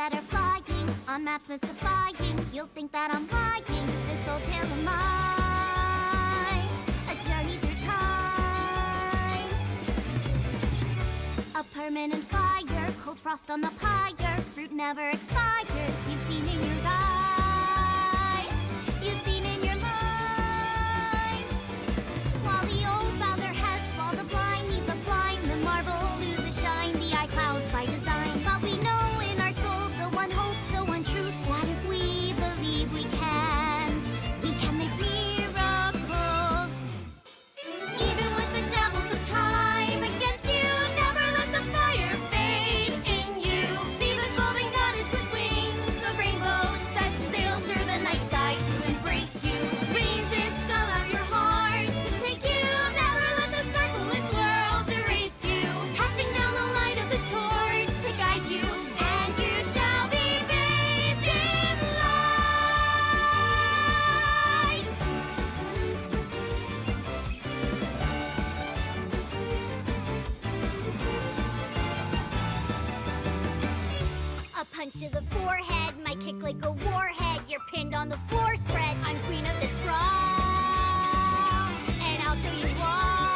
that are flying on maps mystifying. You'll think that I'm lying. This old tale of mine, a journey through time. A permanent fire, cold frost on the pyre. Fruit never expires. You've seen in your eyes, you've seen in your mind. While the old bow their heads, while the blind lead the blind, the marble loses shine. The eye clouds by design, but we know in our soul the one hope, the one truth. That if we believe we can make miracles. Even with the devils of time against you, never let the fire fade in you. See the golden goddess with wings of rainbows set sail through the night sky to embrace you. Resist, allow your heart to take you. Never let this merciless world erase you. Passing down the light of the torch to guide you, and you shall be bathed in light. A punch to the forehead might kick like a warhead. You're pinned on the floor spread. I'm queen of this brawl, and I'll show you all.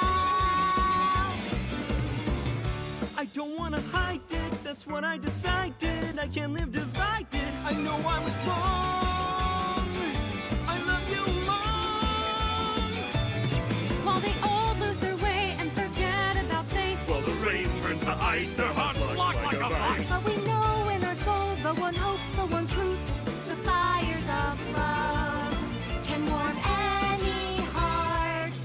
I don't wanna hide it, that's what I decided. I can't live divided, I know I was wrong. I love you long. While they all lose their way and forget about faith, While the rain turns to ice, their hearts lock like a vice. but we know in our soul the one hope, the one truth. The fires of love can warm any heart.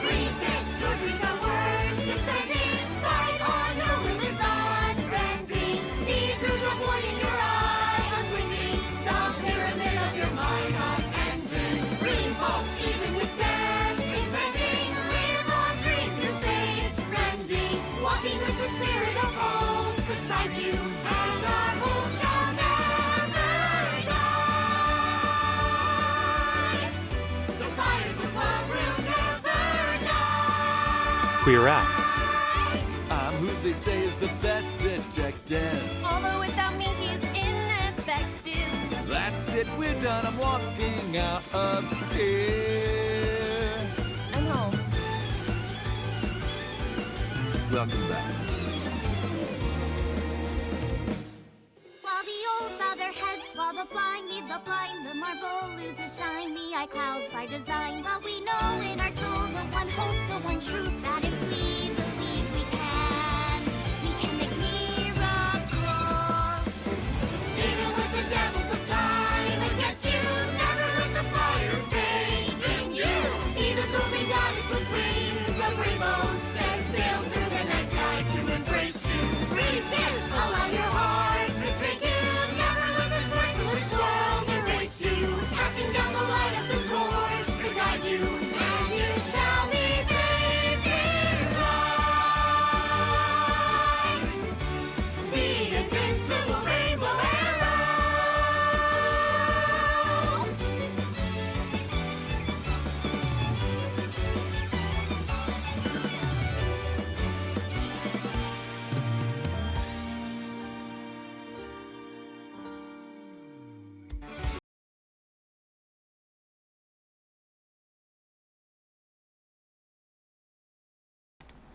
Resist, your dreams are worth defending. Fight on, your will is unbending. See through the void in your eye, unblinking. The pyramid of your mind unending. Revolt even with death impending. Live on, dream through space, rending. Walking with the spirit of hope beside you, and our hope shall never die. The fires of love will never die. Queer Ass. I'm who they say is the best detective. Although without me he's ineffective. That's it, we're done, I'm walking out of here. I'm home. Welcome back. While the old bow their heads, while the blind lead the blind, the marble loses shine. The eye clouds by design, but we know in our soul the one hope, the one truth. That if we believe we can make miracles. Even with the devils of time against you, never let the fire fade in you. See the golden goddess with wings of rainbows set sail through the night sky to embrace you. Resist, allow your heart to take you. Never let this merciless world erase you. Passing down the light of the torch to guide you, and you shall be bathed in light. The invincible rainbow arrow.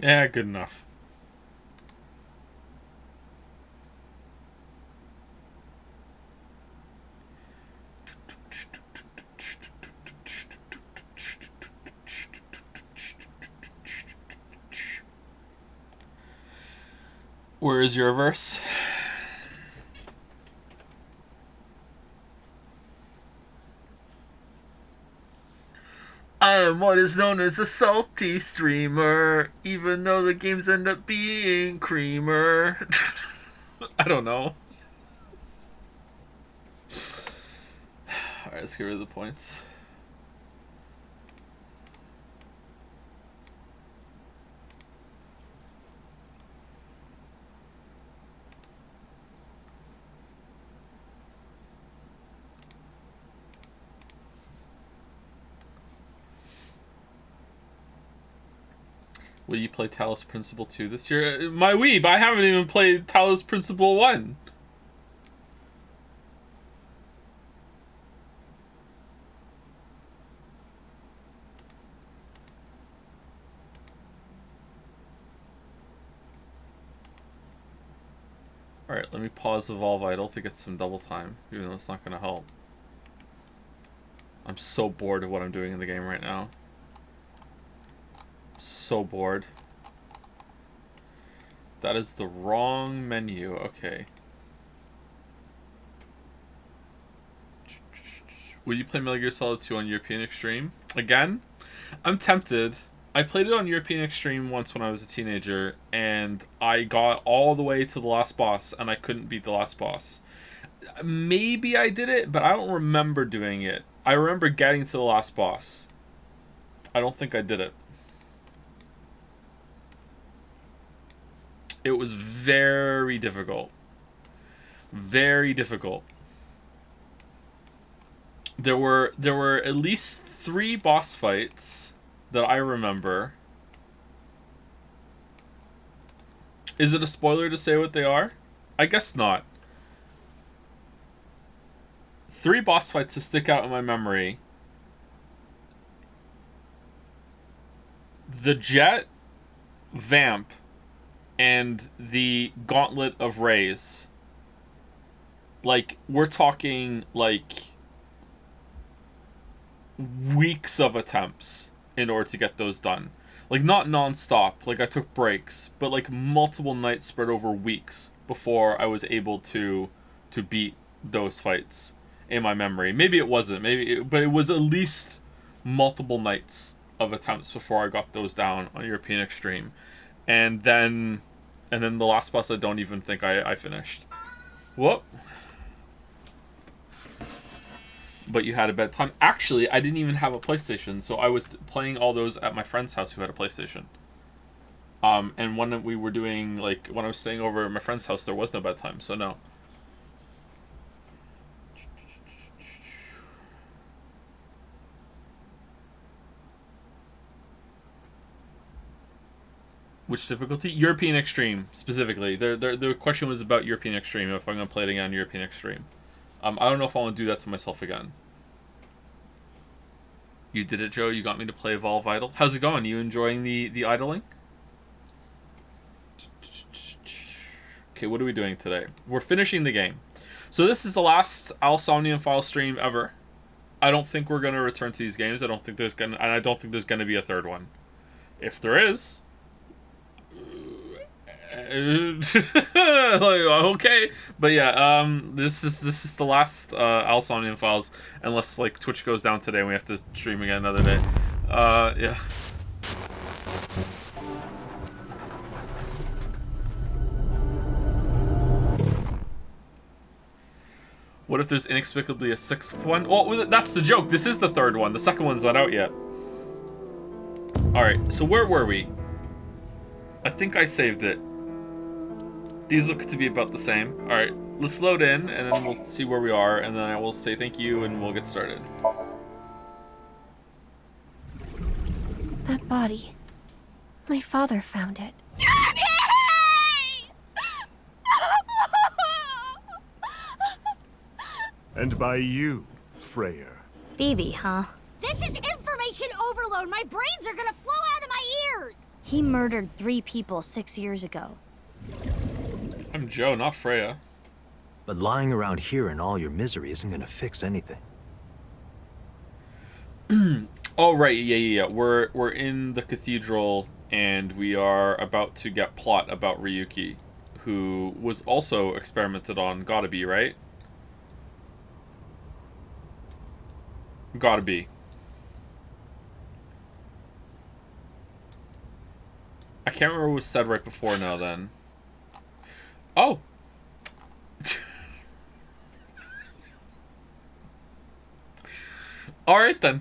Yeah, good enough. Where is your verse? I am what is known as a salty streamer, even though the games end up being creamer. I don't know. Alright, let's get rid of the points. Will you play Talos Principle 2 this year? My weeb, I haven't even played Talos Principle 1. Alright, let me pause Evolve Idle to get some double time, even though it's not going to help. I'm so bored of what I'm doing in the game right now. So bored. That is the wrong menu. Okay. Will you play Metal Gear Solid 2 on European Extreme? Again? I'm tempted. I played it on European Extreme once when I was a teenager, and I got all the way to the last boss, and I couldn't beat the last boss. Maybe I did it, but I don't remember doing it. I remember getting to the last boss. I don't think I did it. It was very difficult. Very difficult. There were at least 3 boss fights that I remember. Is it a spoiler to say what they are? I guess not. 3 boss fights to stick out in my memory. The Jet, Vamp, and the Gauntlet of Rays. Like, we're talking, like, weeks of attempts in order to get those done. Like, not non-stop, like I took breaks, but like multiple nights spread over weeks before I was able to beat those fights in my memory. Maybe it wasn't, but it was at least multiple nights of attempts before I got those down on European Extreme. And then the last boss I don't even think I finished. Whoop. But you had a bedtime. Actually, I didn't even have a PlayStation, so I was playing all those at my friend's house who had a PlayStation. And when we were doing, like, when I was staying over at my friend's house, there was no bedtime, so no. Which difficulty? European Extreme, specifically. The question was about European Extreme, if I'm going to play it again on European Extreme. I don't know if I want to do that to myself again. You did it, Joe. You got me to play Evolve Idle. How's it going? You enjoying the idling? Okay, what are we doing today? We're finishing the game. So this is the last Somnium file stream ever. I don't think we're going to return to these games. I don't think there's going to, and I don't think there's going to be a third one. If there is, like, okay, but yeah, this is the last Somnium files, unless like Twitch goes down today and we have to stream again another day. Yeah. What if there's inexplicably a 6th one? Well, that's the joke. This is the 3rd one. The 2nd one's not out yet. All right, so where were we? I think I saved it. These look to be about the same. Alright, let's load in, and then we'll see where we are, and then I will say thank you, and we'll get started. That body. My father found it. And by you, Freya. BB, huh? This is information overload. My brains are gonna flow out of my ears. He murdered 3 people 6 years ago. I'm Joe, not Freya. But lying around here in all your misery isn't gonna fix anything. Oh right, yeah. We're in the cathedral, and we are about to get plot about Ryuki, who was also experimented on. Gotta be, right? Gotta be. I can't remember what was said right before now then. Oh! Alright then.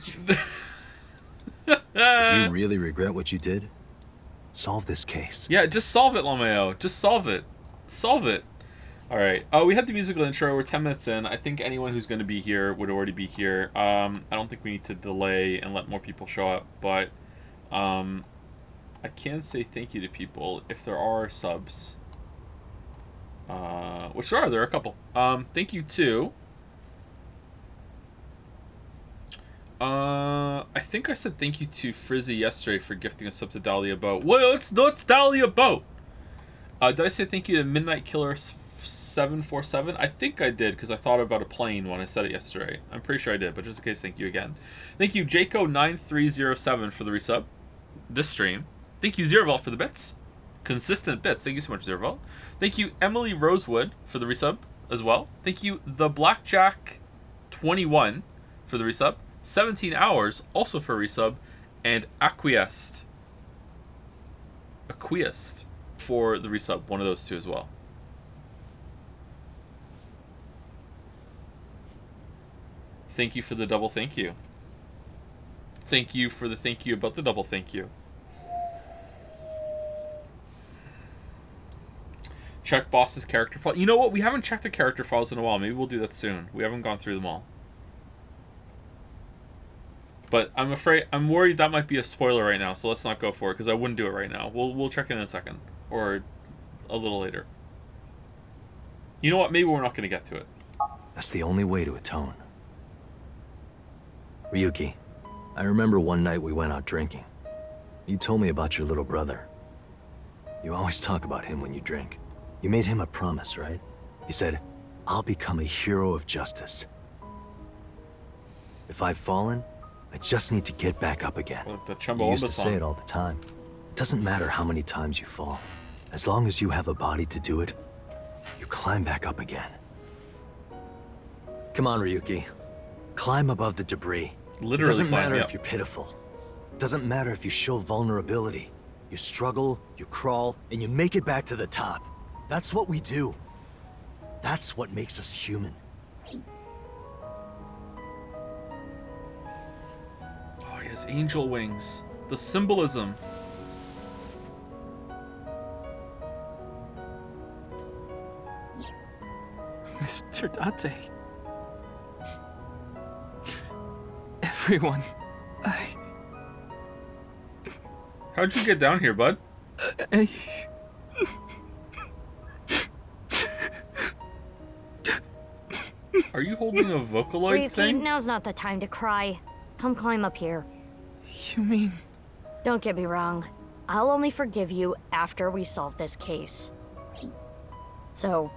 If you really regret what you did, solve this case. Yeah, just solve it, Lameo. Just solve it. Solve it. Alright. Oh, we had the musical intro. We're 10 minutes in. I think anyone who's going to be here would already be here. I don't think we need to delay and let more people show up, but I can say thank you to people if there are subs. Which there are a couple. Thank you to... I think I said thank you to Frizzy yesterday for gifting a sub to Dahlia Boat. Well, it's Dahlia Boat! Did I say thank you to Midnight Killer 747. I think I did because I thought about a plane when I said it yesterday. I'm pretty sure I did, but just in case, thank you again. Thank you, Jaco9307 for the resub this stream. Thank you, Zervault, for the bits. Consistent bits. Thank you so much, Zervault. Thank you, Emily Rosewood, for the resub as well. Thank you, The Blackjack21 for the resub. 17 Hours, also for a resub. And Acquiesced for the resub. One of those two as well. Thank you for the double thank you. Thank you for the thank you about the double thank you. Check boss's character file. You know what? We haven't checked the character files in a while. Maybe we'll do that soon. We haven't gone through them all. But I'm worried that might be a spoiler right now, so let's not go for it, because I wouldn't do it right now. We'll check in a second. Or a little later. You know what? Maybe we're not going to get to it. That's the only way to atone. Ryuki, I remember one night we went out drinking. You told me about your little brother. You always talk about him when you drink. You made him a promise, right? You said, I'll become a hero of justice. If I've fallen, I just need to get back up again. Like the You used to song. say it all the time. It doesn't matter how many times you fall. As long as you have a body to do it, you climb back up again. Come on, Ryuki. Climb above the debris. Literally It doesn't climb, matter yep. if you're pitiful. It doesn't matter if you show vulnerability. You struggle, you crawl, and you make it back to the top. That's what we do. That's what makes us human. Oh, he has angel wings. The symbolism. Mr. Date. Everyone, How'd you get down here, bud? Are you holding a Vocaloid Ryuki, thing? now's not the time to cry. Come climb up here. you mean... Don't get me wrong. I'll only forgive you after we solve this case. So,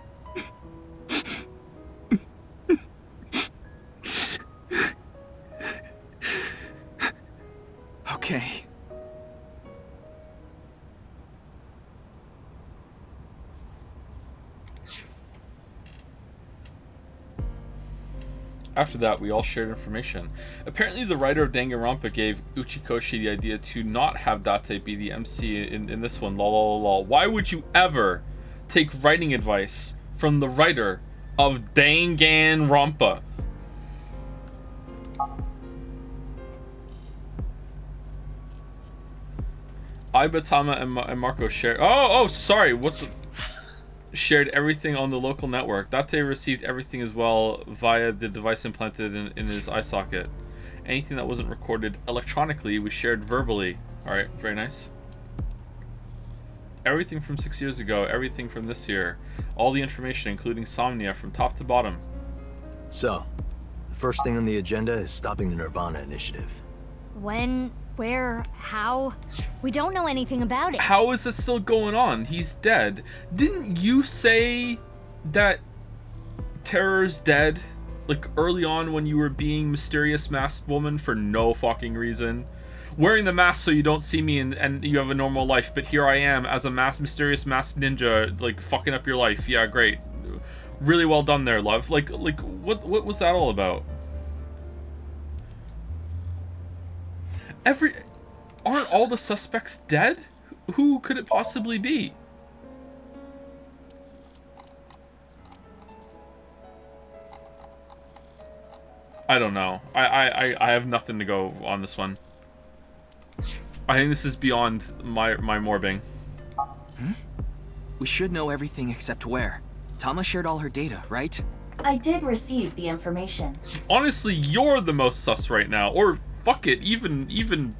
Okay. After that, we all shared information. Apparently, the writer of Danganronpa gave Uchikoshi the idea to not have Date be the MC in this one. Lol, lol, lol. Why would you ever take writing advice from the writer of Danganronpa? Ibatama and Marco shared. Oh, sorry. What the? Shared everything on the local network. Date received everything as well via the device implanted in his eye socket. Anything that wasn't recorded electronically, we shared verbally. Alright, very nice. Everything from 6 years ago, everything from this year. All the information, including Somnia, from top to bottom. So, the first thing on the agenda is stopping the nirvanA initiative. when, where, how? We don't know anything about it. How is this still going on? He's dead. Didn't you say that Terror's dead? Like early on when you were being mysterious masked woman for no fucking reason? Wearing the mask so you don't see me and you have a normal life, but here I am as a mysterious masked ninja, like fucking up your life. Yeah, great. Really well done there, love. Like what was that all about? Aren't all the suspects dead? Who could it possibly be? I don't know. I have nothing to go on this one. I think this is beyond my morbing. We should know everything except where. Tama shared all her data, right? I did receive the information. Honestly, you're the most sus right now. Or fuck it, even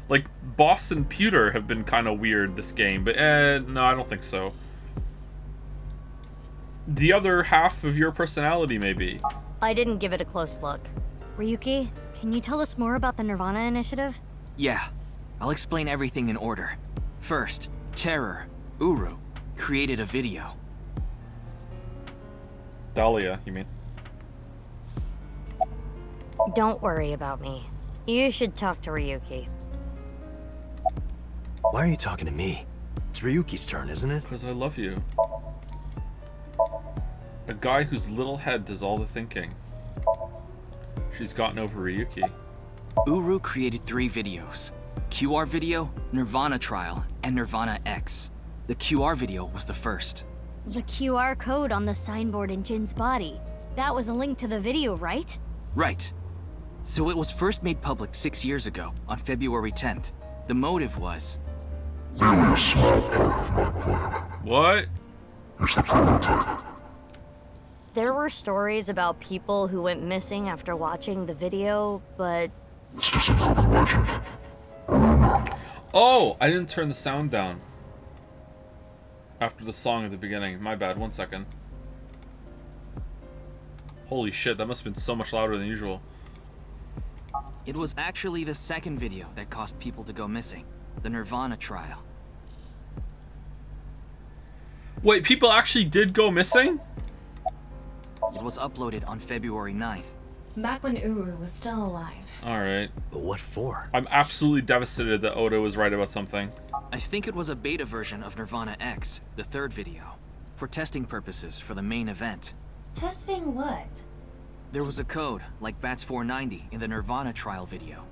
like Boss and Pewter have been kind of weird this game, but no, I don't think so. The other half of your personality, maybe. I didn't give it a close look. Ryuki, can you tell us more about the nirvanA initiative? Yeah. I'll explain everything in order. First, Terror, Uru, created a video. Dahlia, you mean? Don't worry about me. You should talk to Ryuki. Why are you talking to me? It's Ryuki's turn, isn't it? Because I love you. A guy whose little head does all the thinking. She's gotten over Ryuki. Uru created 3 videos. QR video, nirvanA trial, and nirvanA X. The QR video was the first. The QR code on the signboard in Jin's body. That was a link to the video, right? Right. So it was first made public 6 years ago, on February 10th. The motive was... What? There were stories about people who went missing after watching the video, but... Oh! I didn't turn the sound down. After the song at the beginning. My bad, 1 second. Holy shit, that must have been so much louder than usual. It was actually the second video that caused people to go missing. The nirvanA trial. Wait, people actually did go missing? It was uploaded on February 9th. Back when Uru was still alive. Alright. But what for? I'm absolutely devastated that Oda was right about something. I think it was a beta version of nirvanA X, the third video, for testing purposes for the main event. Testing what? There was a code, like BATS 490 in the nirvanA trial video.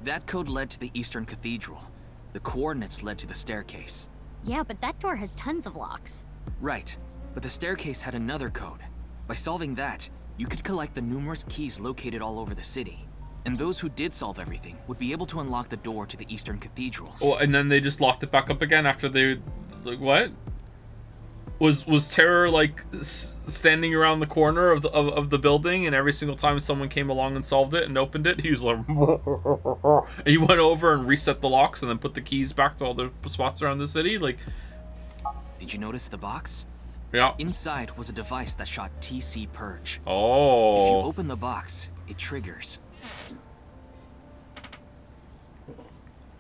That code led to the Eastern Cathedral. The coordinates led to the staircase. Yeah, but that door has tons of locks. Right, but the staircase had another code. By solving that, you could collect the numerous keys located all over the city. And those who did solve everything would be able to unlock the door to the Eastern Cathedral. Oh, and then they just locked it back up again after they... Like, what? Was Terror, like, standing around the corner of the building, and every single time someone came along and solved it and opened it, he was like... and he went over and reset the locks and then put the keys back to all the spots around the city? Like... Did you notice the box? Yeah. Inside was a device that shot TC Purge. Oh. If you open the box, it triggers.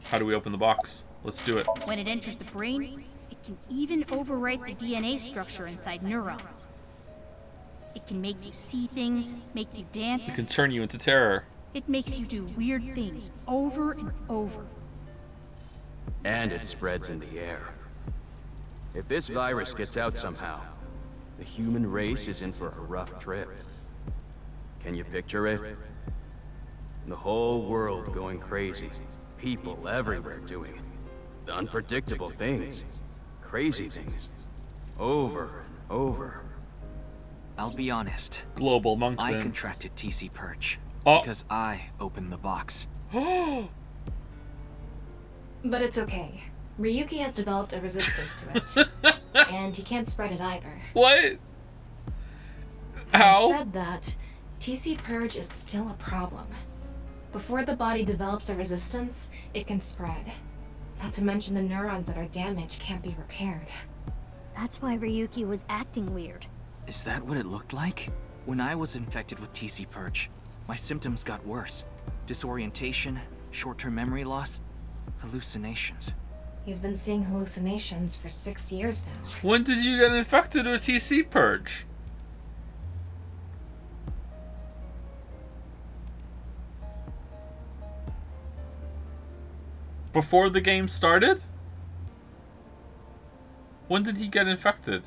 How do we open the box? Let's do it. When it enters the brain, it can even overwrite the DNA structure inside neurons. It can make you see things, make you It dance. can turn you into Terror. It makes you do weird things over and over. And it spreads in the air. If this virus gets out somehow, the human race is in for a rough trip. Can you picture it? The whole world going crazy. People everywhere doing unpredictable things. Crazy things. Over and over. I'll be honest. Global Moncton. I contracted TC Purge. Oh. Because I opened the box. But it's okay. Ryuki has developed a resistance to it. And he can't spread it either. What? How? Having said that, TC Purge is still a problem. Before the body develops a resistance, it can spread. Not to mention the neurons that are damaged can't be repaired. That's why Ryuki was acting weird. Is that what it looked like? When I was infected with TC Purge, my symptoms got worse. Disorientation, short-term memory loss, hallucinations. He's been seeing hallucinations for 6 years now. When did you get infected with TC Purge? Before the game started? When did he get infected?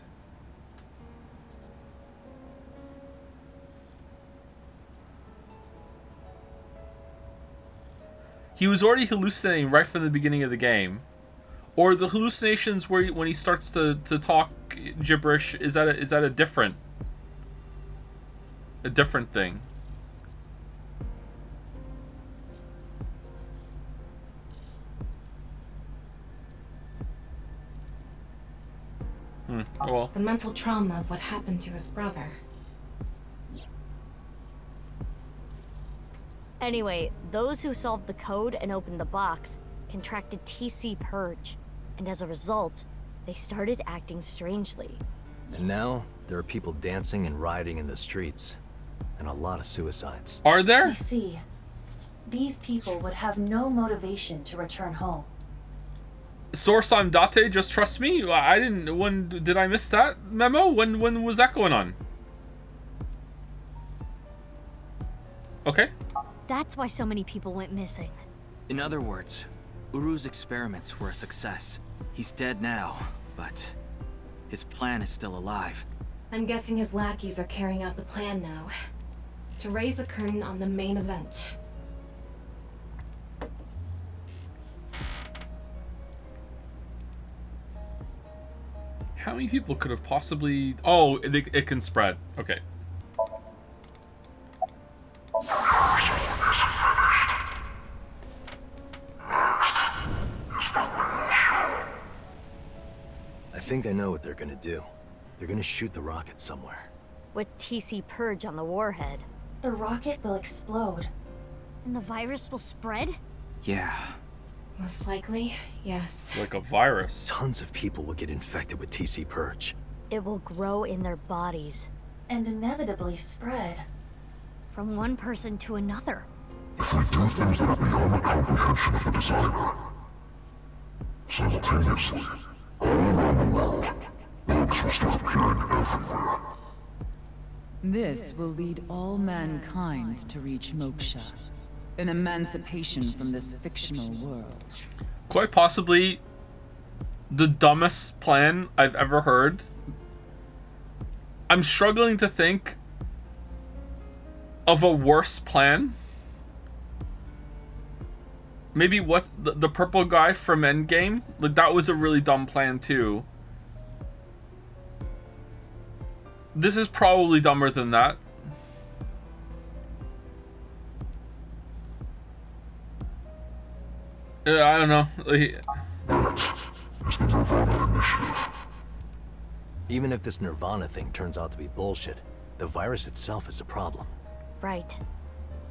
He was already hallucinating right from the beginning of the game. Or the hallucinations where when he starts to talk gibberish, is that a different thing? Oh well. The mental trauma of what happened to his brother. Anyway, those who solved the code and opened the box contracted TC Purge. And as a result, they started acting strangely. And now, there are people dancing and rioting in the streets. And a lot of suicides. Are there? I see. These people would have no motivation to return home. Source on Date, just trust me. I didn't. When did I miss that memo? When was that going on? Okay. That's why so many people went missing. In other words, Uru's experiments were a success. He's dead now, but his plan is still alive. I'm guessing his lackeys are carrying out the plan now. To raise the curtain on the main event. How many people could have possibly... Oh, it can spread. Okay. I think I know what they're gonna do. They're gonna shoot the rocket somewhere. With TC Purge on the warhead. The rocket will explode. And the virus will spread? Yeah. Most likely, yes. Like a virus. Tons of people will get infected with TC Purge. It will grow in their bodies. And inevitably spread. From one person to another. If we do things that are beyond the comprehension of the designer, simultaneously, all around the world, bugs will start appearing everywhere. This will lead all mankind to reach moksha, an emancipation from this fictional world. Quite possibly the dumbest plan I've ever heard. I'm struggling to think of a worse plan. Maybe what the purple guy from Endgame? Like, that was a really dumb plan too. This is probably dumber than that. I don't know. Even if this nirvanA thing turns out to be bullshit, the virus itself is a problem. Right.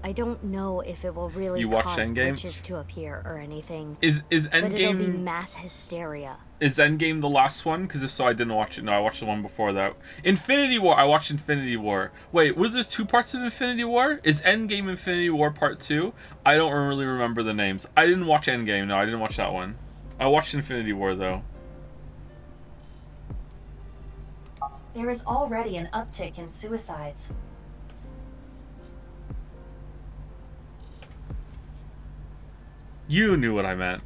I don't know if it will really You watched cause Endgame? witches to appear or anything. Is But it'll be Endgame... mass hysteria. Is Endgame the last one? Because if so, I didn't watch it. No, I watched the one before that. Infinity War. I watched Infinity War. Wait, was there 2 parts of Infinity War? Is Endgame Infinity War Part 2? I don't really remember the names. I didn't watch Endgame. No, I didn't watch that one. I watched Infinity War, though. There is already an uptick in suicides. You knew what I meant.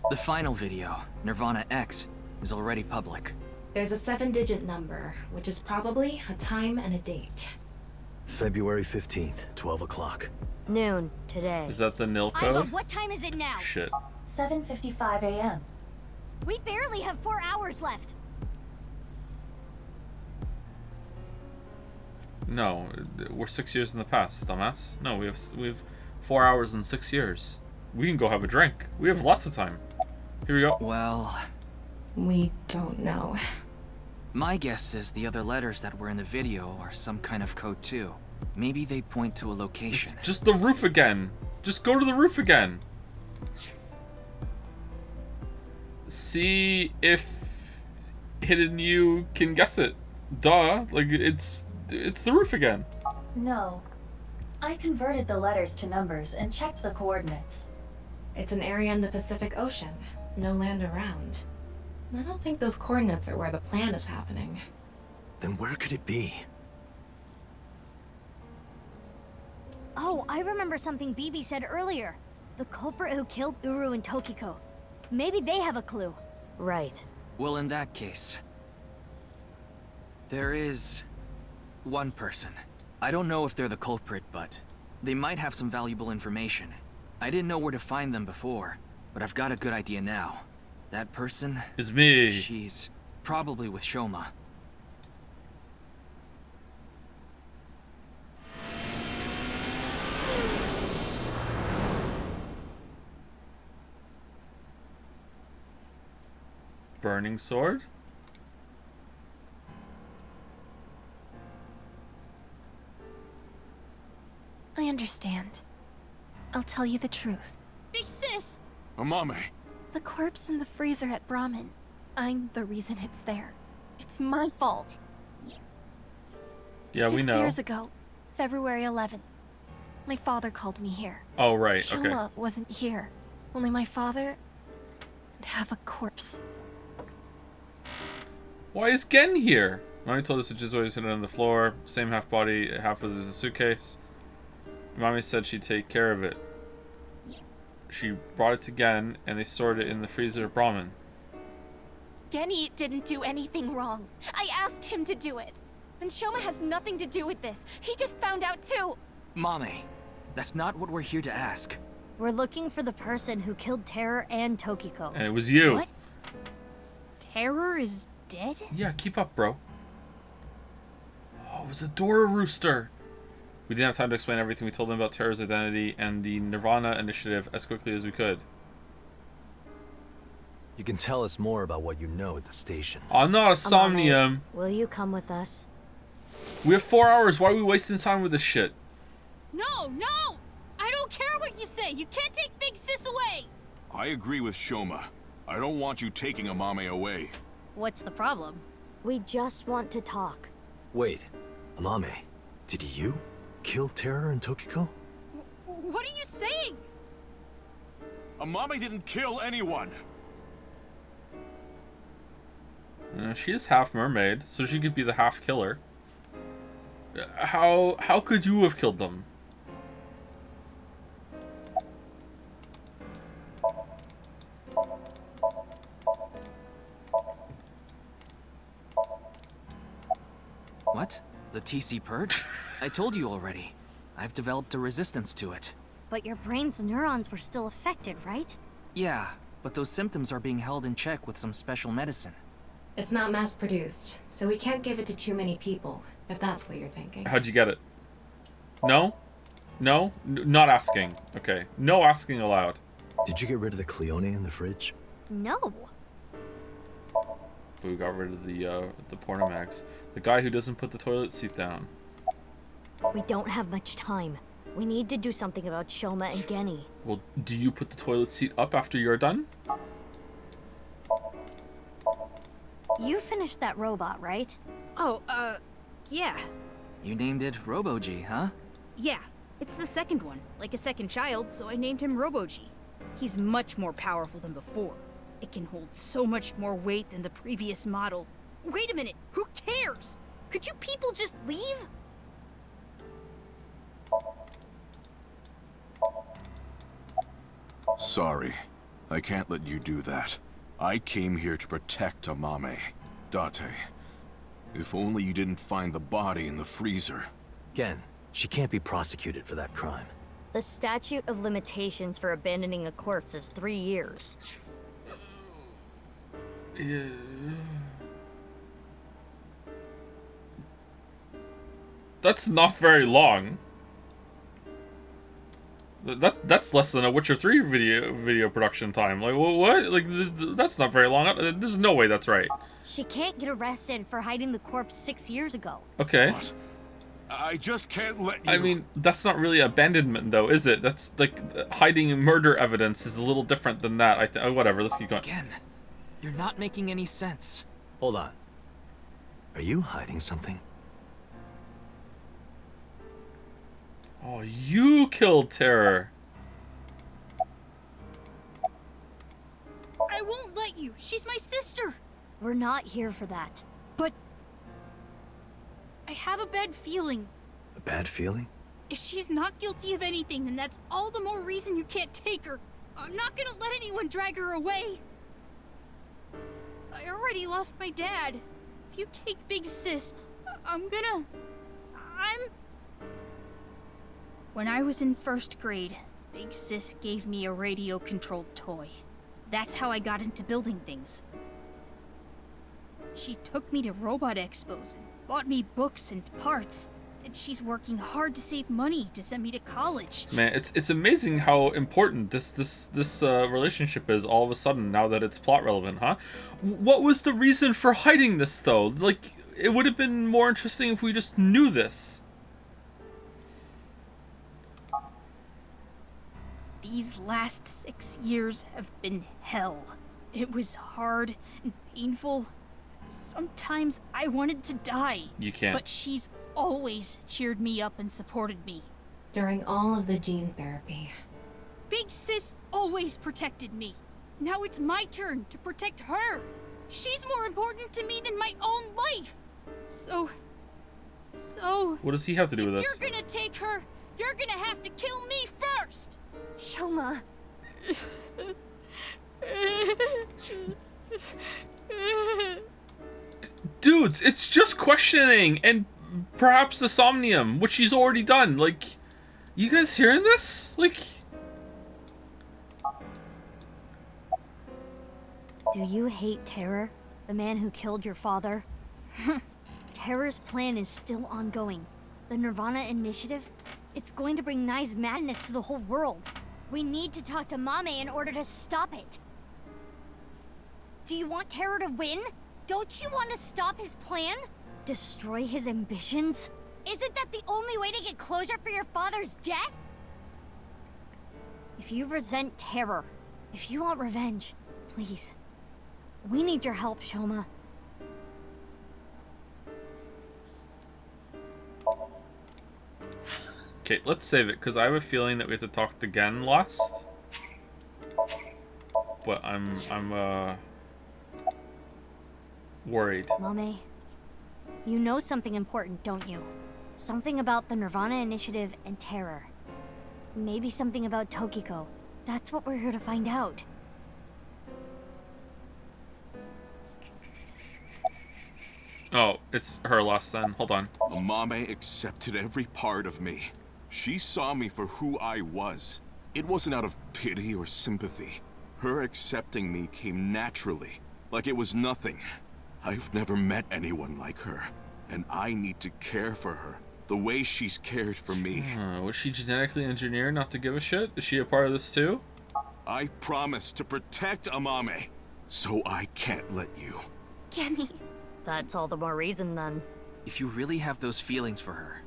The final video, nirvanA X, is already public. There's a 7-digit number, which is probably a time and a date. February 15th, 12 o'clock. Noon, today. Is that the nil Isla, code? what time is it now? Shit. 7:55 a.m. We barely have 4 hours left. No, we're 6 years in the past, dumbass. No, we have 4 hours and 6 years. We can go have a drink. We have lots of time. Here we go. Well, We don't know. my guess is the other letters that were in the video are some kind of code too. Maybe they point to a location. It's just the roof again. Just go to the roof again. See if Hidden You can guess it. Duh. Like, it's the roof again. No. I converted the letters to numbers and checked the coordinates. It's an area in the Pacific Ocean. No land around. I don't think those coordinates are where the plan is happening. Then where could it be? Oh, I remember something Bibi said earlier. The culprit who killed Uru and Tokiko. Maybe they have a clue. Right. Well, in that case, there is one person. I don't know if they're the culprit, but they might have some valuable information. I didn't know where to find them before, but I've got a good idea now. That person is me. She's probably with Shoma. Burning sword? I understand. I'll tell you the truth. Big sis! Amame. The corpse in the freezer at Brahmin. I'm the reason it's there. It's my fault. Yeah, we know. 6 years ago, February 11th, my father called me here. Oh, right, okay. Shoma wasn't here. Only my father would have a corpse. Why is Gen here? Mommy told us to just always hit it on the floor. Same half body, half was in a suitcase. Mommy said she'd take care of it. She brought it again, and they stored it in the freezer of Brahmin. Genny didn't do anything wrong. I asked him to do it. And Shoma has nothing to do with this. He just found out too. Mommy, that's not what we're here to ask. We're looking for the person who killed Terror and Tokiko. And it was you. What? Terror is dead? Yeah, keep up, bro. Oh, it was a Dora Rooster. We didn't have time to explain everything. We told them about Terror's identity and the nirvanA initiative as quickly as we could. You can tell us more about what you know at the station. I'm not a Somnium. Will you come with us? We have 4 hours. Why are we wasting time with this shit? No, no! I don't care what you say. You can't take Big Sis away. I agree with Shoma. I don't want you taking Amame away. What's the problem? We just want to talk. Wait, Amame, did you kill Terror and Tokiko? What are you saying? Amame didn't kill anyone. She is half mermaid, so she could be the half killer. How could you have killed them? What? The TC Purge? I told you already. I've developed a resistance to it. But your brain's neurons were still affected, right? Yeah, but those symptoms are being held in check with some special medicine. It's not mass-produced, so we can't give it to too many people, if that's what you're thinking. How'd you get it? No? No? Not asking. Okay. No asking allowed. Did you get rid of the Cleone in the fridge? No. We got rid of the Pornomax. The guy who doesn't put the toilet seat down. We don't have much time. We need to do something about Shoma and Genny. Well, do you put the toilet seat up after you're done? You finished that robot, right? Oh, yeah. You named it Robo-G, huh? Yeah. It's the second one, like a second child, so I named him Robo-G. He's much more powerful than before. It can hold so much more weight than the previous model. Wait a minute, who cares? Could you people just leave? Sorry. I can't let you do that. I came here to protect Amame. Date. If only you didn't find the body in the freezer. Gen, she can't be prosecuted for that crime. The statute of limitations for abandoning a corpse is 3 years. Yeah. That's not very long. That's less than a Witcher 3 video production time. Like what? Like that's not very long. There's no way that's right. She can't get arrested for hiding the corpse 6 years ago. Okay. What? I just can't let you... I mean, that's not really abandonment, though, is it? That's like hiding murder evidence is a little different than that. I think. Whatever. Let's keep going. Again, you're not making any sense. Hold on. Are you hiding something? Oh, you killed Terror. I won't let you. She's my sister. We're not here for that. But I have a bad feeling. A bad feeling? If she's not guilty of anything, then that's all the more reason you can't take her. I'm not gonna let anyone drag her away. I already lost my dad. If you take Big Sis, I'm... When I was in 1st grade, Big Sis gave me a radio-controlled toy. That's how I got into building things. She took me to robot expos and bought me books and parts. And she's working hard to save money to send me to college. Man, it's amazing how important this relationship is all of a sudden now that it's plot relevant, huh? What was the reason for hiding this though? Like, it would have been more interesting if we just knew this. These last 6 years have been hell. It was hard and painful. Sometimes I wanted to die. You can't. But she's always cheered me up and supported me. During all of the gene therapy. Big Sis always protected me. Now it's my turn to protect her. She's more important to me than my own life. So... What does he have to do with if this? you're gonna take her, You're gonna have to kill me first! Shoma. Dudes, it's just questioning and perhaps the Somnium, which she's already done. Like, you guys hearing this? Like... Do you hate Terror? The man who killed your father? Terror's plan is still ongoing. The nirvanA initiative? It's going to bring Nye's madness to the whole world. We need to talk to Mame in order to stop it. Do you want Terror to win? Don't you want to stop his plan? Destroy his ambitions? Isn't that the only way to get closure for your father's death? If you resent Terror, if you want revenge, please. We need your help, Shoma. Okay, let's save it, because I have a feeling that we have to talk to Gen last. But I'm worried. Mame, you know something important, don't you? Something about the nirvanA initiative and Terror. Maybe something about Tokiko. That's what we're here to find out. Oh, it's her last then. Hold on. Mame accepted every part of me. She saw me for who I was. It wasn't out of pity or sympathy. Her accepting me came naturally, like it was nothing. I've never met anyone like her, and I need to care for her the way she's cared for me. Was she genetically engineered not to give a shit? Is she a part of this too? I promised to protect Amame, so I can't let you. Kenny. That's all the more reason then. If you really have those feelings for her.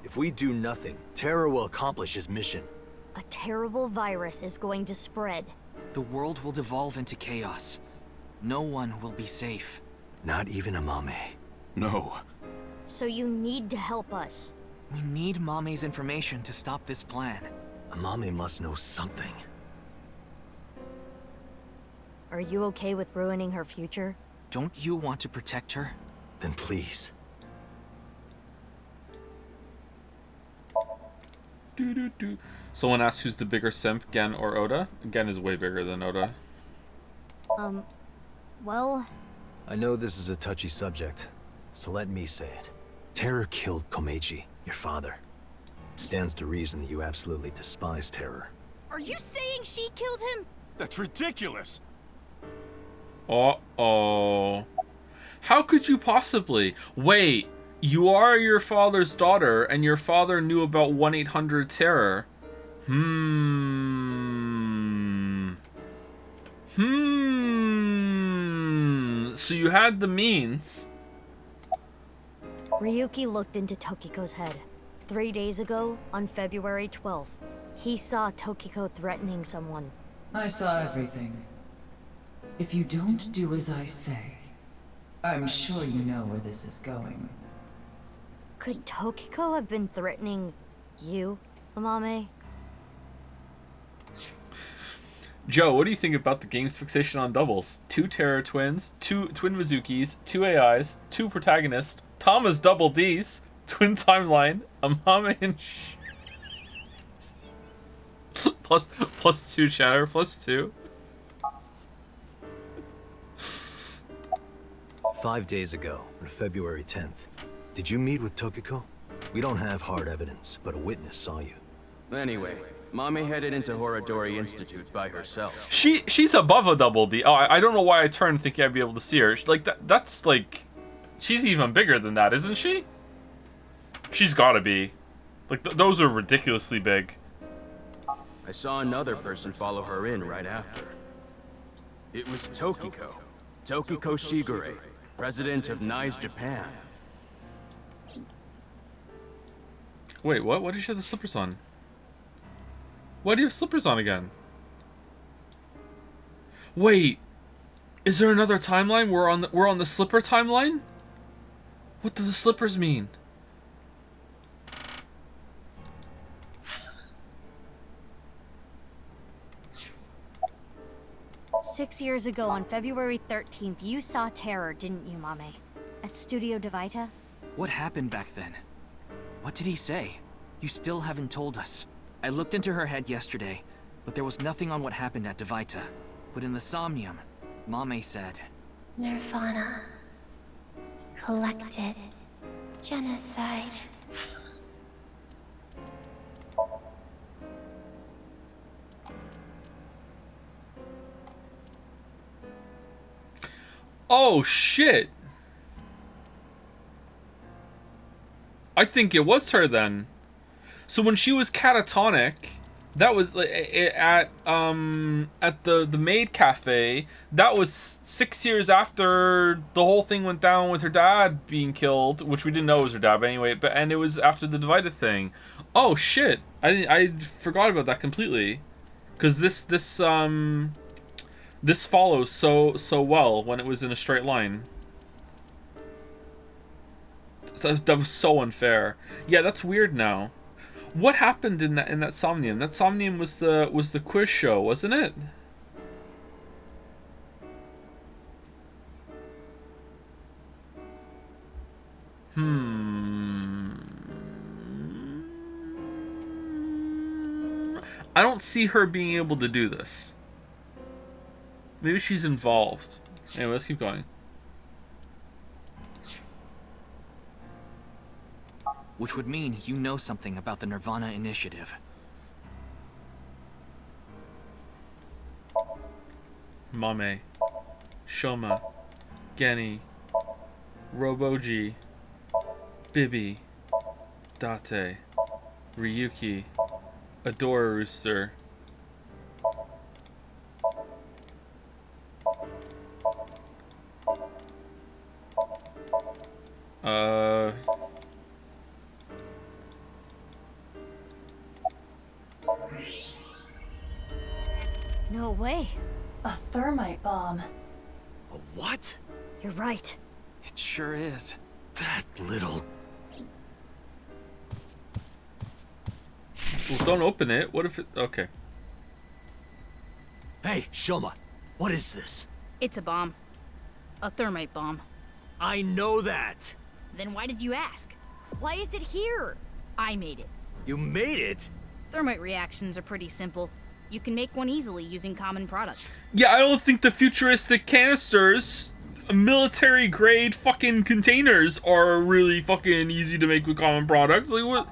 If we do nothing, Terror will accomplish his mission. A terrible virus is going to spread. The world will devolve into chaos. No one will be safe. Not even Amame. No. So you need to help us. We need Mame's information to stop this plan. Amame must know something. Are you okay with ruining her future? Don't you want to protect her? Then please. Someone asks who's the bigger simp, Gen or Oda? Gen is way bigger than Oda. Well... I know this is a touchy subject, so let me say it. Terror killed Komeiji, your father. It stands to reason that you absolutely despise Terror. Are you saying she killed him? That's ridiculous! Uh-oh. How could you possibly? Wait, you are your father's daughter, and your father knew about 1-800-TERROR. So you had the means. Ryuki looked into Tokiko's head. 3 days ago, on February 12th, he saw Tokiko threatening someone. I saw everything. If you don't do as I say, I'm sure you know where this is going. Could Tokiko have been threatening you, Amame? Joe, what do you think about the game's fixation on doubles? 2 Terror twins, 2 twin Mizukis, 2 AIs, 2 protagonists, Tama's double Ds, twin timeline, Amame and plus 2 Shatter, plus 2. 5 days ago, on February 10th, did you meet with Tokiko? We don't have hard evidence, but a witness saw you. Anyway, Mommy headed into Horadori Institute by herself. She's above a double D. Oh, I don't know why I turned thinking I'd be able to see her. Like that's like, she's even bigger than that, isn't she? She's gotta be. Like those are ridiculously big. I saw another person follow her in right after. It was Tokiko. Tokiko Shigure, president of Nye's Japan. Wait, what? What did she have the slippers on? Why do you have slippers on again? Wait, is there another timeline? We're on the slipper timeline? What do the slippers mean? Six years ago, on February 13th, you saw Terror, didn't you, Mame? At Studio Devita? What happened back then? What did he say? You still haven't told us. I looked into her head yesterday, but there was nothing on what happened at Dahlia. But in the Somnium, Mame said... nirvanA. Collected. Genocide. Oh shit! I think it was her then. So when she was catatonic, that was at the maid cafe. That was 6 years after the whole thing went down with her dad being killed, which we didn't know was her dad, but anyway. And it was after the Dahlia thing. Oh shit! I forgot about that completely, because this follows so well when it was in a straight line. That was so unfair. Yeah, that's weird now. What happened in that Somnium? That Somnium was the quiz show, wasn't it? I don't see her being able to do this. Maybe she's involved. Anyway, let's keep going. Which would mean you know something about the nirvanA initiative. Mame, Shoma, Genny, Roboji, Bibi, Date, Ryuki, Adora Rooster. No way. A thermite bomb. A what? You're right. It sure is. That little... Well, don't open it. What if it... Okay. Hey, Shoma, what is this? It's a bomb. A thermite bomb. I know that. Then why did you ask? Why is it here? I made it. You made it? Thermite reactions are pretty simple. You can make one easily using common products. Yeah, I don't think the futuristic canisters, military grade fucking containers, are really fucking easy to make with common products. Like what?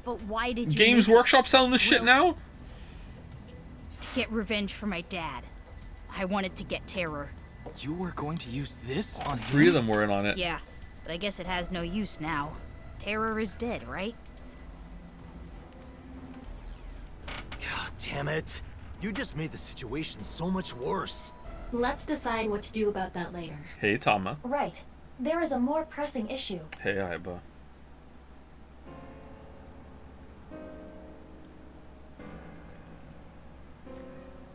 But why did you Games Workshop selling this shit now? To get revenge for my dad. I wanted to get Terror. You were going to use this on Three of them were in on it. Yeah, but I guess it has no use now. Terror is dead, right? God damn it. You just made the situation so much worse. Let's decide what to do about that later. Hey, Tama. Right. There is a more pressing issue. Hey, Aiba.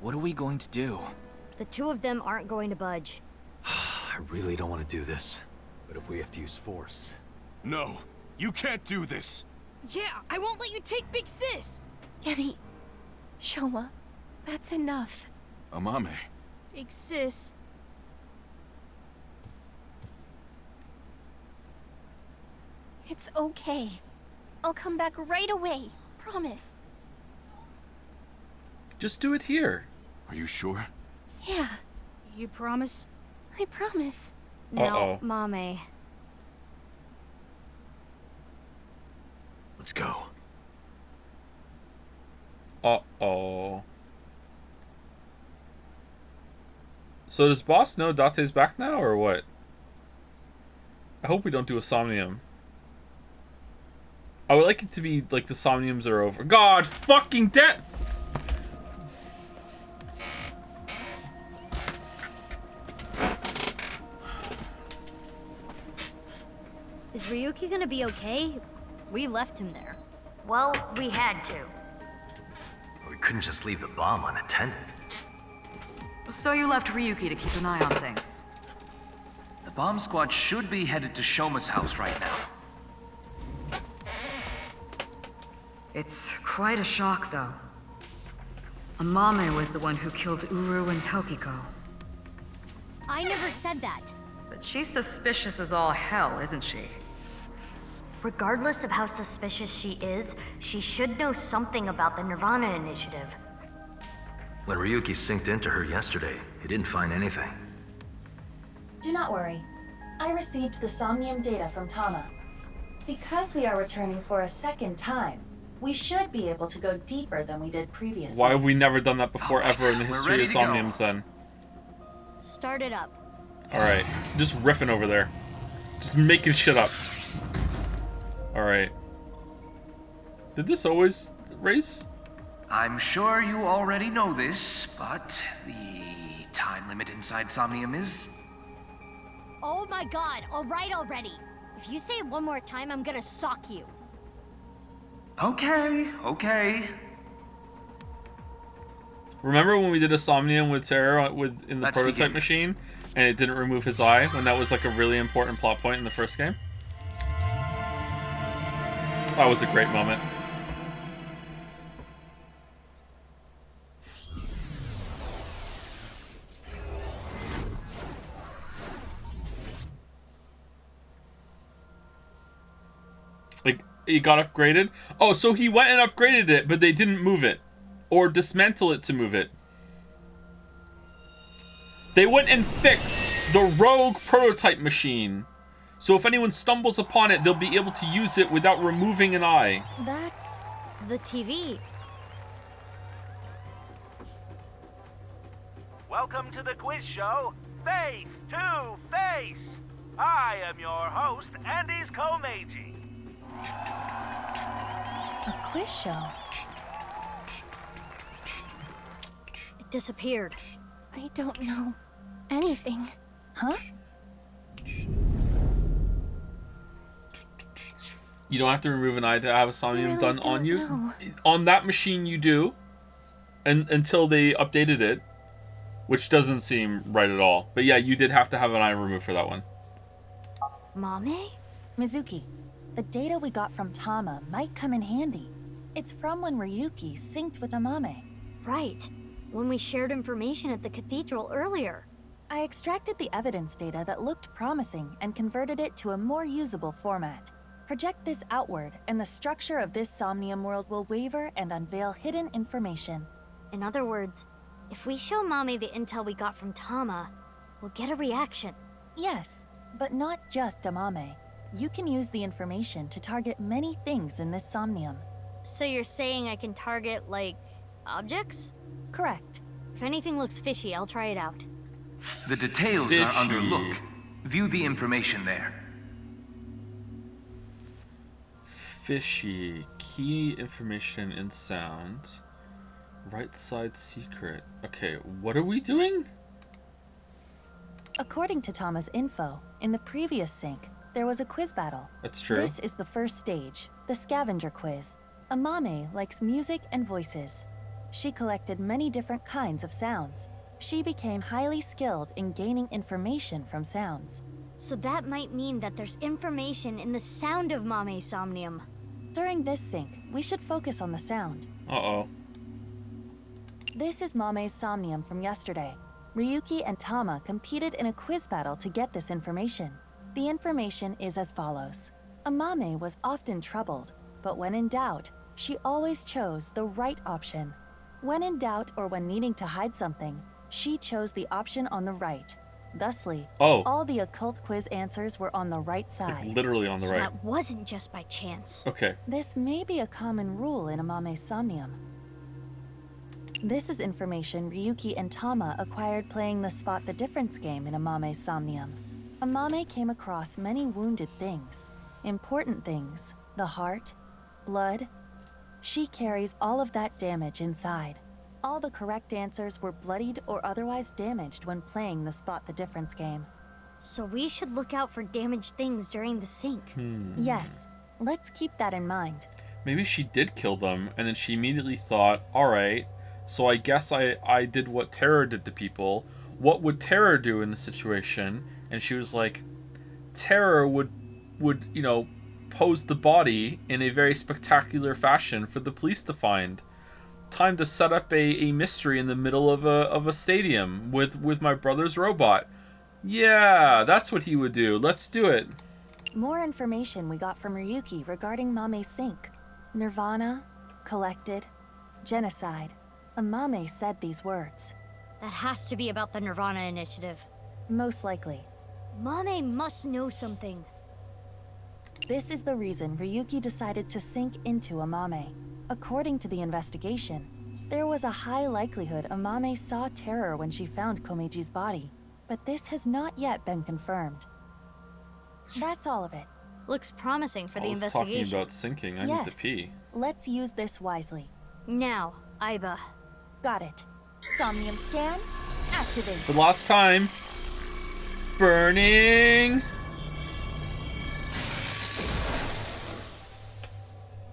What are we going to do? The two of them aren't going to budge. I really don't want to do this, but if we have to use force... No, you can't do this. Yeah, I won't let you take Big Sis. Genny, Shoma, that's enough. Amame. Big Sis. It's okay. I'll come back right away. Promise. Just do it here. Are you sure? Yeah, You promise? I promise. No, Mame. Let's go. Uh-oh. So does Boss know Date's back now, or what? I hope we don't do a Somnium. I would like it to be like the Somniums are over. God fucking damn! Is Ryuki gonna be okay? We left him there. Well, we had to. We couldn't just leave the bomb unattended. So you left Ryuki to keep an eye on things. The bomb squad should be headed to Shoma's house right now. It's quite a shock, though. Amame was the one who killed Uru and Tokiko. I never said that. But she's suspicious as all hell, isn't she? Regardless of how suspicious she is, she should know something about the nirvanA initiative. When Ryuki synced into her yesterday, he didn't find anything. Do not worry. I received the Somnium data from Tama. Because we are returning for a second time, we should be able to go deeper than we did previously. Why have we never done that before ever in the history of Somniums then? Start it up. Alright. Just riffing over there. Just making shit up. Alright. Did this always race? I'm sure you already know this, but the time limit inside Somnium is... Oh my god, alright already. If you say it one more time, I'm gonna sock you. Okay, okay. Remember when we did a Somnium with Terror in the Let's prototype begin. machine, and it didn't remove his eye when that was like a really important plot point in the first game? That was a great moment. Like, it got upgraded? Oh, so he went and upgraded it, but they didn't move it. Or dismantle it to move it. They went and fixed the rogue prototype machine. So if anyone stumbles upon it, they'll be able to use it without removing an eye. That's the TV. Welcome to the quiz show, Faith to Face. I am your host, Andy's Komeiji. A quiz show? It disappeared. I don't know anything. Huh? You don't have to remove an eye to have a Somnium Really done on don't you. know. On that machine you do. And until they updated it. Which doesn't seem right at all. But yeah, you did have to have an eye removed for that one. Mame? Mizuki, the data we got from Tama might come in handy. It's from when Ryuki synced with Amame. Right. When we shared information at the cathedral earlier. I extracted the evidence data that looked promising and converted it to a more usable format. Project this outward, and the structure of this Somnium world will waver and unveil hidden information. In other words, if we show Mame the intel we got from Tama, we'll get a reaction. Yes, but not just Amame. You can use the information to target many things in this Somnium. So you're saying I can target, like, objects? Correct. If anything looks fishy, I'll try it out. The details are under look. View the information there. Fishy. Key information in sound. Right side secret. Okay, what are we doing? According to Tama's info, in the previous sync, there was a quiz battle. That's true. This is the first stage, the scavenger quiz. Amame likes music and voices. She collected many different kinds of sounds. She became highly skilled in gaining information from sounds. So that might mean that there's information in the sound of Mame's Somnium. During this sync, we should focus on the sound. Uh-oh. This is Mame's Somnium from yesterday. Ryuki and Tama competed in a quiz battle to get this information. The information is as follows. Amame was often troubled, but when in doubt, she always chose the right option. When in doubt or when needing to hide something, she chose the option on the right. Thusly, all the occult quiz answers were on the right side. Like literally on the So right. that wasn't just by chance. Okay. This may be a common rule in Amame's Somnium. This is information Ryuki and Tama acquired playing the Spot the Difference game in Amame's Somnium. Amame came across many wounded things. Important things. The heart, blood. She carries all of that damage inside. All the correct answers were bloodied or otherwise damaged when playing the Spot the Difference game. So we should look out for damaged things during the sync. Yes, let's keep that in mind. Maybe she did kill them, and then she immediately thought, alright, so I guess I did what Terror did to people. What would Terror do in the situation? And she was like, Terror would you know, pose the body in a very spectacular fashion for the police to find. Time to set up a mystery in the middle of a stadium with my brother's robot. Yeah, that's what he would do. Let's do it. More information we got from Ryuki regarding Mame's sink. nirvanA, collected, genocide. Amame said these words. That has to be about the nirvanA initiative. Most likely. Mame must know something. This is the reason Ryuki decided to sink into Amame. According to the investigation, there was a high likelihood Amame saw terror when she found Komeji's body, but this has not yet been confirmed. That's all of it. Looks promising for the I was investigation. talking about sinking. I need to pee. Let's use this wisely. Now, Aiba. Got it. Somnium scan, activate. For the last time. Burning.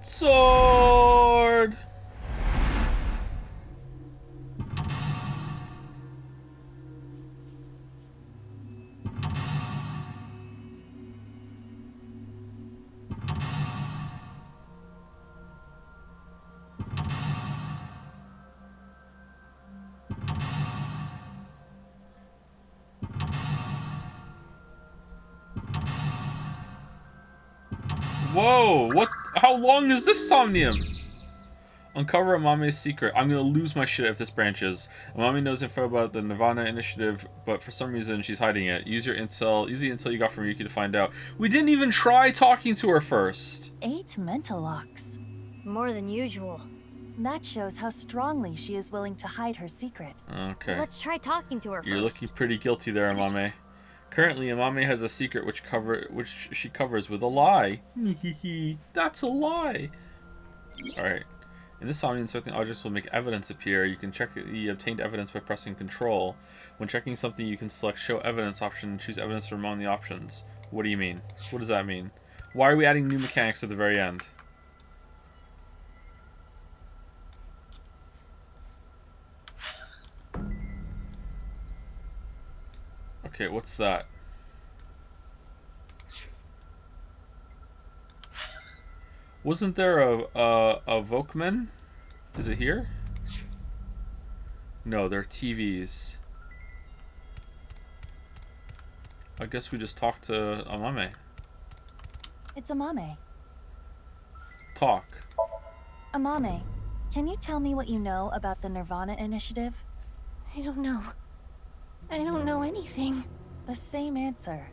Sword. Whoa, what? How long is this Somnium? Uncover Amame's secret. I'm gonna lose my shit if this branches. Amame knows info about the nirvanA initiative, but for some reason she's hiding it. Use your intel, use the intel you got from Ryuki to find out. We didn't even try talking to her first. 8 mental locks. More than usual. That shows how strongly she is willing to hide her secret. Okay. Let's try talking to her You're first. looking pretty guilty there, Amame. Currently, Amame has a secret which she covers with a lie. That's a lie. Alright. In this Somnium, inspecting objects will make evidence appear. You can check the obtained evidence by pressing Control. When checking something, you can select Show Evidence option and choose evidence from among the options. What do you mean? What does that mean? Why are we adding new mechanics at the very end? Okay, what's that? Wasn't there a Vokman? Is it here? No, they're TVs. I guess we just talked to Amame. It's Amame. Talk. Amame, can you tell me what you know about the nirvanA initiative? I don't know. I don't know anything. The same answer.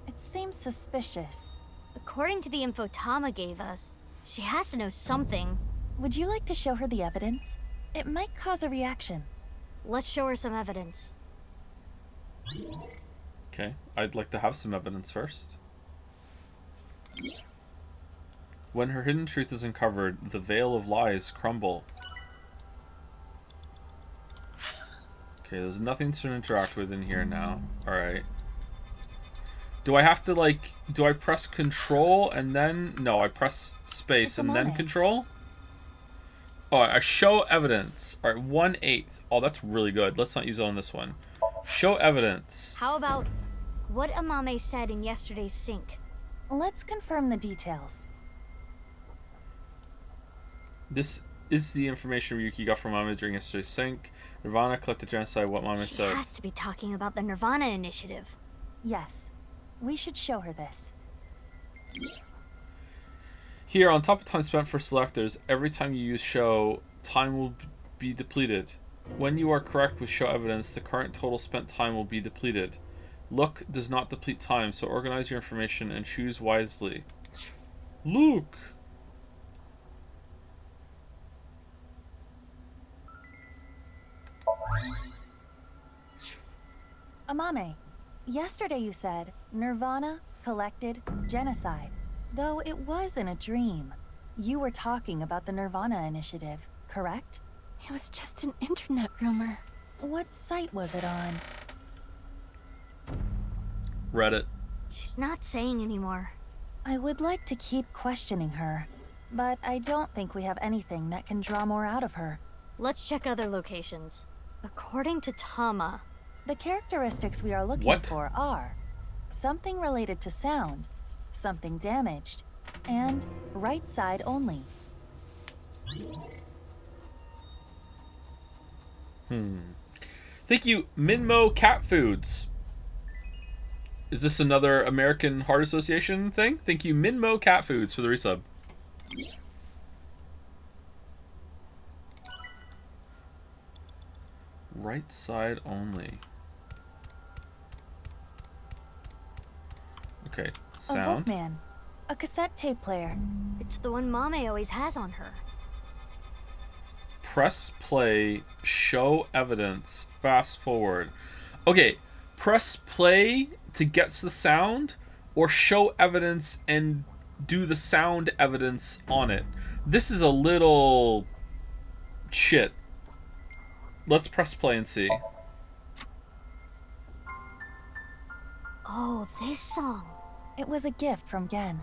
It seems suspicious. According to the info Tama gave us, she has to know something. Would you like to show her the evidence? It might cause a reaction. Let's show her some evidence. Okay, I'd like to have some evidence first. When her hidden truth is uncovered, the veil of lies crumble. Okay, there's nothing to interact with in here now. Alright. Do I have to, like, do I press Control and then... No, I press space and then Control? Oh, I show evidence. Alright, 1/8. Oh, that's really good. Let's not use it on this one. Show evidence. How about what Amame said in yesterday's sync? Let's confirm the details. This is the information Ryuki got from Mame during yesterday's sync. nirvanA collected genocide, what Mame She said. has to be talking about the nirvanA initiative. Yes. We should show her this. Here, on top of time spent for selectors, every time you use show, time will be depleted. When you are correct with show evidence, the current total spent time will be depleted. Look does not deplete time, so organize your information and choose wisely. Look! Amame, yesterday you said nirvanA, collected, genocide. Though it was in a dream. You were talking about the nirvanA initiative, correct? It was just an internet rumor. What site was it on? Reddit. She's not saying anymore. I would like to keep questioning her, but I don't think we have anything that can draw more out of her. Let's check other locations. According to Tama, the characteristics we are looking for are something related to sound, something damaged, and right side only. Thank you, Minmo Cat Foods. Is this another American Heart Association thing? Thank you, Minmo Cat Foods, for the resub. Right side only. Okay, A sound. Volkman. A cassette tape player. It's the one Mame always has on her. Press play, show evidence, fast forward. Okay, press play to get the sound, or show evidence and do the sound evidence on it. This is a little shit. Let's press play and see. Oh, this song. It was a gift from Gen.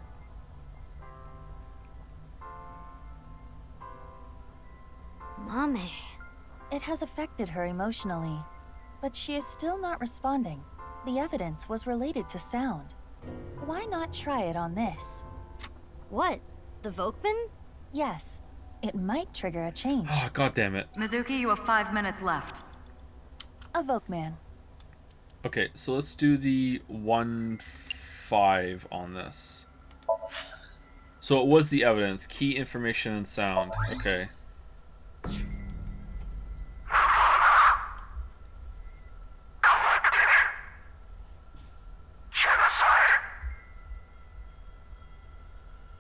Mame. It has affected her emotionally, but she is still not responding. The evidence was related to sound. Why not try it on this? What? The Volkman? Yes. It might trigger a change. Oh, God damn it. Mizuki, you have 5 minutes left. A Volkman. Okay, so let's do the 1-5 on this. So it was the evidence, key information and sound. Okay.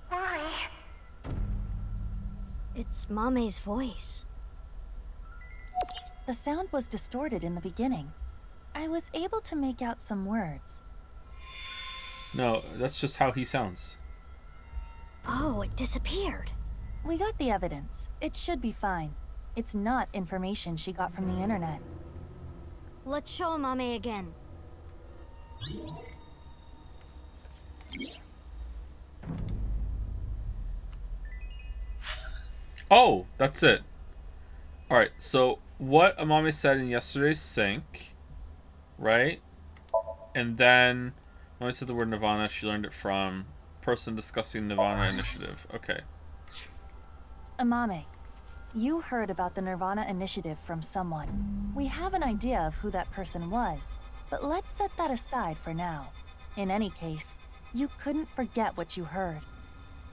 Why? It's Mame's voice. The sound was distorted in the beginning. I was able to make out some words. No, that's just how he sounds. Oh, it disappeared. We got the evidence. It should be fine. It's not information she got from the internet. Let's show Mame again. Oh, that's it. Alright, so what Amame said in yesterday's sync, right? And then Amame said the word nirvanA, she learned it from person discussing nirvanA initiative. Okay. Amame, you heard about the nirvanA initiative from someone. We have an idea of who that person was, but let's set that aside for now. In any case, you couldn't forget what you heard.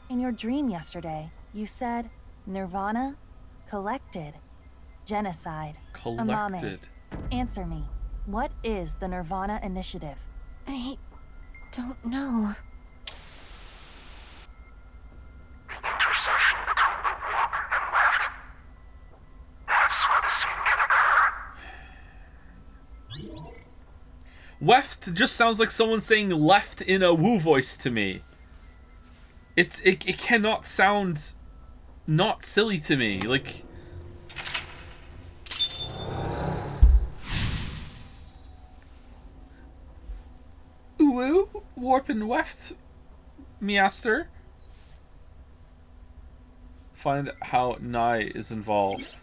In your dream yesterday, you said, nirvanA, collected, genocide. Collected. Amame, answer me. What is the nirvanA initiative? I don't know. Intersection between the warp and left. That's where the scene can occur. Weft just sounds like someone saying left in a woo voice to me. It cannot sound not silly to me. Like, woo, warp and weft, measter. Find how Nye is involved.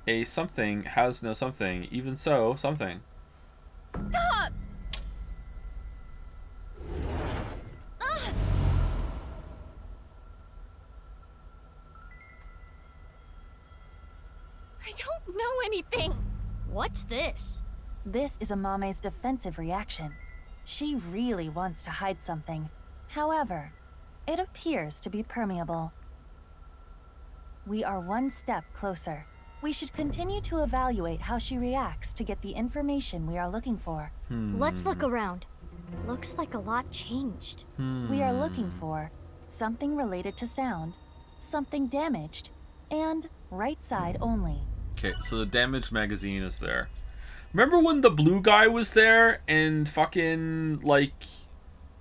A something has no something. Even so, something. Stop! Ugh. I don't know anything. What's this? This is Amame's defensive reaction. She really wants to hide something. However, it appears to be permeable. We are one step closer. We should continue to evaluate how she reacts to get the information we are looking for. Let's look around. Looks like a lot changed. We are looking for something related to sound, something damaged, and right side only. Okay, so the damaged magazine is there. Remember when the blue guy was there and fucking like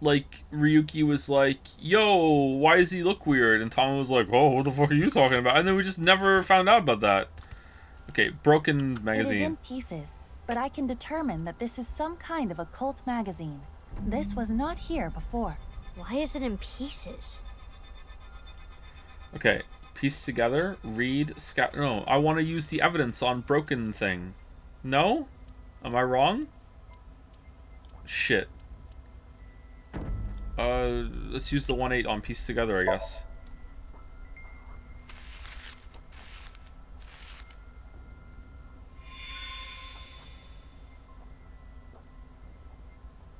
Ryuki was like, yo, why does he look weird? And Tom was like, oh, what the fuck are you talking about? And then we just never found out about that. Okay, broken magazine. It is in pieces, but I can determine that this is some kind of occult magazine. This was not here before. Why is it in pieces? Okay, piece together, read, scat. No, I want to use the evidence on broken thing. No? Am I wrong? Shit. Let's use the 1-8 on piece together, I guess.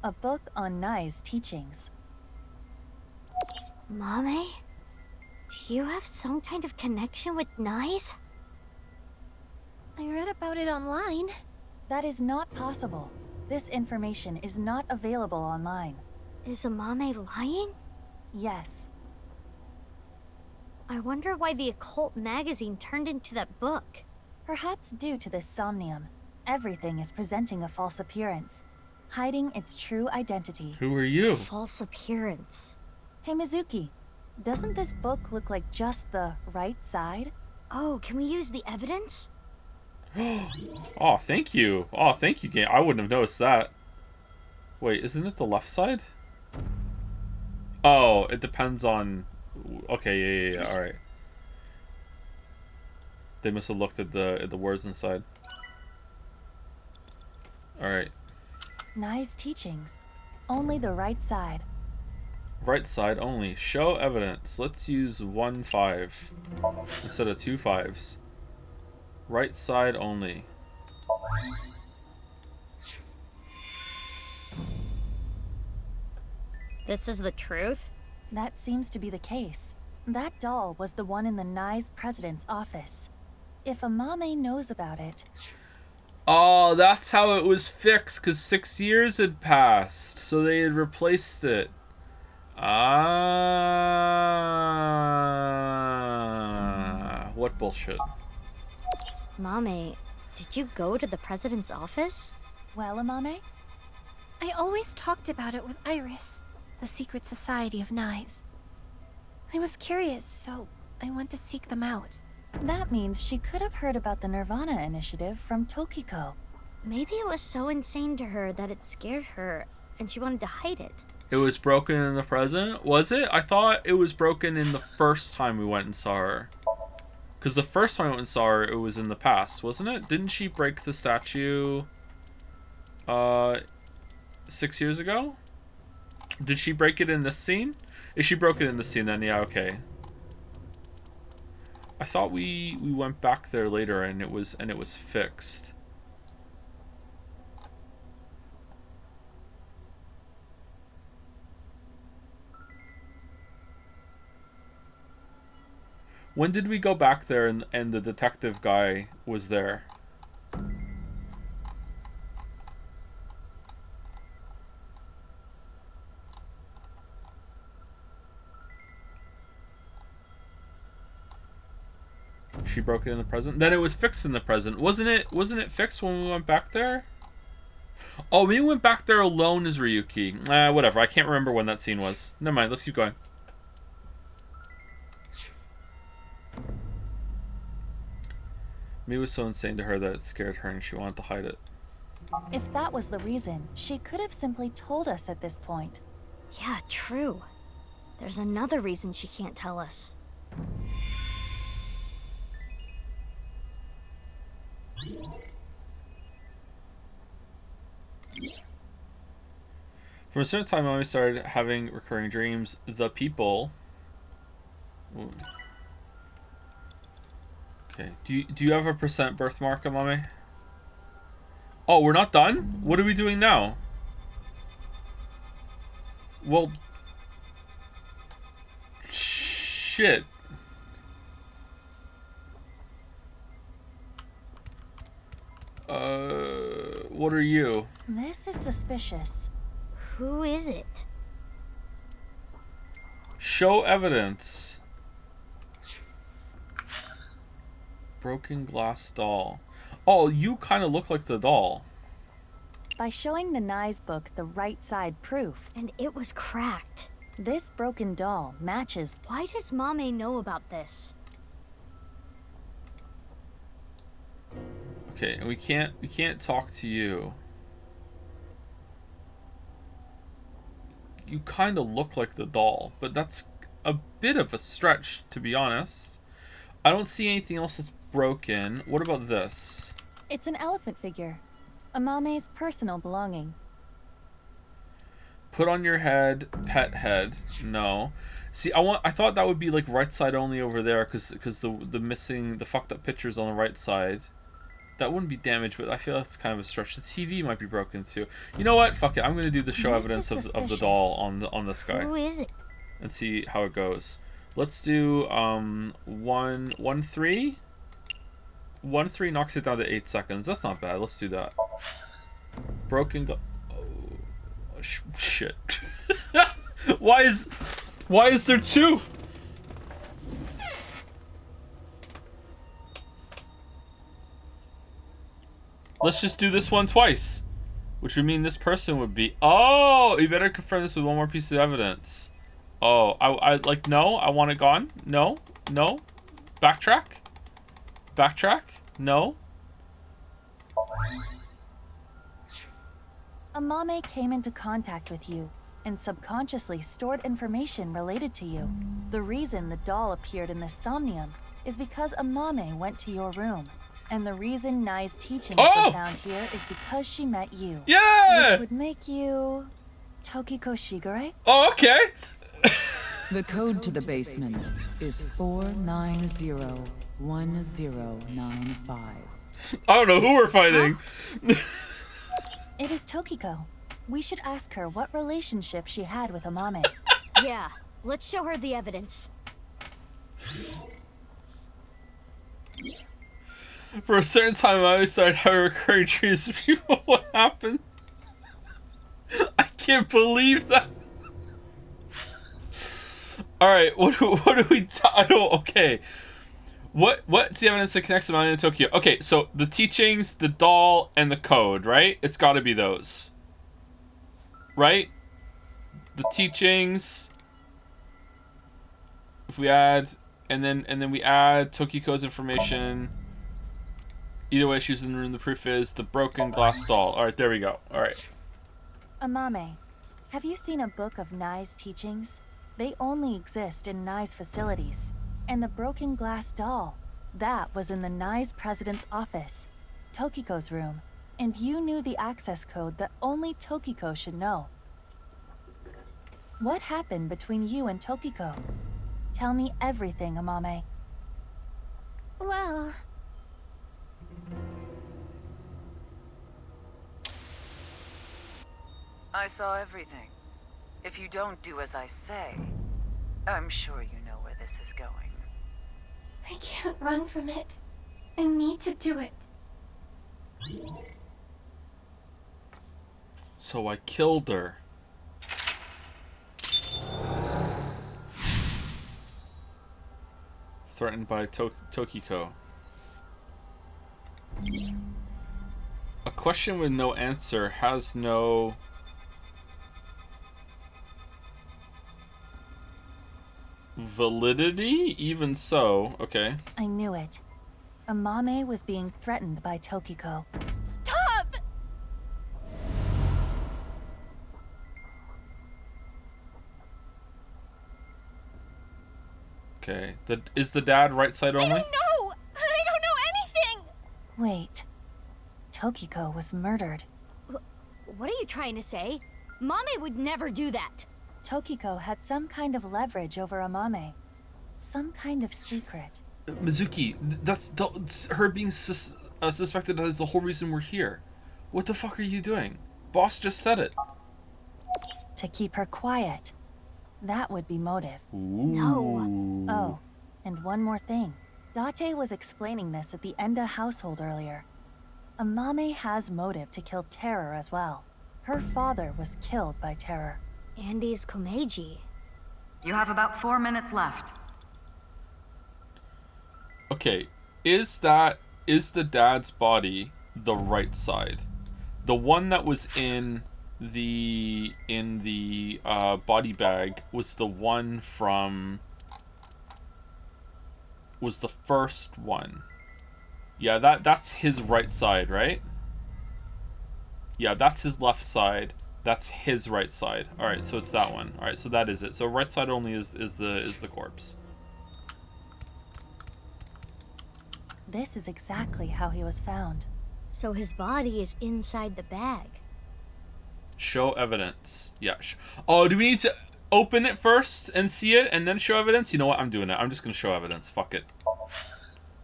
A book on Nai's teachings. Mame? Do you have some kind of connection with Nai's? I read about it online. That is not possible. This information is not available online. Is Mame lying? Yes. I wonder why the occult magazine turned into that book. Perhaps due to this Somnium, everything is presenting a false appearance, hiding its true identity. Who are you? False appearance. Hey Mizuki, doesn't this book look like just the right side? Oh, can we use the evidence? Oh, thank you. Oh, thank you, game. I wouldn't have noticed that. Wait, isn't it the left side? Oh, it depends on... Okay, yeah, alright. They must have looked at the words inside. Alright. Nai's teachings. Only the right side. Right side only. Show evidence. Let's use 1 5 instead of 2 5s. Right side only. This is the truth? That seems to be the case. That doll was the one in the Nai's president's office. If Mame knows about it... Oh, that's how it was fixed, because 6 years had passed, so they had replaced it. Ah, what bullshit. Mame, did you go to the president's office? Well, Mame? I always talked about it with Iris, the secret society of Nai's. I was curious, so I went to seek them out. That means she could have heard about the nirvanA initiative from Tokiko. Maybe it was so insane to her that it scared her, and she wanted to hide it. It was broken in the present? Was it? I thought it was broken in the first time we went and saw her. Because the first time I went and saw her, it was in the past, wasn't it? Didn't she break the statue 6 years ago? Did she break it in this scene? If she broke it in this scene, then yeah, okay. I thought we went back there later and it was fixed. When did we go back there and the detective guy was there? She broke it in the present. Then it was fixed in the present. Wasn't it fixed when we went back there? Oh, we went back there alone as Ryuki. Whatever. I can't remember when that scene was. Never mind. Let's keep going. Maybe it was so insane to her that it scared her and she wanted to hide it. If that was the reason, she could have simply told us at this point. Yeah, true. There's another reason she can't tell us. From a certain time, I always started having recurring dreams. The people... Ooh. Okay. Do you have a percent birthmark, Amame? Oh, we're not done? What are we doing now? Well... Shit. What are you? This is suspicious. Who is it? Show evidence. Broken glass doll. Oh, you kind of look like the doll. By showing the Nai's book the right side proof. And it was cracked. This broken doll matches. Why does Mame know about this? Okay, and we can't talk to you. You kind of look like the doll, but that's a bit of a stretch, to be honest. I don't see anything else that's broken. What about this? It's an elephant figure. Amame's personal belonging. Put on your head, pet head. No. See, I thought that would be like right side only over there, because the fucked up pictures on the right side. That wouldn't be damaged, but I feel like it's kind of a stretch. The TV might be broken too. You know what? Fuck it. I'm gonna do the show This evidence is of the doll on this guy. Who is it? And see how it goes. Let's do 1-3. 1-3 knocks it down to 8 seconds. That's not bad. Let's do that. Broken. Shit. Why is there 2? Let's just do this one twice, which would mean this person would be. Oh, you better confirm this with one more piece of evidence. Oh, I like, no, I want it gone. No, no. Backtrack. No. Amame came into contact with you and subconsciously stored information related to you. The reason the doll appeared in the Somnium is because Amame went to your room. And the reason Nai's teachings were found here is because she met you. Yeah! Which would make you Tokiko Shigure? Oh, okay. The code to the basement is 4901095. I don't know who we're fighting. It is Tokiko. We should ask her what relationship she had with Amame. Yeah, let's show her the evidence. For a certain time, I always started having recurring dreams of people. What happened? I can't believe that. All right, what do we? I don't. Okay, what's the evidence that connects Amame and Tokyo? Okay, so the teachings, the doll, and the code, right? It's got to be those, right? The teachings. If we add, and then we add Tokiko's information. Either way, she was in the room. The proof is the broken glass doll. All right, there we go. All right. Amame, have you seen a book of Nai's teachings? They only exist in Nai's facilities. And the broken glass doll, that was in the Nai's president's office, Tokiko's room. And you knew the access code that only Tokiko should know. What happened between you and Tokiko? Tell me everything, Amame. Well... I saw everything. If you don't do as I say, I'm sure you know where this is going. I can't run from it. I need to do it. So I killed her. Threatened by Tokiko. A question with no answer has no... validity? Even so, okay. I knew it. Amame was being threatened by Tokiko. Stop! Okay. Is the dad right side only? I don't know! I don't know anything! Wait. Tokiko was murdered. What are you trying to say? Mame would never do that. Tokiko had some kind of leverage over Amame. Some kind of secret. Mizuki, that's her being suspected as the whole reason we're here. What the fuck are you doing? Boss just said it. To keep her quiet. That would be motive. No. Oh, and one more thing. Date was explaining this at the Enda household earlier. Amame has motive to kill Terror as well. Her father was killed by Terror. Andy's Komeiji. You have about 4 minutes left. Okay, is the dad's body the right side? The one that was in the body bag was the one from... was the first one. Yeah, that's his right side, right? Yeah, that's his left side. That's his right side. All right, so it's that one. All right, so that is it. So right side only is the corpse. This is exactly how he was found. So his body is inside the bag. Show evidence. Yeah. Oh, do we need to open it first and see it and then show evidence? You know what? I'm doing it. I'm just gonna show evidence. Fuck it.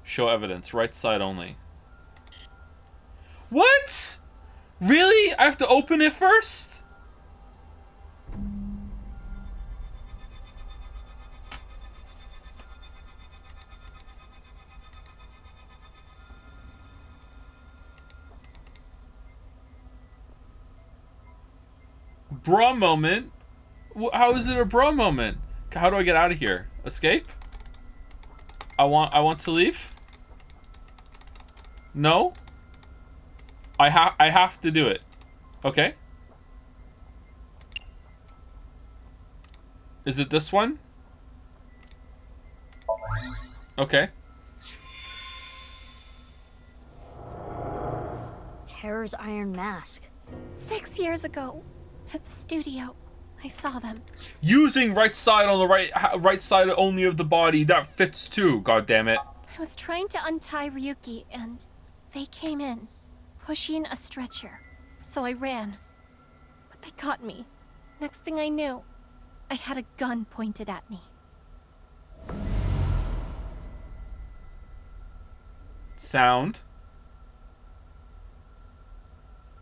Show evidence. Right side only. Really? I have to open it first? Bra moment? How is it a bra moment? How do I get out of here? Escape? I want to leave? No? I have to do it. Okay. Is it this one? Okay. Terror's iron mask. 6 years ago, at the studio, I saw them. Using right side on the right side only of the body. That fits too. God damn it. I was trying to untie Ryuki, and they came in, pushing a stretcher. So I ran. But they got me. Next thing I knew, I had a gun pointed at me. Sound.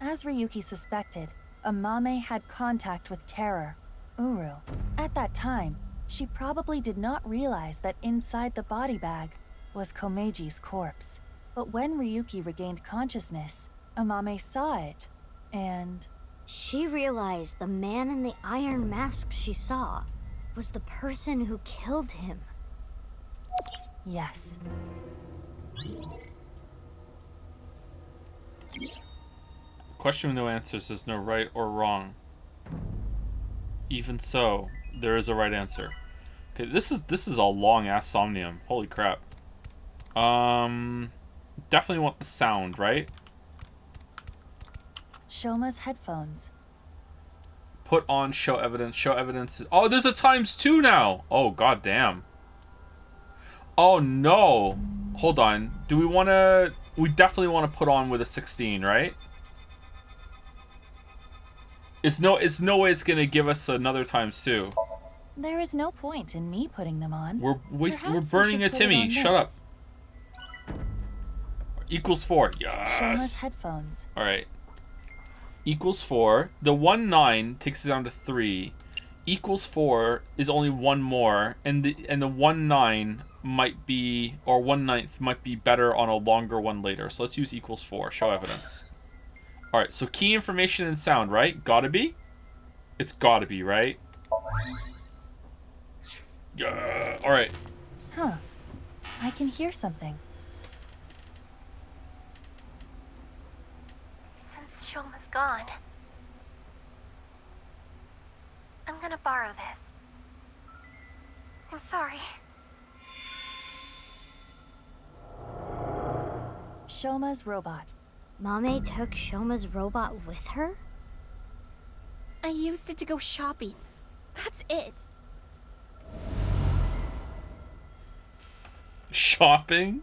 As Ryuki suspected, Amame had contact with Terror, Uru. At that time, she probably did not realize that inside the body bag was Komeji's corpse. But when Ryuki regained consciousness, Amame saw it, and... She realized the man in the iron mask she saw was the person who killed him. Yes. Question with no answers is no right or wrong. Even so, there is a right answer. Okay, this is a long ass Somnium. Holy crap. Definitely want the sound, right? Shoma's headphones. Put on show evidence. Show evidence. Oh, there's a ×2 now. Oh, god damn. Oh no. Hold on. Do we want to... We definitely want to put on with a 16, right? It's no way it's gonna give us another ×2. There is no point in me putting them on. We're Perhaps burning we a should put it Timmy. on Shut up. this. Equals 4. Yes. Shoma's headphones. All right. Equals 4. The 1/9 takes it down to 3. Equals 4 is only one more, and the 1/9 might be, or 1/9 might be better on a longer one later. So let's use equals 4. Show evidence. All right. So key information and sound, right? Gotta be. It's gotta be, right? Yeah. All right. Huh. I can hear something. Since Shoma's gone, I'm gonna borrow this. I'm sorry. Shoma's robot. Mame took Shoma's robot with her? I used it to go shopping. That's it. Shopping?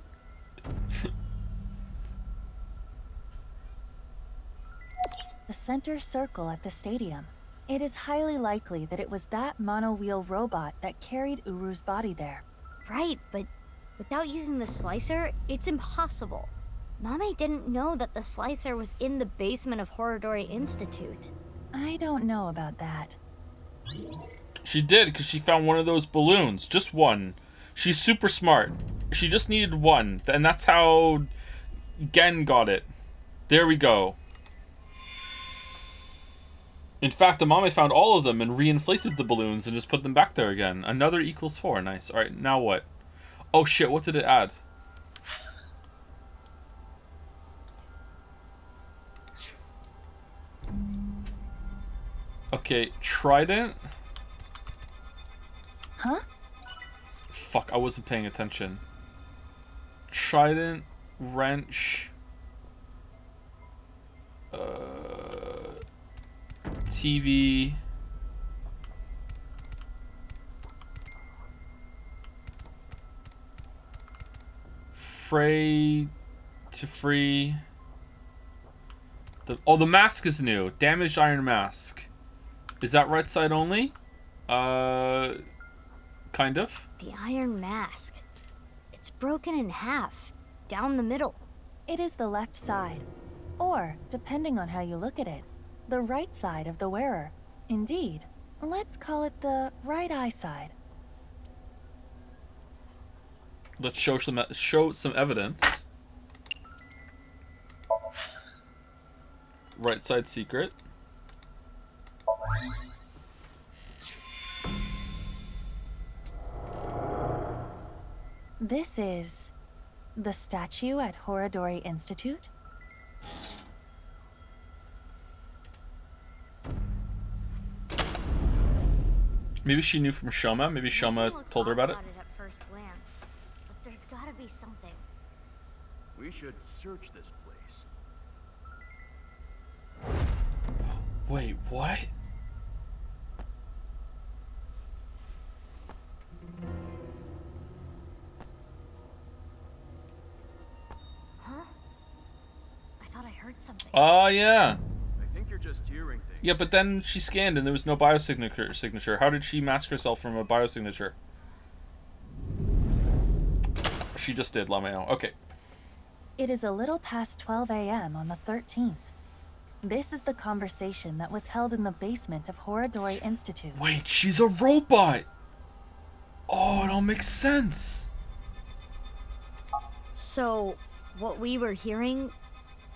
The center circle at the stadium. It is highly likely that it was that mono-wheel robot that carried Uru's body there. Right, but without using the slicer, it's impossible. Mame didn't know that the slicer was in the basement of Horodori Institute. I don't know about that. She did, because she found one of those balloons. Just one. She's super smart. She just needed one. And that's how Gen got it. There we go. In fact, Amame found all of them and reinflated the balloons and just put them back there again. Another equals 4. Nice. Alright, now what? Oh shit, what did it add? Okay, trident. Huh? Fuck, I wasn't paying attention. Trident, wrench, TV, fray to free. The mask is new. Damaged iron mask. Is that right side only? Kind of. The iron mask. It's broken in half, down the middle. It is the left side. Or, depending on how you look at it, the right side of the wearer. Indeed, let's call it the right eye side. Let's show some evidence. Right side secret. This is the statue at Horadori Institute? Maybe she knew from Shoma. Maybe Shoma told her about it. At first glance, but there's gotta be something. We should search this place. Wait, what? Huh? I thought I heard something. Oh, yeah. I think you're just hearing things. Yeah, but then she scanned and there was no biosignature. How did she mask herself from a biosignature? She just did, LMAO. Okay. It is a little past 12 a.m. on the 13th. This is the conversation that was held in the basement of Horadori Institute. Wait, she's a robot! Oh, it all makes sense. So, what we were hearing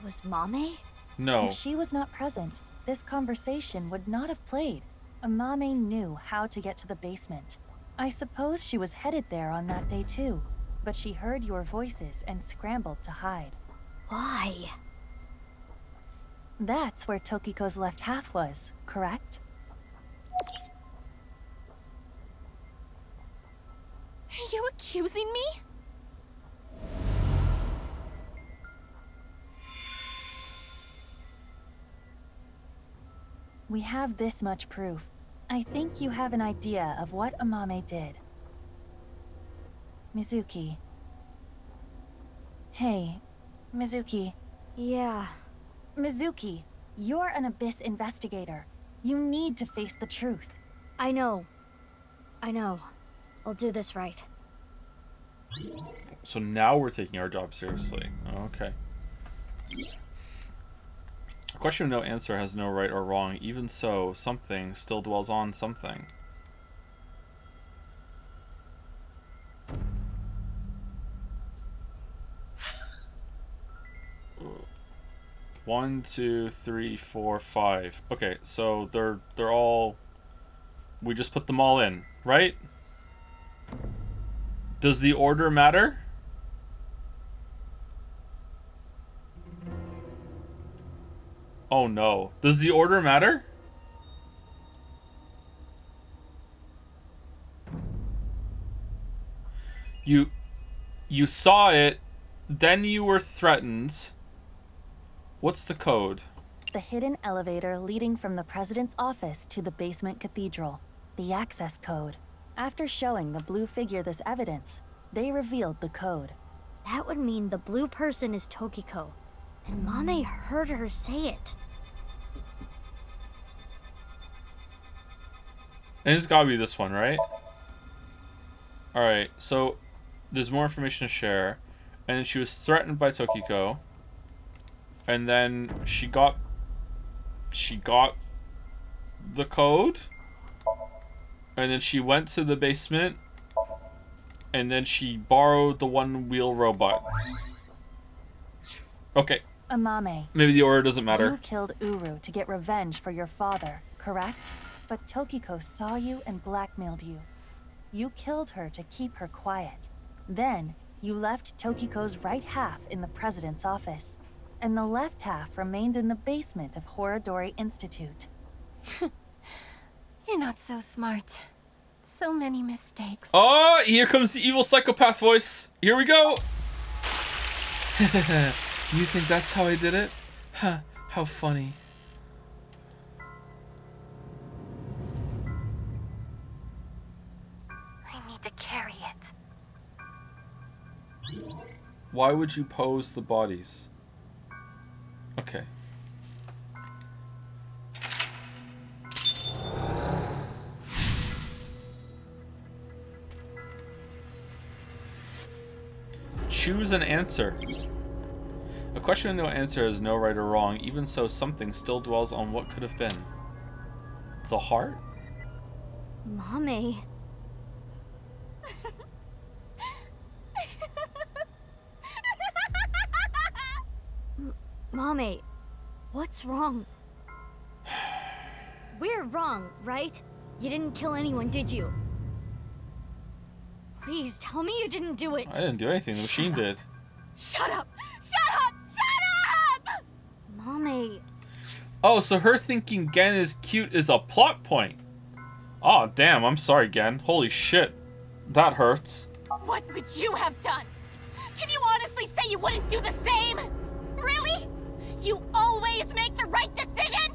was Mame? No. If she was not present, this conversation would not have played. Mame knew how to get to the basement. I suppose she was headed there on that day too, but she heard your voices and scrambled to hide. Why? That's where Tokiko's left half was, correct? Are you accusing me? We have this much proof. I think you have an idea of what Amame did. Mizuki. Hey, Mizuki. Yeah. Mizuki, you're an Abyss investigator. You need to face the truth. I know. I'll do this right. So now we're taking our job seriously. Okay. A question with no answer has no right or wrong. Even so, something still dwells on something. One, two, three, four, five. Okay, so they're all. We just put them all in, right? Does the order matter? Oh no. Does the order matter? You saw it, then you were threatened. What's the code? The hidden elevator leading from the president's office to the basement cathedral. The access code. After showing the blue figure this evidence, they revealed the code. That would mean the blue person is Tokiko, and Mame heard her say it. And it's gotta be this one, right? Alright, so there's more information to share. And then she was threatened by Tokiko. And then she got the code. And then she went to the basement. And then she borrowed the one-wheel robot. Okay. Amame. Maybe the order doesn't matter. You killed Uru to get revenge for your father, correct? But Tokiko saw you and blackmailed you. You killed her to keep her quiet. Then, you left Tokiko's right half in the president's office, and the left half remained in the basement of Horadori Institute. You're not so smart. So many mistakes. Oh, here comes the evil psychopath voice. Here we go. You think that's how I did it? Huh, how funny. I need to carry it. Why would you pose the bodies? Okay. Choose an answer. A question with no answer is no right or wrong. Even so, something still dwells on what could have been. The heart? Mame. Mame, what's wrong? We're wrong, right? You didn't kill anyone, did you? Please, tell me you didn't do it. I didn't do anything. The machine did. Shut up! Shut up! Shut up! Mame. Oh, so her thinking Gen is cute is a plot point. Oh, damn. I'm sorry, Gen. Holy shit. That hurts. What would you have done? Can you honestly say you wouldn't do the same? Really? You always make the right decision?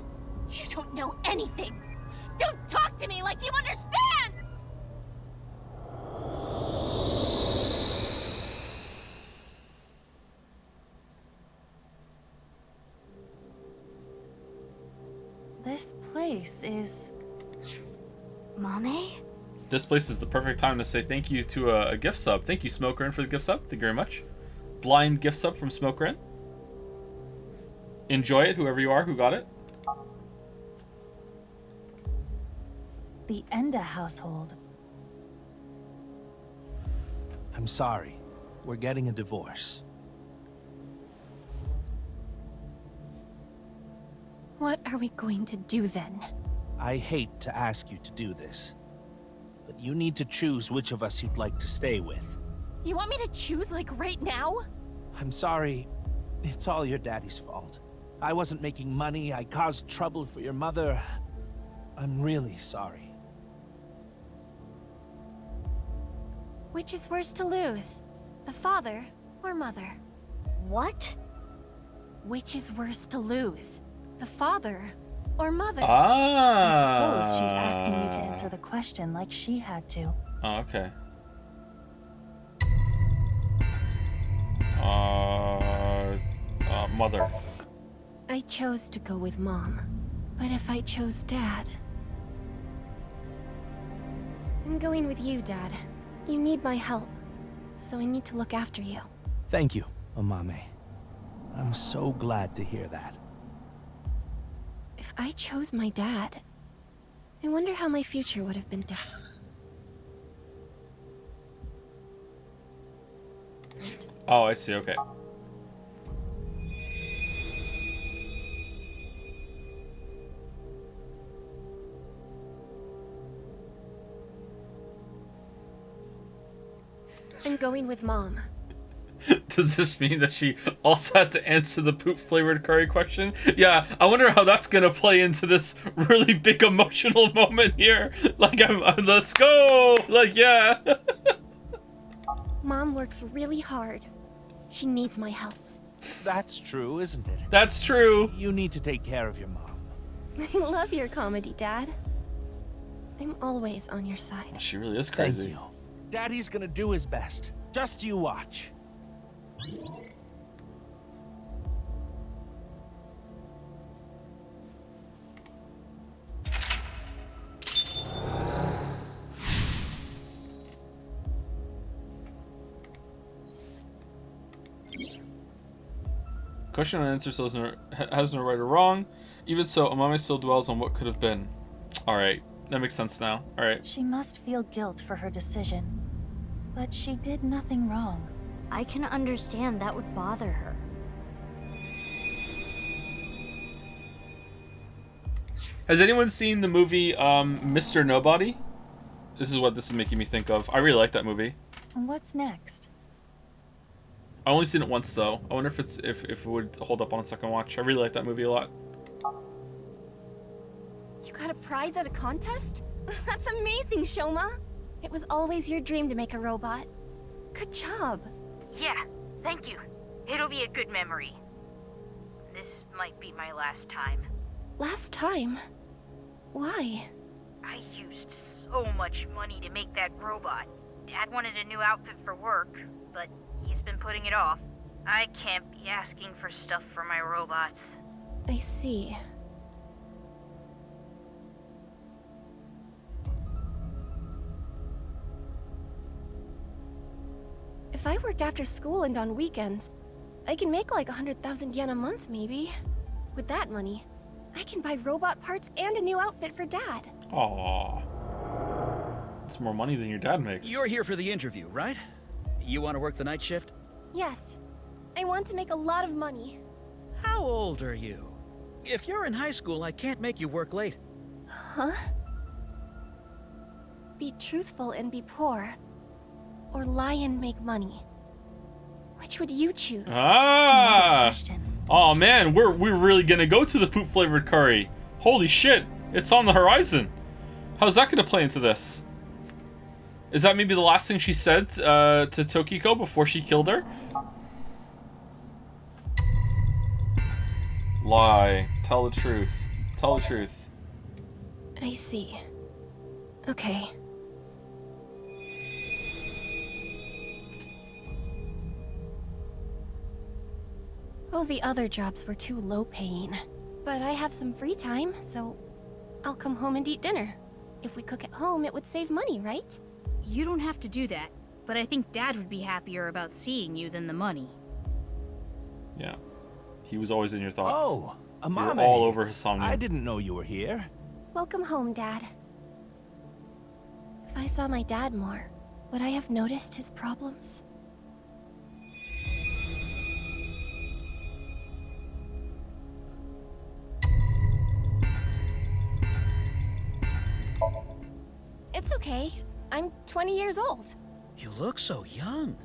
You don't know anything. Don't talk to me like you understand! This place is... Mame? This place is the perfect time to say thank you to a gift sub. Thank you, Smokerin, for the gift sub. Thank you very much. Blind gift sub from Smokerin. Enjoy it, whoever you are who got it. The Enda household. I'm sorry. We're getting a divorce. What are we going to do then? I hate to ask you to do this, but you need to choose which of us you'd like to stay with. You want me to choose like right now? I'm sorry. It's all your daddy's fault. I wasn't making money. I caused trouble for your mother. I'm really sorry. Which is worse to lose? The father or mother? What? Which is worse to lose? The father or mother? Ah. I suppose she's asking you to answer the question like she had to. Oh, okay. Mother. I chose to go with Mom. But if I chose Dad... I'm going with you, Dad. You need my help. So I need to look after you. Thank you, Amame. I'm so glad to hear that. If I chose my dad, I wonder how my future would have been different. Oh, I see, okay. I'm going with Mom. Does this mean that she also had to answer the poop-flavored curry question? Yeah, I wonder how that's gonna play into this really big emotional moment here. Like, let's go! Like, yeah. Mom works really hard. She needs my help. That's true, isn't it? That's true. You need to take care of your mom. I love your comedy, Dad. I'm always on your side. She really is crazy. Thank you. Daddy's gonna do his best. Just you watch. Question and answer still has no right or wrong. Even so, Amame still dwells on what could have been. Alright, that makes sense now. Alright. She must feel guilt for her decision. But she did nothing wrong. I can understand that would bother her. Has anyone seen the movie Mr. Nobody? This is what this is making me think of. I really like that movie. What's next? I only seen it once though. I wonder if it would hold up on a second watch. I really like that movie a lot. You got a prize at a contest? That's amazing, Shoma. It was always your dream to make a robot. Good job. Yeah, thank you. It'll be a good memory. This might be my last time. Last time? Why? I used so much money to make that robot. Dad wanted a new outfit for work, but he's been putting it off. I can't be asking for stuff for my robots. I see. If I work after school and on weekends, I can make like 100,000 yen a month, maybe. With that money, I can buy robot parts and a new outfit for Dad. Aww. It's more money than your dad makes. You're here for the interview, right? You want to work the night shift? Yes. I want to make a lot of money. How old are you? If you're in high school, I can't make you work late. Huh? Be truthful and be poor. Or lie and make money. Which would you choose? Ah! Oh man, we're really gonna go to the poop flavored curry. Holy shit, it's on the horizon. How's that gonna play into this? Is that maybe the last thing she said to Tokiko before she killed her? Lie. Tell the truth. Tell the truth. I see. Okay. Well, the other jobs were too low paying. But I have some free time, so I'll come home and eat dinner. If we cook at home, it would save money, right? You don't have to do that, but I think Dad would be happier about seeing you than the money. Yeah. He was always in your thoughts. Oh, You were Amame. all over his Somnium. I didn't know you were here. Welcome home, Dad. If I saw my dad more, would I have noticed his problems? It's okay. I'm 20 years old. You look so young.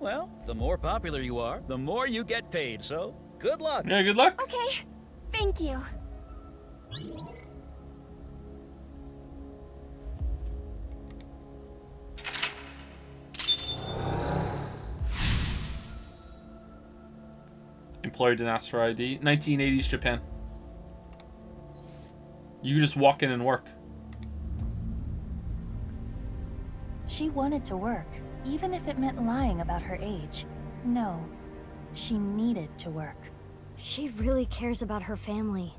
Well, the more popular you are, the more you get paid, so good luck. Yeah, good luck. Okay. Thank you. Employer didn't ask for ID. 1980s Japan. You could just walk in and work. She wanted to work, even if it meant lying about her age. No, she needed to work. She really cares about her family.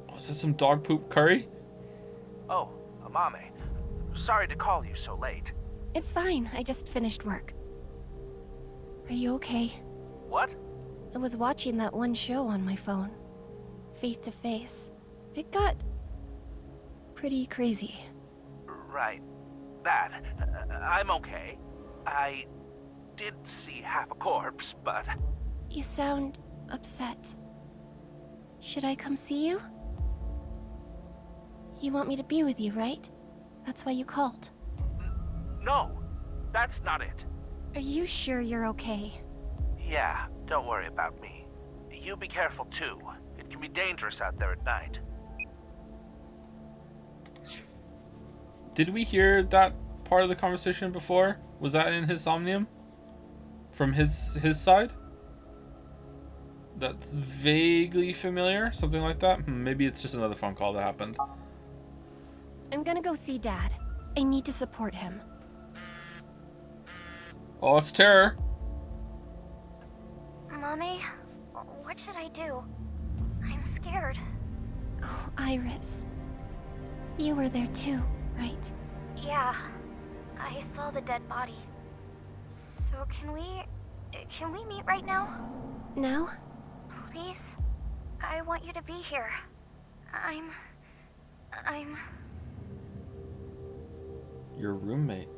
Oh, is that some dog poop curry? Oh, Amame. Sorry to call you so late. It's fine. I just finished work. Are you okay? What? I was watching that one show on my phone. Faith to Face. It got pretty crazy. Right. That. I'm okay. I did see half a corpse, but... You sound upset. Should I come see you? You want me to be with you, right? That's why you called. No, that's not it. Are you sure you're okay? Yeah, don't worry about me. You be careful too. It can be dangerous out there at night. Did we hear that part of the conversation before? Was that in his Somnium? From his side? That's vaguely familiar? Something like that? Maybe it's just another phone call that happened. I'm gonna go see Dad. I need to support him. Oh, it's Terror. Mommy, what should I do? I'm scared. Oh, Iris. You were there too, right? Yeah, I saw the dead body. So can we meet right now? Now? Please? I want you to be here. I'm... Your roommate.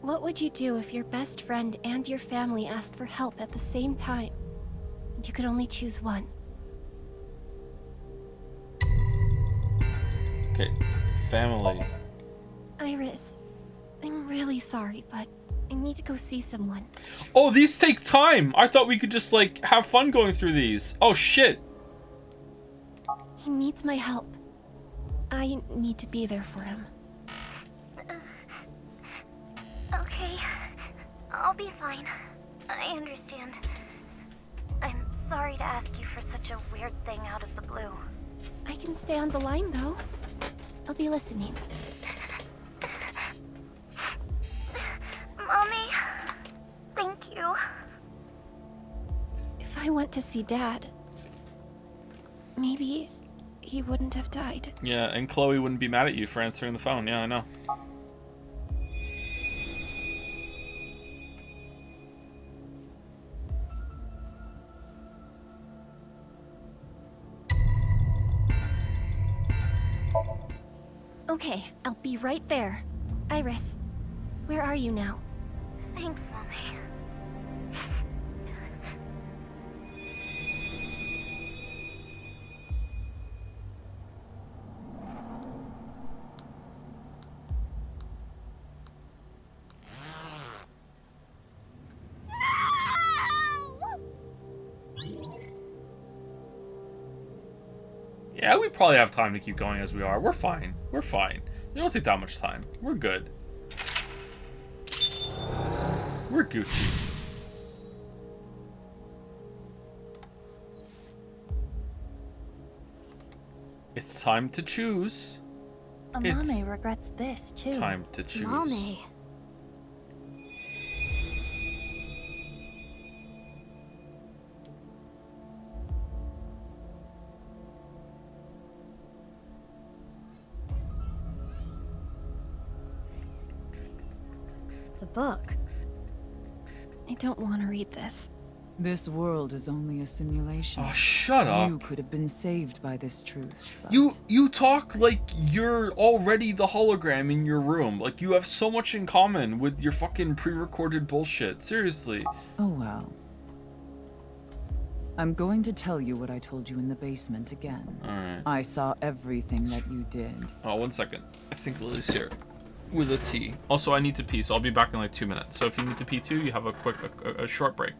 What would you do if your best friend and your family asked for help at the same time? And you could only choose one. Okay, family. Iris, I'm really sorry, but I need to go see someone. Oh, these take time! I thought we could just, like, have fun going through these. Oh, shit. He needs my help. I need to be there for him. Okay. I'll be fine. I understand. I'm sorry to ask you for such a weird thing out of the blue. I can stay on the line, though. I'll be listening. Mommy, thank you. If I went to see Dad, maybe he wouldn't have died. Yeah, and Chloe wouldn't be mad at you for answering the phone. Yeah, I know. Okay, I'll be right there. Iris, where are you now? Thanks, Mommy. Yeah, we probably have time to keep going as we are. We're fine. We're fine. It don't take that much time. We're good. We're Gucci. It's time to choose. Amame regrets this, too. Time to choose. Amame. The book. I don't want to read this. This world is only a simulation. Oh, shut up. You could have been saved by this truth. but- You talk like you're already the hologram in your room. Like you have so much in common with your fucking pre-recorded bullshit. Seriously. Oh well. I'm going to tell you what I told you in the basement again. Alright. I saw everything that you did. Oh, 1 second. I think Lily's here. With a T. Also, I need to pee, so I'll be back in like 2 minutes. So if you need to pee too, you have a short break.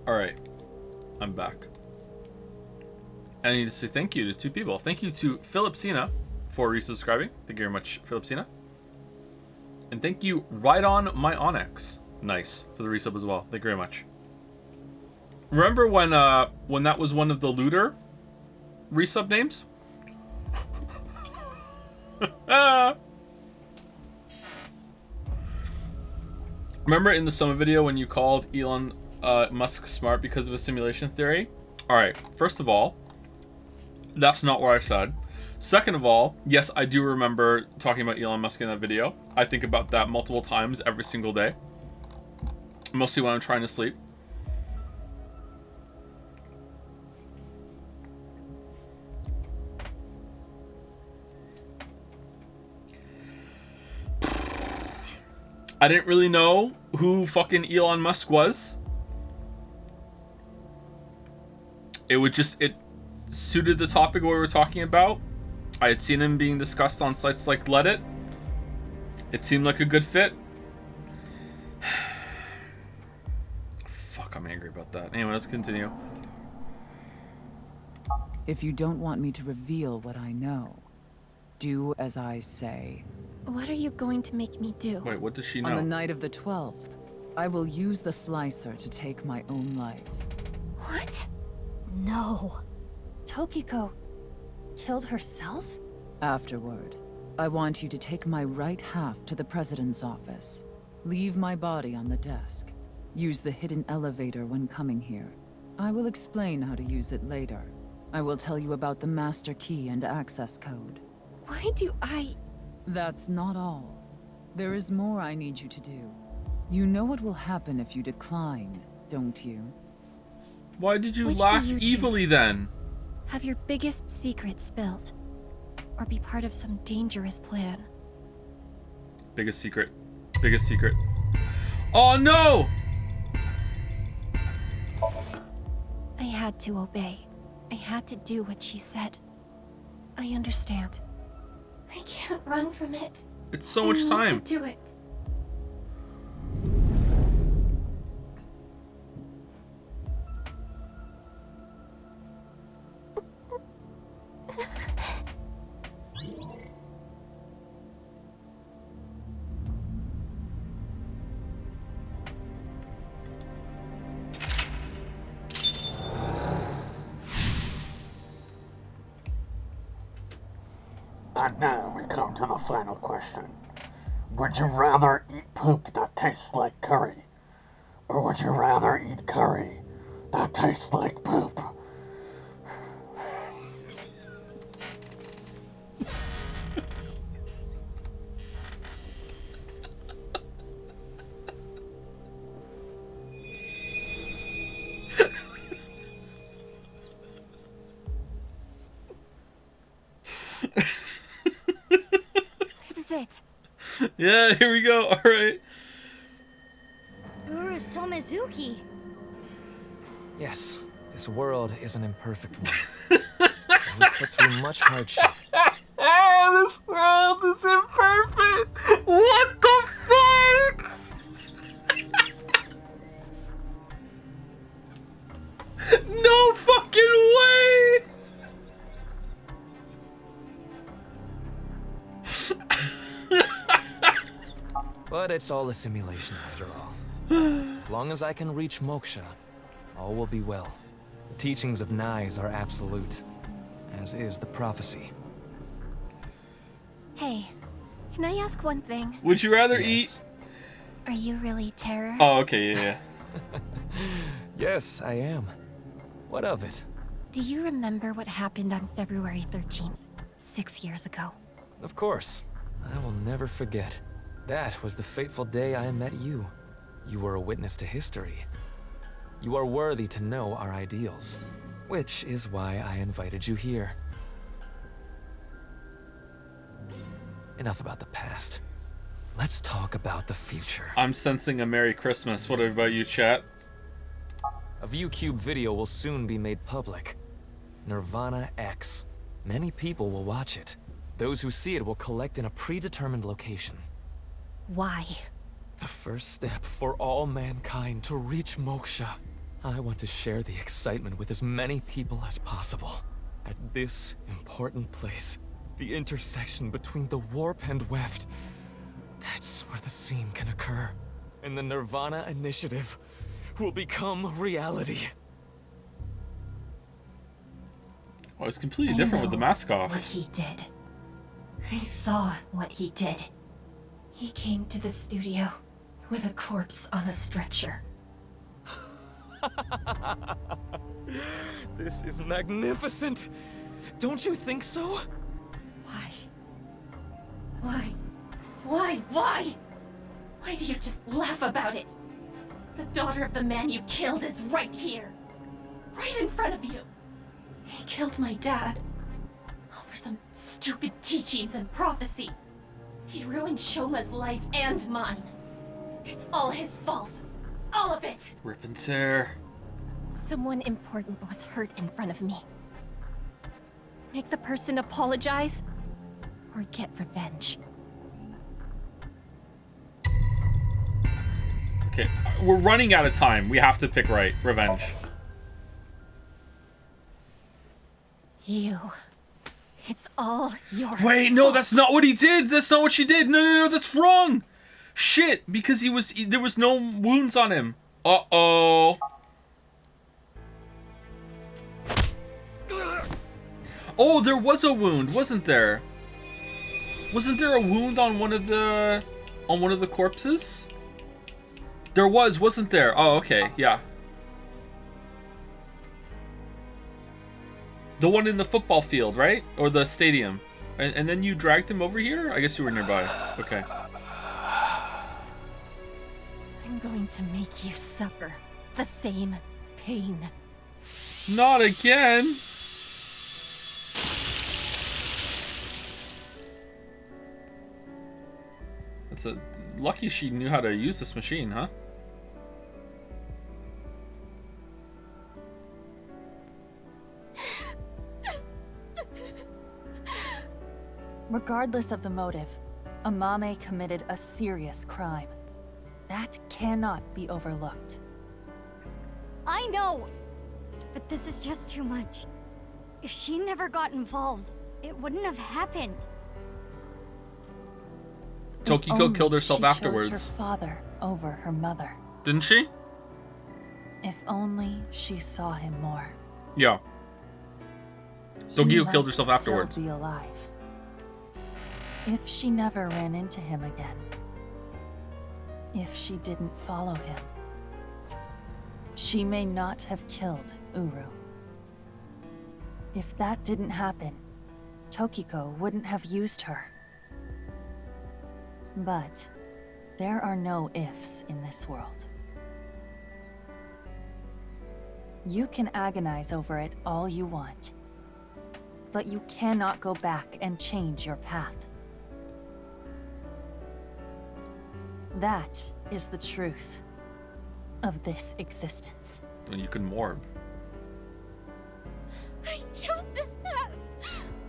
Alright. I'm back. I need to say thank you to 2 people. Thank you to Philipsina for resubscribing. Thank you very much, Philipsina. And thank you, Right On My Onyx. Nice. For the resub as well. Thank you very much. Remember when that was one of the looter resub names? Remember in the summer video when you called Elon Musk smart because of a simulation theory? Alright, first of all, that's not what I said. Second of all, yes, I do remember talking about Elon Musk in that video. I think about that multiple times every single day. Mostly when I'm trying to sleep. I didn't really know who fucking Elon Musk was. It suited the topic we were talking about. I had seen him being discussed on sites like Reddit. It seemed like a good fit. Fuck, I'm angry about that. Anyway, let's continue. If you don't want me to reveal what I know, do as I say. What are you going to make me do? Wait, what does she know? On the night of the 12th, I will use the slicer to take my own life. What? No. Tokiko killed herself? Afterward, I want you to take my right half to the president's office. Leave my body on the desk. Use the hidden elevator when coming here. I will explain how to use it later. I will tell you about the master key and access code. Why do I... That's not all. There is more I need you to do. You know what will happen if you decline, don't you? Why did you Which laugh do you evilly choose? then? Have your biggest secret spilled? Or be part of some dangerous plan? Biggest secret. Biggest secret. Oh no! I had to obey. I had to do what she said. I understand. I can't run from it. It's so much I time. need to do it. And now we come to the final question. Would you rather eat poop that tastes like curry? Or would you rather eat curry that tastes like poop? This is it. Yeah, here we go. All right. Guru Somizuki. Yes, this world is an imperfect one. We've put through much hardship. This world is imperfect. What the fuck? No fucking way. But it's all a simulation after all. As long as I can reach moksha, all will be well. The teachings of Nais are absolute, as is the prophecy. Hey, can I ask one thing? Would you rather Yes. Are you really Terror? Oh, okay, yeah. Yes, I am. What of it? Do you remember what happened on February 13th, 6 years ago? Of course. I will never forget. That was the fateful day I met you. You were a witness to history. You are worthy to know our ideals, which is why I invited you here. Enough about the past. Let's talk about the future. I'm sensing a Merry Christmas. What about you, chat? A ViewCube video will soon be made public. nirvanA X. Many people will watch it. Those who see it will collect in a predetermined location. Why? The first step for all mankind to reach moksha. I want to share the excitement with as many people as possible. At this important place, the intersection between the warp and weft, that's where the scene can occur. And the nirvanA initiative will become reality. Oh, it's completely different with the mask off. What he did. I saw what he did. He came to the studio with a corpse on a stretcher. This is magnificent. Don't you think so? Why? Why? Why? Why? Why do you just laugh about it? The daughter of the man you killed is right here. Right in front of you. He killed my dad. Over some stupid teachings and prophecy. He ruined Shoma's life and mine. It's all his fault. All of it. Ripping hair. Someone important was hurt in front of me. Make the person apologize, or get revenge. Okay, we're running out of time. We have to pick right. Revenge. You. It's all your Wait, no, that's not what he did. That's not what she did. No, no, no, that's wrong. Shit, because there was no wounds on him. Uh-oh. Oh, there was a wound, wasn't there? Wasn't there a wound on one of the corpses? There was, wasn't there? Oh, okay, yeah. The one in the football field, right? Or the stadium. And then you dragged him over here? I guess you were nearby. Okay. I'm going to make you suffer the same pain. Not again. It's lucky she knew how to use this machine, huh? Regardless of the motive, Amame committed a serious crime. That cannot be overlooked. I know! But this is just too much. If she never got involved, it wouldn't have happened. Tokiko killed herself She afterwards. chose her father over her mother. Didn't she? If only she saw him more. Yeah. He Tokiko might killed herself still afterwards. be alive. If she never ran into him again. If she didn't follow him. She may not have killed Uru. If that didn't happen, Tokiko wouldn't have used her. But there are no ifs in this world. You can agonize over it all you want, but you cannot go back and change your path. That is the truth of this existence. Then you can morb. I chose this path.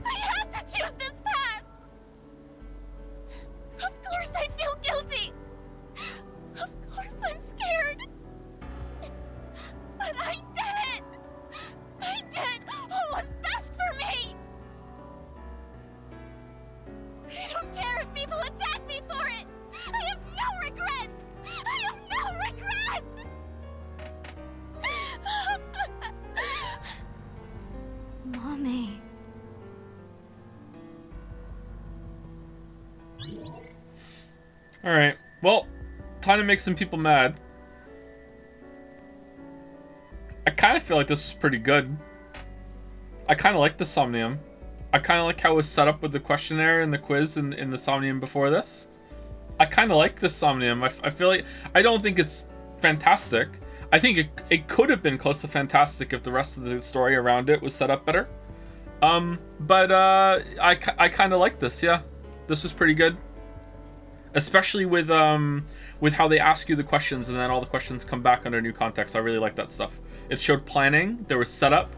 I had to choose this path. Of course I feel guilty. Of course I'm scared. But I did it. I did what was best for me. I don't care if people attack me for it. I have no regrets. I have no regrets. Mommy. Alright. Well, time to make some people mad. I kind of feel like this was pretty good. I kind of like the Somnium. I kind of like how it was set up with the questionnaire and the quiz in the Somnium before this. I kind of like the Somnium. I feel like... I don't think it's fantastic. I think it could have been close to fantastic if the rest of the story around it was set up better. But I kind of like this, yeah. This was pretty good. Especially with how they ask you the questions and then all the questions come back under new context. I really like that stuff. It showed planning. There was setup.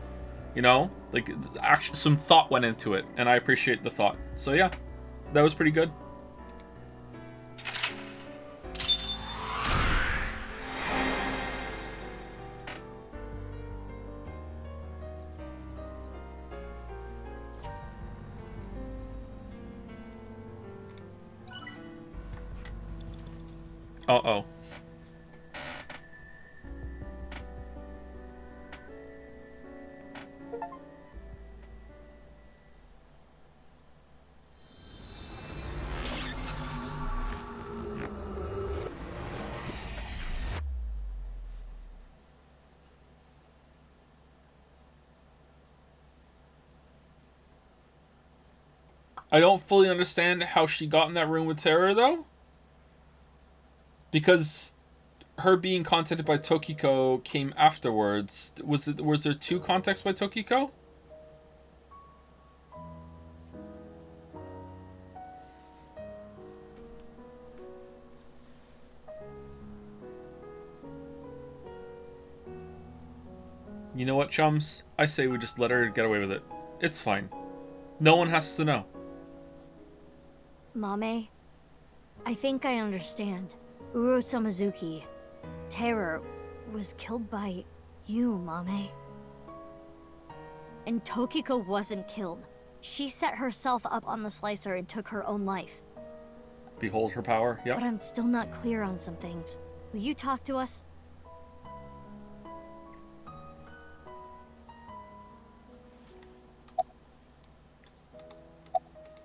You know, like actually some thought went into it, and I appreciate the thought. So yeah, that was pretty good. Uh-oh. I don't fully understand how she got in that room with Terror, though. Because her being contacted by Tokiko came afterwards. Was there 2 contacts by Tokiko? You know what, chums? I say we just let her get away with it. It's fine. No one has to know. Mame, I think I understand. Uro Samazuki, Terror, was killed by you, Mame. And Tokiko wasn't killed. She set herself up on the slicer and took her own life. Behold her power, yep. But I'm still not clear on some things. Will you talk to us?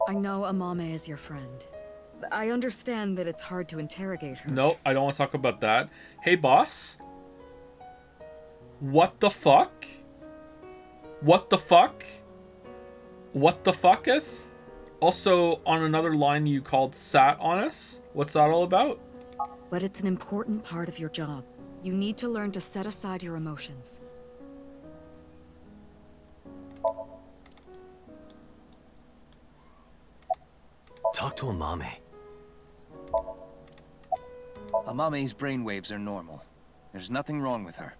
I know Amame is your friend. I understand that it's hard to interrogate her. No, I don't want to talk about that. Hey, boss. What the fuck? What the fuck? What the fucketh? Also, on another line, you called sat on us. What's that all about? But it's an important part of your job. You need to learn to set aside your emotions. Talk to Amame. Amame's brainwaves are normal. There's nothing wrong with her.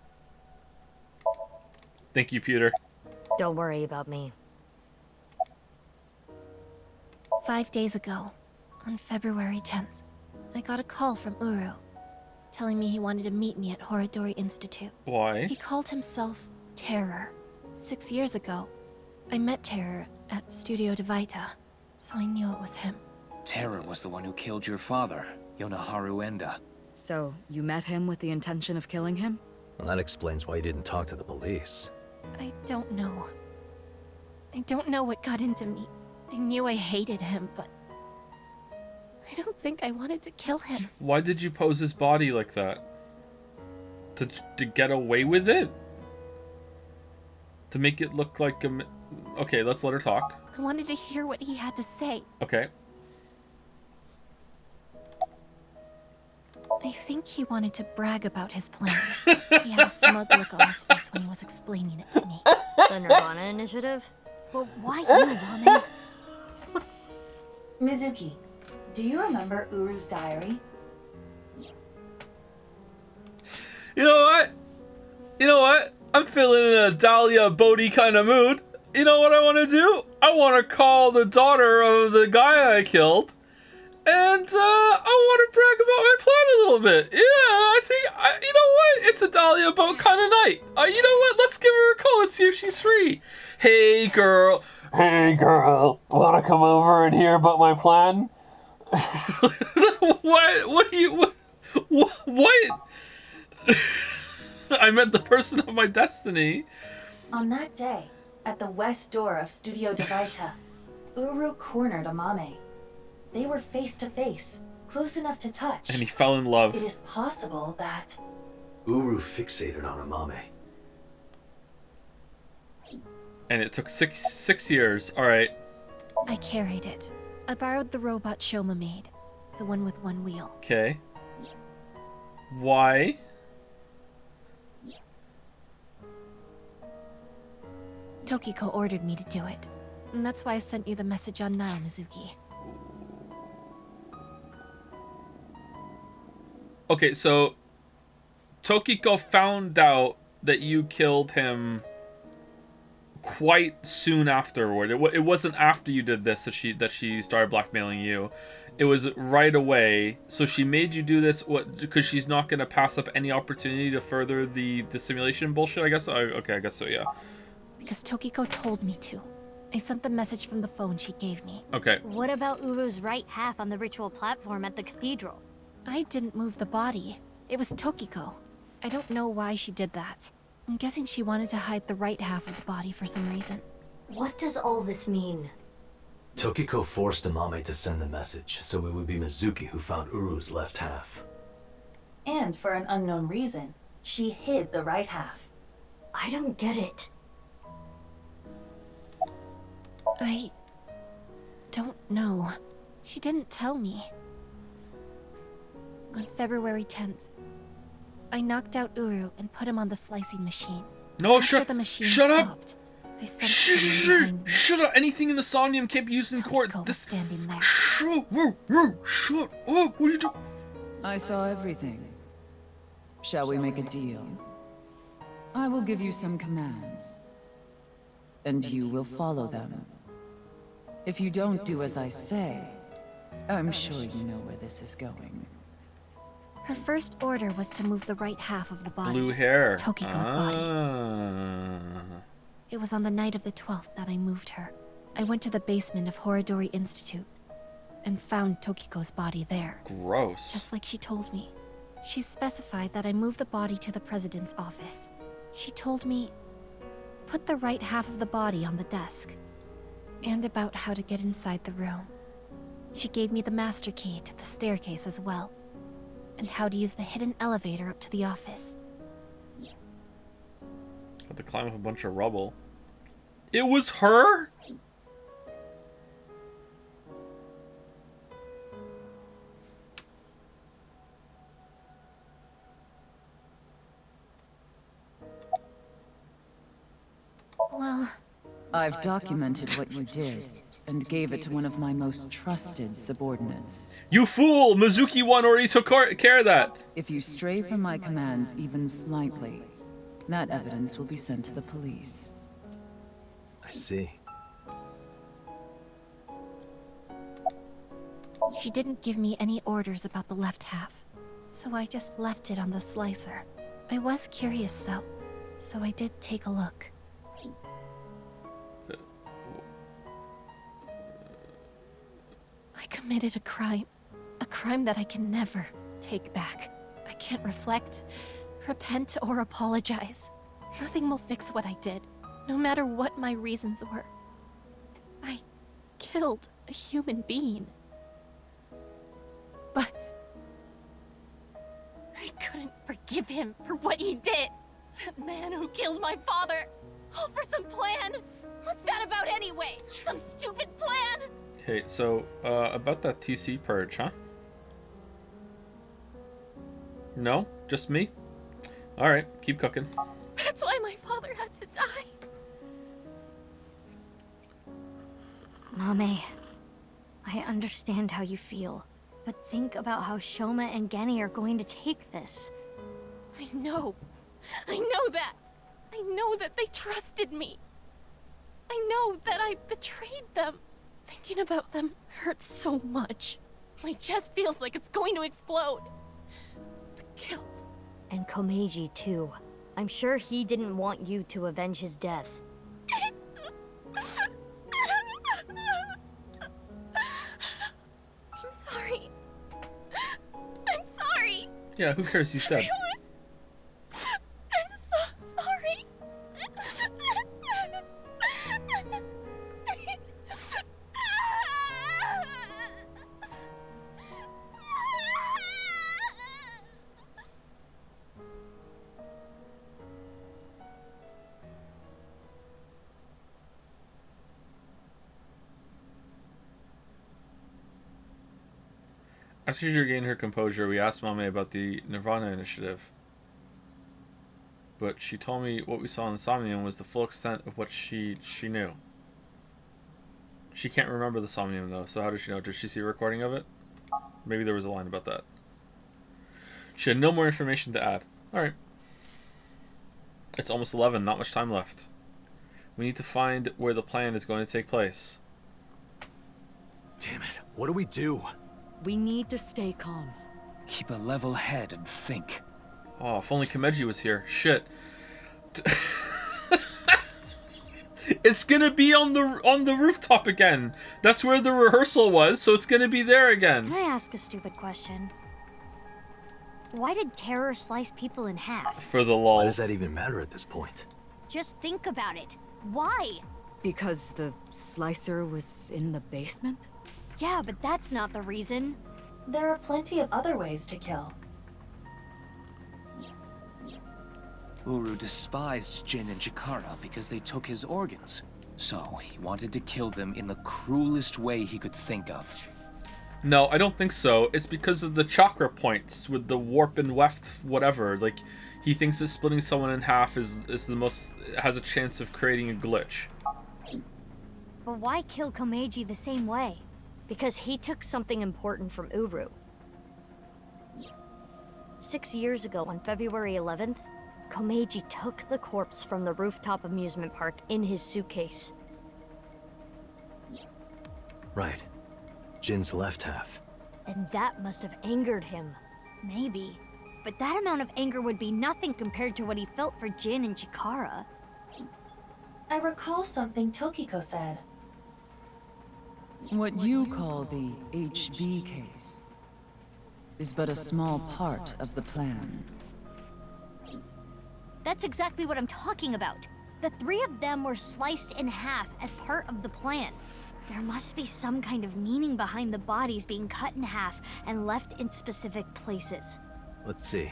Thank you, Peter. Don't worry about me. 5 days ago, on February 10th, I got a call from Uru, telling me he wanted to meet me at Horodori Institute. Why? He called himself Terror. 6 years ago, I met Terror at Studio Dvaita, so I knew it was him. Terror was the one who killed your father, Yonaharu Enda. So, you met him with the intention of killing him? Well, that explains why you didn't talk to the police. I don't know. I don't know what got into me. I knew I hated him, but I don't think I wanted to kill him. Why did you pose his body like that? To get away with it? To make it look like a... Okay, let's let her talk. I wanted to hear what he had to say. Okay. I think he wanted to brag about his plan. He had a smug look on his face when he was explaining it to me. The nirvanA initiative? But why you, Mame? Mizuki, do you remember Uru's diary? You know what? You know what? I'm feeling in a Dahlia Boat kind of mood. You know what I want to do? I want to call the daughter of the guy I killed. And I want to brag about my plan a little bit. Yeah, I think, you know what? It's a Dahlia Boat kind of night. You know what? Let's give her a call and see if she's free. Hey, girl. Hey, girl. Want to come over and hear about my plan? What? What do you... What? I met the person of my destiny. On that day, at the west door of Studio Dvaita, Uru cornered Amame. They were face to face, close enough to touch. And he fell in love. It is possible that... Uru fixated on Amame. And it took six years. All right. I carried it. I borrowed the robot Shoma made, the one with one wheel. Okay. Why? Tokiko ordered me to do it. And that's why I sent you the message on Nile, Mizuki. Okay, so Tokiko found out that you killed him quite soon afterward. It wasn't after you did this that she started blackmailing you. It was right away. So she made you do this because she's not going to pass up any opportunity to further the simulation bullshit, I guess. Okay, I guess so, yeah. Because Tokiko told me to. I sent the message from the phone she gave me. Okay. What about Uru's right half on the ritual platform at the cathedral? I didn't move the body. It was Tokiko. I don't know why she did that. I'm guessing she wanted to hide the right half of the body for some reason. What does all this mean? Tokiko forced Amame to send the message, so it would be Mizuki who found Uru's left half. And for an unknown reason, she hid the right half. I don't get it. I don't know. She didn't tell me. On February 10th, I knocked out Uru and put him on the slicing machine. No, After the machine shut up! stopped, I sent someone behind me. Shut up! Anything in the Somnium can't be used in court. This standing there. Shut up! What are you doing? I saw everything. Shall we make a deal? I will give you some commands, and you will follow them. If you don't do as I say, I'm sure you know where this is going. Her first order was to move the right half of the body. Blue hair. Tokiko's body. It was on the night of the 12th that I moved her. I went to the basement of Horodori Institute and found Tokiko's body there. Gross. Just like she told me. She specified that I move the body to the president's office. She told me, put the right half of the body on the desk, and about how to get inside the room. She gave me the master key to the staircase as well, and how to use the hidden elevator up to the office. Had to climb up a bunch of rubble. It was her? Well, I've documented what you did and gave it to one of my most trusted subordinates. You fool! Mizuki-1 already took care of that! If you stray from my commands even slightly, that evidence will be sent to the police. I see. she didn't give me any orders about the left half, so I just left it on the slicer. I was curious though, so I did take a look. I committed a crime that I can never take back. I can't reflect, repent, or apologize. Nothing will fix what I did, no matter what my reasons were. I killed a human being. But I couldn't forgive him for what he did. That man who killed my father. All for some plan. What's that about anyway? Some stupid plan? Hey, so, about that TC purge, huh? No? Just me? Alright, keep cooking. That's why my father had to die. Mame, I understand how you feel, but think about how Shoma and Genny are going to take this. I know that. I know that they trusted me. I know that I betrayed them. Thinking about them hurts so much. My chest feels like it's going to explode. The guilt. And Komeiji, too. I'm sure he didn't want you to avenge his death. I'm sorry. I'm sorry. Yeah, who cares? He's dead. I'm so sorry. After she regained her composure, we asked Mame about the nirvanA initiative. But she told me what we saw in the Somnium was the full extent of what she knew. She can't remember the Somnium though, so how does she know? Did she see a recording of it? Maybe there was a line about that. She had no more information to add. Alright. It's almost 11, not much time left. We need to find where the plan is going to take place. Damn it, what do we do? We need to stay calm. Keep a level head and think. Oh, if only Komeiji was here. Shit. It's gonna be on the rooftop again. That's where the rehearsal was, so it's gonna be there again. Can I ask a stupid question? Why did terror slice people in half? For the lulz. Why does that even matter at this point? Just think about it. Why? Because the slicer was in the basement? Yeah, but that's not the reason. There are plenty of other ways to kill. Uru despised Jin and Chikara because they took his organs. So he wanted to kill them in the cruelest way he could think of. No, I don't think so. It's because of the chakra points with the warp and weft whatever. Like, he thinks that splitting someone in half is the most, has a chance of creating a glitch. But why kill Komeiji the same way? Because he took something important from Uru. 6 years ago, on February 11th, Komeiji took the corpse from the rooftop amusement park in his suitcase. Right. Jin's left half. And that must have angered him. Maybe. But that amount of anger would be nothing compared to what he felt for Jin and Chikara. I recall something Tokiko said. What you call the HB case is but a small part of the plan. That's exactly what I'm talking about. The three of them were sliced in half as part of the plan. There must be some kind of meaning behind the bodies being cut in half and left in specific places. Let's see.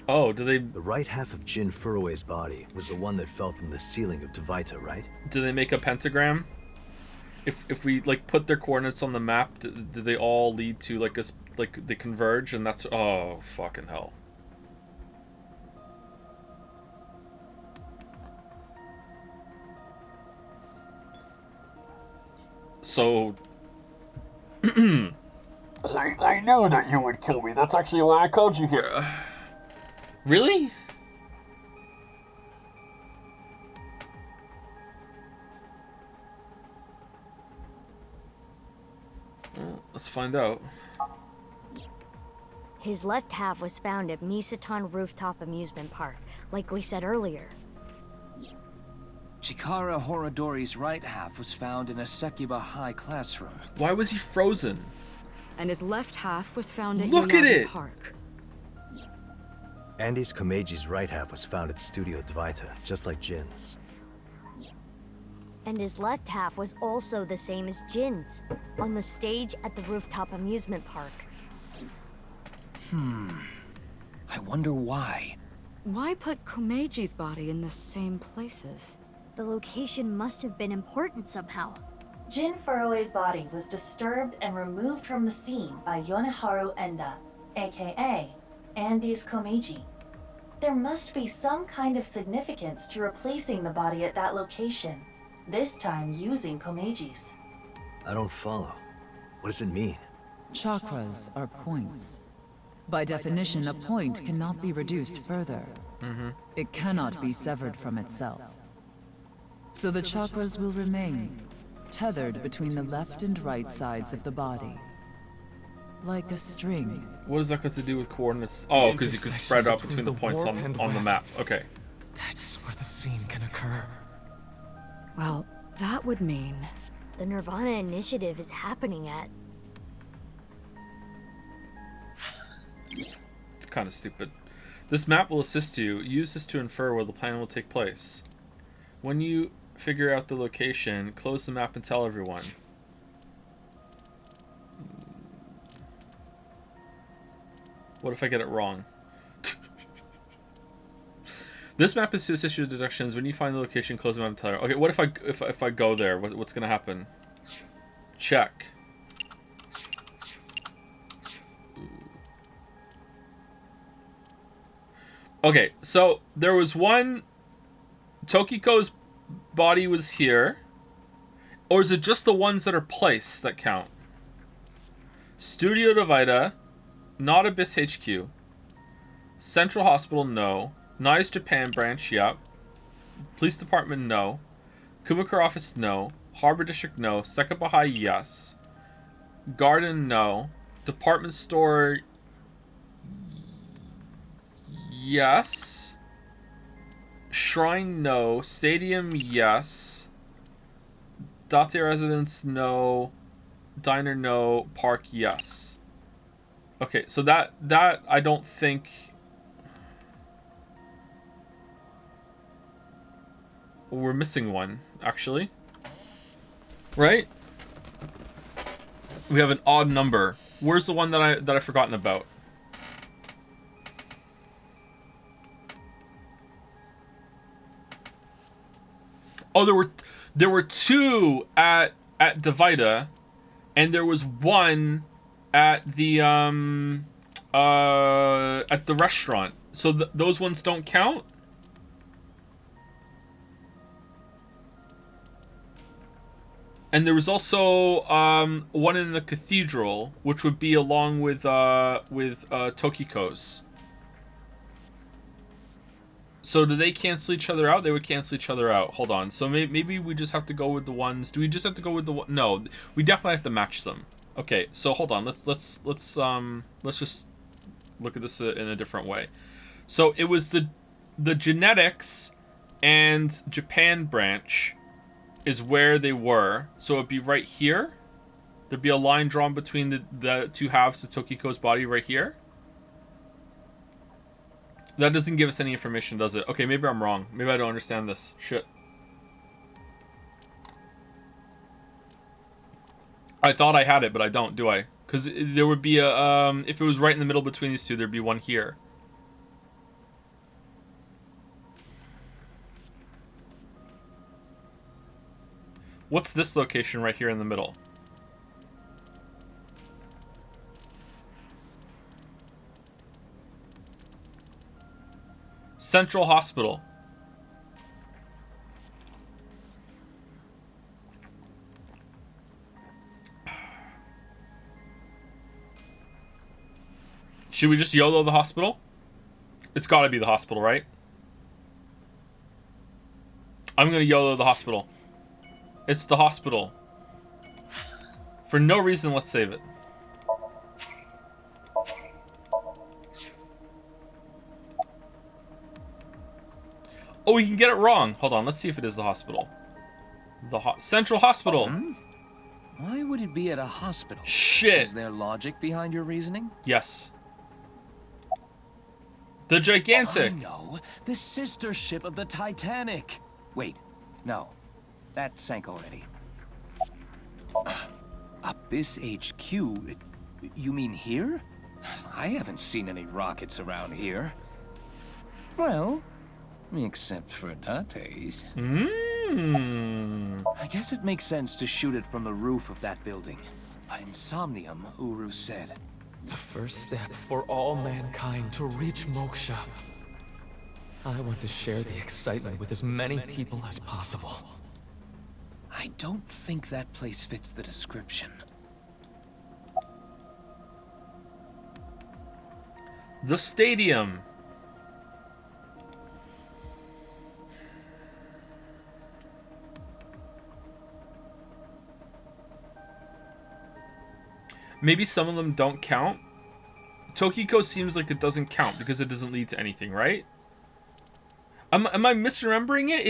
Oh, do they... The right half of Jin Furue's body was the one that fell from the ceiling of Dvaita, right? Do they make a pentagram? If we, like, put their coordinates on the map, do they all lead to, like, they converge? And that's... Oh, fucking hell. So... I knew that you would kill me. That's actually why I called you here. Really? Well, let's find out. His left half was found at Misatan Rooftop Amusement Park, like we said earlier. Chikara Horodori's right half was found in a Sekiba High classroom. Why was he frozen? And his left half was found at Look at it! Park. Andy's Komeiji's right half was found at Studio Dvaita, just like Jin's. And his left half was also the same as Jin's, on the stage at the Rooftop Amusement Park. I wonder why. Why put Komeiji's body in the same places? The location must have been important somehow. Jin Furue's body was disturbed and removed from the scene by Yoneharu Enda, aka Andy's Komeiji. There must be some kind of significance to replacing the body at that location, this time using Komeiji's. I don't follow. What does it mean? Chakras are points. By definition, a point cannot be reduced further. It cannot be severed from itself. So the chakras will remain, tethered between the left and right sides of the body. Like a string. What does that got to do with coordinates? Oh, because you can spread out between the points on the map. Okay. That's where the scene can occur. Well, that would mean... The nirvanA initiative is happening at... It's kind of stupid. This map will assist you. Use this to infer where the plan will take place. When you figure out the location, close the map and tell everyone. What if I get it wrong? This map is to assist you with deductions. When you find the location, close the map and tell everyone. Okay, what if I go there? What's gonna happen? Check. Okay, so there was one... Tokiko's body was here. Or is it just the ones that are placed that count? Studio Dvaita, not Abyss HQ. Central Hospital, no. Nice Japan branch, yep. Police Department, no. Kumakura Office, no. Harbor District, no. Sekaba High, yes. Garden, no. Department Store... Yes. Shrine, no. Stadium, yes. Date Residence, no. Diner, no. Park, yes. Okay, so that I don't think... We're missing one, actually. Right? We have an odd number. Where's the one that I've forgotten about? Oh, there were two at Davida, and there was one at the restaurant. So those ones don't count? And there was also one in the cathedral, which would be along with Tokiko's. So do they cancel each other out? They would cancel each other out. Hold on. So maybe we just have to go with the ones. Do we just have to go with the one? No, we definitely have to match them. Okay. So hold on. Let's just look at this in a different way. So it was the genetics and Japan branch is where they were. So it'd be right here. There'd be a line drawn between the two halves of Tokiko's body right here. That doesn't give us any information, does it? Okay, maybe I'm wrong. Maybe I don't understand this. Shit. I thought I had it, but I don't, do I? Because there would be a... if it was right in the middle between these two, there'd be one here. What's this location right here in the middle? Central Hospital. Should we just YOLO the hospital? It's gotta be the hospital, right? I'm gonna YOLO the hospital. It's the hospital. For no reason, let's save it. Oh, we can get it wrong. Hold on, let's see if it is the hospital. The Central Hospital. Why would it be at a hospital? Shit. Is there logic behind your reasoning? Yes. The gigantic. I know. The sister ship of the Titanic. Wait, no. That sank already. Abyss HQ? You mean here? I haven't seen any rockets around here. Well, except for Date's. I guess it makes sense to shoot it from the roof of that building. But in Somnium, Uru said, The first step for all mankind to reach moksha. I want to share the excitement with as many people as possible. I don't think that place fits the description. The stadium. Maybe some of them don't count. Tokiko seems like it doesn't count because it doesn't lead to anything, right? Am I misremembering it?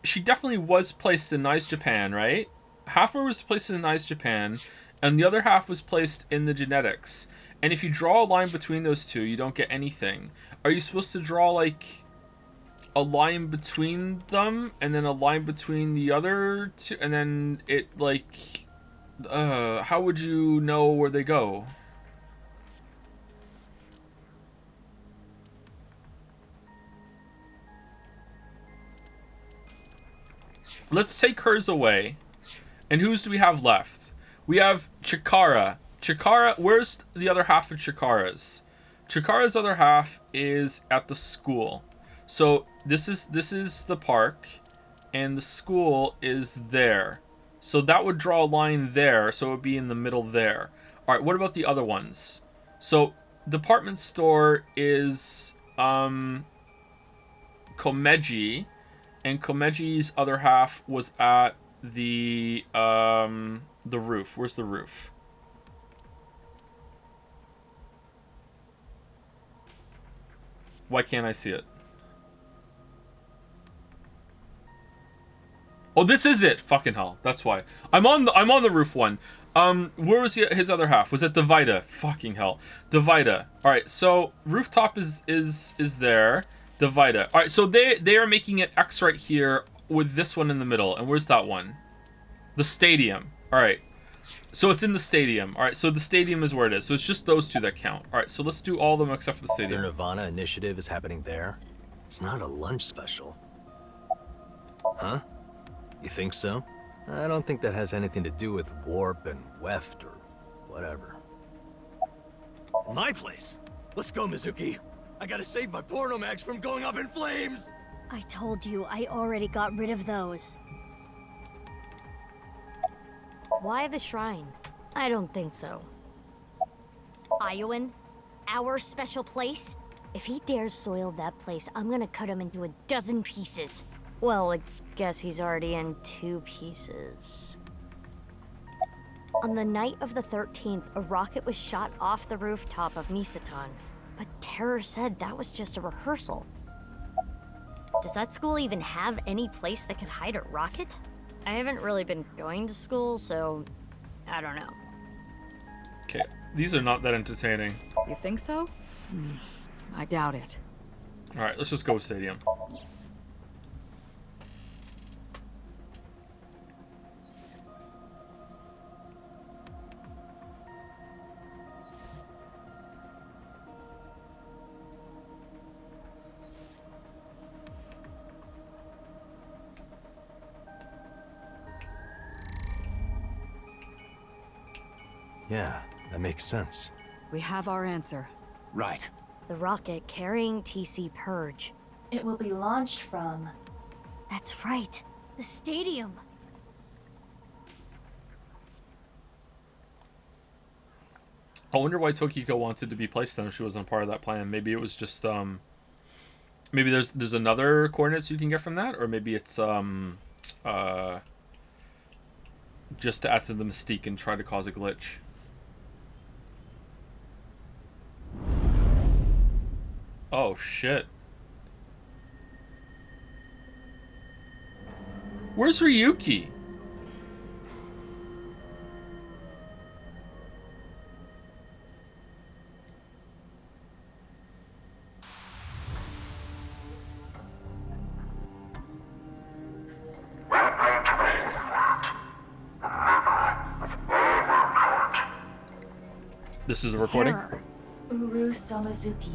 She definitely was placed in Nice Japan, right? Half of her was placed in Nice Japan, and the other half was placed in the genetics. And if you draw a line between those two, you don't get anything. Are you supposed to draw like a line between them, and then a line between the other two, and then it like... how would you know where they go? Let's take hers away. And whose do we have left? We have Chikara. Chikara, where's the other half of Chikara's? Chikara's other half is at the school. So this is the park, and the school is there. So that would draw a line there, so it would be in the middle there. All right, what about the other ones? So department store is Komeji, and Komeji's other half was at the roof. Where's the roof? Why can't I see it? Oh, this is it. Fucking hell. That's why. I'm on the roof one. Where was his other half? Was it Dahlia? Fucking hell. Dahlia. All right, so rooftop is there. Dahlia. All right, so they are making it X right here with this one in the middle. And where's that one? The stadium. All right. So it's in the stadium. All right, so the stadium is where it is. So it's just those two that count. All right, so let's do all of them except for the stadium. The nirvanA initiative is happening there? It's not a lunch special. Huh? You think so? I don't think that has anything to do with warp and weft or whatever. My place? Let's go, Mizuki. I gotta save my porno mags from going up in flames! I told you, I already got rid of those. Why the shrine? I don't think so. Iowan? Our special place? If he dares soil that place, I'm gonna cut him into a dozen pieces. Well, I guess he's already in 2 pieces. On the night of the 13th, a rocket was shot off the rooftop of Misatan. But Terror said that was just a rehearsal. Does that school even have any place that could hide a rocket? I haven't really been going to school, so I don't know. Okay, these are not that entertaining. You think so? I doubt it. All right, let's just go with stadium. Yeah, that makes sense. We have our answer. Right. The rocket carrying TC Purge. It will be launched from... That's right. The stadium. I wonder why Tokiko wanted to be placed then if she wasn't a part of that plan. Maybe it was just maybe there's another coordinates you can get from that, or maybe it's just to add to the mystique and try to cause a glitch. Oh shit. Where's Ryuki? This is a recording? Terror. Uru Samazuki.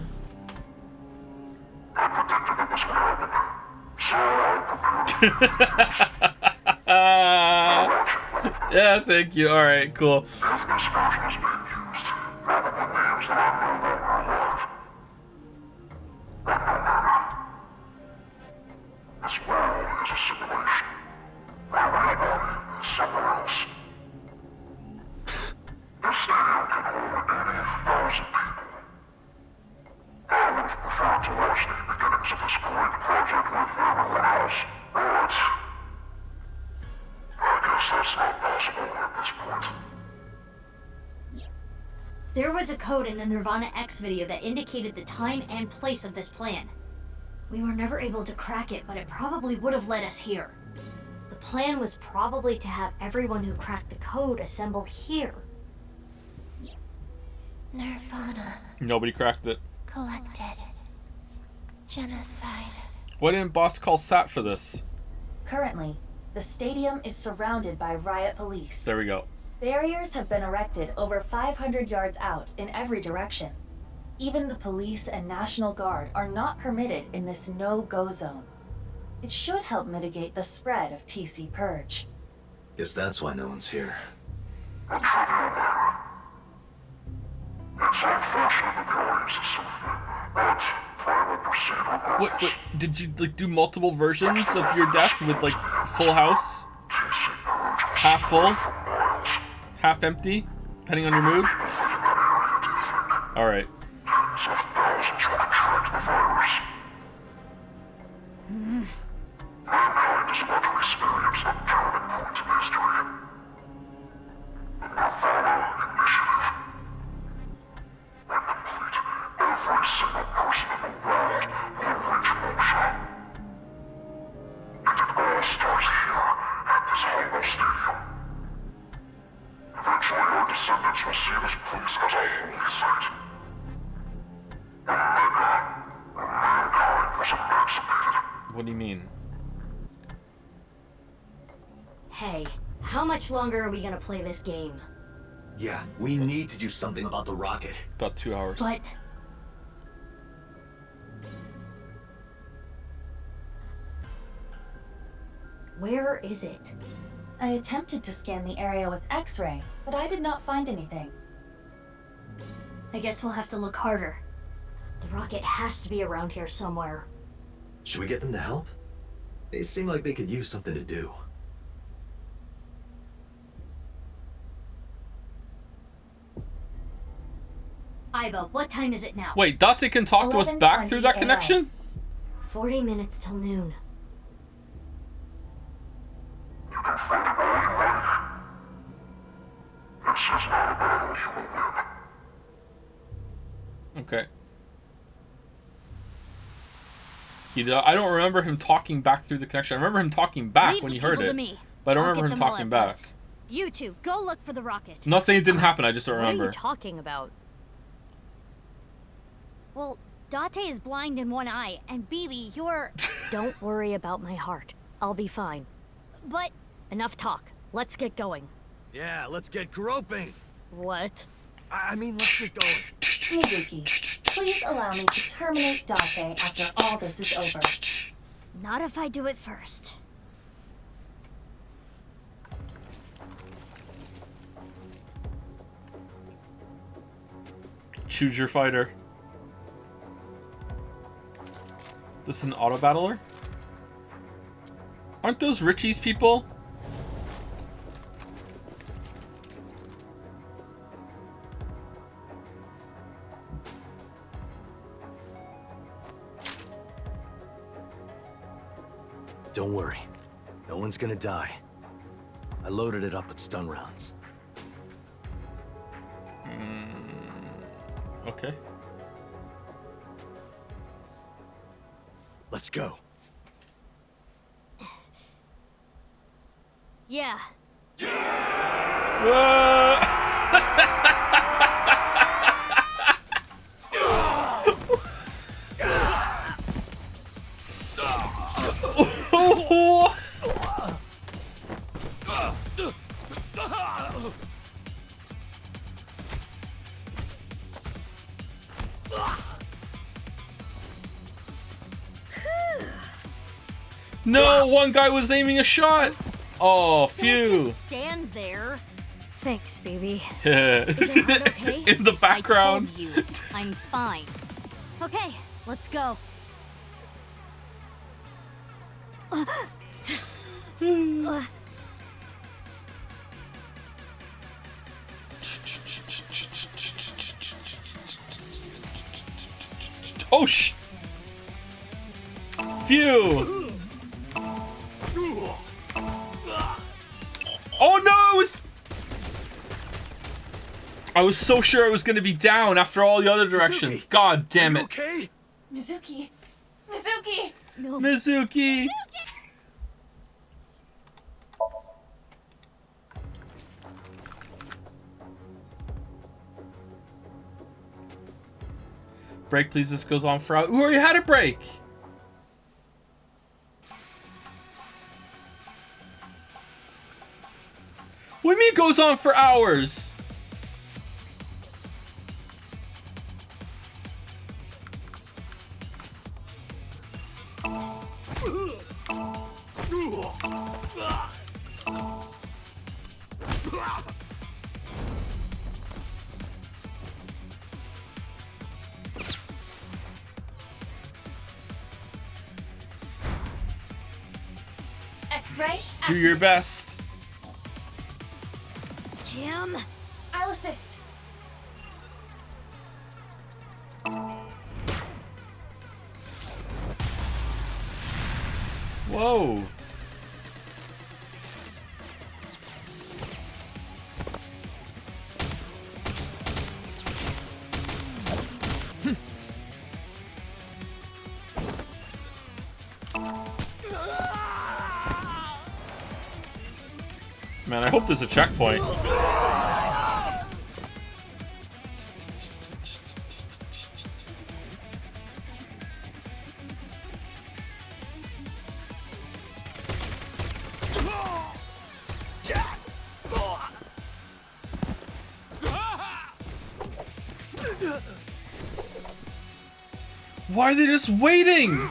Yeah, thank you. All right, cool. This world is a simulation. Our reality is somewhere else. This stadium can hold 80,000 people. I would have preferred to watch the beginnings of this great project with everyone else, but I guess that's not possible at this point. There was a code in the nirvanA X video that indicated the time and place of this plan. We were never able to crack it, but it probably would have led us here. The plan was probably to have everyone who cracked the code assemble here. nirvanA. Nobody cracked it. Collected. Genocide. Why didn't boss call SAT for this? Currently, the stadium is surrounded by riot police. There we go. Barriers have been erected over 500 yards out in every direction. Even the police and National Guard are not permitted in this no-go zone. It should help mitigate the spread of TC Purge. Guess that's why no one's here. Wait, did you like do multiple versions of your death with like full house? Half full? Half empty? Depending on your mood? Alright. Mankind is about to experience a turning point in history. The nirvanA initiative. When complete, every single person in the world will reach moksha. And it all starts here, place as a holy site. And like that, mankind was emancipated. What do you mean? Hey, how much longer are we gonna play this game? Yeah, we need to do something about the rocket. About 2 hours. But... where is it? I attempted to scan the area with X-ray, but I did not find anything. I guess we'll have to look harder. The rocket has to be around here somewhere. Should we get them to help? They seem like they could use something to do. Iba, what time is it now? Wait, Date can talk to us back through that 11:20 connection? 40 minutes till noon. You can find it all you like. This is not a battle you will win. Okay. I don't remember him talking back through the connection. I remember him talking back Leave when the he heard people it. to me. But I don't I'll remember get him them all talking at back. once. You two, go look for the rocket. I'm not saying it didn't happen, I just don't What are remember. you talking about? Well, Date is blind in one eye, and Bibi, you're... Don't worry about my heart. I'll be fine. But... enough talk. Let's get going. Yeah, let's get groping. What? I mean, let's get going. Mizuki, please allow me to terminate Date after all this is over. Not if I do it first. Choose your fighter. This is an auto battler? Aren't those Richie's people? Don't worry. No one's gonna die. I loaded it up with stun rounds. Okay. Let's go. Yeah. No, one guy was aiming a shot. Oh, Don't phew. just stand there. Thanks, baby. Yeah. Is your heart okay? In the background. I told you, I'm fine. Okay, let's go. Oh, Phew. Oh no! I was so sure I was gonna be down after all the other directions. God damn it. Okay? Mizuki! Mizuki! No. Mizuki! Break, please. This goes on for hours. We already had a break. What do you mean it goes on for hours? X-ray? Do your best. Tim? I'll assist. Whoa. Man, I hope there's a checkpoint. Why are they just waiting?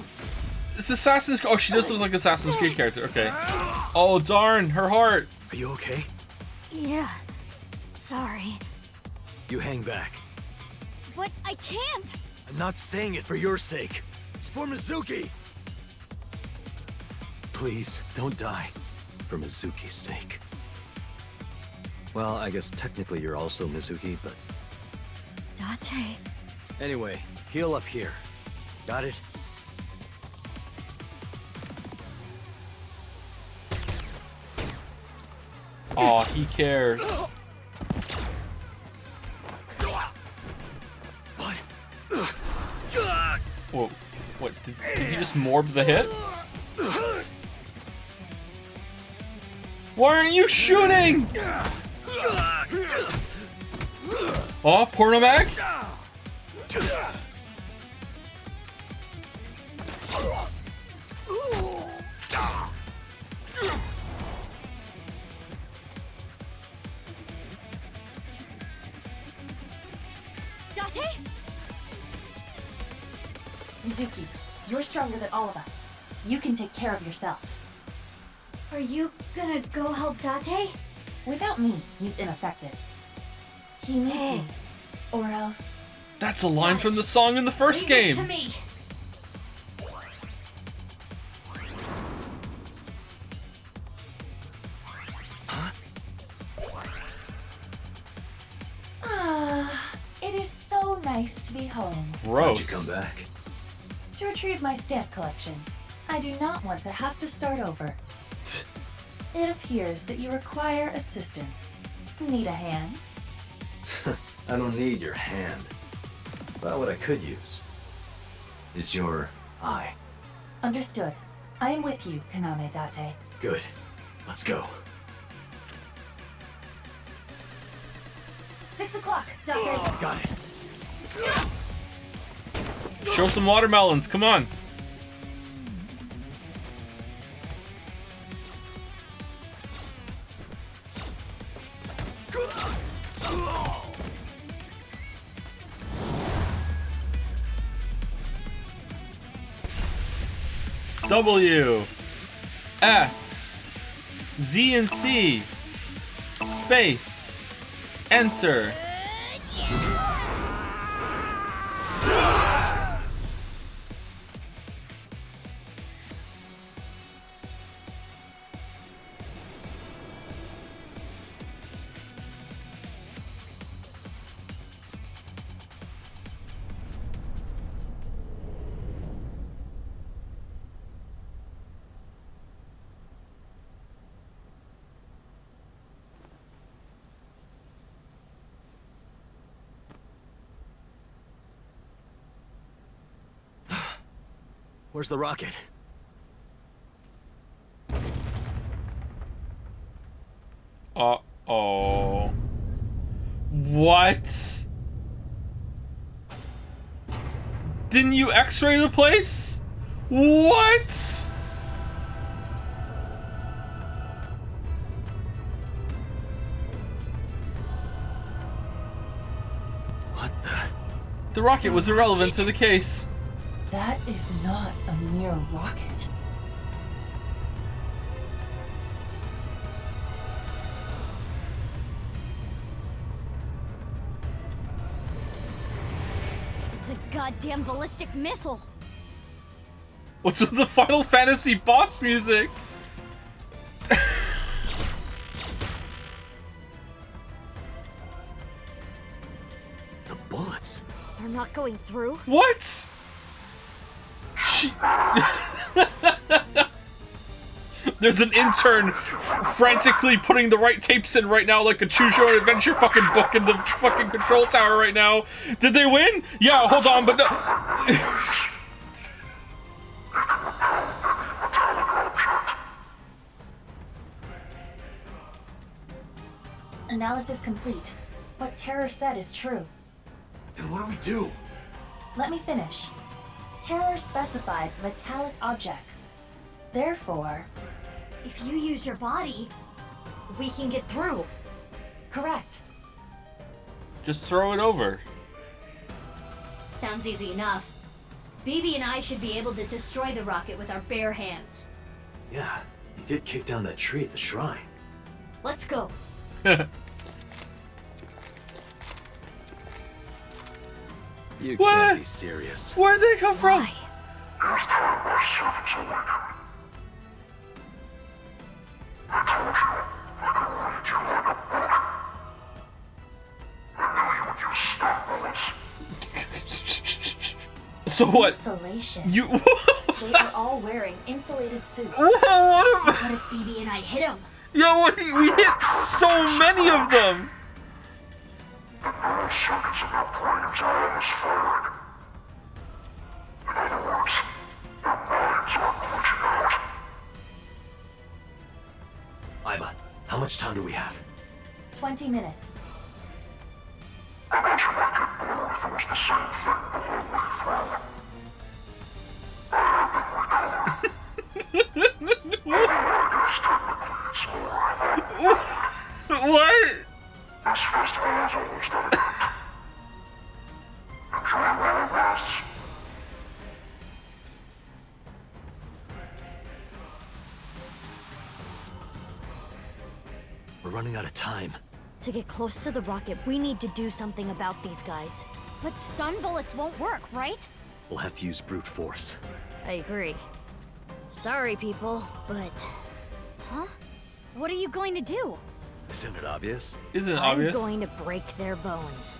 It's Assassin's Creed. Oh, she does look like Assassin's Creed character. Okay. Oh, darn. Her heart. Are you okay? Yeah. Sorry. You hang back. But I can't! I'm not saying it for your sake. It's for Mizuki. Please, don't die. For Mizuki's sake. Well, I guess technically you're also Mizuki, but... Date. Anyway, heal up here. Got it? Aw, he cares. Whoa, what, did he just morb the hit? Why aren't you shooting? Oh, porno mag? Date? Mizuki, you're stronger than all of us. You can take care of yourself. Are you gonna go help Date? Without me, he's ineffective. He needs me. Or else... That's a line from the song in the first game. To me. It is so nice to be home. Gross. How'd you come back? To retrieve my stamp collection. I do not want to have to start over. It appears that you require assistance. Need a hand? I don't need your hand. But what I could use is your eye. Understood. I am with you, Kaname Date. Good. Let's go. 6 o'clock, Date. Got it. Show some watermelons, come on. W, S, Z and C, space, enter. Where's the rocket? Uh-oh. What? Didn't you x-ray the place? What? What the? The rocket was irrelevant to the case. That is not a mere rocket. It's a goddamn ballistic missile. What's with the Final Fantasy boss music? The bullets. They're not going through. What? There's an intern frantically putting the right tapes in right now, like a Choose Your Own Adventure fucking book in the fucking control tower right now. Did they win? Yeah, hold on, but no. Analysis complete. What Terror said is true. Then what do we do? Let me finish. Terror specified metallic objects. Therefore, if you use your body, we can get through. Correct. Just throw it over. Sounds easy enough. BB and I should be able to destroy the rocket with our bare hands. Yeah, he did kick down that tree at the shrine. Let's go. You What? can't be serious. Where'd they come from? So what? Insulation. You. They are all wearing insulated suits. What if BB and I hit him? Yo, we hit so many of them. Iva, how much time do we have? 20 minutes. What? We're running out of time. To get close to the rocket, we need to do something about these guys. But stun bullets won't work, right? We'll have to use brute force. I agree. Sorry, people, but... Huh? What are you going to do? Isn't it obvious? Isn't it obvious? I'm going to break their bones.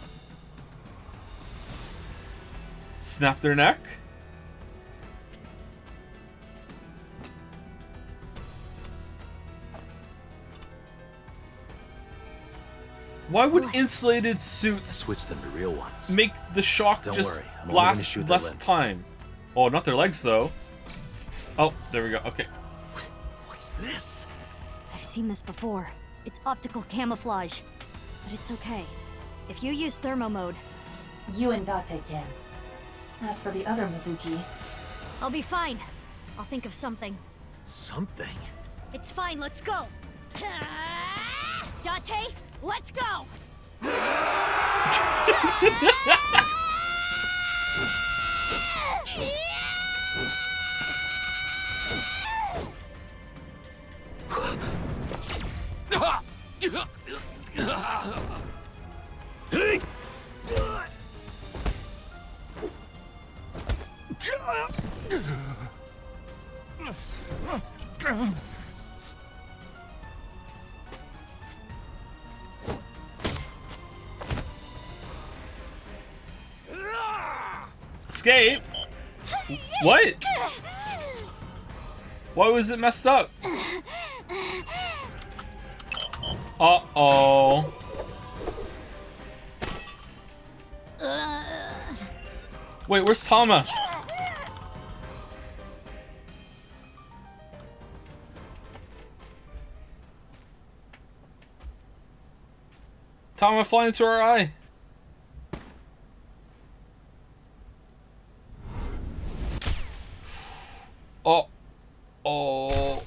Snap their neck? Why would insulated suits switch them to real ones? Make the shock Don't just worry, I'm only gonna last shoot their less limbs. time? Oh, not their legs though. Oh, there we go. Okay. What's this? I've seen this before. It's optical camouflage. But it's okay. If you use thermo mode... You and Date can. As for the other Mizuki... I'll be fine. I'll think of something. Something? It's fine, let's go! Date, let's go! Escape? What? Why was it messed up? Uh-oh. Wait, where's Tama? Tama flying into our eye. Oh. Oh.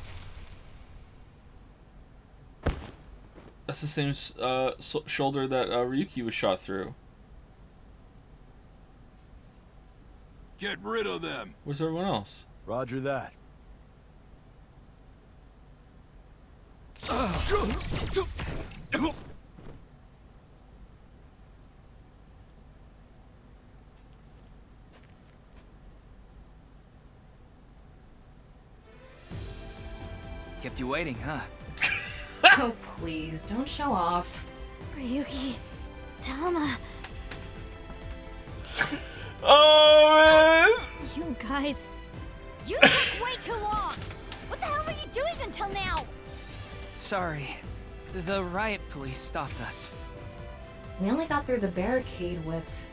That's the same shoulder that Ryuki was shot through. Get rid of them. Where's everyone else? Roger that. Kept you waiting, huh? Oh, please, don't show off. Ryuki, Tama. Oh, man! You guys, you took way too long! What the hell were you doing until now? Sorry. The riot police stopped us. We only got through the barricade with...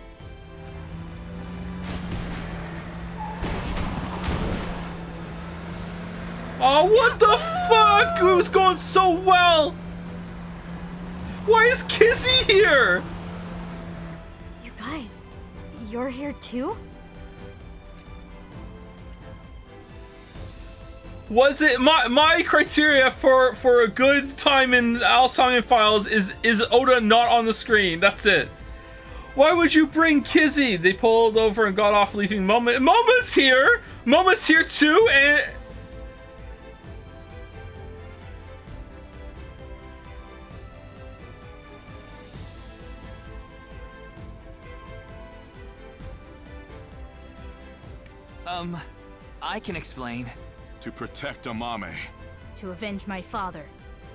Oh, what the fuck? It was going so well! Why is Kizzy here? You guys, you're here too? Was it my criteria for a good time in Somnium Files is Oda not on the screen? That's it. Why would you bring Kizzy? They pulled over and got off, leaving Mama. Mama's here! Mama's here too, and... I can explain. To protect Amame. To avenge my father.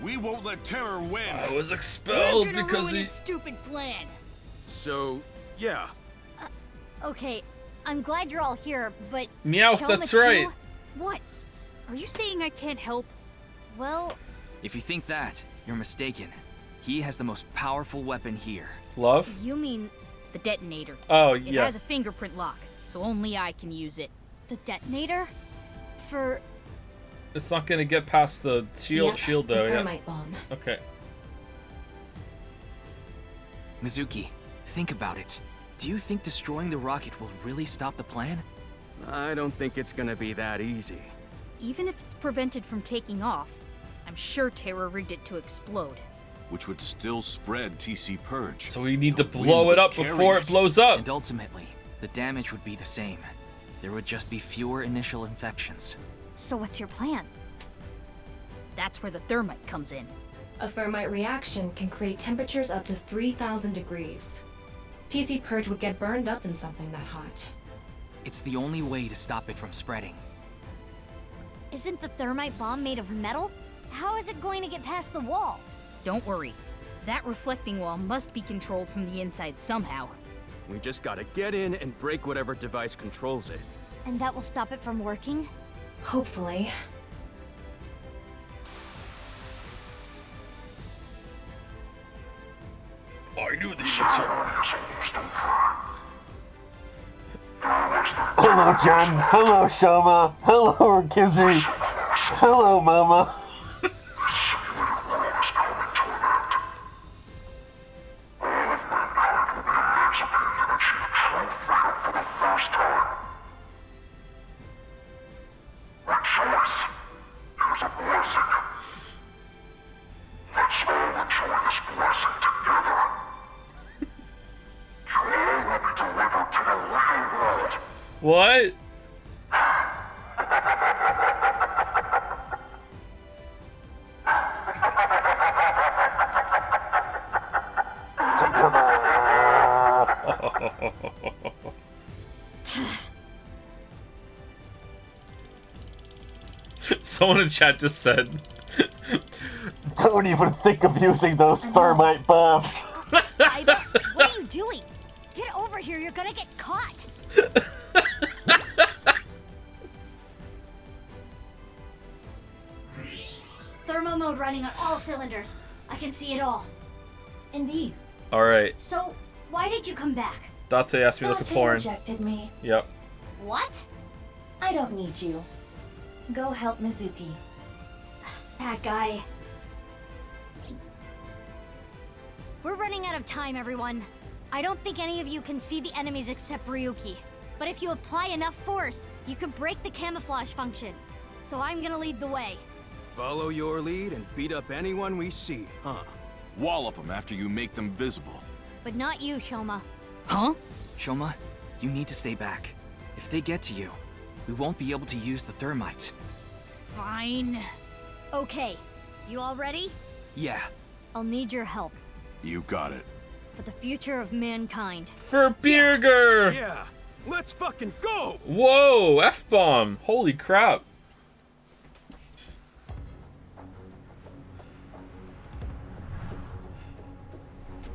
We won't let terror win. I was expelled We're gonna because ruin he... his stupid plan. So, yeah. Okay, I'm glad you're all here, but Meowth, Shoma that's too? right. What? Are you saying I can't help? Well, If you think that, you're mistaken. He has the most powerful weapon here. Love? you mean The detonator. Oh, It yeah. has a fingerprint lock, so only I can use it. the detonator? For It's not gonna get past the shield though, the yeah. thermite bomb. Okay. Mizuki, think about it. Do you think destroying the rocket will really stop the plan? I don't think it's gonna be that easy. Even if it's prevented from taking off, I'm sure Terra rigged it to explode. Which would still spread TC Purge. So we need to The wind blow it would up carry before it blows up. And ultimately, the damage would be the same. There would just be fewer initial infections. so what's your plan? That's where the thermite comes in. A thermite reaction can create temperatures up to 3,000 degrees. TC Purge would get burned up in something that hot. It's the only way to stop it from spreading. Isn't the thermite bomb made of metal? How is it going to get past the wall? Don't worry. That reflecting wall must be controlled from the inside somehow. We just gotta get in and break whatever device controls it. And that will stop it from working? Hopefully. I knew the answer. Hello, Jen. Hello, Shoma. Hello, Kizzy. Hello, Mama. What? Someone in chat just said, Don't even think of using those thermite bombs. Iva, what are you doing? Get over here, you're gonna get caught. Thermo mode running on all cylinders. I can see it all. Indeed. alright. So, why did you come back? Date asked me to look at Date porn. rejected me. Yep. What? I don't need you. Go help Mizuki. That guy. We're running out of time, everyone. I don't think any of you can see the enemies except Ryuki. But if you apply enough force, you can break the camouflage function. So I'm gonna lead the way. Follow your lead and beat up anyone we see, huh? Wallop them after you make them visible. But not you, Shoma. Huh? Shoma, you need to stay back. If they get to you, we won't be able to use the thermite. Fine. Okay, you all ready? Yeah. I'll need your help. You got it. For the future of mankind. For Birger! Yeah, let's fucking go! Whoa, F-bomb. Holy crap.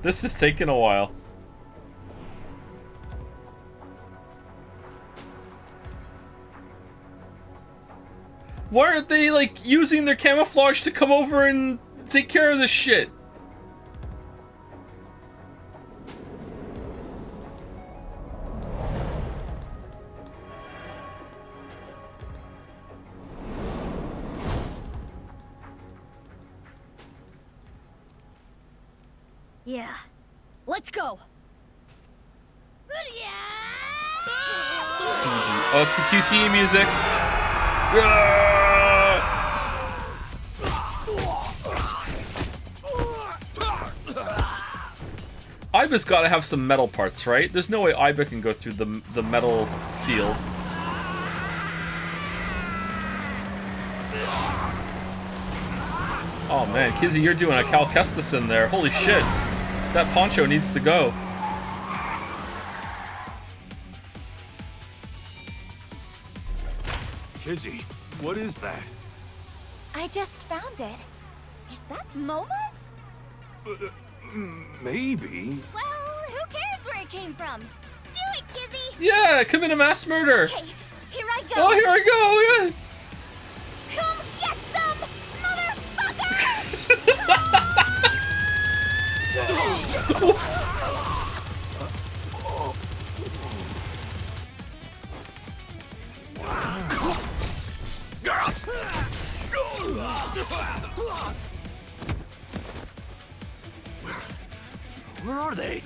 This is taking a while. Why aren't they, like, using their camouflage to come over and take care of this shit? Yeah. Let's go. Oh, it's the QTE music. Aiba's got to have some metal parts, right? There's no way Aiba can go through the metal field. Oh man, Kizzy, you're doing a Cal Kestis in there. Holy shit. That poncho needs to go. Kizzy, what is that? I just found it. Is that Moma's? Maybe. Well, who cares where it came from? Do it, Kizzy! Yeah, commit a mass murder. Okay, here I go. Oh, here I go. Yeah. Come get some, Where are they?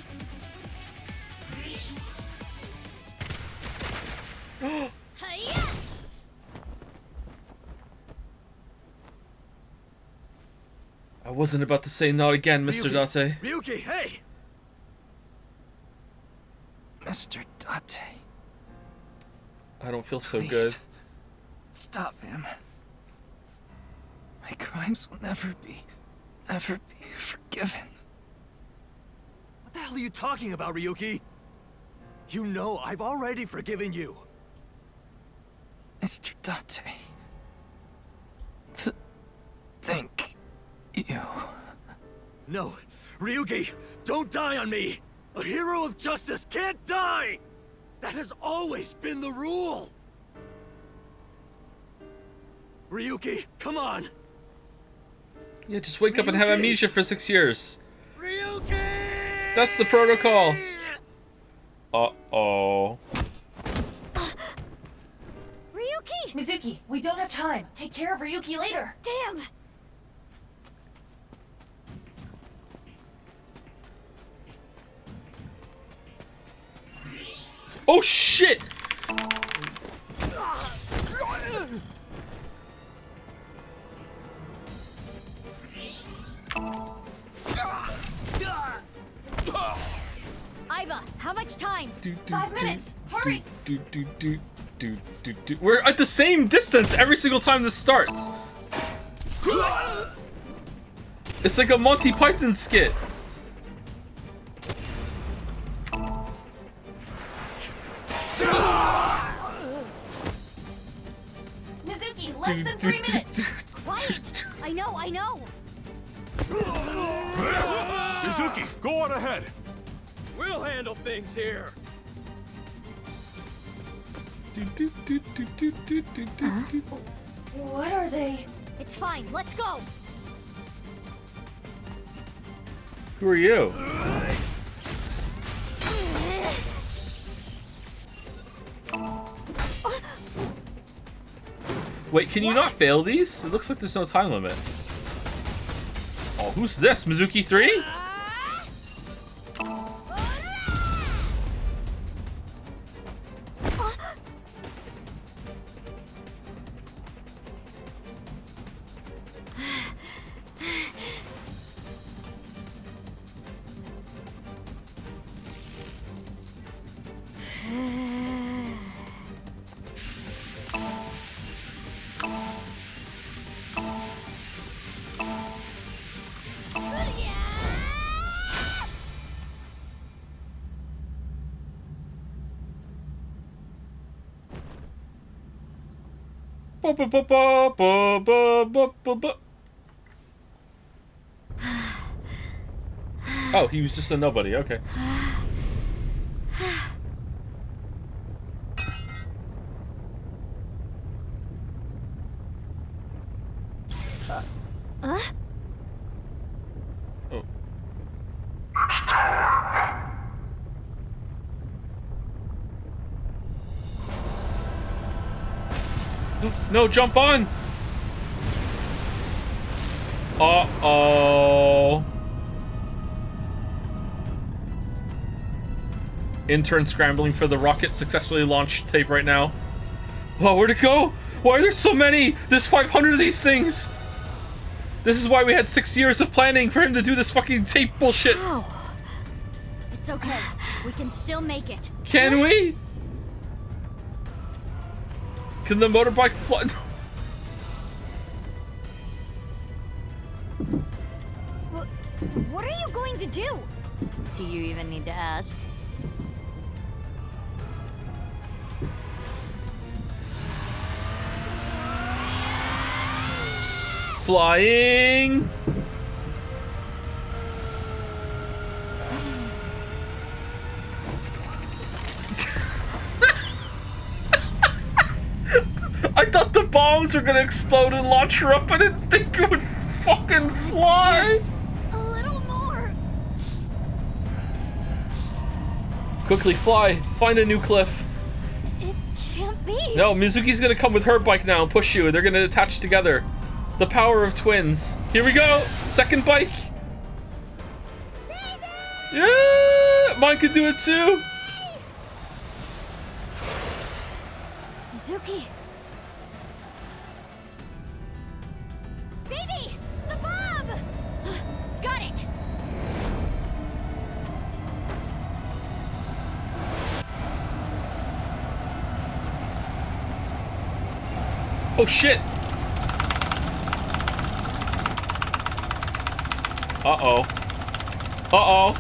I wasn't about to say not again, Mr. Date. Ryuki, hey! Mr. Date. I don't feel so Please. good. Stop him. My crimes will never be forgiven. What the hell are you talking about, Ryuki? You know I've already forgiven you. Mr. Date. Thank you. No, Ryuki, don't die on me! A hero of justice can't die! That has always been the rule! Ryuki, come on! Yeah, just wake up and have amnesia for 6 years. That's the protocol. Uh-oh. Ryuki! Mizuki, we don't have time. Take care of Ryuki later. Damn! Oh shit! Aiba, how much time? 5 minutes. Hurry! We're at the same distance every single time this starts. It's like a Monty Python skit. Mizuki, less than 3 minutes. Quiet! I know! Mizuki, go on ahead. We'll handle things here. What are they? It's fine, let's go! Who are you? Wait, can you not fail these? It looks like there's no time limit. Oh, who's this? Mizuki 3? Oh, he was just a nobody, okay. Oh. No, jump on! Uh-oh. Intern scrambling for the rocket successfully launched tape right now. Oh, where'd it go? Why are there so many? There's 500 of these things! This is why we had 6 years of planning for him to do this fucking tape bullshit. Ow. It's okay. We can still make it. Can we? Can the motorbike fly? What are you going to do? Do you even need to ask? Flying. I thought the bombs were gonna explode and launch her up. I didn't think it would fucking fly. Just a little more. Quickly fly. Find a new cliff. It can't be. No, Mizuki's gonna come with her bike now and push you. They're gonna attach together. The power of twins. Here we go. Second bike. Yeah, mine could do it too. Mizuki. Baby, the bomb. Got it. Oh shit. Uh-oh. Uh-oh.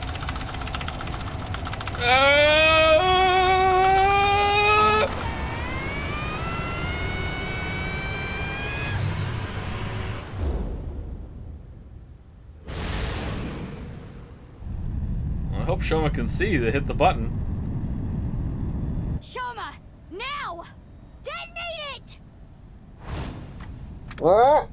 I hope Shoma can see to hit the button. Shoma, now! Detonate it! What?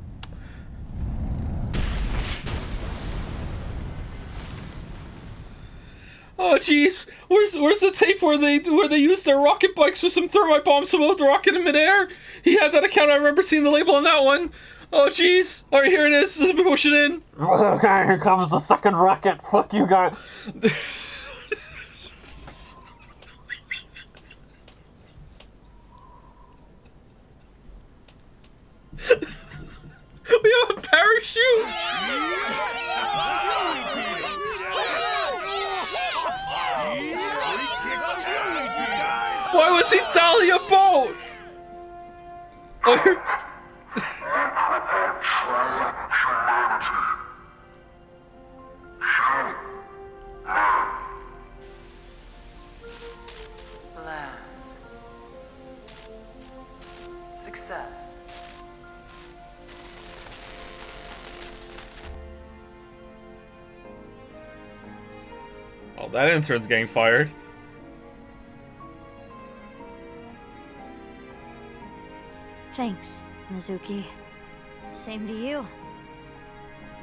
Oh jeez, where's the tape where they used their rocket bikes with some thermite bombs to blow the rocket in midair? He had that account. I remember seeing the label on that one. Oh jeez. All right, here it is. Let me push it in. Okay, here comes the second rocket. Fuck you guys. We have a parachute. Why was he Dahlia Boat? Land. Success. Oh, that intern's getting fired. Thanks, Mizuki. Same to you,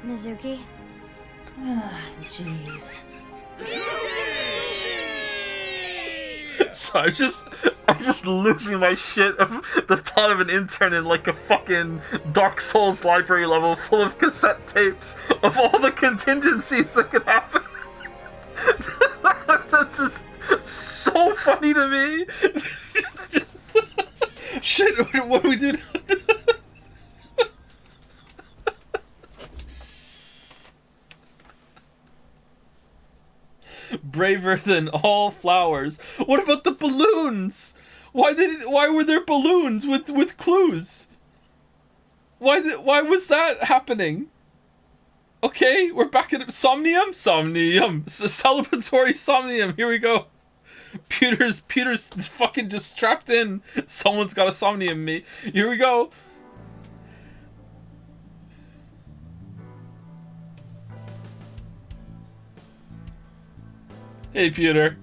Mizuki. Jeez. So I'm just losing my shit of the thought of an intern in like a fucking Dark Souls library level full of cassette tapes of all the contingencies that could happen. That's just so funny to me. Shit, what do we do now? Braver than all flowers. What about the balloons? Why were there balloons with clues? Why was that happening? Okay, we're back at Somnium? Somnium. Celebratory Somnium. Here we go. Peter's fucking just strapped in. Someone's got a Somnium me. Here we go. Hey, Peter.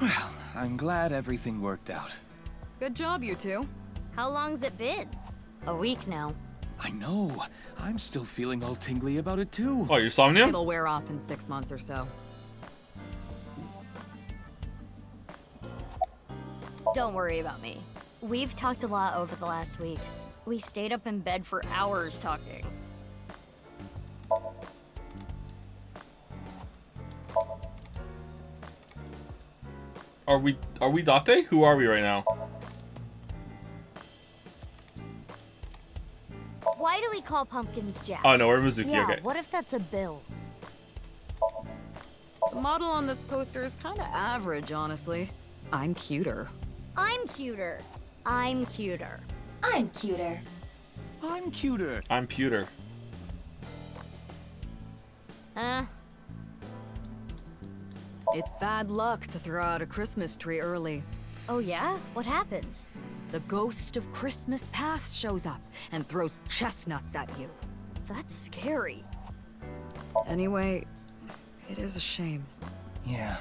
Well, I'm glad everything worked out. Good job, you two. How long's it been? A week now. I know. I'm still feeling all tingly about it too. Oh, your Somnium? It'll wear off in 6 months or so. Don't worry about me. We've talked a lot over the last week. We stayed up in bed for hours talking. Are we Date? Who are we right now? Why do we call Grandpa Pumpkin's Jack. Oh no, we're Mizuki. Yeah, Okay. what if that's a bill? The model on this poster is kind of average, honestly. I'm cuter. I'm cuter. I'm cuter. I'm cuter. I'm cuter. I'm pewter. It's bad luck to throw out a Christmas tree early. Oh yeah? What happens? The ghost of Christmas past shows up and throws chestnuts at you. That's scary. Anyway, it is a shame. Yeah.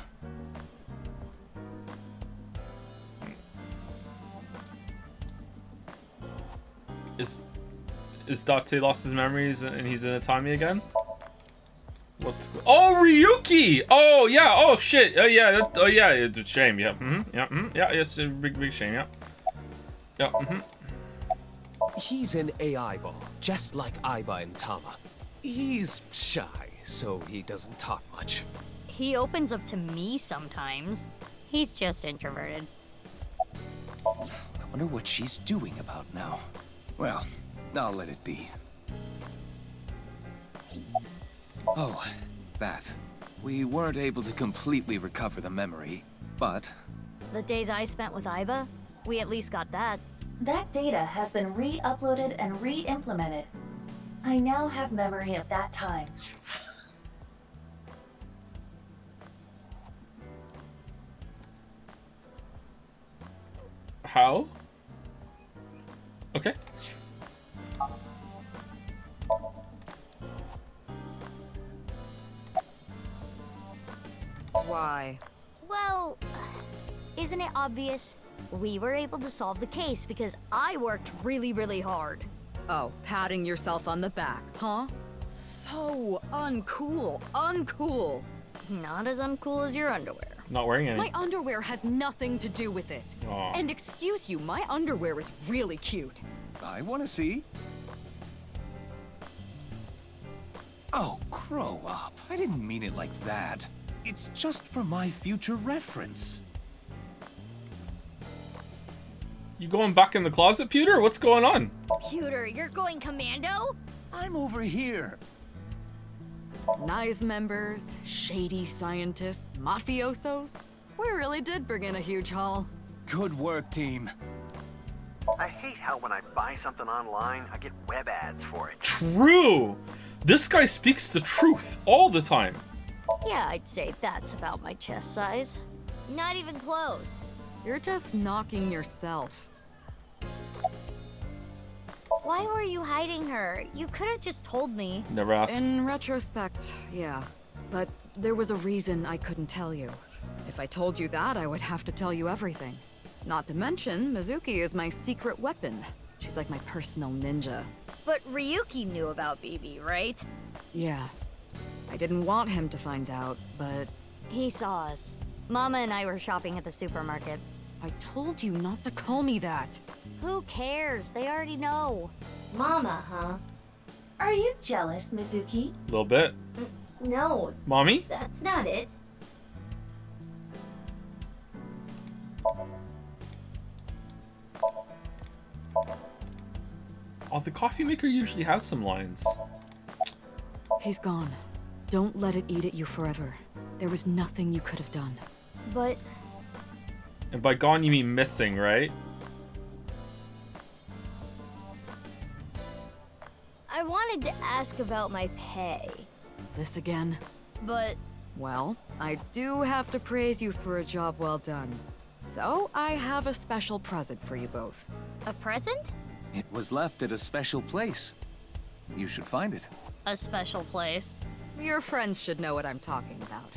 Is Date lost his memories and he's in Atami again? Oh, Ryuki! Oh yeah! Oh shit! Oh yeah! Oh yeah! It's a shame. Yeah. Yeah. Yeah. It's a big shame. Yeah. Yeah. He's an AI ball, just like Aiba and Tama. He's shy, so he doesn't talk much. He opens up to me sometimes. He's just introverted. I wonder what she's doing about now. Well, I'll let it be. Oh, that. We weren't able to completely recover the memory, but... The days I spent with Aiba, we at least got that. That data has been re-uploaded and re-implemented. I now have memory of that time. How? Okay. Why? Well, isn't it obvious? We were able to solve the case because I worked really, really hard. Oh, patting yourself on the back, huh? So uncool. Uncool. Not as uncool as your underwear. Not wearing any. My underwear has nothing to do with it. Aw. And excuse you, my underwear is really cute. I want to see. Oh, grow up. I didn't mean it like that. It's just for my future reference. You going back in the closet, Pewter? What's going on? Pewter, you're going commando? I'm over here. Nice members, shady scientists, mafiosos. We really did bring in a huge haul. Good work, team. I hate how when I buy something online, I get web ads for it. True! This guy speaks the truth all the time. Yeah, I'd say that's about my chest size. Not even close. You're just knocking yourself. Why were you hiding her? You could have just told me. Never asked. In retrospect, yeah. But there was a reason I couldn't tell you. If I told you that, I would have to tell you everything. Not to mention, Mizuki is my secret weapon. She's like my personal ninja. But Ryuki knew about BB, right? Yeah. I didn't want him to find out, but... He saw us. Mama and I were shopping at the supermarket. I told you not to call me that. Who cares? They already know. Mama, huh? Are you jealous, Mizuki? A little bit. No. Mommy? That's not it. Oh, the coffee maker usually has some lines. He's gone. Don't let it eat at you forever. There was nothing you could have done. But... And by gone, you mean missing, right? I wanted to ask about my pay. This again? But... Well, I do have to praise you for a job well done. So, I have a special present for you both. A present? It was left at a special place. You should find it. A special place? Your friends should know what I'm talking about.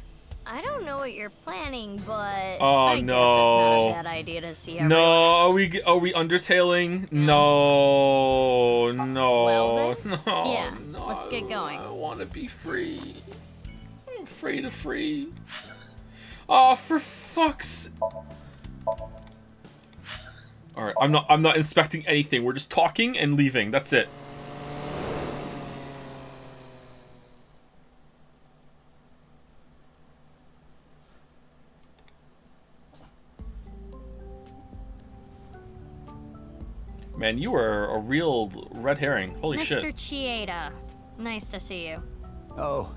I don't know what you're planning, but Oh, I guess it's not a bad idea to see everyone. No, are we undertailing? No, no, Well then, no. yeah, let's get going. I want to be free. I'm afraid of free. Oh, for fuck's. All right, I'm not inspecting anything. We're just talking and leaving. That's it. Man, you are a real red herring. Holy Mr. shit. Chieda, nice to see you. Oh,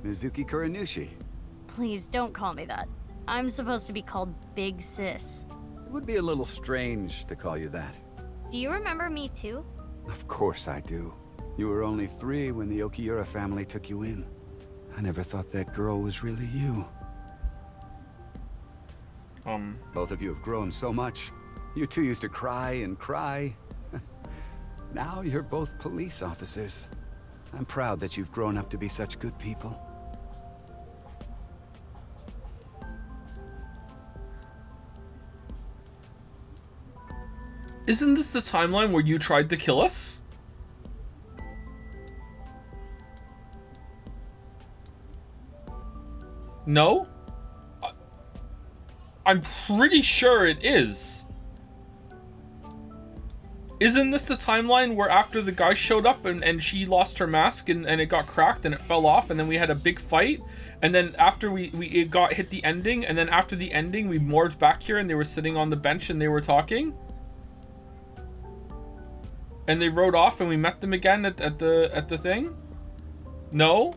Mizuki Kuranushi. Please don't call me that. I'm supposed to be called Big Sis. It would be a little strange to call you that. Do you remember me too? Of course I do. You were only 3 when the Okiura family took you in. I never thought that girl was really you. Both of you have grown so much. You two used to cry and cry. Now you're both police officers. I'm proud that you've grown up to be such good people. Isn't this the timeline where you tried to kill us? No? I'm pretty sure it is. Isn't this the timeline where after the guy showed up and she lost her mask and it got cracked and it fell off and then we had a big fight? And then after it got hit the ending, and then after the ending we morphed back here and they were sitting on the bench and they were talking? And they rode off and we met them again at the thing? No?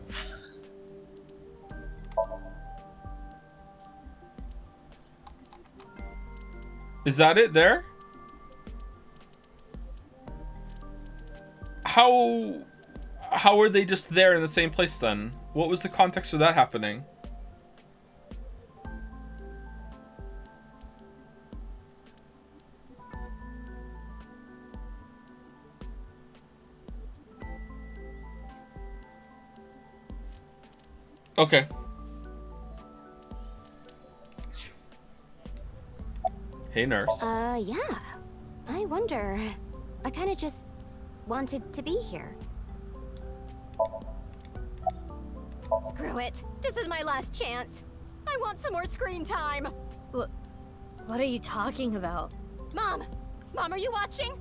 Is that it there? How are they just there in the same place then? What was the context for that happening? Okay. Hey, nurse. Yeah. I wonder. I kind of just wanted to be here. Screw it. This is my last chance. I want some more screen time. What are you talking about? Mom! Mom, are you watching?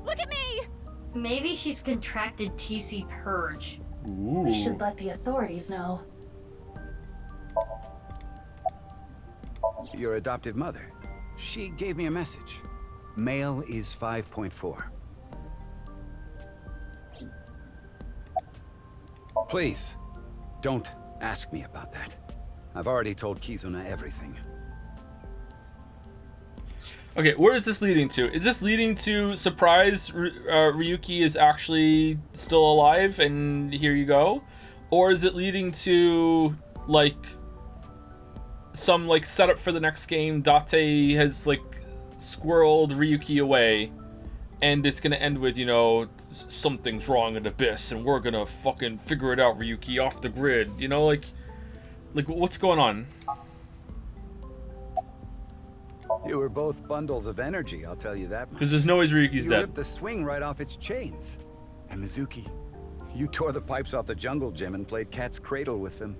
Look at me! Maybe she's contracted TC Purge. Ooh. We should let the authorities know. Your adoptive mother. She gave me a message. Male is 5.4. Please, don't ask me about that. I've already told Kizuna everything. Okay, where is this leading to? Is this leading to surprise Ryuki is actually still alive and here you go? Or is it leading to like some like setup for the next game? Date has like squirreled Ryuki away and it's gonna end with, you know, something's wrong at Abyss and we're gonna fucking figure it out, Ryuki, off the grid, you know, like what's going on? You were both bundles of energy, I'll tell you that much. Because there's no way Ryuki's You dead. ripped the swing right off its chains. And Mizuki, you tore the pipes off the jungle gym and played cat's cradle with them.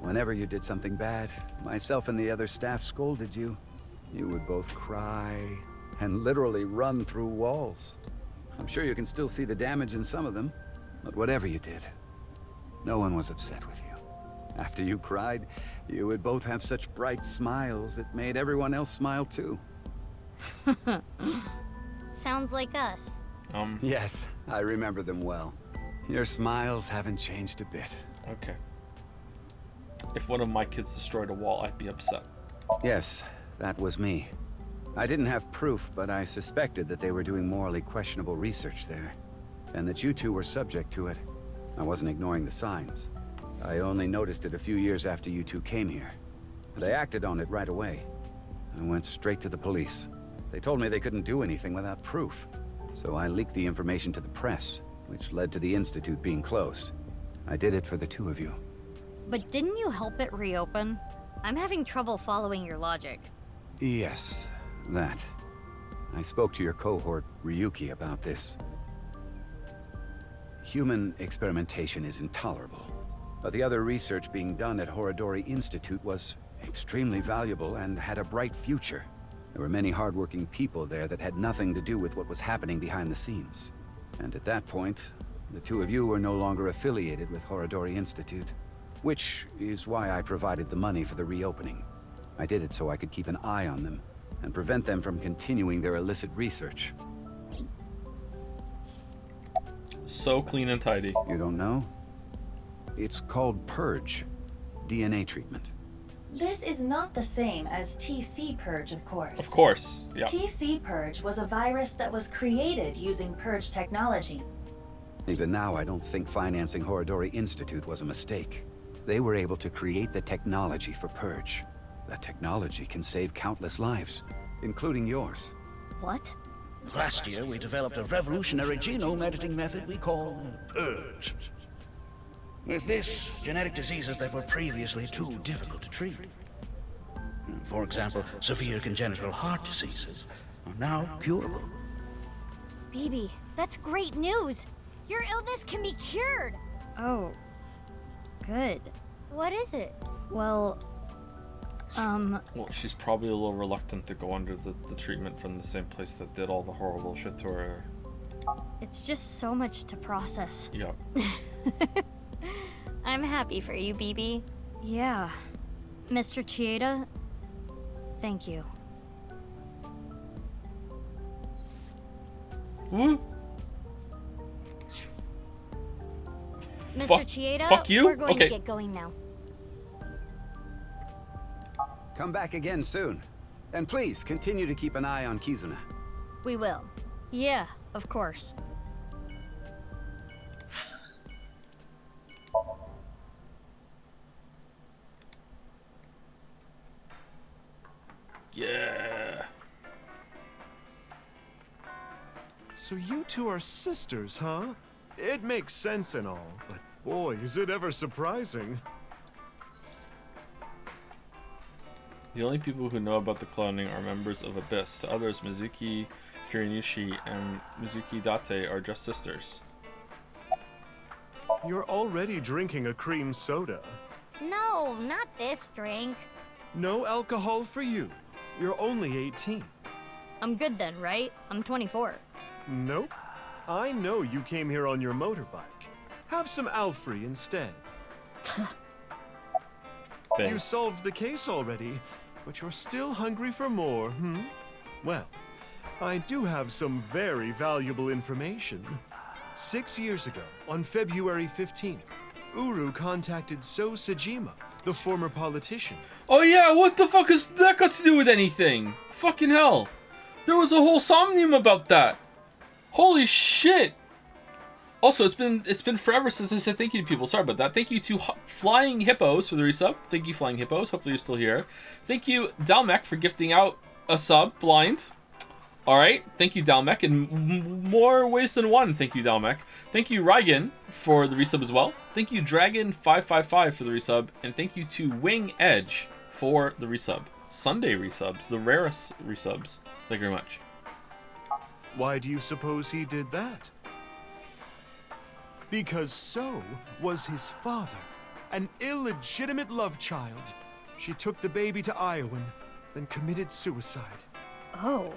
Whenever you did something bad, myself and the other staff scolded you. You would both cry and literally run through walls. I'm sure you can still see the damage in some of them, but whatever you did, no one was upset with you. After you cried, you would both have such bright smiles it made everyone else smile too. Sounds like us. Yes, I remember them well. Your smiles haven't changed a bit. Okay. If one of my kids destroyed a wall, I'd be upset. Yes, that was me. I didn't have proof, but I suspected that they were doing morally questionable research there, and that you two were subject to it. I wasn't ignoring the signs. I only noticed it a few years after you two came here, and I acted on it right away. I went straight to the police. They told me they couldn't do anything without proof, so I leaked the information to the press, which led to the Institute being closed. I did it for the two of you. But didn't you help it reopen? I'm having trouble following your logic. Yes, that. I spoke to your cohort, Ryuki, about this. Human experimentation is intolerable. But the other research being done at Horodori Institute was extremely valuable and had a bright future. There were many hardworking people there that had nothing to do with what was happening behind the scenes. And at that point, the two of you were no longer affiliated with Horodori Institute, which is why I provided the money for the reopening. I did it so I could keep an eye on them and prevent them from continuing their illicit research. So clean and tidy. You don't know? It's called Purge. DNA treatment. This is not the same as TC Purge, of course. Of course, yeah. TC Purge was a virus that was created using Purge technology. Even now, I don't think financing Horodori Institute was a mistake. They were able to create the technology for Purge. That technology can save countless lives, including yours. What? Last year, we developed a revolutionary genome editing method we call Purge. With this, genetic diseases that were previously too difficult to treat, for example, severe congenital heart diseases, are now curable. BB, that's great news. Your illness can be cured. Oh, good. What is it? Well, Well, she's probably a little reluctant to go under the treatment from the same place that did all the horrible shit to her. it's just so much to process. Yeah. I'm happy for you, BB. Yeah. Mr. Chieda, thank you. Woo! Mr. Chieda, fuck you? we're going Okay. to get going now. Come back again soon. And please, continue to keep an eye on Kizuna. We will. Yeah, of course. Yeah. So you two are sisters, huh? It makes sense and all, but boy, is it ever surprising. The only people who know about the cloning are members of Abyss. To others, Mizuki Kirinushi and Mizuki Date are just sisters. You're already drinking a cream soda. No, not this drink. No alcohol for you. You're only 18. I'm good then, right? I'm 24. Nope. I know you came here on your motorbike. Have some Alfrey instead. You solved the case already, but you're still hungry for more, hmm? Well, I do have some very valuable information. 6 years ago, on February 15th, Uru contacted So Sejima, the former politician. Oh yeah, what the fuck has that got to do with anything? Fucking hell. There was a whole Somnium about that. Holy shit. Also, it's been forever since I said thank you to people. Sorry about that. Thank you to Flying Hippos for the resub. Thank you, Flying Hippos. Hopefully you're still here. Thank you, Dalmec, for gifting out a sub blind. Alright, thank you, Dalmec, in more ways than one. Thank you, Dalmec. Thank you, Rygan, for the resub as well. Thank you, Dragon555 for the resub. And thank you to Wing Edge for the resub. Sunday resubs, the rarest resubs. Thank you very much. Why do you suppose he did that? Because So was his father, an illegitimate love child. She took the baby to Iowan, then committed suicide. Oh.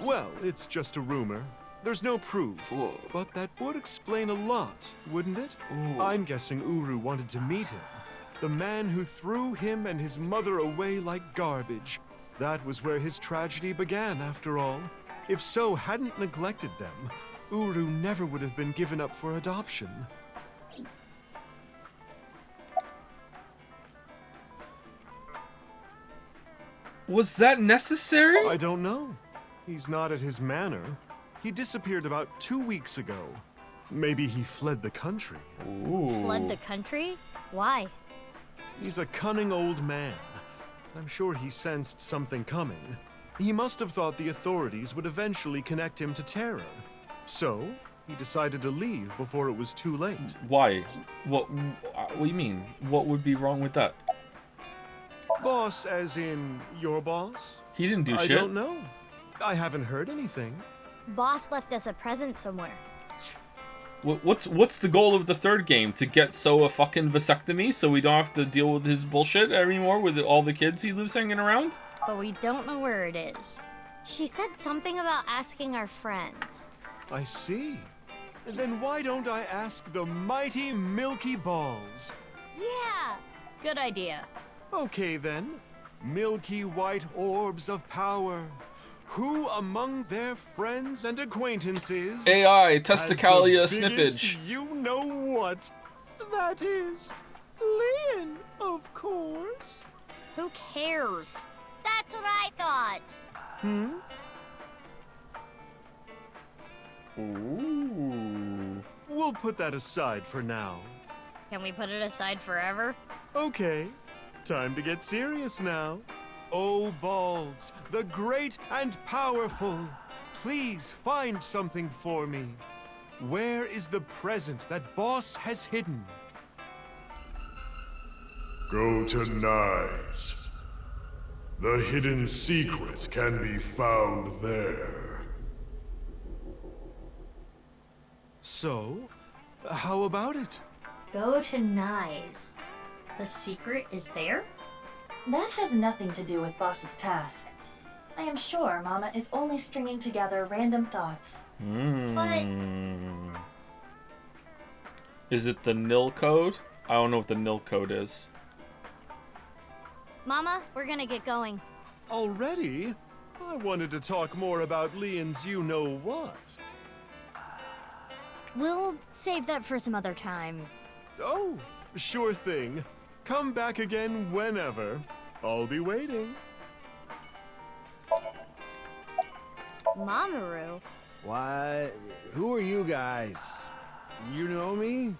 Well, it's just a rumor. There's no proof. But that would explain a lot, wouldn't it? I'm guessing Uru wanted to meet him. The man who threw him and his mother away like garbage. That was where his tragedy began, after all. If So hadn't neglected them, Uru never would have been given up for adoption. Was that necessary? I don't know. He's not at his manor. He disappeared about 2 weeks ago. Maybe he fled the country. Fled the country? Why? He's a cunning old man. I'm sure he sensed something coming. He must have thought the authorities would eventually connect him to terror. So, he decided to leave before it was too late. Why? What do you mean? What would be wrong with that? Boss as in your boss? He didn't do I shit. don't know. I haven't heard anything. Boss left us a present somewhere. What's the goal of the third game? To get So a fucking vasectomy so we don't have to deal with his bullshit anymore with all the kids he lives hanging around? But we don't know where it is. She said something about asking our friends. I see. Then why don't I ask the mighty Milky Balls? Yeah! Good idea. Okay then. Milky white orbs of power. Who among their friends and acquaintances AI, has testicalia the biggest snippage. you-know-what? That is Lynn, of course. Who cares? That's what I thought. Ooh. We'll put that aside for now. Can we put it aside forever? Okay, time to get serious now. Oh, Balls, the great and powerful, please find something for me. Where is the present that Boss has hidden? Go to Nyes. The hidden secret can be found there. So, how about it? Go to Nyes. The secret is there? That has nothing to do with Boss's task. I am sure Mama is only stringing together random thoughts. Is it the nil code? I don't know what the nil code is. Mama, we're gonna get going. Already? I wanted to talk more about Leon's you-know-what. We'll save that for some other time. Oh, sure thing. Come back again whenever. I'll be waiting. Mamoru? Why, who are you guys? You know me?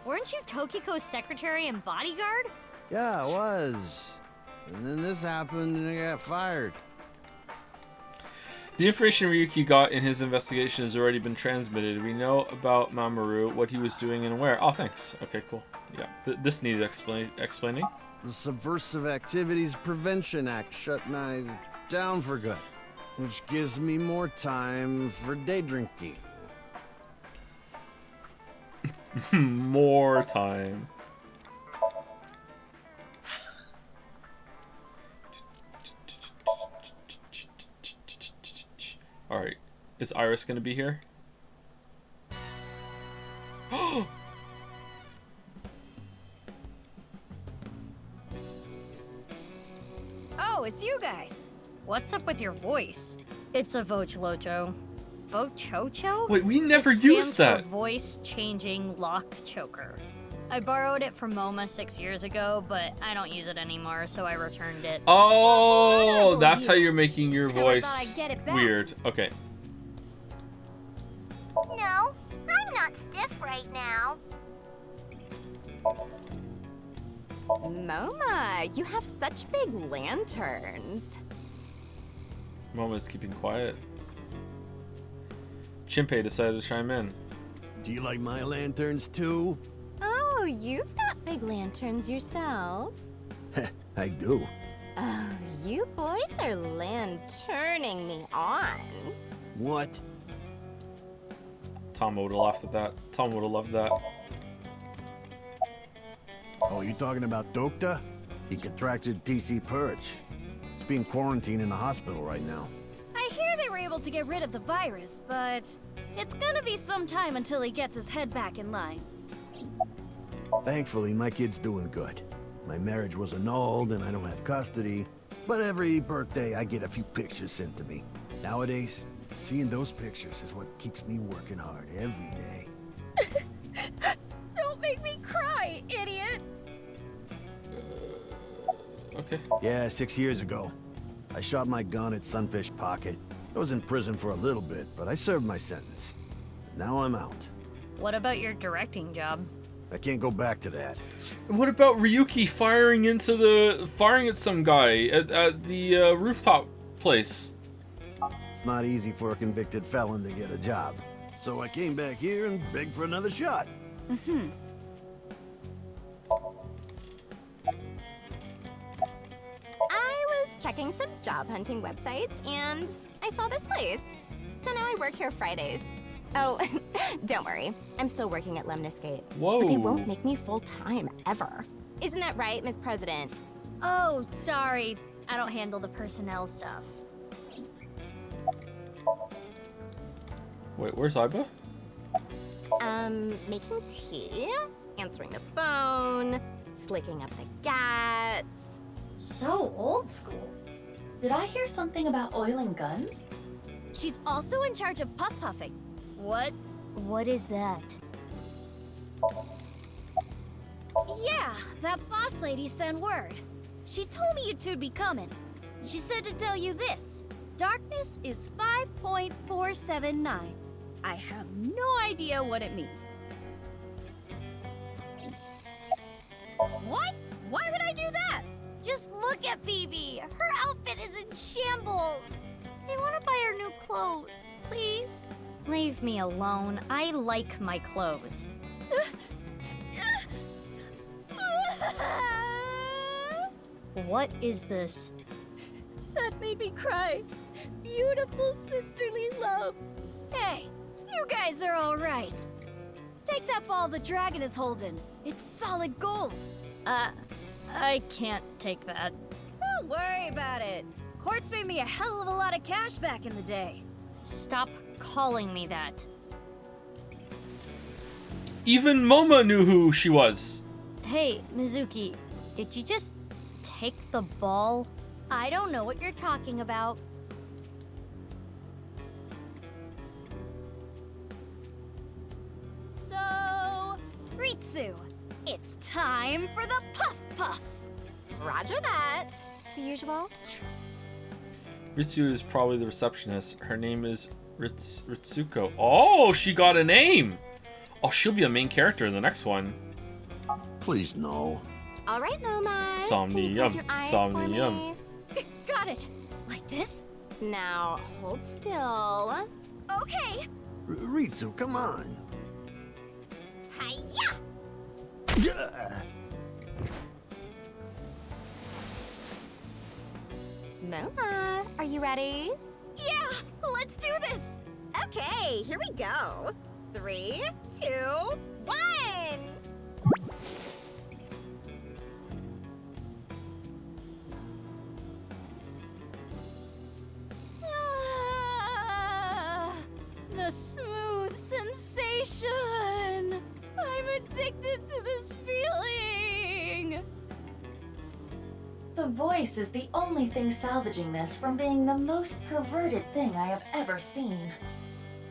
Weren't you Tokiko's secretary and bodyguard? Yeah, I was. And then this happened and I got fired. The information Ryuki got in his investigation has already been transmitted. We know about Mamoru, what he was doing and where. Oh, thanks. Okay, cool. Yeah, this needed explaining. The Subversive Activities Prevention Act shut Nyes down for good, which gives me more time for day drinking. More time. Alright. Is Iris gonna be here? Oh, it's you guys. What's up with your voice? It's a Vochlocho. Vochocho? Wait, we never It used stands that. for voice changing lock choker. I borrowed it from MoMA 6 years ago, but I don't use it anymore, so I returned it. Oh, that's how you're making your Never thought I'd voice get it back. weird. Okay. No, I'm not stiff right now. Moma, you have such big lanterns. Momo's keeping quiet. Chimpei decided to chime in. Do you like my lanterns too? Oh, you've got big lanterns yourself. I do. Oh, you boys are lanterning me on. What? Tom would have laughed at that. Tom would have loved that. Oh, you talking about Dokta? He contracted TC Purge. He's being quarantined in the hospital right now. I hear they were able to get rid of the virus, but it's gonna be some time until he gets his head back in line. Thankfully, my kid's doing good. My marriage was annulled and I don't have custody, but every birthday I get a few pictures sent to me. Nowadays, seeing those pictures is what keeps me working hard every day. Don't make me cry, idiot! Okay. Yeah, 6 years ago. I shot my gun at Sunfish Pocket. I was in prison for a little bit, but I served my sentence. Now I'm out. What about your directing job? I can't go back to that. What about Ryuki firing at some guy at the rooftop place? It's not easy for a convicted felon to get a job. So I came back here and begged for another shot. Mm-hmm. I was checking some job hunting websites and I saw this place. So now I work here Fridays. Oh, don't worry. I'm still working at Lemniscate. Whoa. But they won't make me full-time, ever. Isn't that right, Miss President? Oh, sorry. I don't handle the personnel stuff. Wait, where's Iba? Making tea, answering the phone, slicking up the gats. So old school. Did I hear something about oiling guns? She's also in charge of puff puffing. What? What is that? Yeah, that boss lady sent word. She told me you two'd be coming. She said to tell you this. Darkness is 5.479. I have no idea what it means. What? Why would I do that? Just look at Phoebe. Her outfit is in shambles. I want to buy her new clothes. Please? Leave me alone. I like my clothes. What is this? That made me cry. Beautiful sisterly love. Hey, you guys are all right. Take that ball the dragon is holding. It's solid gold. I can't take that. Don't worry about it. Quartz made me a hell of a lot of cash back in the day. Stop calling me that. Even Moma knew who she was. Hey, Mizuki, did you just take the ball? I don't know what you're talking about. So, Ritsu, it's time for the puff puff. Roger that. The usual. Ritsu is probably the receptionist. Her name is Ritsuko. Oh, she got a name. Oh, she'll be a main character in the next one. Please, no. All right, Moma. Somnium. Can you close your eyes for Somnium. me? Got it. Like this? Now, hold still. Okay. Ritsu, come on. Hiya! Moma, are you ready? Yeah, let's do this. Okay, here we go. 3, 2, 1. The smooth sensation. I'm addicted to this feeling. The voice is the only thing salvaging this from being the most perverted thing I have ever seen.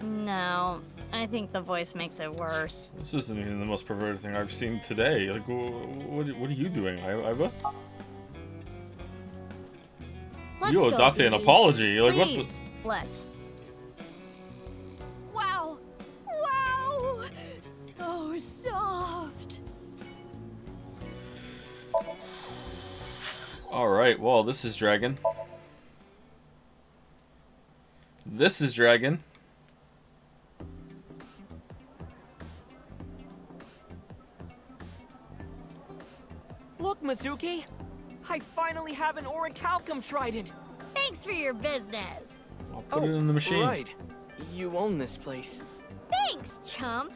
No, I think the voice makes it worse. This isn't even the most perverted thing I've seen today. Like, what are you doing, Iva? Let's You owe go, Date an Phoebe. apology. Like, what the? Please, let's. Wow. Wow. So soft. Alright, well, this is Dragon. This is Dragon. Look, Mizuki! I finally have an orichalcum trident! Thanks for your business. I'll put it in the machine. Right. You own this place. Thanks, chump.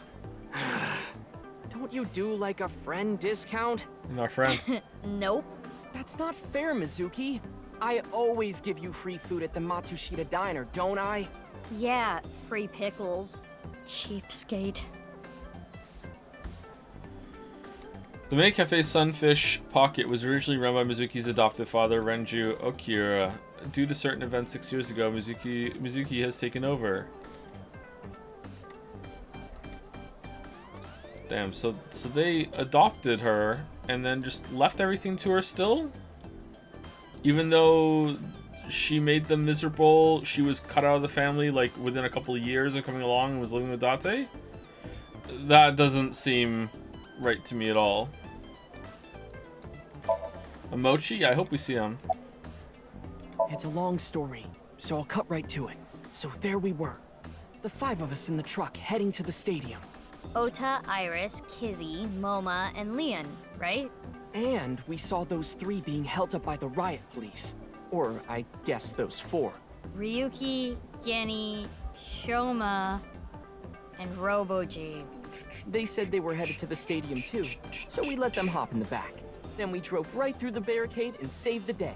Don't you do like a friend discount? You're not a friend. Nope. That's not fair, Mizuki. I always give you free food at the Matsushita Diner, don't I? Yeah, free pickles. Cheapskate. The main cafe Sunfish Pocket was originally run by Mizuki's adoptive father, Renju Okura. Due to certain events 6 years ago, Mizuki has taken over. Damn, so they adopted her and then just left everything to her still? Even though she made them miserable, she was cut out of the family like within a couple of years of coming along and was living with Date? That doesn't seem right to me at all. A Mochi? I hope we see him. It's a long story, so I'll cut right to it. So there we were. The 5 of us in the truck heading to the stadium. Ota, Iris, Kizzy, Moma, and Leon, right? And we saw those 3 being held up by the riot police. Or, I guess those 4. Ryuki, Genny, Shoma, and Robo-G. They said they were headed to the stadium too, so we let them hop in the back. Then we drove right through the barricade and saved the day.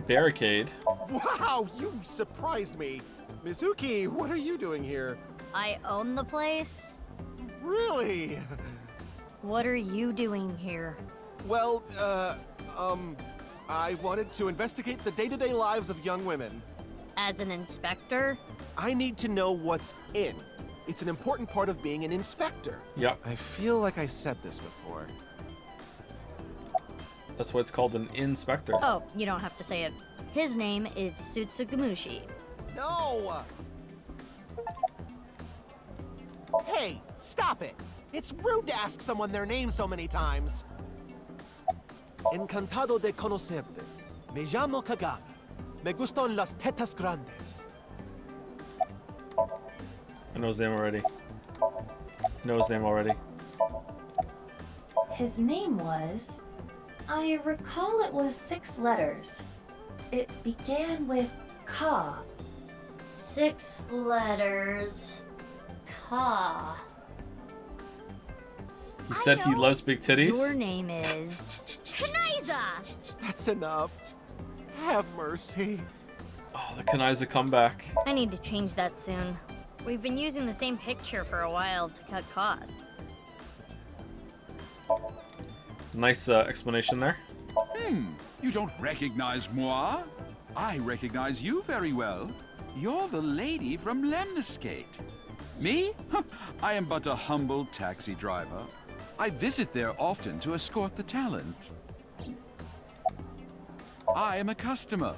Barricade? Wow, you surprised me. Mizuki, what are you doing here? I own the place. Really? What are you doing here? Well, I wanted to investigate the day-to-day lives of young women. As an inspector? I need to know what's in. It's an important part of being an inspector. Yep. I feel like I said this before. That's why it's called an inspector. Oh, you don't have to say it. His name is Sutsugamushi. No! Hey, stop it! It's rude to ask someone their name so many times. Encantado de conocerte. Me llamo Kagami. Me gustan las tetas grandes. I know his name already. Know his name already. His name was... I recall it was 6 letters. It began with Ka. 6 letters. Ka. He said he loves big titties. Your name is... Kanaiza! That's enough. Have mercy. Oh, the Kanaiza comeback. I need to change that soon. We've been using the same picture for a while to cut costs. Nice explanation there. You don't recognize moi? I recognize you very well. You're the lady from Lemniscate. Me? I am but a humble taxi driver. I visit there often to escort the talent. I am a customer.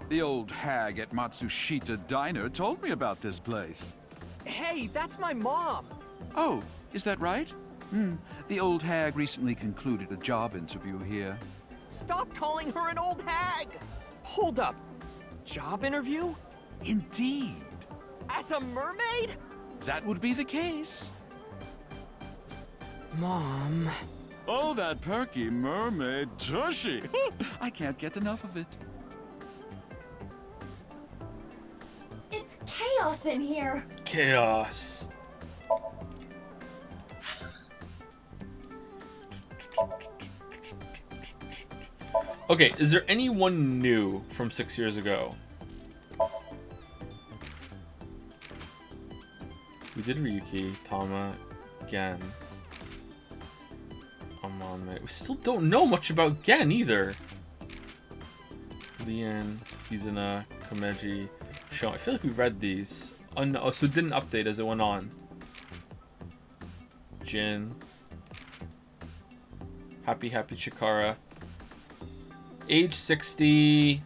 The old hag at Matsushita Diner told me about this place. Hey, that's my mom! Oh, is that right? The old hag recently concluded a job interview here. Stop calling her an old hag! Hold up. Job interview? Indeed. As a mermaid? That would be the case. Mom... Oh, that perky mermaid tushy. I can't get enough of it. It's chaos in here. Chaos. Okay, is there anyone new from 6 years ago? We did Ryuki, Tama, Gen. Amon. We still don't know much about Gen either. Lian, Kizuna, Komeji, Shon. I feel like we read these. Oh, no. So it didn't update as it went on. Jin. Happy Chikara. Age 60.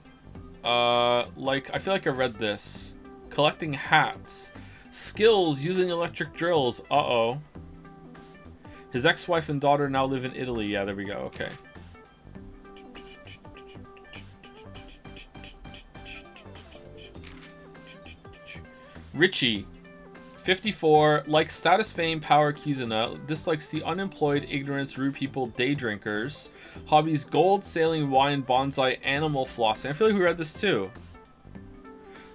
Like, I feel like I read this. Collecting hats. Skills using electric drills. Uh-oh. His ex-wife and daughter now live in Italy. Yeah, there we go. Okay. Richie. 54. Likes status, fame, power, Kizuna. Dislikes the unemployed, ignorance, rude people, day drinkers. Hobbies, gold, sailing, wine, bonsai, animal flossing. I feel like we read this too.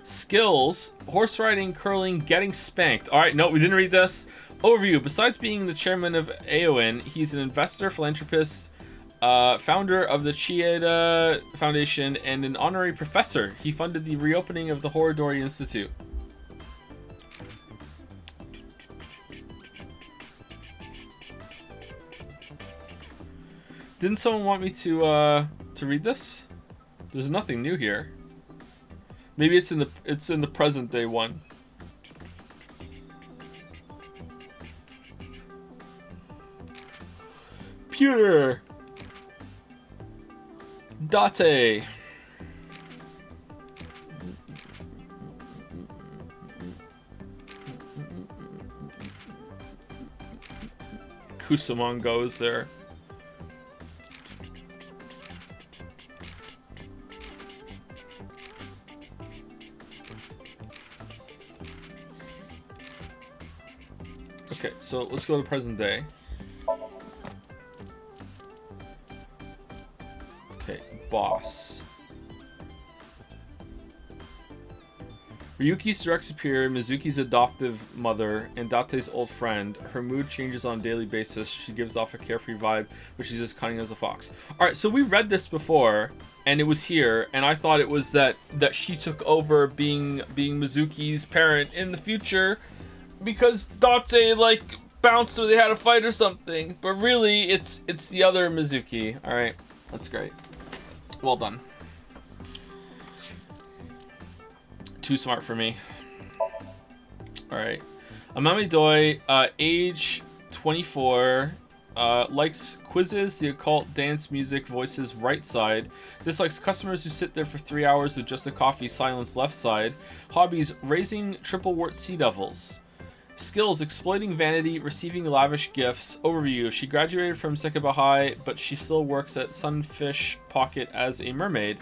Skills, horse riding, curling, getting spanked. Alright, no, we didn't read this. Overview. Besides being the chairman of AON, he's an investor, philanthropist, founder of the Chieda Foundation, and an honorary professor. He funded the reopening of the Horodori Institute. Didn't someone want me to read this? There's nothing new here. Maybe it's in the present day one. Pewter. Date. Kusamon goes there. Okay, so let's go to present day. Okay, boss. Ryuki's direct superior, Mizuki's adoptive mother, and Date's old friend. Her mood changes on a daily basis. She gives off a carefree vibe, but she's as cunning as a fox. Alright, so we read this before, and it was here, and I thought it was that she took over being Mizuki's parent in the future. Because Date, like, bounced or they had a fight or something. But really, it's the other Mizuki. Alright, that's great. Well done. Too smart for me. Alright. Amami Doi, age 24, likes quizzes, the occult, dance, music, voices, right side. Dislikes customers who sit there for 3 hours with just a coffee, silence, left side. Hobbies, raising triple wart sea devils. Skills, exploiting vanity, receiving lavish gifts. Overview, she graduated from Sekaba High, but she still works at Sunfish Pocket as a mermaid.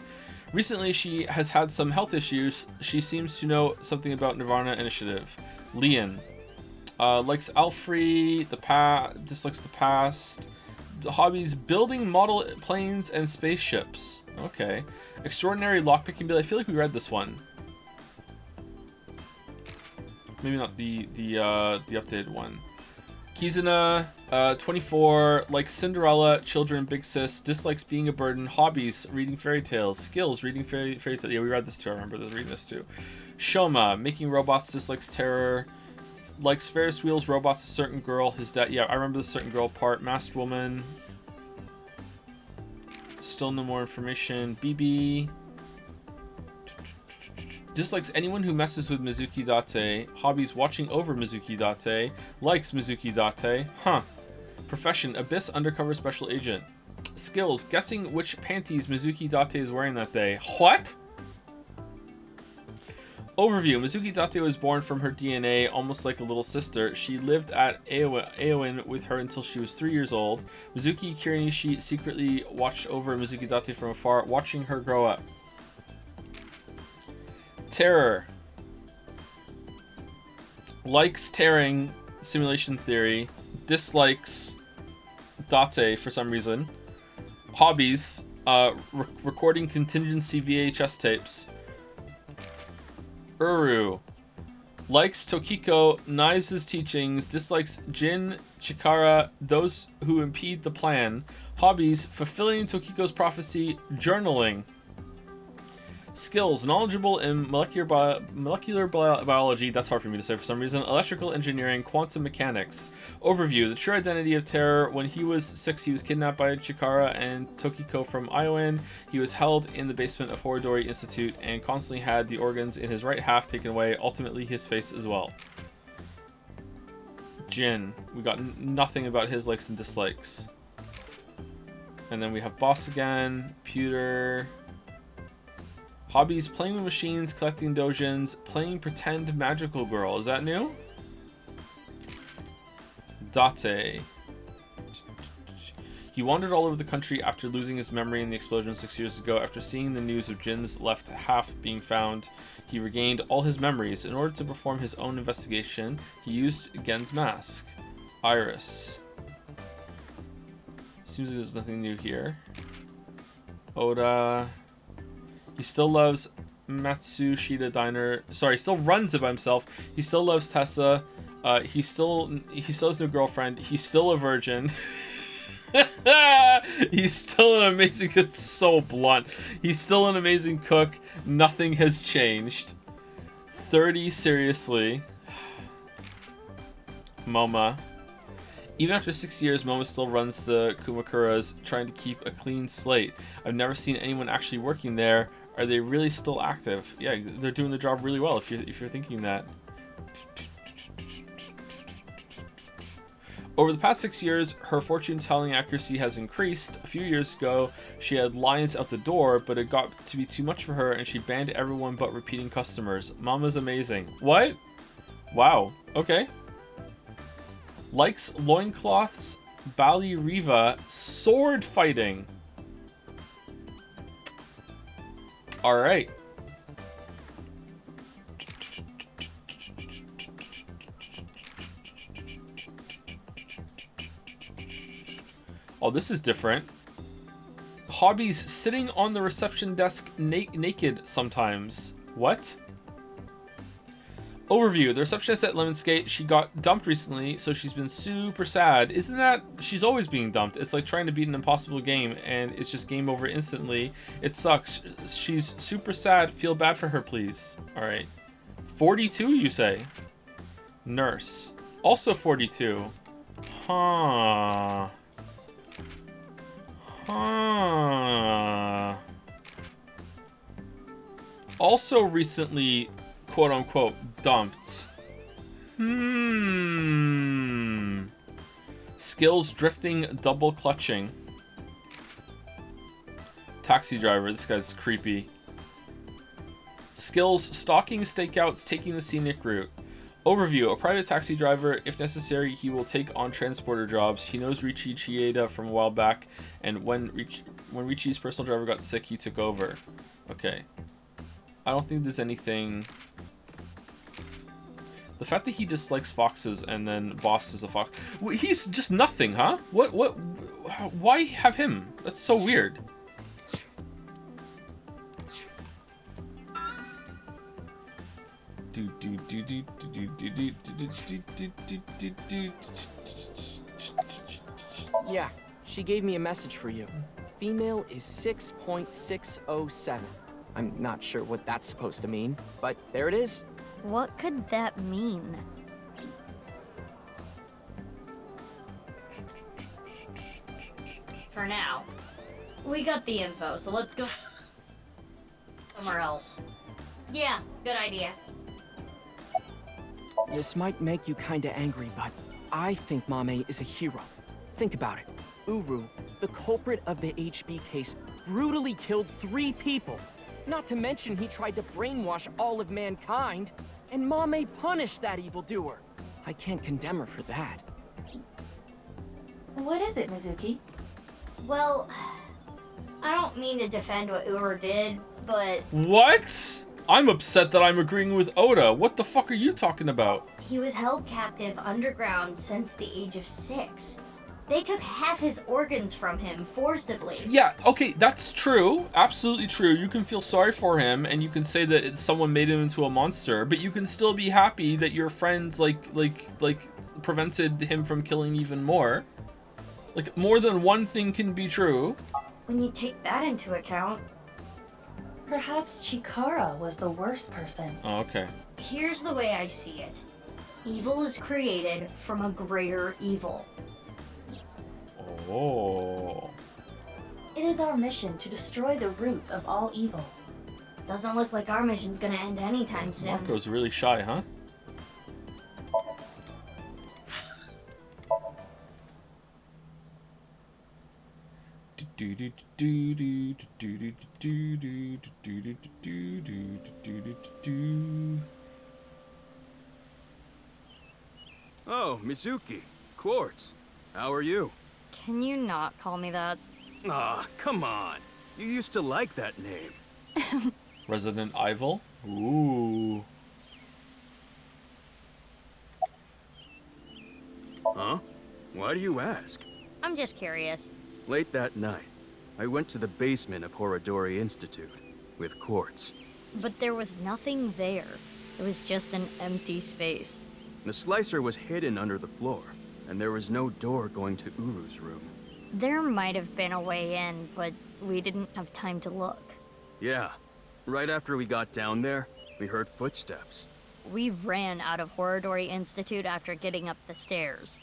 Recently, she has had some health issues. She seems to know something about nirvanA Initiative. Leon, likes Alfrey, dislikes the past. Hobbies, building model planes and spaceships. Okay. Extraordinary lockpicking ability. I feel like we read this one. Maybe not the updated one. Kizuna, 24, likes Cinderella, children, big sis, dislikes being a burden. Hobbies, reading fairy tales. Skills, reading fairy tales. Yeah, we read this too. I remember reading this too. Shoma, making robots, dislikes terror. Likes Ferris wheels, robots, a certain girl. His dad. Yeah, I remember the certain girl part. Masked woman. Still no more information. BB. Dislikes anyone who messes with Mizuki Date. Hobbies, watching over Mizuki Date. Likes Mizuki Date. Huh. Profession, Abyss undercover special agent. Skills, guessing which panties Mizuki Date is wearing that day. What? Overview, Mizuki Date was born from her DNA, almost like a little sister. She lived at Aoin with her until she was 3 years old. Mizuki Kirinishi secretly watched over Mizuki Date from afar, watching her grow up. Terror. Likes tearing, simulation theory. Dislikes Date for some reason. Hobbies, recording contingency VHS tapes. Uru. Likes Tokiko, Nai's teachings, dislikes Jin, Chikara, those who impede the plan. Hobbies, fulfilling Tokiko's prophecy, journaling. Skills, knowledgeable in molecular biology, that's hard for me to say for some reason, electrical engineering, quantum mechanics. Overview, the true identity of Terror. When he was 6, he was kidnapped by Chikara and Tokiko from Iowan. He was held in the basement of Horidori Institute and constantly had the organs in his right half taken away, ultimately his face as well. Jin, we got nothing about his likes and dislikes. And then we have Boss again, Pewter. Hobbies, playing with machines, collecting dojins, playing pretend magical girl. Is that new? Date. He wandered all over the country after losing his memory in the explosion 6 years ago. After seeing the news of Jin's left half being found, he regained all his memories. In order to perform his own investigation, he used Gen's mask. Iris. Seems like there's nothing new here. Oda. He still loves Matsushita Diner. Sorry, he still runs it by himself. He still loves Tessa. He still has no girlfriend. He's still a virgin. He's still an amazing. It's so blunt. He's still an amazing cook. Nothing has changed. 30, seriously. Moma. Even after 6 years, Moma still runs the Kumakuras, trying to keep a clean slate. I've never seen anyone actually working there. Are they really still active? Yeah, they're doing the job really well if you're thinking that. Over the past 6 years, her fortune-telling accuracy has increased. A few years ago, she had lines out the door, but it got to be too much for her, and she banned everyone but repeating customers. Mama's amazing. What? Wow. Okay. Likes loincloths, Bali Riva, sword fighting. Alright. Oh, this is different. Hobbies, sitting on the reception desk naked sometimes. What? Overview, the receptionist at Lemon Skate, she got dumped recently, so she's been super sad. Isn't that... She's always being dumped. It's like trying to beat an impossible game, and it's just game over instantly. It sucks. She's super sad. Feel bad for her, please. Alright. 42, you say? Nurse. Also 42. Huh. Huh. Also recently quote-unquote dumped. Skills drifting, double clutching. Taxi driver, this guy's creepy. Skills stalking, stakeouts, taking the scenic route. Overview, a private taxi driver. If necessary, he will take on transporter jobs. He knows Richie Chieda from a while back, and when Richie's personal driver got sick, he took over. Okay. I don't think there's anything... The fact that he dislikes foxes and then boss is a fox... He's just nothing, huh? What? Why have him? That's so weird. Yeah, she gave me a message for you. Female is 6.607. I'm not sure what that's supposed to mean, but there it is. What could that mean? For now. We got the info, so let's go somewhere else. Yeah, good idea. This might make you kinda angry, but I think Mame is a hero. Think about it. Uru, the culprit of the HB case, brutally killed 3 people. Not to mention he tried to brainwash all of mankind, and Mame punished that evildoer. I can't condemn her for that. What is it, Mizuki? Well, I don't mean to defend what Uru did, but... What? I'm upset that I'm agreeing with Oda. What the fuck are you talking about? He was held captive underground since the age of 6. They took half his organs from him forcibly. Yeah, okay, that's true. Absolutely true. You can feel sorry for him, and you can say that someone made him into a monster, but you can still be happy that your friends, like, prevented him from killing even more. Like, more than one thing can be true. When you take that into account... Perhaps Chikara was the worst person. Oh, okay. Here's the way I see it. Evil is created from a greater evil. Oh. It is our mission to destroy the root of all evil. Doesn't look like our mission's gonna end anytime soon. Marco's really shy, huh? Oh, Mizuki. Quartz. How are you? Can you not call me that? Ah, come on. You used to like that name. Resident Evil? Ooh. Huh? Why do you ask? I'm just curious. Late that night, I went to the basement of Horodori Institute with Quartz. But there was nothing there. It was just an empty space. The slicer was hidden under the floor, and there was no door going to Uru's room. There might have been a way in, but we didn't have time to look. Yeah. Right after we got down there, we heard footsteps. We ran out of Horodori Institute after getting up the stairs.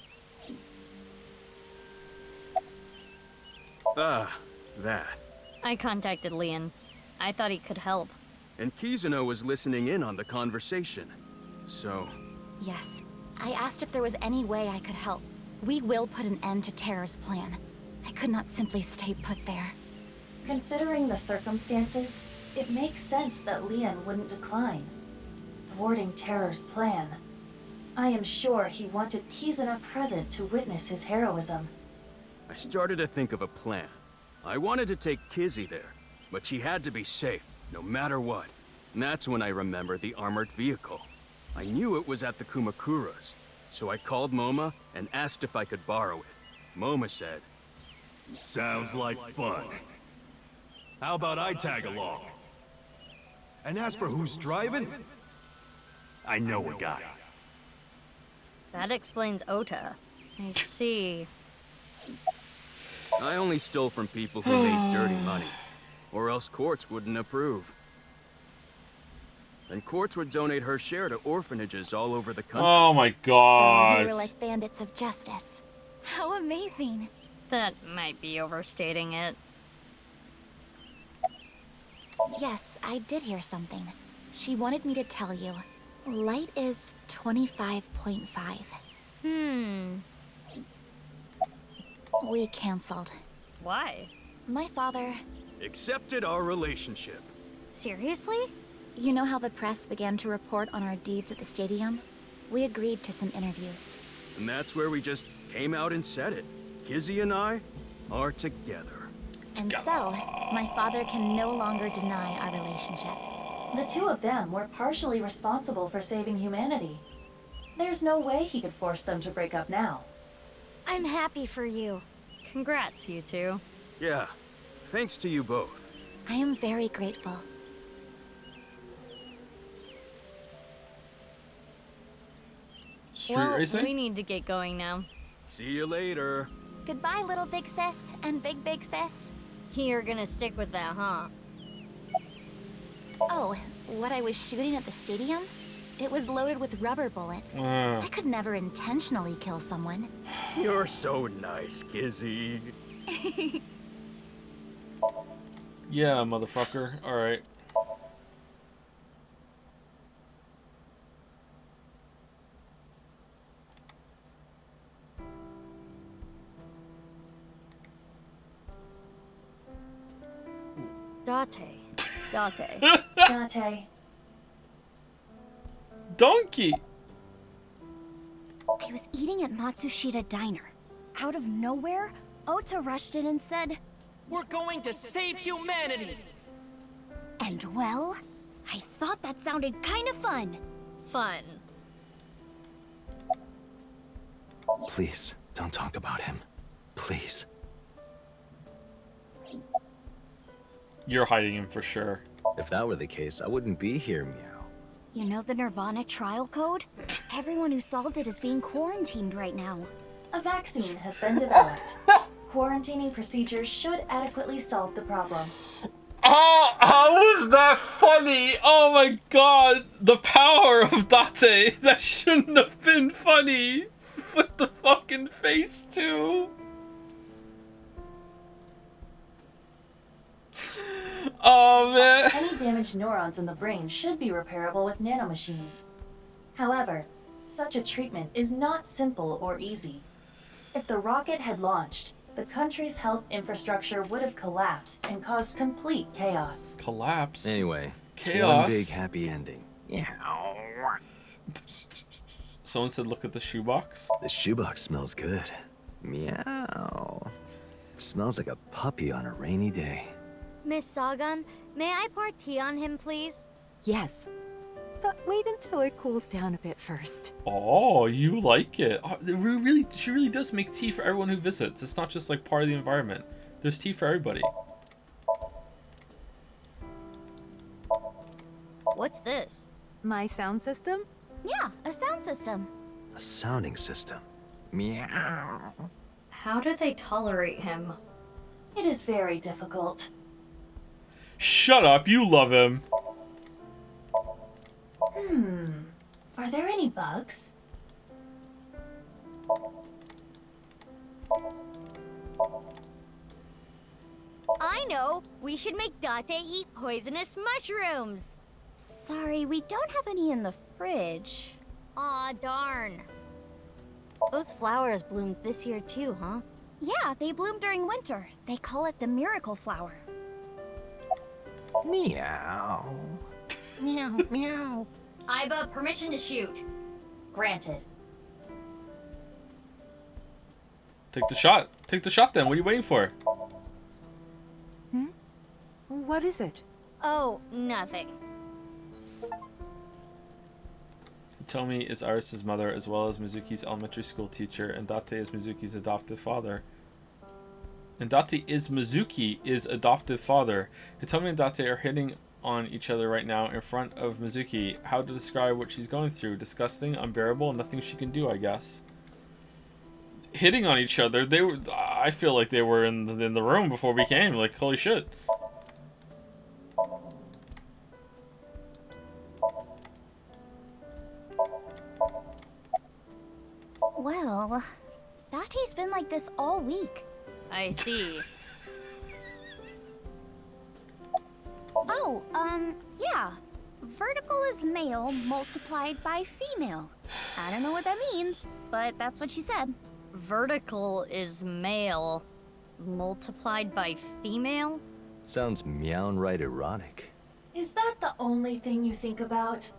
Ah, that. I contacted Leon. I thought he could help. And Kizuno was listening in on the conversation. So... Yes. I asked if there was any way I could help. We will put an end to Terror's plan. I could not simply stay put there. Considering the circumstances, it makes sense that Leon wouldn't decline. Thwarting Terror's plan. I am sure he wanted Kizuna present to witness his heroism. I started to think of a plan. I wanted to take Kizzy there, but she had to be safe, no matter what. And that's when I remembered the armored vehicle. I knew it was at the Kumakuras, so I called Moma and asked if I could borrow it. Moma said, Sounds like fun. How about I tag along? And as for who's driving, I know a guy. That explains Ota. I see. I only stole from people who made dirty money, or else Quartz wouldn't approve. And Quartz would donate her share to orphanages all over the country. Oh my god. So you were like bandits of justice. How amazing. That might be overstating it. Yes, I did hear something. She wanted me to tell you. Light is 25.5. We canceled. Why? My father... accepted our relationship. Seriously? You know how the press began to report on our deeds at the stadium? We agreed to some interviews. And that's where we just came out and said it. Kizzy and I are together. And so, my father can no longer deny our relationship. The two of them were partially responsible for saving humanity. There's no way he could force them to break up now. I'm happy for you. Congrats, you two. Yeah, thanks to you both. I am very grateful. Street racing? We need to get going now. See you later. Goodbye, little big sis and big sis. You're gonna stick with that, huh? Oh, what I was shooting at the stadium? It was loaded with rubber bullets. I could never intentionally kill someone. You're so nice, Kizzy. Yeah, motherfucker. Alright. Date. Date. Donkey! I was eating at Matsushita Diner. Out of nowhere, Ota rushed in and said, "We're going to save humanity!" And well, I thought that sounded kind of fun. Fun. Please, don't talk about him. Please. You're hiding him for sure. If that were the case, I wouldn't be here, Meow. You know the nirvanA trial code? Everyone who solved it is being quarantined right now. A vaccine has been developed. Quarantining procedures should adequately solve the problem. Oh, how was that funny? Oh my god, the power of Date. That shouldn't have been funny. With the fucking face too. Oh man. Any damaged neurons in the brain should be repairable with nanomachines. However, such a treatment is not simple or easy. If the rocket had launched, the country's health infrastructure would have collapsed and caused complete chaos. Collapsed? Anyway, Chaos? one big happy ending. Yeah. Someone said look at the shoebox. The shoebox smells good. Meow. It smells like a puppy on a rainy day. Miss Sagan, may I pour tea on him, please? Yes. But wait until it cools down a bit first. Oh, you like it. Oh, she really does make tea for everyone who visits. It's not just like part of the environment. There's tea for everybody. What's this? My sound system? Yeah, a sound system. A sounding system. Meow. How do they tolerate him? It is very difficult. Shut up, you love him. Are there any bugs? I know! We should make Date eat poisonous mushrooms! Sorry, we don't have any in the fridge. Aw, darn. Those flowers bloomed this year too, huh? Yeah, they bloom during winter. They call it the miracle flower. Meow. Meow, meow. Iba, permission to shoot. Granted. Take the shot. Take the shot then. What are you waiting for? What is it? Oh, nothing. Tell me is Iris' mother as well as Mizuki's elementary school teacher, and Date is Mizuki's adoptive father. And Date is Mizuki's adoptive father. Hitomi and Date are hitting on each other right now in front of Mizuki. How to describe what she's going through? Disgusting, unbearable, nothing she can do, I guess. Hitting on each other. They were. I feel like they were in the room before we came. Like, holy shit. Well, Date's been like this all week. I see. Oh, yeah. vertical is male multiplied by female. I don't know what that means, but that's what she said. Vertical is male multiplied by female? Sounds meown-right erotic. Is that the only thing you think about?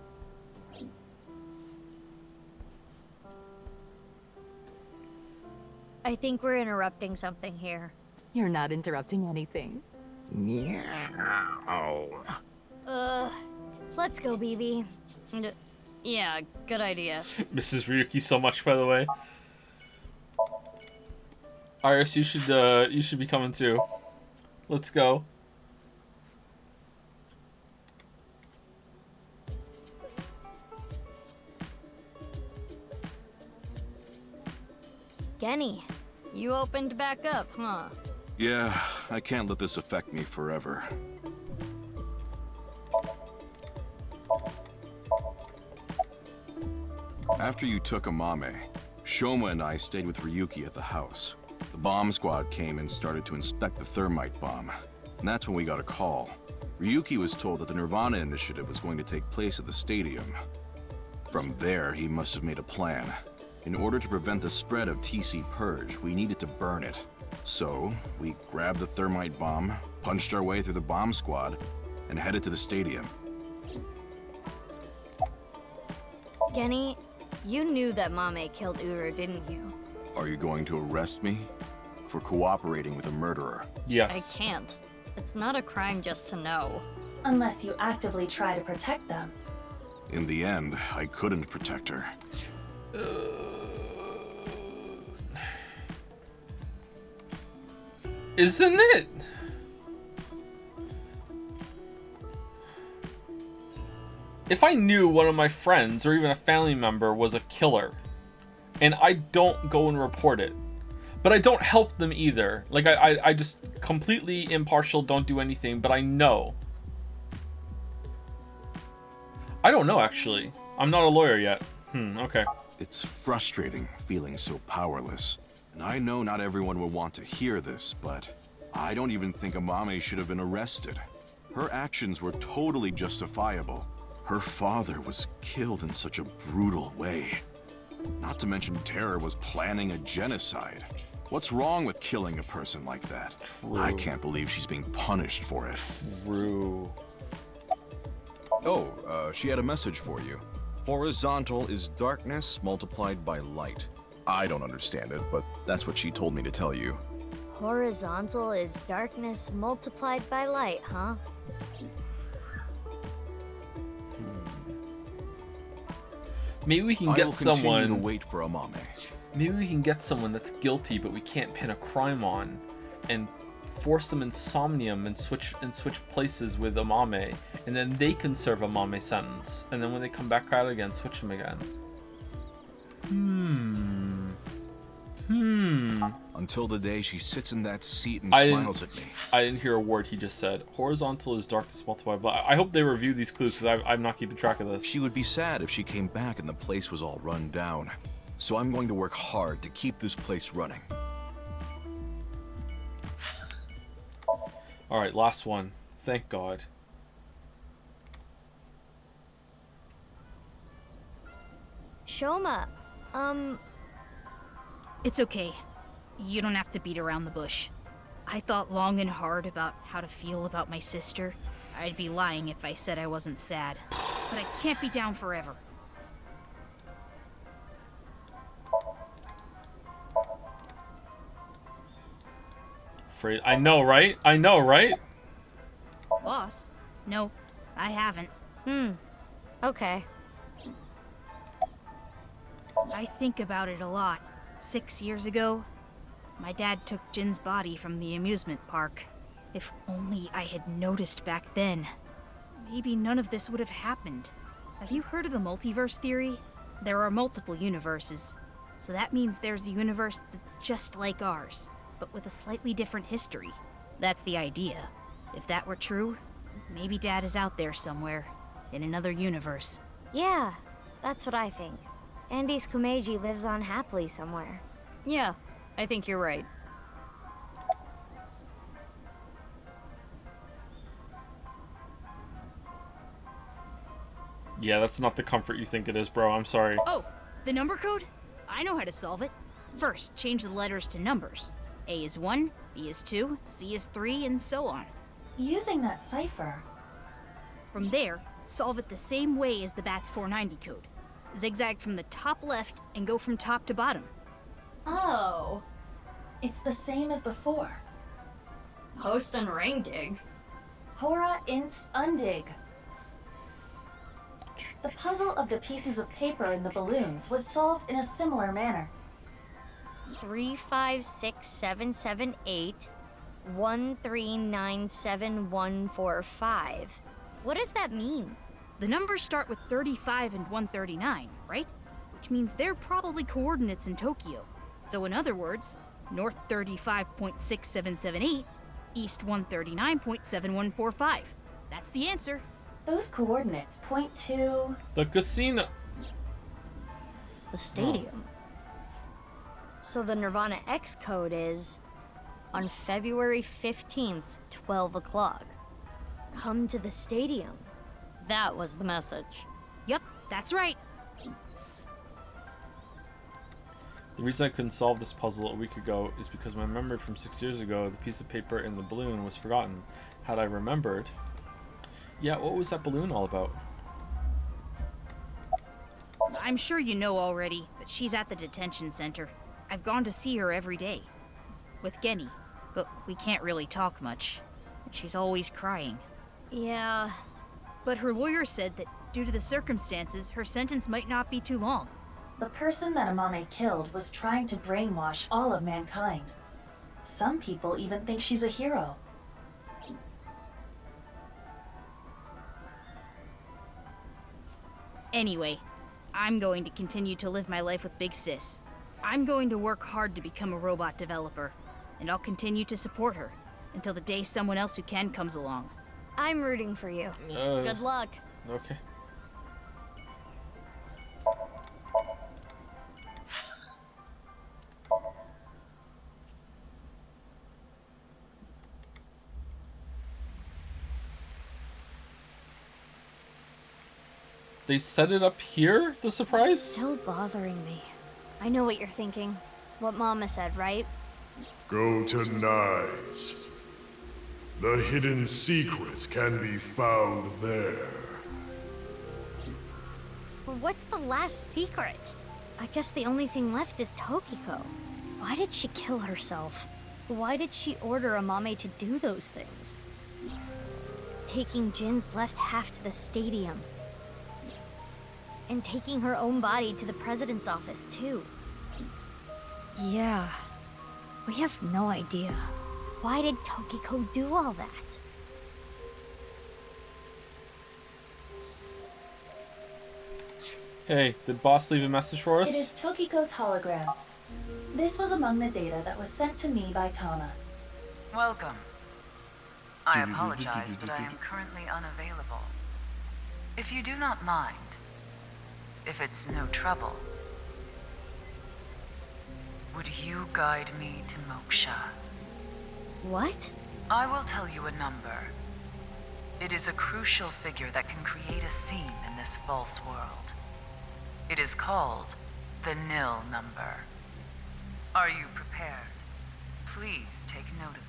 I think we're interrupting something here. You're not interrupting anything. Meow. Let's go, BB. Yeah, good idea. Mrs. Ryuki so much, by the way. Iris, you should be coming too. Let's go. Genny, you opened back up, huh? Yeah, I can't let this affect me forever. After you took Amame, Shoma and I stayed with Ryuki at the house. The bomb squad came and started to inspect the thermite bomb. And that's when we got a call. Ryuki was told that the nirvanA initiative was going to take place at the stadium. From there, he must have made a plan. In order to prevent the spread of TC Purge, we needed to burn it. So, we grabbed the thermite bomb, punched our way through the bomb squad, and headed to the stadium. Genny, you knew that Mame killed Uru, didn't you? Are you going to arrest me for cooperating with a murderer? Yes. I can't. It's not a crime just to know. Unless you actively try to protect them. In the end, I couldn't protect her. Isn't it? If I knew one of my friends or even a family member was a killer, and I don't go and report it, but I don't help them either. Like, I just completely impartial, don't do anything, but I know. I don't know, actually. I'm not a lawyer yet. Okay. It's frustrating feeling so powerless. And I know not everyone will want to hear this, but I don't even think Amame should have been arrested. Her actions were totally justifiable. Her father was killed in such a brutal way. Not to mention Terror was planning a genocide. What's wrong with killing a person like that? True. I can't believe she's being punished for it. True. Oh, she had a message for you. Horizontal is darkness multiplied by light. I don't understand it, but that's what she told me to tell you. Horizontal is darkness multiplied by light, huh? Maybe we can get someone. I will continue to wait for Amame. Maybe we can get someone that's guilty, but we can't pin a crime on, and force them in Somnium and switch places with Amame, and then they can serve Amame's sentence, and then when they come back out again, switch them again. Until the day she sits in that seat and smiles at me. I didn't hear a word he just said. Horizontal is darkness multiplied by. I hope they review these clues because I'm not keeping track of this. She would be sad if she came back and the place was all run down. So I'm going to work hard to keep this place running. All right, last one. Thank God. Shoma, It's okay. You don't have to beat around the bush. I thought long and hard about how to feel about my sister. I'd be lying if I said I wasn't sad. But I can't be down forever. I know, right? I know, right? Boss? No, I haven't. Okay. I think about it a lot. 6 years ago, my dad took Jin's body from the amusement park. If only I had noticed back then, maybe none of this would have happened. Have you heard of the multiverse theory? There are multiple universes, so that means there's a universe that's just like ours, but with a slightly different history. That's the idea. If that were true, maybe Dad is out there somewhere, in another universe. Yeah, that's what I think. Andy's Kumeiji lives on happily somewhere. Yeah, I think you're right. Yeah, that's not the comfort you think it is, bro. I'm sorry. Oh, the number code? I know how to solve it. First, change the letters to numbers. A is 1, B is 2, C is 3, and so on. Using that cipher. From there, solve it the same way as the BATS 490 code. Zigzag from the top left and go from top to bottom. Oh. It's the same as before. Post and ring dig. Hora inst undig. The puzzle of the pieces of paper in the balloons was solved in a similar manner. 3567781397145. What does that mean? The numbers start with 35 and 139, right? Which means they're probably coordinates in Tokyo. So in other words, north 35.6778, east 139.7145. That's the answer. Those coordinates point to... The casino. The stadium. So the nirvanA X code is on February 15th, 12 o'clock. Come to the stadium. That was the message. Yep, that's right. The reason I couldn't solve this puzzle a week ago is because my memory from 6 years ago, the piece of paper in the balloon, was forgotten. Had I remembered... Yeah, what was that balloon all about? I'm sure you know already, but she's at the detention center. I've gone to see her every day. With Genny, but we can't really talk much. She's always crying. Yeah. But her lawyer said that due to the circumstances, her sentence might not be too long. The person that Amame killed was trying to brainwash all of mankind. Some people even think she's a hero. Anyway, I'm going to continue to live my life with Big Sis. I'm going to work hard to become a robot developer, and I'll continue to support her until the day someone else who can comes along. I'm rooting for you. Good luck. Okay. They set it up here, the surprise? It's still bothering me. I know what you're thinking. What Mama said, right? Go to Nyes. The hidden secret can be found there. But what's the last secret? I guess the only thing left is Tokiko. Why did she kill herself? Why did she order Amame to do those things? Taking Jin's left half to the stadium. And taking her own body to the president's office, too. Yeah. We have no idea. Why did Tokiko do all that? Hey, did Boss leave a message for us? It is Tokiko's hologram. This was among the data that was sent to me by Tama. Welcome. I apologize, but I am currently unavailable. If you do not mind, if it's no trouble, would you guide me to Moksha? What? I will tell you a number. It is a crucial figure that can create a scene in this false world. It is called the nil number. Are you prepared? Please take note of it.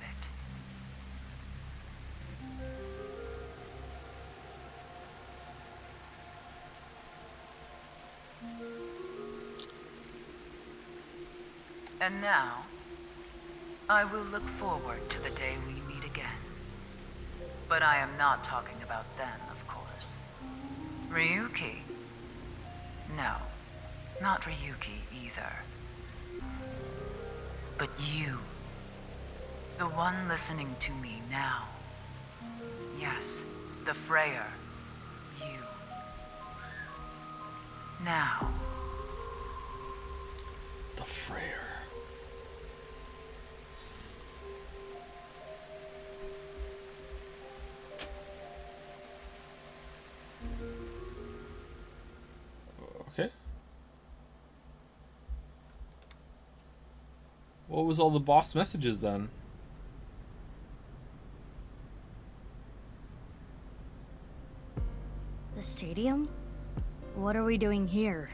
And now, I will look forward to the day we meet again. But I am not talking about then, of course. Ryuki? No, not Ryuki either. But you. The one listening to me now. Yes, the Freyer. You. Now. The Freyer. Okay. What was all the boss messages then? The stadium? What are we doing here?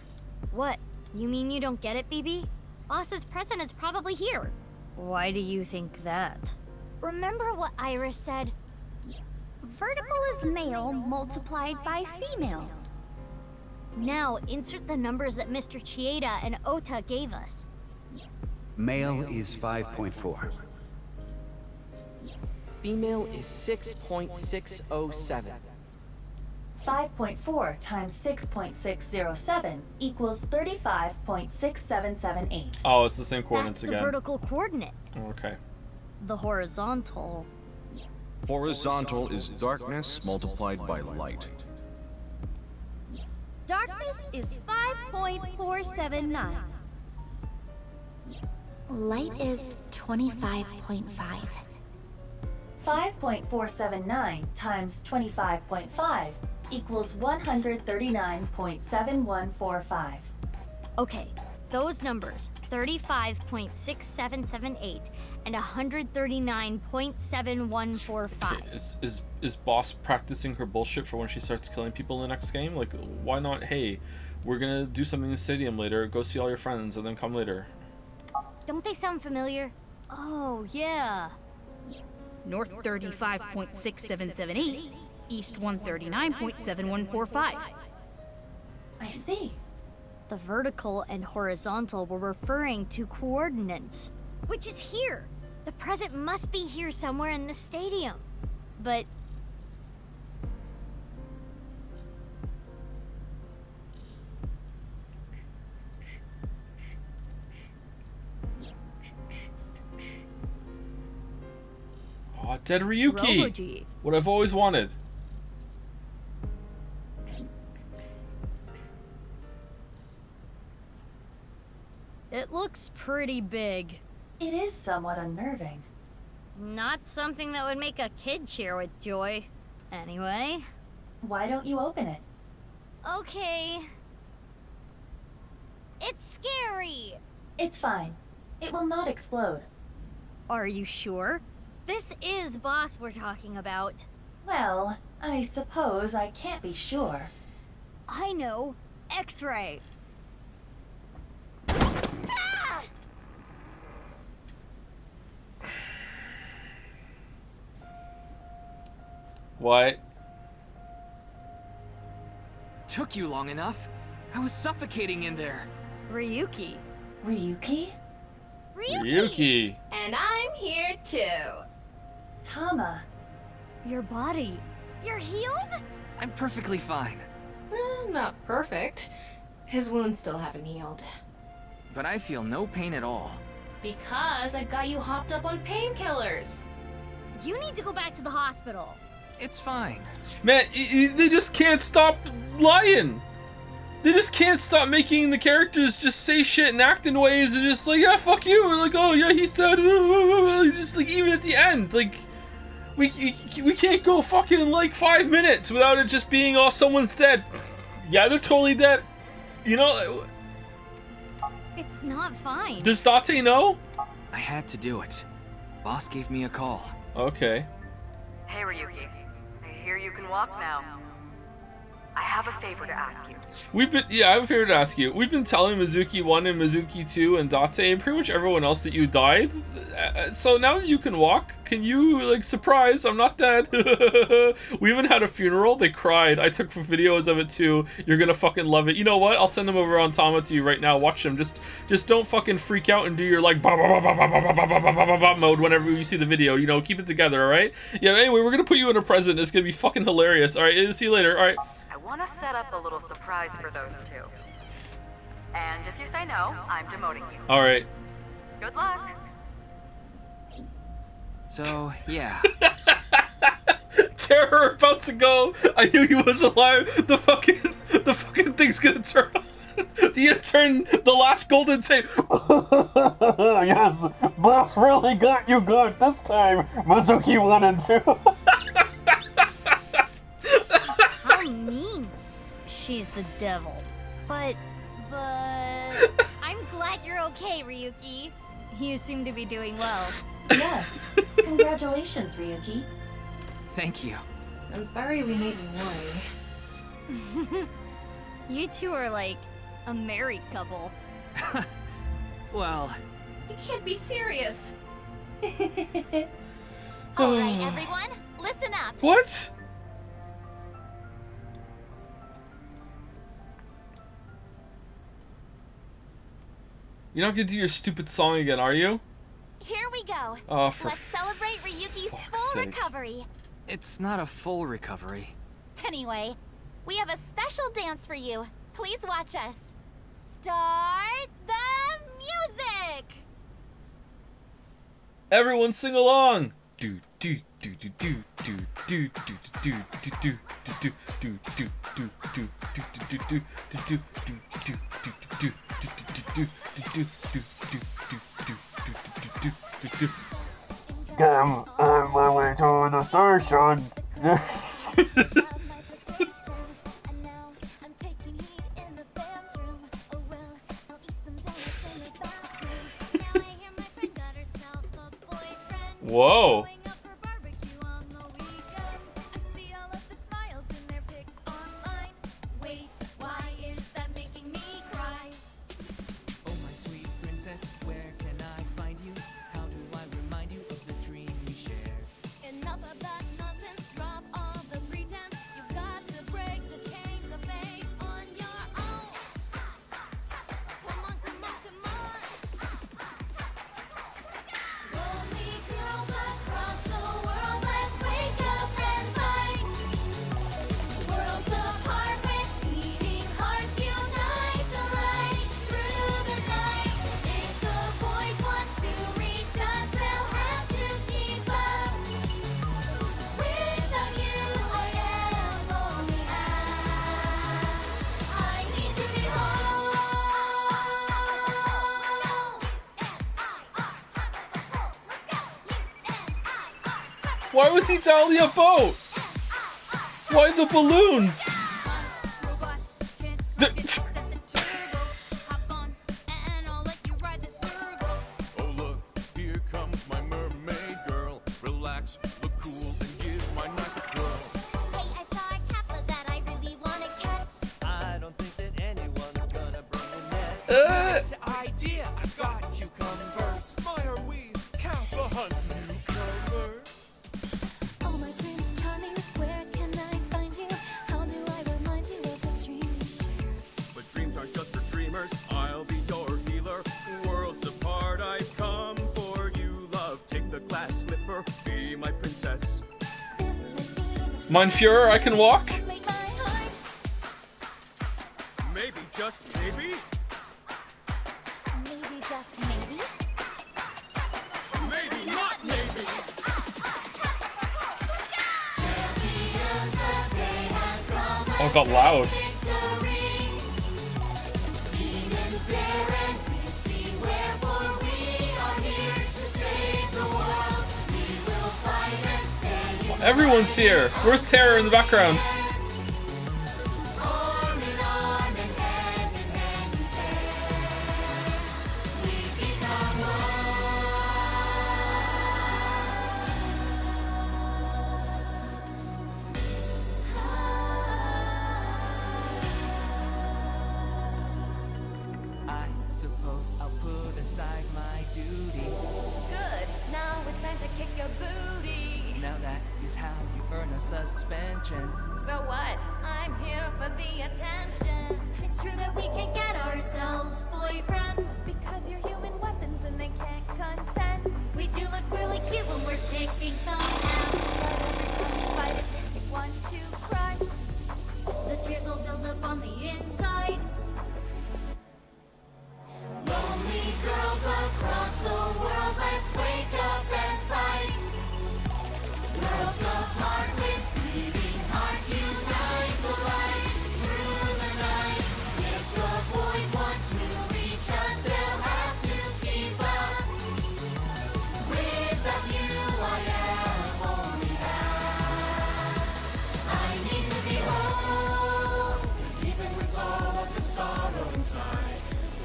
What? You mean you don't get it, BB? Boss's present is probably here. Why do you think that? Remember what Iris said? Vertical is male multiplied by female. Now, insert the numbers that Mr. Chieda and Ota gave us. Male is 5.4. Female is 6.607. 5.4 times 6.607 equals 35.6778. Oh, it's the same coordinates That's the again. vertical coordinate. Okay. The horizontal. Horizontal is darkness multiplied by light. Darkness is 5.479. Light is 25.5. 5.479 times 25.5 equals 139.7145. Okay, those numbers, 35.6778 and 139.7145. Okay, is Boss practicing her bullshit for when she starts killing people in the next game? Like, why not, hey, we're gonna do something in the stadium later, go see all your friends, and then come later. Don't they sound familiar? Oh, yeah. North 35.6778, East 139.7145. I see. The vertical and horizontal were referring to coordinates, which is here. The present must be here somewhere in the stadium. But Oh, dead Ryuki! Robo-G. What I've always wanted. it looks pretty big. It is somewhat unnerving. Not something that would make a kid cheer with joy. Anyway. Why don't you open it? Okay. It's scary. It's fine. It will not explode. Are you sure? This is Boss we're talking about. Well, I suppose I can't be sure. I know. X-ray. What? Took you long enough. I was suffocating in there. Ryuki. Ryuki? Ryuki! And I'm here too. Tama. Your body. You're healed? I'm perfectly fine. Not perfect. His wounds still haven't healed. But I feel no pain at all. Because I got you hopped up on painkillers. You need to go back to the hospital. It's fine. Man, they just can't stop lying. They just can't stop making the characters just say shit and act in ways and just like, yeah, fuck you. Or like, oh yeah, he's dead. Just like, even at the end, like, we can't go fucking like 5 minutes without it just being, oh, someone's dead. Yeah, they're totally dead. You know? It's not fine. Does Date know? I had to do it. Boss gave me a call. Okay. Hey, Ryuki. I hear you can walk now. I have a favor to ask you. I have a favor to ask you. We've been telling Mizuki 1 and Mizuki 2 and Date and pretty much everyone else that you died. So now that you can walk, can you, like, surprise, I'm not dead. We even had a funeral. They cried. I took videos of it too. You're gonna fucking love it. You know what? I'll send them over on Tama to you right now. Watch them. Just don't fucking freak out and do your, like, mode whenever you see the video. You know, keep it together, alright? Yeah, anyway, we're gonna put you in a present. It's gonna be fucking hilarious. Alright, see you later. Alright. I want to set up a little surprise for those two. And if you say no, I'm demoting you. Alright. Good luck. So, yeah. Terror about to go. I knew he was alive. The fucking thing's gonna turn on. The intern, the last golden tape. Yes, Boss really got you good this time. Mizuki 1 and 2. How mean. She's the devil. But I'm glad you're okay, Ryuki. You seem to be doing well. Yes. Congratulations, Ryuki. Thank you. I'm sorry we made you worry. You two are like a married couple. Well, You can't be serious. All right, everyone, listen up. What? You're not gonna do your stupid song again, are you? Here we go. Oh, for Let's celebrate Ryuki's full sake. recovery. it's not a full recovery. Anyway, we have a special dance for you. Please watch us. Start the music! Everyone sing along. Do do do do do do do do do do do do do do do do do do do do. I'm on my way to the station. Whoa. Wait, why is that making me cry? Oh, my sweet princess, where can I find you? How do I remind you of the dream we shared? Enough of that nonsense, drop all the pretense. You've got to break the chains of fate on your own. Come on, come on, come on. Lonely girls across the world, let's wake up and fight. Worlds apart with beating hearts, unite the light through the night. If the boys want to reach us, they'll have to keep up. Without you, I am lonely. I need to be home. Why was he Dahlia Boat? Why the balloons? Oh look, here comes my mermaid girl. Relax, look cool, and give my knife a twirl. Hey, I saw a kappa that I really want to catch. I don't think that anyone's gonna bring a net. Nice idea! I've got cucumbers. My are we? Kappa hunts newcomers. Oh, my Prince Charming, where can I find you? How do I remind you of the dream we share? But dreams aren't just for dreamers. I'll be your healer. Worlds apart, I've come for you, love. Take the glass slipper, be my princess. Mein Führer, I can walk? Maybe, just maybe. Maybe, just maybe. Maybe, not maybe. Oh, it got loud. Everyone's here. Where's Terror in the background? I suppose I'll put aside my duty. Good. Now it's time to kick your booty. Now that is how you earn a suspension. So what? I'm here for the attention. It's true that we can get ourselves boyfriends Because you're human weapons and they can't contend. We do look really cute when we're kicking some ass. But every time you fight it makes you want to cry. The tears will build up on the inside. Lonely girls across the world, let's wake up and fight. Worlds apart with beating hearts, unite the light through the night. If the boys want to reach us, they'll have to keep up. Without you, I am only half. I need to be whole, even with all of the sorrow inside.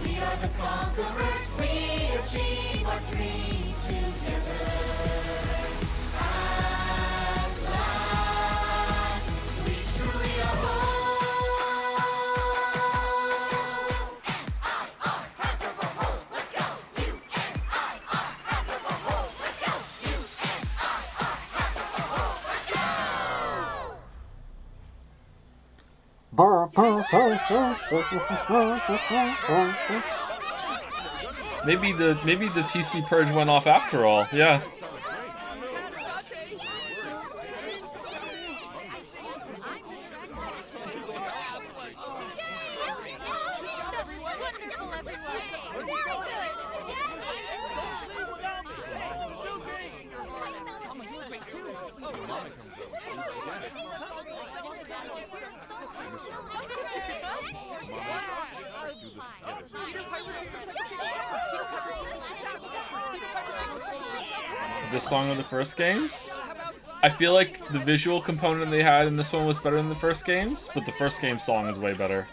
We are the conquerors, we achieve our dream together. At last, we truly are whole. Maybe the TC purge went off after all. Yeah. The song of the first games? I feel like the visual component they had in this one was better than the first games, but the first game song is way better.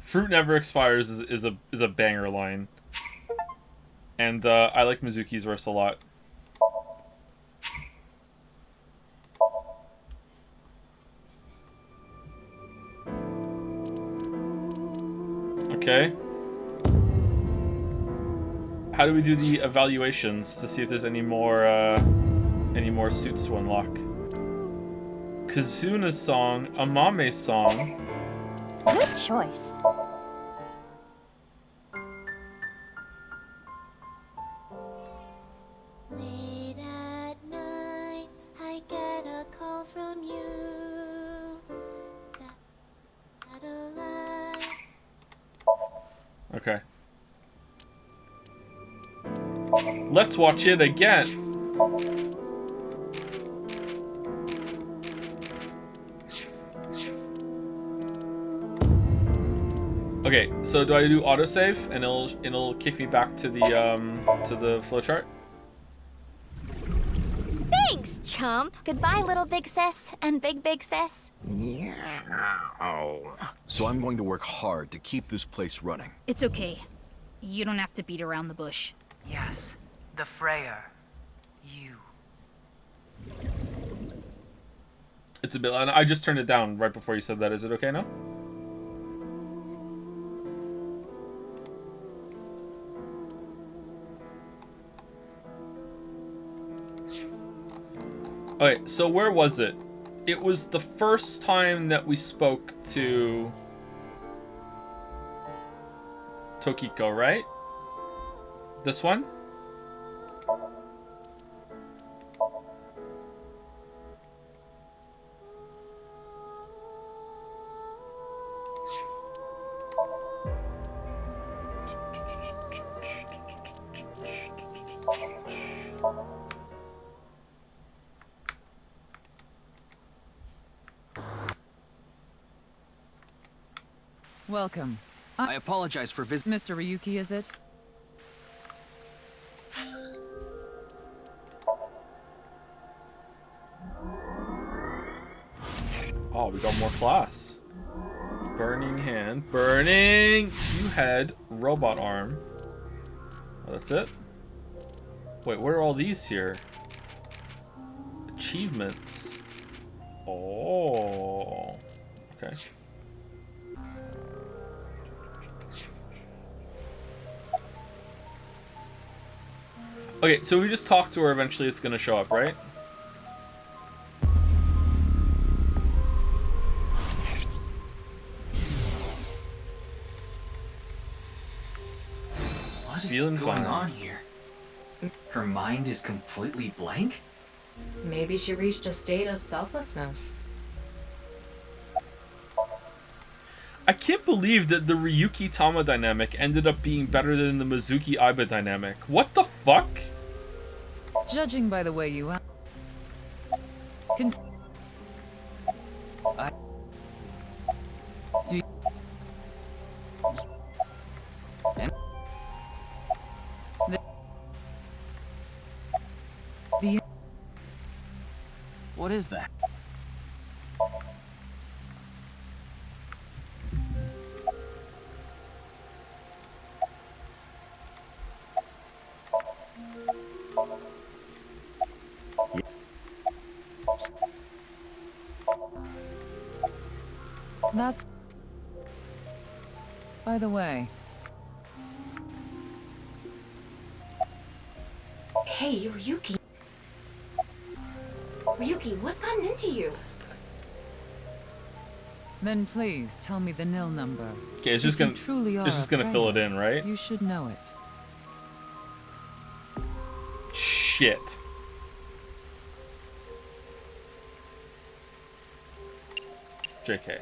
Fruit never expires is a banger line. And I like Mizuki's verse a lot. Okay. How do we do the evaluations to see if there's any more suits to unlock? Kazuna's song, Amame's song. Good choice. Late at night, I get a call from you. Satellite. Okay. Let's watch it again. Okay, so do I do autosave and it'll kick me back to the flowchart? Thanks, chump. Goodbye, little big sis and big sis. Yeah. So I'm going to work hard to keep this place running. It's okay. You don't have to beat around the bush. Yes, the Freyer. You. It's a bit. I just turned it down right before you said that. Is it okay now? Okay, so where was it? It was the first time that we spoke to Tokiko, right? This one? Welcome. I apologize for Mr. Ryuki, is it? Oh, we got more class. Burning hand. Burning! You had robot arm. Oh, that's it? Wait, what are all these here? Achievements. Oh. Okay. Okay, so we just talk to her, eventually it's gonna show up, right? What is Feeling going fine. on here? Her mind is completely blank? Maybe she reached a state of selflessness. I can't believe that the Ryuki Tama dynamic ended up being better than the Mizuki Aiba dynamic. What the fuck? Judging by the way you act. Do you... What is that? That's... By the way... Hey, Ryuki. Ryuki, what's gotten into you? Then please tell me the nil number. Okay, it's just If you gonna truly are it's just gonna fill it in, right? You should know it. Shit. JK.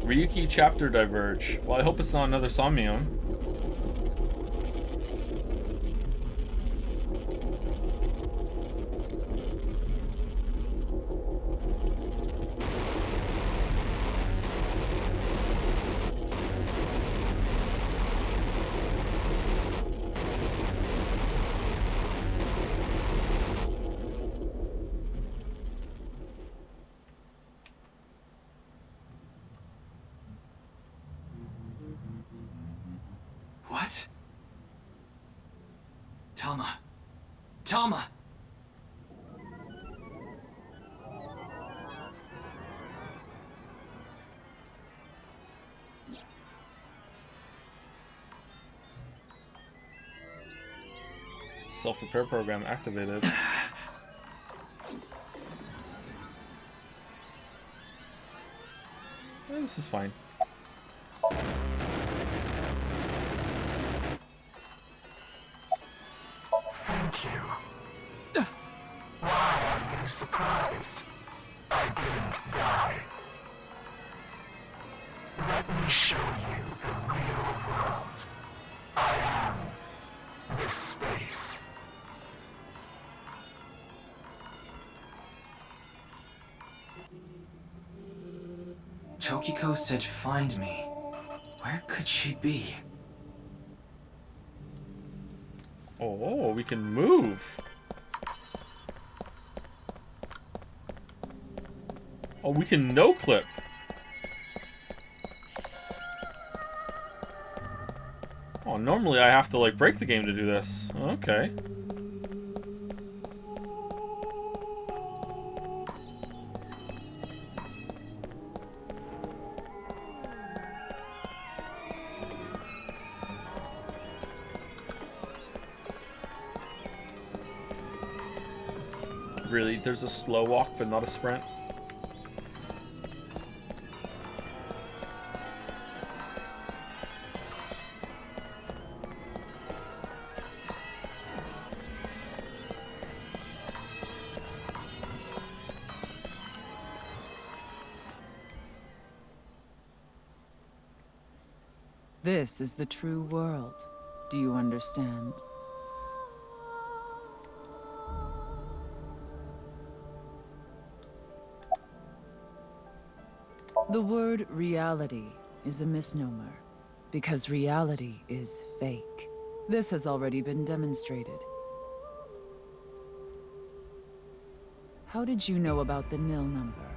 Ryuki chapter diverge. Well, I hope it's not another Somnium. What? Tama. Tama! Self-repair program activated. This is fine. Thank you. Why are you surprised? I didn't die. Let me show you the real world. I am this space. Tokiko said find me. Where could she be? Oh, we can move. Oh, we can no-clip. Oh, normally I have to, like, break the game to do this. Okay. Really? There's a slow walk, but not a sprint? This is the true world. Do you understand? The word reality is a misnomer, because reality is fake. This has already been demonstrated. How did you know about the nil number?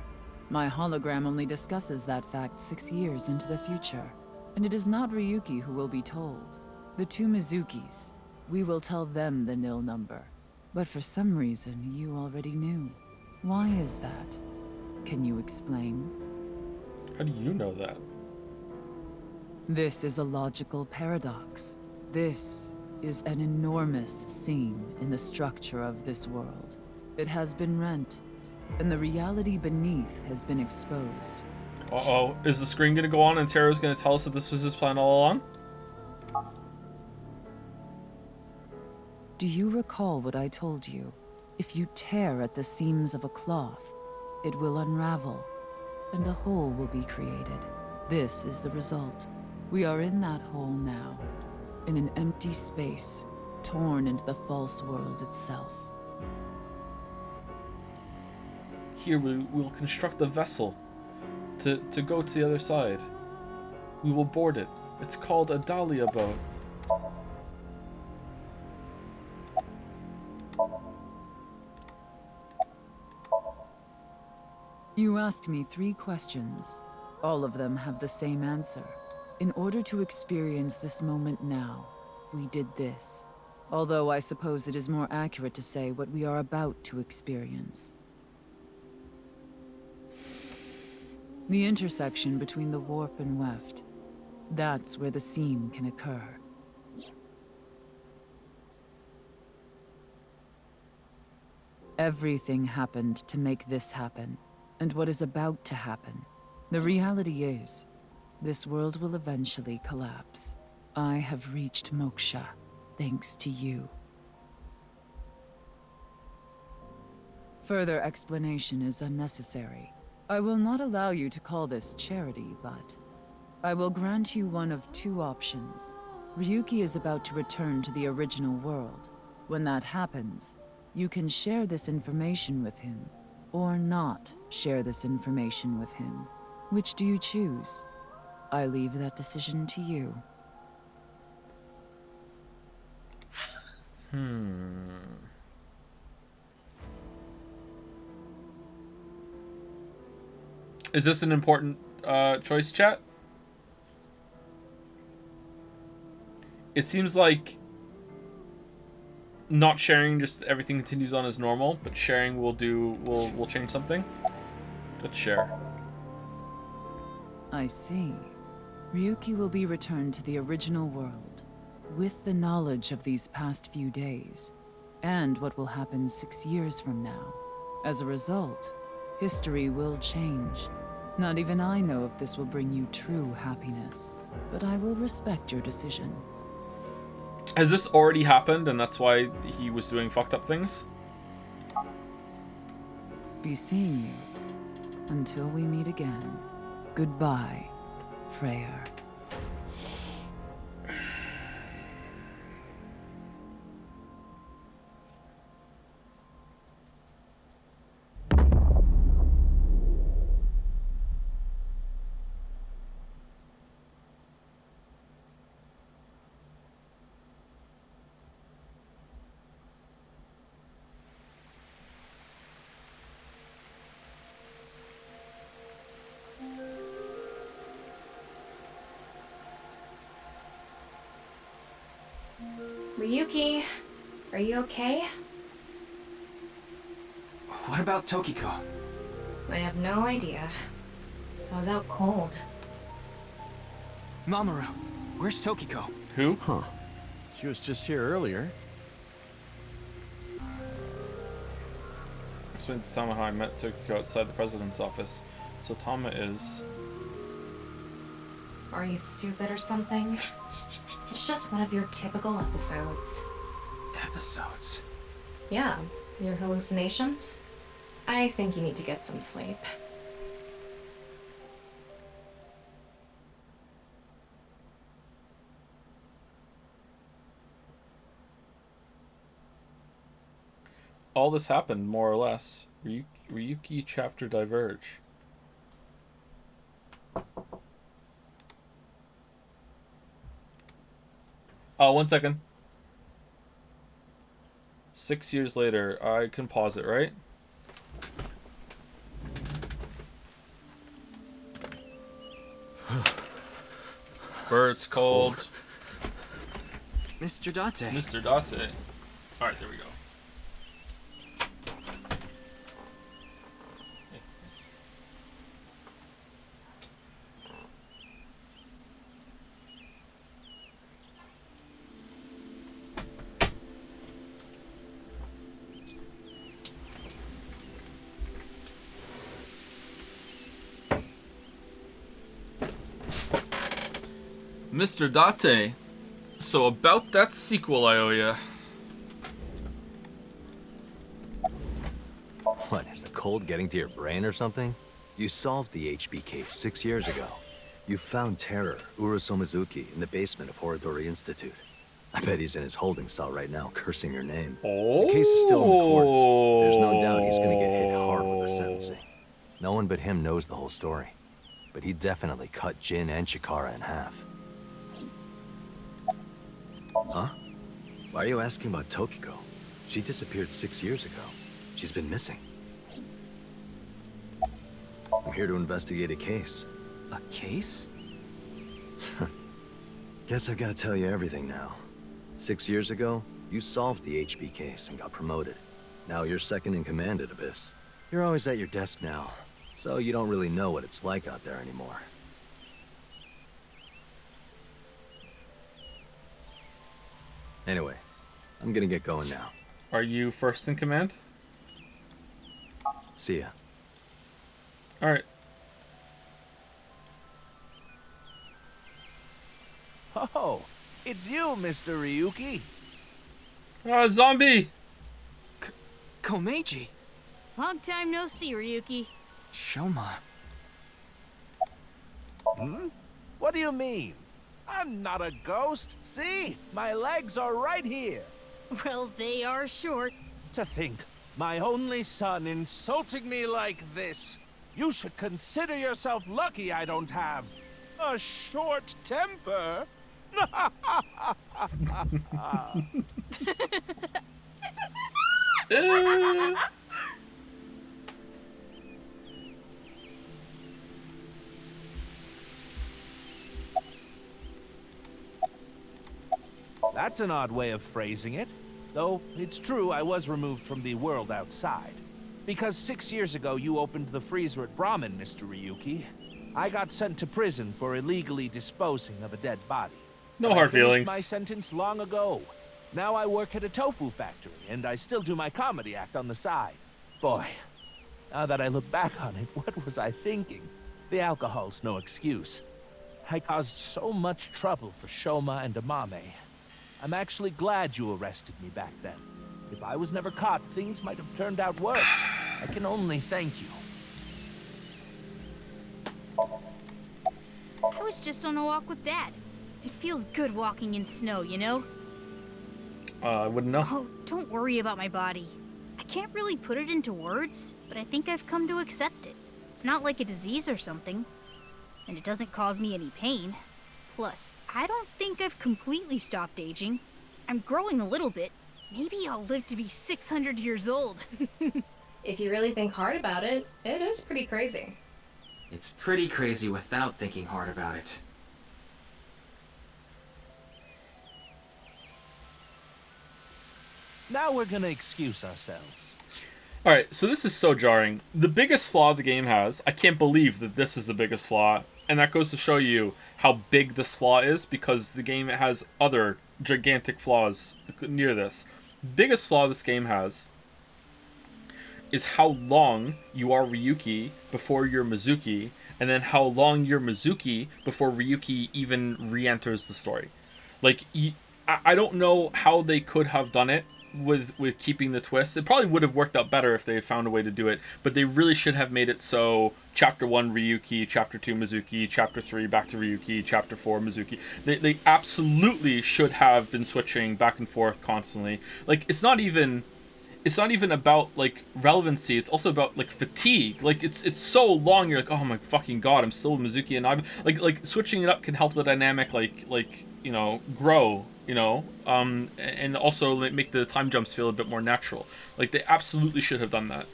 My hologram only discusses that fact 6 years into the future, and it is not Ryuki who will be told. The two Mizukis. We will tell them the nil number. But for some reason, you already knew. Why is that? Can you explain? How do you know that? This is a logical paradox. This is an enormous seam in the structure of this world. It has been rent, and the reality beneath has been exposed. Uh-oh. Is the screen gonna go on and Teru's gonna tell us that this was his plan all along? Do you recall what I told you? If you tear at the seams of a cloth, it will unravel, and a hole will be created. This is the result. We are in that hole now, in an empty space, torn into the false world itself. Here we will construct a vessel to go to the other side. We will board it. It's called a Dahlia Boat. You asked me 3 questions. All of them have the same answer. In order to experience this moment now, we did this. Although I suppose it is more accurate to say what we are about to experience. The intersection between the warp and weft. That's where the seam can occur. Everything happened to make this happen, and what is about to happen. The reality is, this world will eventually collapse. I have reached moksha, thanks to you. Further explanation is unnecessary. I will not allow you to call this charity, but I will grant you one of two options. Ryuki is about to return to the original world. When that happens, you can share this information with him, or not share this information with him. Which do you choose? I leave that decision to you. Is this an important choice, chat? It seems like not sharing, just everything continues on as normal, but sharing will change something. Let's share. I see. Ryuki will be returned to the original world, with the knowledge of these past few days, and what will happen 6 years from now. As a result, history will change. Not even I know if this will bring you true happiness, but I will respect your decision. Has this already happened, and that's why he was doing fucked up things? Be seeing you. Until we meet again. Goodbye, Freyr. Ryuki, are you okay? What about Tokiko? I have no idea. I was out cold. Mamoru, where's Tokiko? Who? Huh. She was just here earlier. Explain to Tama how I met Tokiko outside the president's office. So Tama is... Are you stupid or something? It's just one of your typical episodes. Episodes? Yeah, your hallucinations? I think you need to get some sleep. All this happened, more or less. Ryuki chapter diverge. Oh, 1 second. 6 years later, I can pause it, right? Bird's cold. Mr. Date. Mr. Date. Alright, there we go. Mr. Date, so about that sequel I owe ya. What, is the cold getting to your brain or something? You solved the HB case 6 years ago. You found Terror, Urusomizuki, in the basement of Horodori Institute. I bet he's in his holding cell right now, cursing your name. Oh. The case is still in the courts. There's no doubt he's gonna get hit hard with the sentencing. No one but him knows the whole story. But he definitely cut Jin and Chikara in half. Huh? Why are you asking about Tokiko? She disappeared 6 years ago. She's been missing. I'm here to investigate a case. A case? Guess I've got to tell you everything now. 6 years ago, You solved the HB case and got promoted. Now you're second in command at Abyss. You're always at your desk now, so you don't really know what it's like out there anymore. Anyway, I'm gonna get going now. Are you first in command? See ya. Alright. Oh, it's you, Mr. Ryuki. Zombie! Komeiji! Long time no see, Ryuki. Shoma. Hmm? What do you mean? I'm not a ghost. See? My legs are right here. Well, they are short. To think, my only son insulting me like this. You should consider yourself lucky I don't have a short temper. That's an odd way of phrasing it. Though, it's true I was removed from the world outside. Because 6 years ago you opened the freezer at Brahmin, Mr. Ryuki. I got sent to prison for illegally disposing of a dead body. No But hard I finished feelings. my sentence long ago. Now I work at a tofu factory, and I still do my comedy act on the side. Boy, now that I look back on it, what was I thinking? The alcohol's no excuse. I caused so much trouble for Shoma and Amame. I'm actually glad you arrested me back then. If I was never caught, things might have turned out worse. I can only thank you. I was just on a walk with Dad. It feels good walking in snow, you know? I wouldn't know. Oh, don't worry about my body. I can't really put it into words, but I think I've come to accept it. It's not like a disease or something, and it doesn't cause me any pain. Plus, I don't think I've completely stopped aging. I'm growing a little bit. Maybe I'll live to be 600 years old. If you really think hard about it, it is pretty crazy. It's pretty crazy without thinking hard about it. Now we're gonna excuse ourselves. Alright, so this is so jarring. The biggest flaw the game has, I can't believe that this is the biggest flaw, and that goes to show you how big this flaw is, because the game has other gigantic flaws near this. Biggest flaw this game has is how long you are Ryuki before you're Mizuki, and then how long you're Mizuki before Ryuki even re-enters the story. Like, I don't know how they could have done it with keeping the twist. It probably would have worked out better if they had found a way to do it, but they really should have made it so Chapter 1 Ryuki, Chapter 2 Mizuki, Chapter 3 back to Ryuki, Chapter 4 Mizuki. They absolutely should have been switching back and forth constantly. Like, it's not even about like relevancy, it's also about like fatigue. Like it's so long, you're like, oh my fucking god, I'm still Mizuki, and I'm like switching it up can help the dynamic like you know, grow, you know, and also make the time jumps feel a bit more natural. Like, they absolutely should have done that.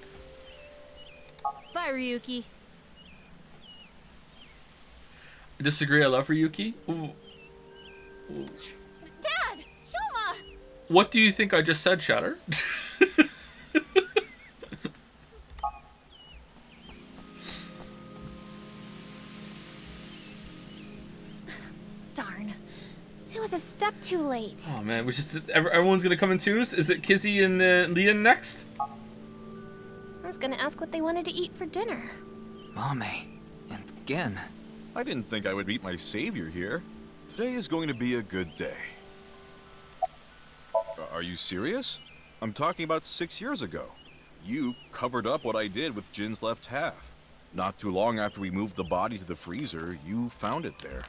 Bye, Ryuki. I disagree, I love Ryuki. Ooh. Ooh. Dad! Shoma! What do you think I just said, Shatter? Darn. It was a step too late. Oh man, everyone's gonna come in twos? Is it Kizzy and Leon next? I was gonna ask what they wanted to eat for dinner. Mame, and again. I didn't think I would meet my savior here. Today is going to be a good day. Are you serious? I'm talking about 6 years ago. You covered up what I did with Jin's left half. Not too long after we moved the body to the freezer, you found it there.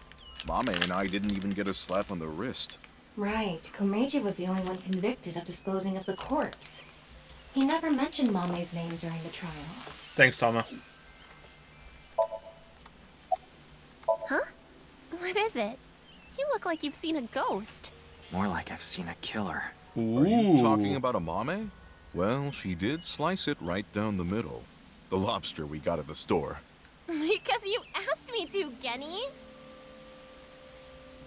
Mame and I didn't even get a slap on the wrist. Right. Komeiji was the only one convicted of disposing of the corpse. He never mentioned Mame's name during the trial. Thanks, Tama. Huh? What is it? You look like you've seen a ghost. More like I've seen a killer. Are you talking about a Mame? Well, she did slice it right down the middle. The lobster we got at the store. Because you asked me to, Genny.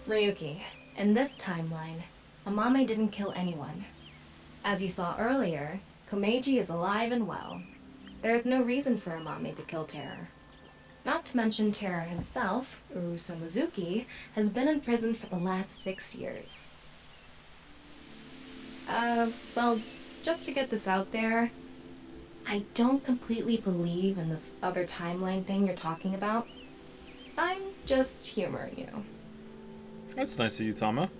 Ryuki, in this timeline, Amame didn't kill anyone. As you saw earlier, Komeiji is alive and well. There is no reason for Amame to kill Terror. Not to mention Terror himself, Uruso Mizuki, has been in prison for the last 6 years. Well, just to get this out there, I don't completely believe in this other timeline thing you're talking about. I'm just humoring you. That's nice of you, Tama.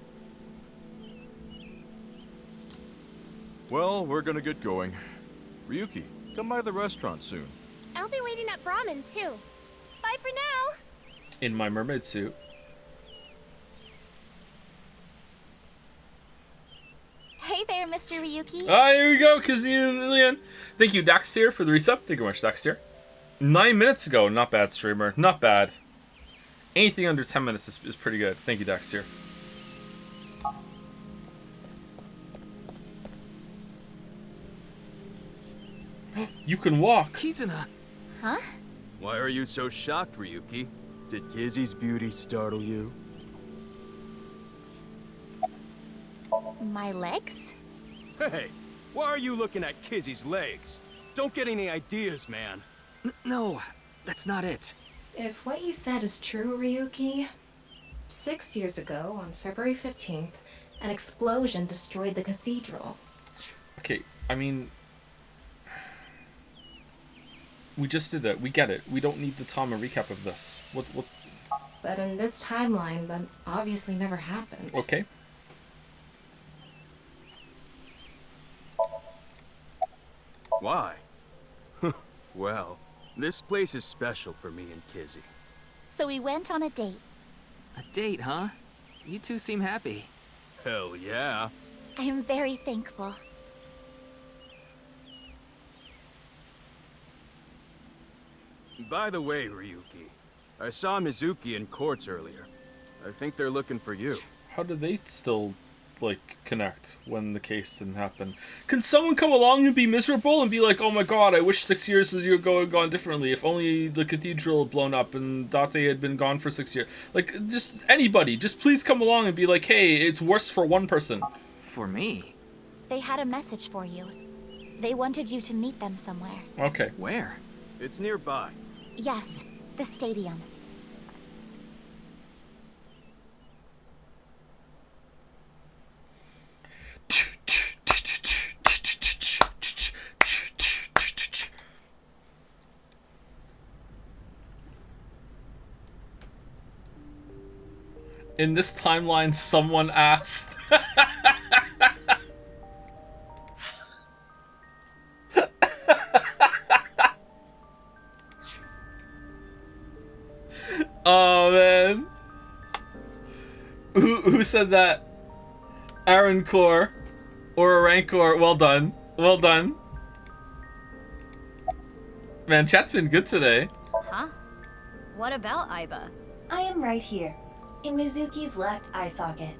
Well, we're gonna get going. Ryuki, come by the restaurant soon. I'll be waiting at Brahmin, too. Bye for now! In my mermaid suit. Hey there, Mr. Ryuki. Ah, here we go, Kazilian. Thank you, Daxtier, for the resub. Thank you very much, Daxtier. 9 minutes ago. Not bad, streamer. Not bad. Anything under 10 minutes is pretty good. Thank you, Daxtier. You can walk. Kizuna. Huh? Why are you so shocked, Ryuki? Did Kizzy's beauty startle you? My legs? Hey, why are you looking at Kizzy's legs? Don't get any ideas, man. No, that's not it. If what you said is true, Ryuki, 6 years ago, on February 15th, an explosion destroyed the cathedral. Okay, I mean... We just did it. We get it. We don't need the Tama recap of this. What? But in this timeline, that obviously never happened. Okay. Why? Well, this place is special for me and Kizzy. So we went on a date. A date, huh? You two seem happy. Hell yeah. I am very thankful. By the way, Ryuki, I saw Mizuki in courts earlier. I think they're looking for you. How did they still, like, connect when the case didn't happen? Can someone come along and be miserable and be like, oh my god, I wish 6 years ago had gone differently. If only the cathedral had blown up and Date had been gone for 6 years. Like, just anybody, just please come along and be like, hey, it's worse for one person. For me? They had a message for you. They wanted you to meet them somewhere. Okay. Where? It's nearby. Yes, the stadium. In this timeline, someone asked. Oh man. Who said that? Aaron Core or a Rancor. Well done. Well done. Man, chat's been good today. Huh? What about Aiba? I am right here, in Mizuki's left eye socket.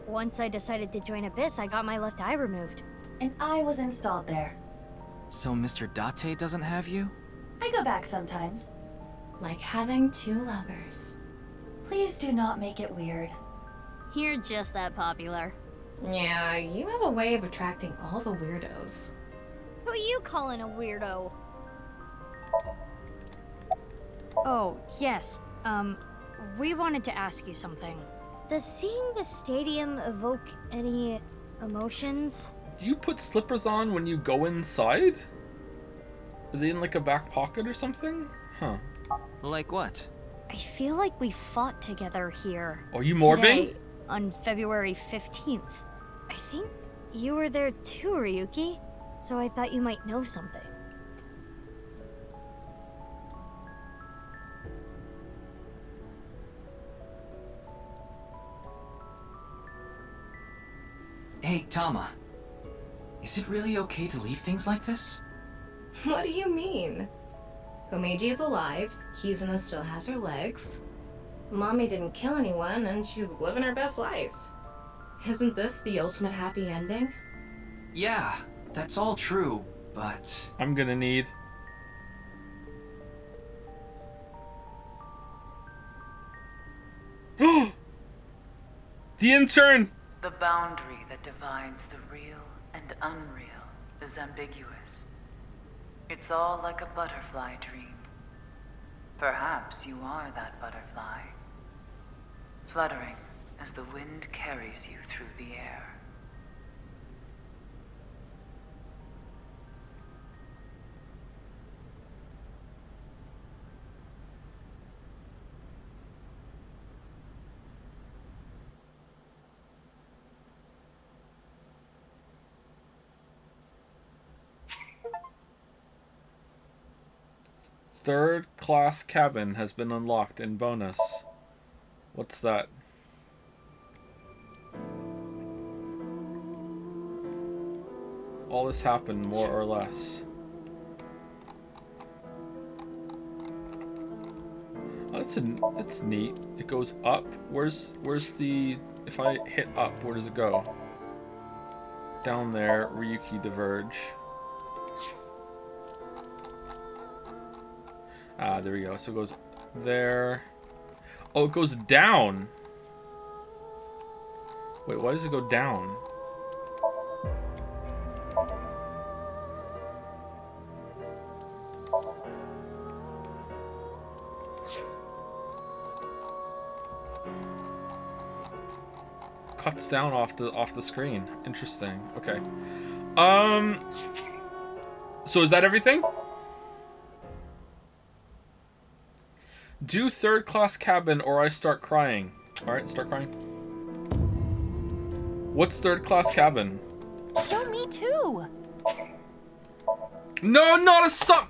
Once I decided to join Abyss, I got my left eye removed. And I was installed there. So Mr. Date doesn't have you? I go back sometimes. Like having 2 lovers. Please do not make it weird. You're just that popular. Yeah, you have a way of attracting all the weirdos. Who you calling a weirdo? Oh, yes. We wanted to ask you something. Does seeing the stadium evoke any emotions? Do you put slippers on when you go inside? Are they in like a back pocket or something? Huh. Like what? I feel like we fought together here. Are you morbing? Today, on February 15th. I think you were there too, Ryuki. So I thought you might know something. Hey, Tama. Is it really okay to leave things like this? What do you mean? Komeiji is alive, Kizuna still has her legs. Mommy didn't kill anyone, and she's living her best life. Isn't this the ultimate happy ending? Yeah, that's all true, but... I'm gonna need... The intern! The boundary that divides the real and unreal is ambiguous. It's all like a butterfly dream. Perhaps you are that butterfly, fluttering as the wind carries you through the air. Third class cabin has been unlocked in bonus. What's that? All this happened more or less. Oh, that's neat. It goes up. Where's the, if I hit up, where does it go? Down there, Ryuki diverge. Ah, there we go. So it goes there. Oh, it goes down. Wait, why does it go down? Cuts down off the screen. Interesting. Okay. So is that everything? Do third class cabin or I start crying. Alright, start crying. What's third class cabin? Show me too. No, not a sub.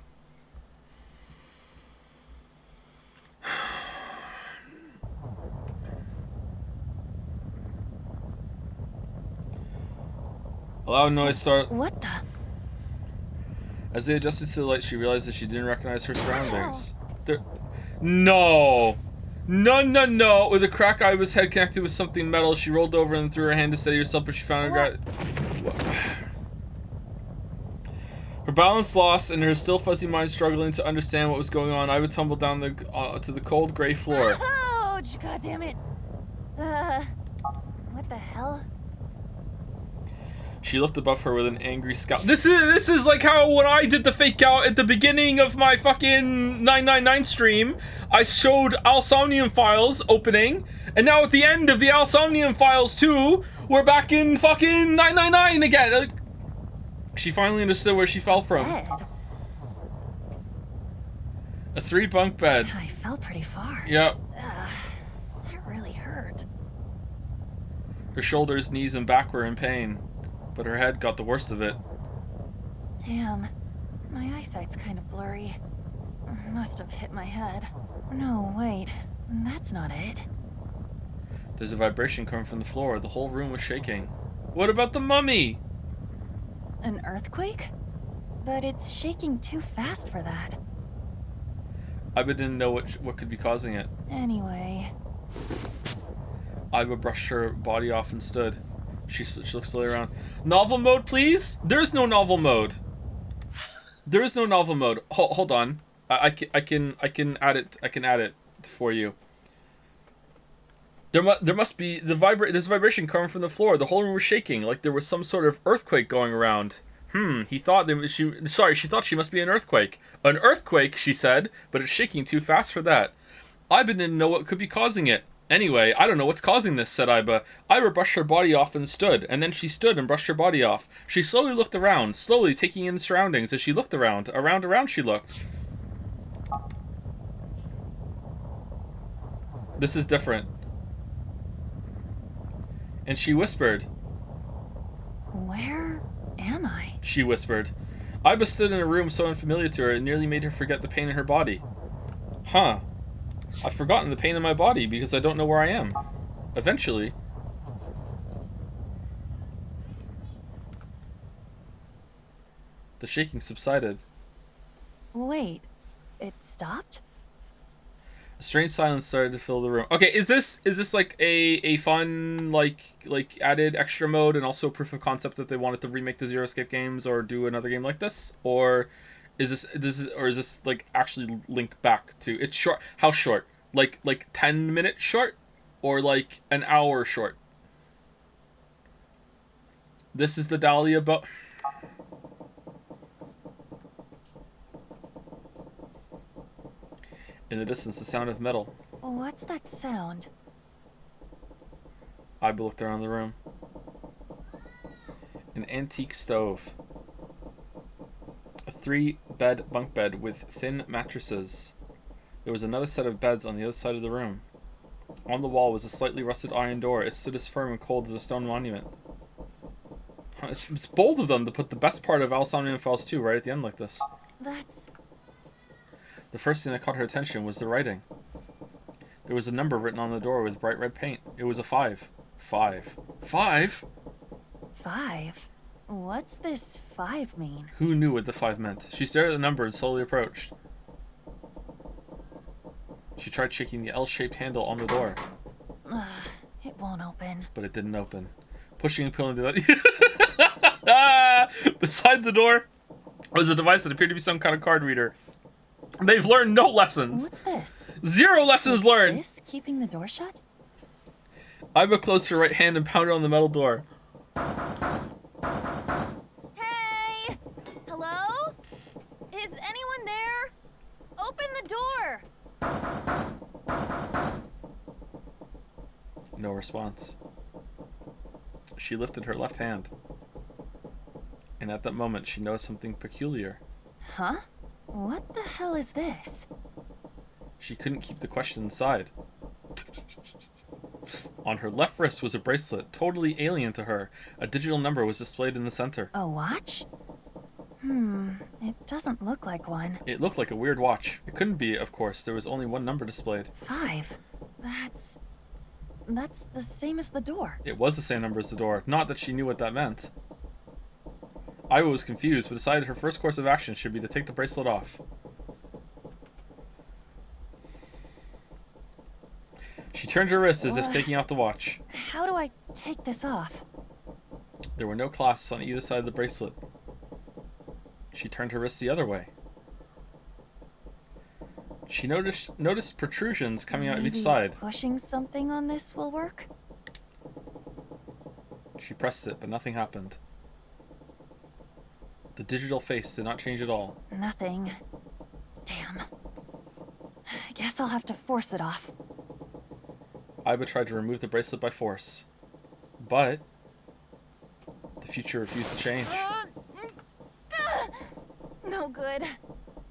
Allow noise start. What the? As they adjusted to the light, she realized that she didn't recognize her surroundings. No! No! With a crack eye was head connected with something metal. She rolled over and threw her hand to steady herself, but she found her her balance lost, and her still fuzzy mind struggling to understand what was going on. I would tumble down to the cold gray floor. Ouch! God damn it! What the hell? She looked above her with an angry scowl. This is like how when I did the fake out at the beginning of my fucking 999 stream, I showed Somnium files opening, and now at the end of the Somnium files 2, we're back in fucking 999 again. She finally understood where she fell from. Bed? A 3-bunk bed. I fell pretty far. Yep. That really hurt. Her shoulders, knees, and back were in pain, but her head got the worst of it. Damn, my eyesight's kind of blurry. Must have hit my head. No, wait, that's not it. There's a vibration coming from the floor. The whole room was shaking. What about the mummy? An earthquake? But it's shaking too fast for that. Iba didn't know what could be causing it. Anyway. Iba brushed her body off and stood. She looked slowly around. Novel mode, please? There's no novel mode. There is no novel mode. Hold on. I can add it. I can add it for you. There must be there's a vibration coming from the floor. The whole room was shaking, like there was some sort of earthquake going around. He thought she thought she must be an earthquake. An earthquake, she said, but it's shaking too fast for that. Iba didn't know what could be causing it. Anyway, I don't know what's causing this, said Iba. Iba brushed her body off and stood, and then she stood and brushed her body off. She slowly looked around, slowly taking in the surroundings as she looked around. Around she looked. This is different. And she whispered. Where am I? She whispered. Iba stood in a room so unfamiliar to her it nearly made her forget the pain in her body. Huh. I've forgotten the pain in my body because I don't know where I am. Eventually. The shaking subsided. Wait, it stopped? A strange silence started to fill the room. Okay, is this like a fun like added extra mode and also proof of concept that they wanted to remake the Zero Escape games or do another game like this? Or is this like actually linked back to it's short? How short? Like 10-minute short or like an hour short? This is the Dahlia Boat. In the distance, the sound of metal. What's that sound? Iba looked around the room. An antique stove. A 3-bed bunk bed with thin mattresses. There was another set of beds on the other side of the room. On the wall was a slightly rusted iron door. It stood as firm and cold as a stone monument. It's bold of them to put the best part of Somnium Falls 2 right at the end like this. That's... The first thing that caught her attention was the writing. There was a number written on the door with bright red paint. It was a 5. 5. 5? 5? What's this 5 mean? Who knew what the 5 meant? She stared at the number and slowly approached. She tried shaking the L-shaped handle on the door. It won't open. But it didn't open. Pushing and pulling the... Beside the door was a device that appeared to be some kind of card reader. They've learned no lessons. What's this? 0 lessons learned. Is this keeping the door shut? Iba closed her right hand and pounded on the metal door. Hey! Hello? Is anyone there? Open the door! No response. She lifted her left hand. And at that moment, she noticed something peculiar. Huh? What the hell is this? She couldn't keep the question inside. On her left wrist was a bracelet, totally alien to her. A digital number was displayed in the center. A watch? It doesn't look like one. It looked like a weird watch. It couldn't be, of course. There was only one number displayed. 5? That's the same as the door. It was the same number as the door. Not that she knew what that meant. Iba was confused, but decided her first course of action should be to take the bracelet off. She turned her wrist as if taking off the watch. How do I take this off? There were no clasps on either side of the bracelet. She turned her wrist the other way. She noticed protrusions coming out of each side. Pushing something on this will work? She pressed it, but nothing happened. The digital face did not change at all. Nothing. Damn. I guess I'll have to force it off. Iba tried to remove the bracelet by force. But the future refused to change. No good.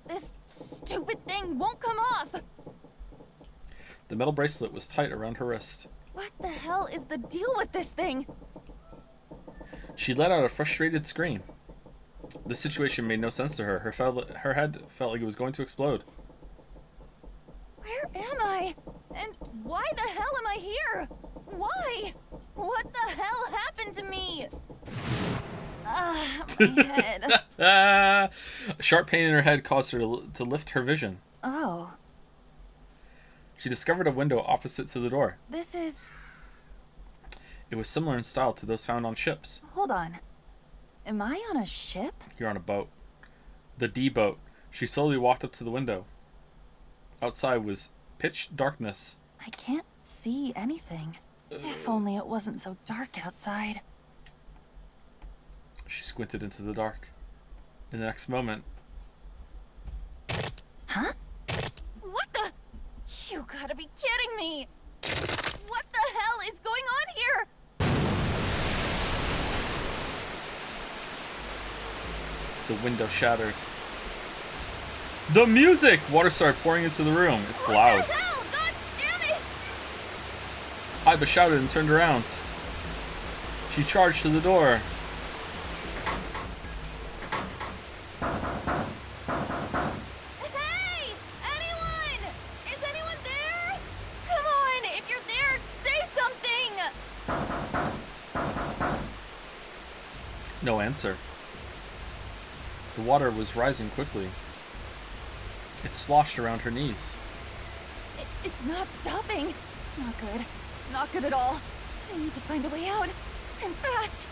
This stupid thing won't come off! The metal bracelet was tight around her wrist. What the hell is the deal with this thing? She let out a frustrated scream. The situation made no sense to her. Her head felt like it was going to explode. Where am I? And why the hell am I here? Why? What the hell happened to me? My head. A sharp pain in her head caused her to lift her vision. Oh. She discovered a window opposite to the door. This is... It was similar in style to those found on ships. Hold on. Am I on a ship? You're on a boat. The D boat. She slowly walked up to the window. Outside was pitch darkness. I can't see anything. If only it wasn't so dark outside. She squinted into the dark. In the next moment... Huh? What the? You gotta be kidding me! What the hell is going on here? The window shattered. The music! Water started pouring into the room. It's loud. What the hell? God damn it! Iba shouted and turned around. She charged to the door. Hey! Anyone? Is anyone there? Come on! If you're there, say something! No answer. The water was rising quickly. It sloshed around her knees. It's not stopping. Not good. Not good at all. I need to find a way out. And fast.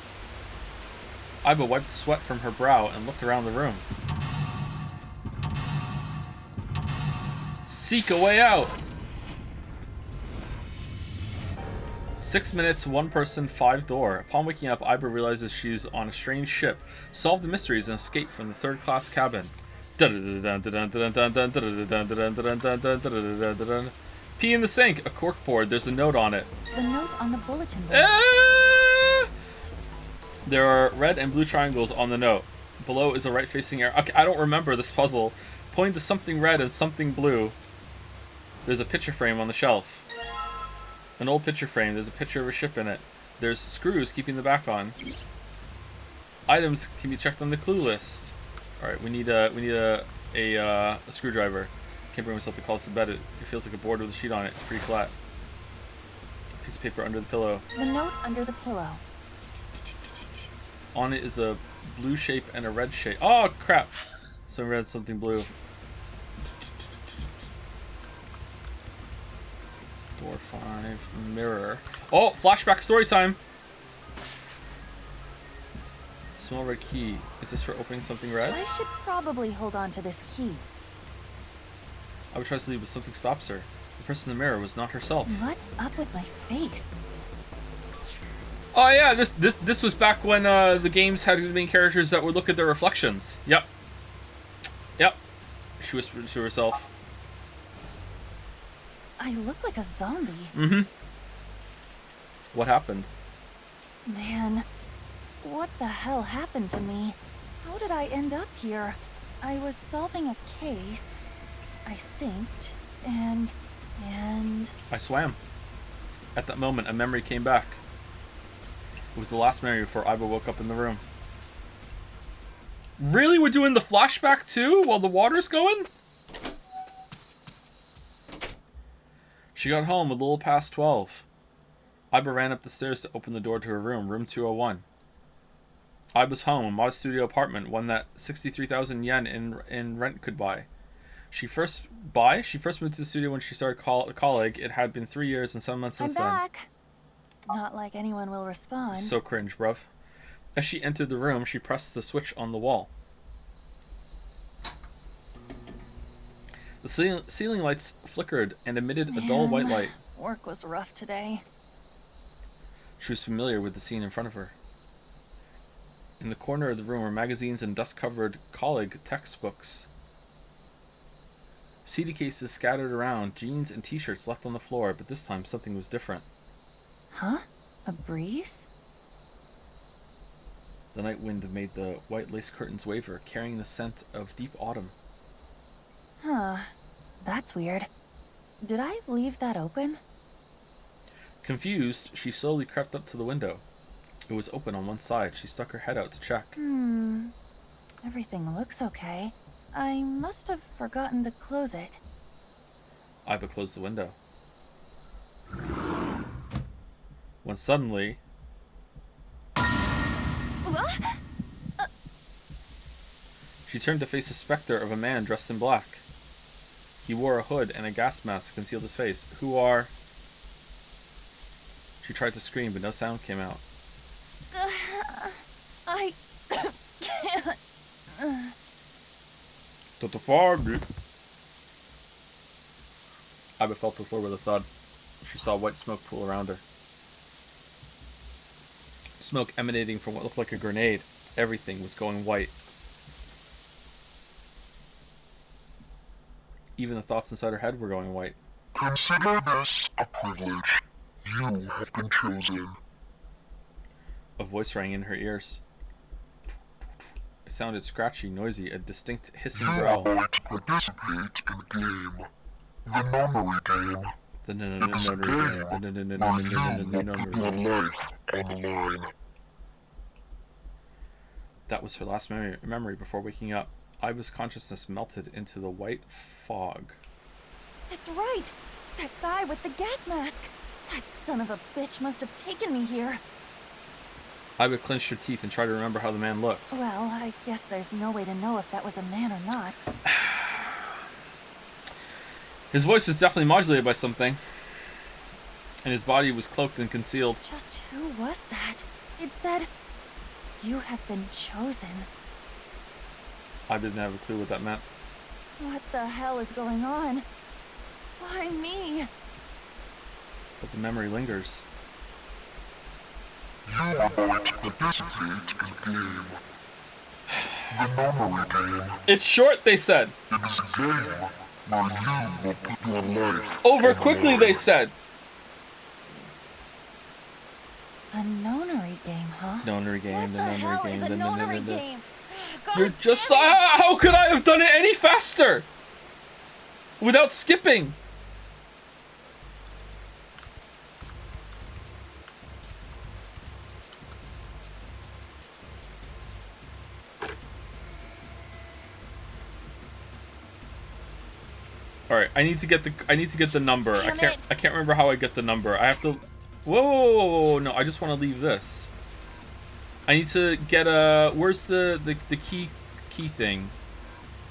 Iba wiped sweat from her brow and looked around the room. Seek a way out! 6 minutes, one person, 5 door. Upon waking up, Iba realizes she's on a strange ship. Solve the mysteries and escape from the third-class cabin. Pee in the sink. A corkboard. There's a note on it. The note on the bulletin board. There are red and blue triangles on the note. Below is a right-facing arrow. Okay, I don't remember this puzzle. Point to something red and something blue. There's a picture frame on the shelf. An old picture frame. There's a picture of a ship in it. There's screws keeping the back on. Items can be checked on the clue list. All right, we need a screwdriver. Can't bring myself to call this to bed. It feels like a board with a sheet on it. It's pretty flat. Piece of paper under the pillow. The note under the pillow. On it is a blue shape and a red shape. Oh crap! Some red, something blue. Door 5, mirror. Oh, flashback story time! Small red key. Is this for opening something red? I should probably hold on to this key. I would try to leave, but something stops her. The person in the mirror was not herself. What's up with my face? Oh yeah, this was back when the games had the main characters that would look at their reflections. Yep. Yep. She whispered to herself. I look like a zombie. Mm-hmm. What happened? Man, what the hell happened to me? How did I end up here? I was solving a case. I synced, and... I swam. At that moment, a memory came back. It was the last memory before Iba woke up in the room. Really? We're doing the flashback too while the water's going? She got home a little past 12. Iba ran up the stairs to open the door to her room, room 201. Iba's home, a modest studio apartment, one that 63,000 yen in rent could buy. She first moved to the studio when she started college. It had been 3 years and 7 months since then. I'm back. Not like anyone will respond. So cringe, bruv. As she entered the room, she pressed the switch on the wall. The ceiling lights flickered and emitted a dull white light. Work was rough today. She was familiar with the scene in front of her. In the corner of the room were magazines and dust-covered college textbooks. CD cases scattered around, jeans and t-shirts left on the floor, but this time something was different. Huh? A breeze? The night wind made the white lace curtains waver, carrying the scent of deep autumn. Huh. That's weird. Did I leave that open? Confused, she slowly crept up to the window. It was open on one side. She stuck her head out to check. Everything looks okay. I must have forgotten to close it. Iba closed the window. When suddenly... She turned to face a specter of a man dressed in black. He wore a hood and a gas mask to conceal his face. Who are... She tried to scream, but no sound came out. I can't. Tot far, Iba fell to the floor with a thud. She saw white smoke pool around her. Smoke emanating from what looked like a grenade. Everything was going white. Even the thoughts inside her head were going white. Consider this a privilege. You have been chosen. A voice rang in her ears. It sounded scratchy, noisy, a distinct hissing growl. You are going to participate in a game. The nunnery game. The nunnery game. That was her last memory before waking up. Iba's consciousness melted into the white fog. That's right! That guy with the gas mask! That son of a bitch must have taken me here. Iba clenched her teeth and tried to remember how the man looked. Well, I guess there's no way to know if that was a man or not. His voice was definitely modulated by something. And his body was cloaked and concealed. Just who was that? It said, "You have been chosen." I didn't have a clue what that meant. What the hell is going on? Why me? But the memory lingers. You are going to participate in a game. The memory game. It's short, they said. It is a game where you will put your life Over quickly, they said. The nonary game, huh? Nonary game, the nonary game, the nonary game? You're just how could I have done it any faster? Without skipping. All right, I need to get the number. I can't remember how I get the number. I have to. Whoa, no! I just want to leave this. I need to get a. Where's the key thing?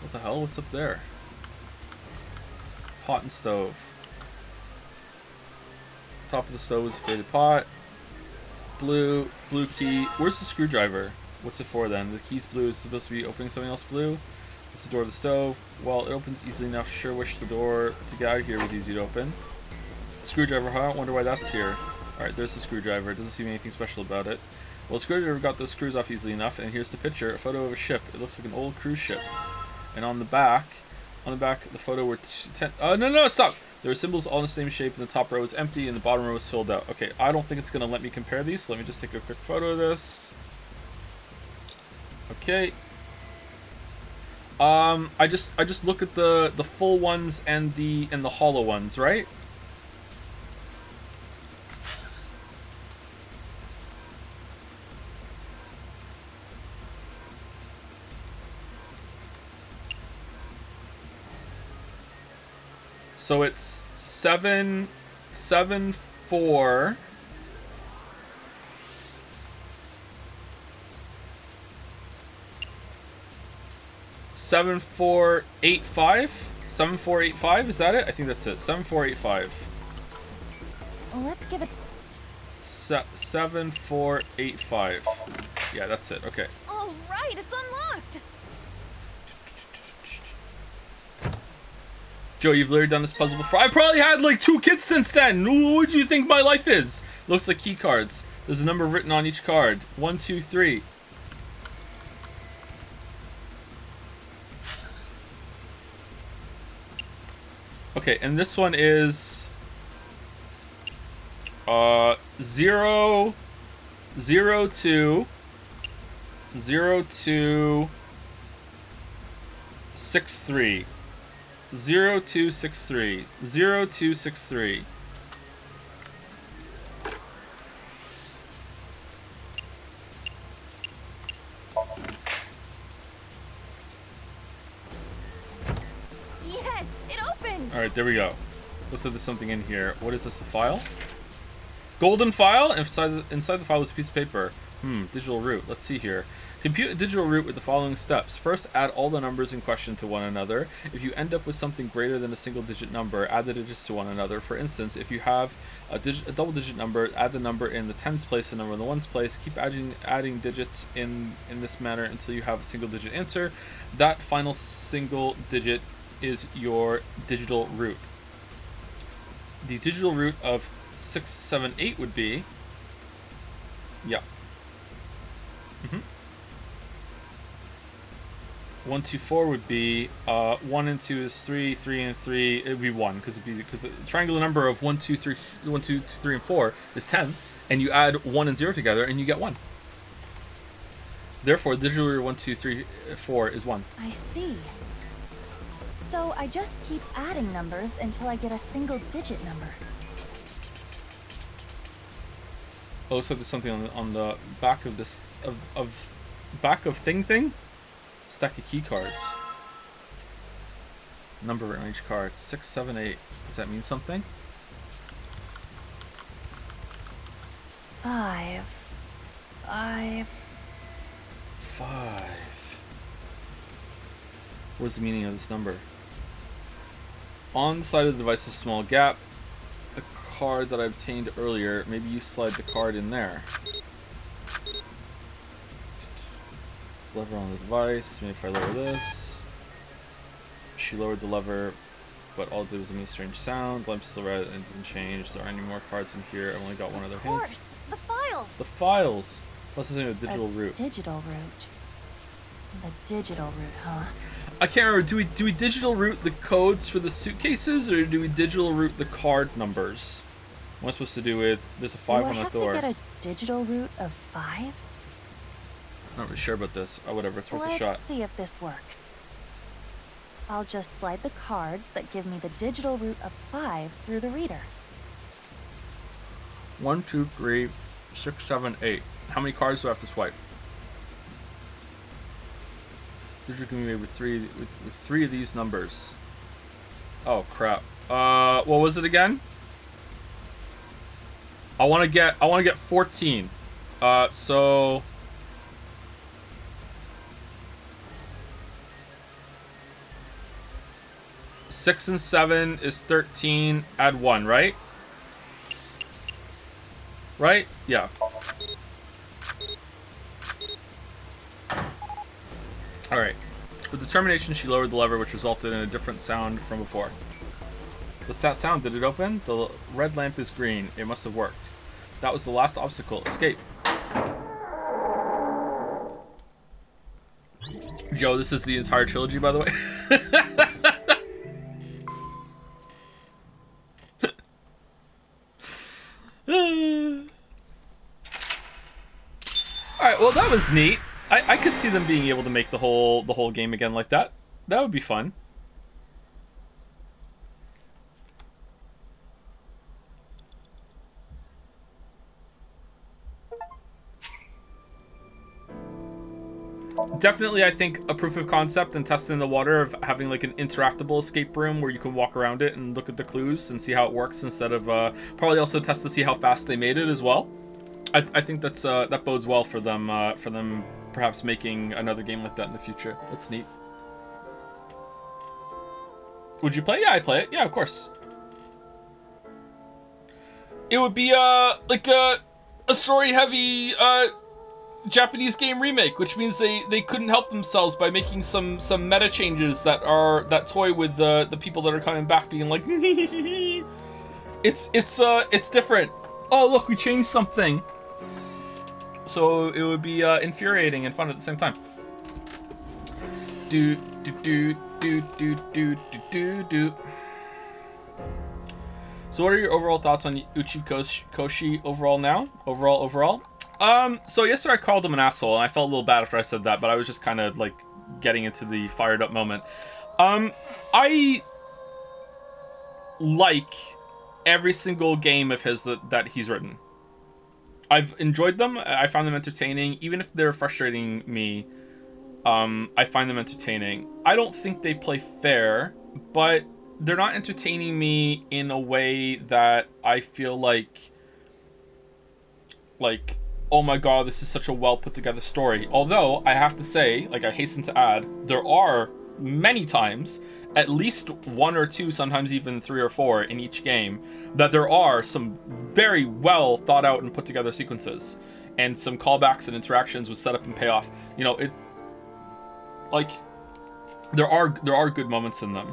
What the hell? What's up there? Pot and stove. Top of the stove is a faded pot. Blue key. Where's the screwdriver? What's it for then? The key's blue. Is supposed to be opening something else blue. It's the door of the stove. Well, it opens easily enough. Sure wish the door to get out of here was easy to open. Screwdriver, huh? Wonder why that's here. Alright, there's the screwdriver. It doesn't seem anything special about it. Well, the screwdriver got those screws off easily enough, and here's the picture. A photo of a ship. It looks like an old cruise ship. And on the back, the photo were no, stop! There were symbols all in the same shape, and the top row was empty, and the bottom row was filled out. Okay, I don't think it's going to let me compare these, so let me just take a quick photo of this. Okay. I just look at the full ones and the hollow ones, right? So it's 7, 4. 7485? 7485, is that it? I think that's it. 7485. Well, let's give it 7485. Yeah, that's it. Okay. All right, it's unlocked. Joe, you've literally done this puzzle before. I probably had like 2 kids since then. What do you think my life is? Looks like key cards. There's a number written on each card. 1, 2, 3. Okay, and this one is 0, 0, 2, 0, 2, 6, 3. 0, 2, 6, 3. 0, 2, 6, 3. Yes, it opened. All right, there we go. Looks like there's something in here. What is this? A file? Golden file. Inside the file is a piece of paper. Digital root. Let's see here. Compute a digital root with the following steps. First, add all the numbers in question to one another. If you end up with something greater than a single-digit number, add the digits to one another. For instance, if you have a double-digit number, add the number in the tens place and the number in the ones place. Keep adding digits in this manner until you have a single-digit answer. That final single digit is your digital root. The digital root of 678 would be, yeah. 1, 2, 4 would be 1 and 2 is 3, 3 and 3 it would be 1 because the triangular number of 1, 2, 3, 1, 2, 3 and 4 is 10, and you add 1 and 0 together and you get 1. Therefore, digital root 1, 2, 3, 4 is 1. I see. So I just keep adding numbers until I get a single-digit number. Oh, looks like there's something on the back of this back of thing. Stack of key cards. Number written on each card. 6, 7, 8. Does that mean something? 5. 5. 5. What's the meaning of this number? On the side of the device is a small gap. The card that I obtained earlier, maybe you slide the card in there. This lever on the device. Maybe if I lower this. She lowered the lever, but all it did was emit a strange sound. Lamp's still red and it doesn't change. There aren't any more cards in here. I've only got one other hint. Of course, the file. files. The files. Plus, there's a digital route. Digital route. The digital route, huh? I can't remember. Do we digital route the codes for the suitcases, or do we digital route the card numbers? What am I supposed to do with? There's a 5 on the door. Do I have to get a digital route of 5? Not really sure about this. Oh, whatever. It's worth a shot. Let's see if this works. I'll just slide the cards that give me the digital route of 5 through the reader. 1, 2, 3, 6, 7, 8. How many cards do I have to swipe? Digital can be made with three of these numbers. Oh crap. What was it again? I want to get 14. So 6 and 7 is 13. Add 1, right? Right? Yeah. Alright. With determination, she lowered the lever, which resulted in a different sound from before. What's that sound? Did it open? The red lamp is green. It must have worked. That was the last obstacle. Escape. Joe, this is the entire trilogy, by the way. Alright, well that was neat. I could see them being able to make the whole game again like that. That would be fun. Definitely, I think a proof of concept and testing the water of having like an interactable escape room where you can walk around it and look at the clues and see how it works instead of probably also test to see how fast they made it as well. I think that's that bodes well for them perhaps making another game like that in the future. That's neat. Would you play? Yeah, I'd play it. Yeah, of course. It would be like a story-heavy Japanese game remake, which means they couldn't help themselves by making some meta changes that toy with the people that are coming back, being like, it's different. Oh look, we changed something. So it would be infuriating and fun at the same time. Do do do do do do do do. So what are your overall thoughts on Uchikoshi overall now? Overall? So yesterday I called him an asshole, and I felt a little bad after I said that, but I was just kind of like getting into the fired up moment. I like every single game of his that he's written. I've enjoyed them. I find them entertaining, even if they're frustrating me. I find them entertaining. I don't think they play fair, but they're not entertaining me in a way that I feel like, oh my god, this is such a well put together story. Although, I have to say, like I hasten to add, there are many times, at least 1 or 2, sometimes even 3 or 4 in each game, that there are some very well thought out and put together sequences. And some callbacks and interactions with setup and payoff. You know, there are good moments in them.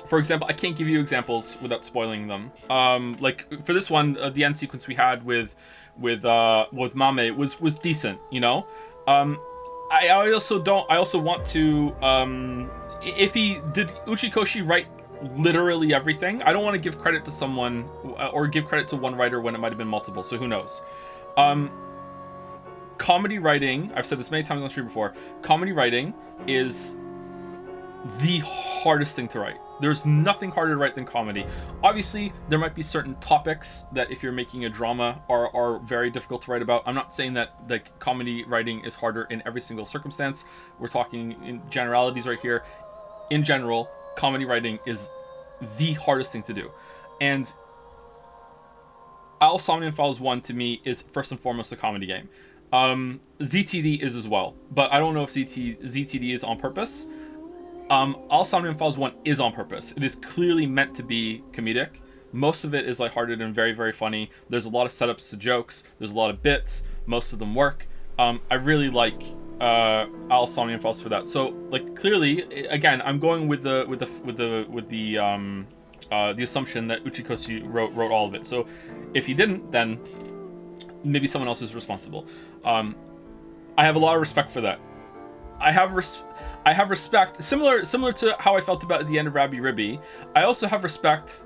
For example, I can't give you examples without spoiling them. Like for this one, the end sequence we had with Mame was decent, you know. I also want to if he did Uchikoshi write literally everything, I don't want to give credit to someone or give credit to one writer when it might have been multiple. So who knows? Comedy writing, I've said this many times on stream before, comedy writing is the hardest thing to write. There's nothing harder to write than comedy. Obviously, there might be certain topics that if you're making a drama are very difficult to write about. I'm not saying that like comedy writing is harder in every single circumstance. We're talking in generalities right here. In general, comedy writing is the hardest thing to do. And Somnium Files 1 to me is first and foremost a comedy game. ZTD is as well, but I don't know if ZTD is on purpose. Somnium Files 1 is on purpose. It is clearly meant to be comedic. Most of it is lighthearted and very, very funny. There's a lot of setups to jokes. There's a lot of bits. Most of them work. I really like Somnium Files for that. So, like, clearly, again, I'm going with the assumption that Uchikoshi wrote all of it. So, if he didn't, then maybe someone else is responsible. I have a lot of respect for that. I have respect, similar to how I felt about at the end of Rabbi Ribby. I also have respect,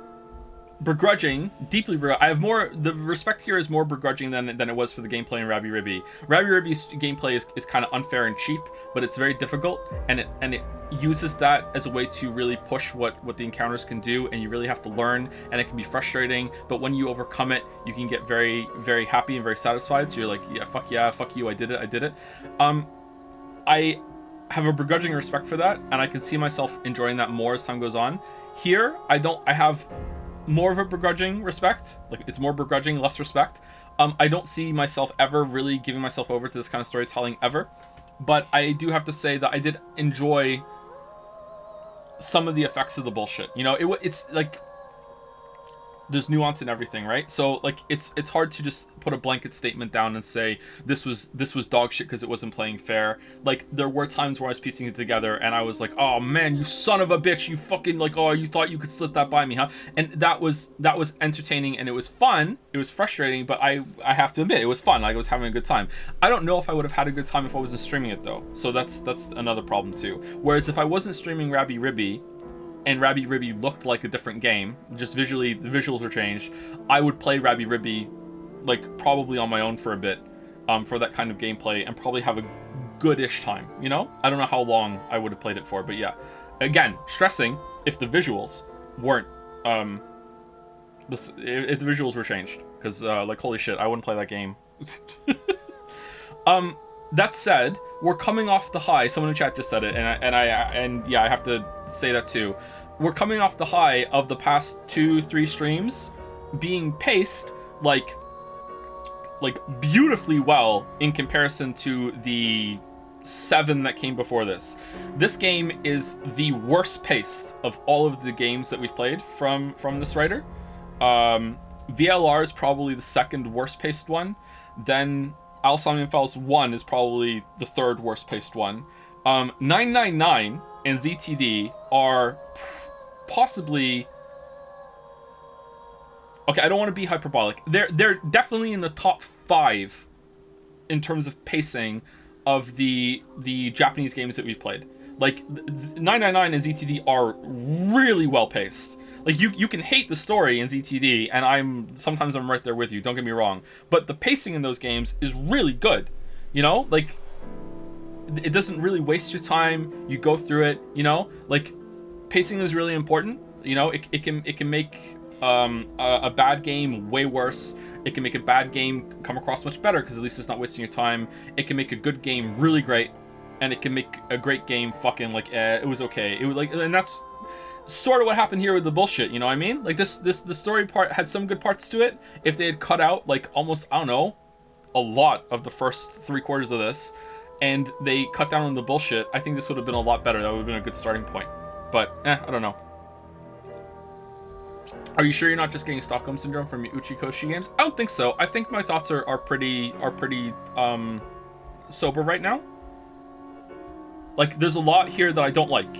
deeply. I have more. The respect here is more begrudging than it was for the gameplay in Rabbi Ribby. Rabbi Ribby's gameplay is kind of unfair and cheap, but it's very difficult, and it uses that as a way to really push what the encounters can do, and you really have to learn, and it can be frustrating. But when you overcome it, you can get very, very happy and very satisfied. So you're like, yeah, fuck you, I did it. I have a begrudging respect for that, and I can see myself enjoying that more as time goes on. Here, I have more of a begrudging respect. Like, it's more begrudging, less respect. I don't see myself ever really giving myself over to this kind of storytelling ever. But I do have to say that I did enjoy some of the effects of the bullshit. You know, it's like, there's nuance in everything, right? So like it's hard to just put a blanket statement down and say this was dog shit because it wasn't playing fair. Like, there were times where I was piecing it together and I was like, oh man, you son of a bitch, you fucking, like, oh, you thought you could slip that by me, huh? And that was entertaining, and it was fun. It was frustrating, but I have to admit, it was fun. Like, I was having a good time. I don't know if I would have had a good time if I wasn't streaming it though. So that's another problem too. Whereas if I wasn't streaming Rabbi Ribby, and Rabbi Ribby looked like a different game, just visually, the visuals were changed, I would play Rabbi Ribby, like, probably on my own for a bit, for that kind of gameplay, and probably have a goodish time, you know? I don't know how long I would have played it for, but yeah. Again, stressing, if the visuals weren't, if the visuals were changed, because, like, holy shit, I wouldn't play that game. That said, we're coming off the high. Someone in chat just said it, and yeah, I have to say that too. We're coming off the high of the past 2-3 streams being paced like beautifully well in comparison to the 7 that came before this. This game is the worst paced of all of the games that we've played from this writer. VLR is probably the second worst paced one. Then Somnium Files 1 is probably the third worst paced one. 999 and ZTD are possibly... Okay, I don't want to be hyperbolic. They're definitely in the top 5 in terms of pacing of the Japanese games that we've played. Like, 999 and ZTD are really well paced. Like, you can hate the story in ZTD, and sometimes I'm right there with you, don't get me wrong. But the pacing in those games is really good. You know? Like, it doesn't really waste your time. You go through it, you know? Like, pacing is really important. You know, it can make a bad game way worse. It can make a bad game come across much better, because at least it's not wasting your time. It can make a good game really great, and it can make a great game fucking, like, it was okay. It was like, and that's sort of what happened here with the bullshit, you know what I mean? Like, the story part had some good parts to it. If they had cut out, like, almost, I don't know, a lot of the first 3/4 of this, and they cut down on the bullshit, I think this would have been a lot better. That would have been a good starting point. But, I don't know. Are you sure you're not just getting Stockholm Syndrome from Uchikoshi games? I don't think so. I think my thoughts are pretty sober right now. Like, there's a lot here that I don't like.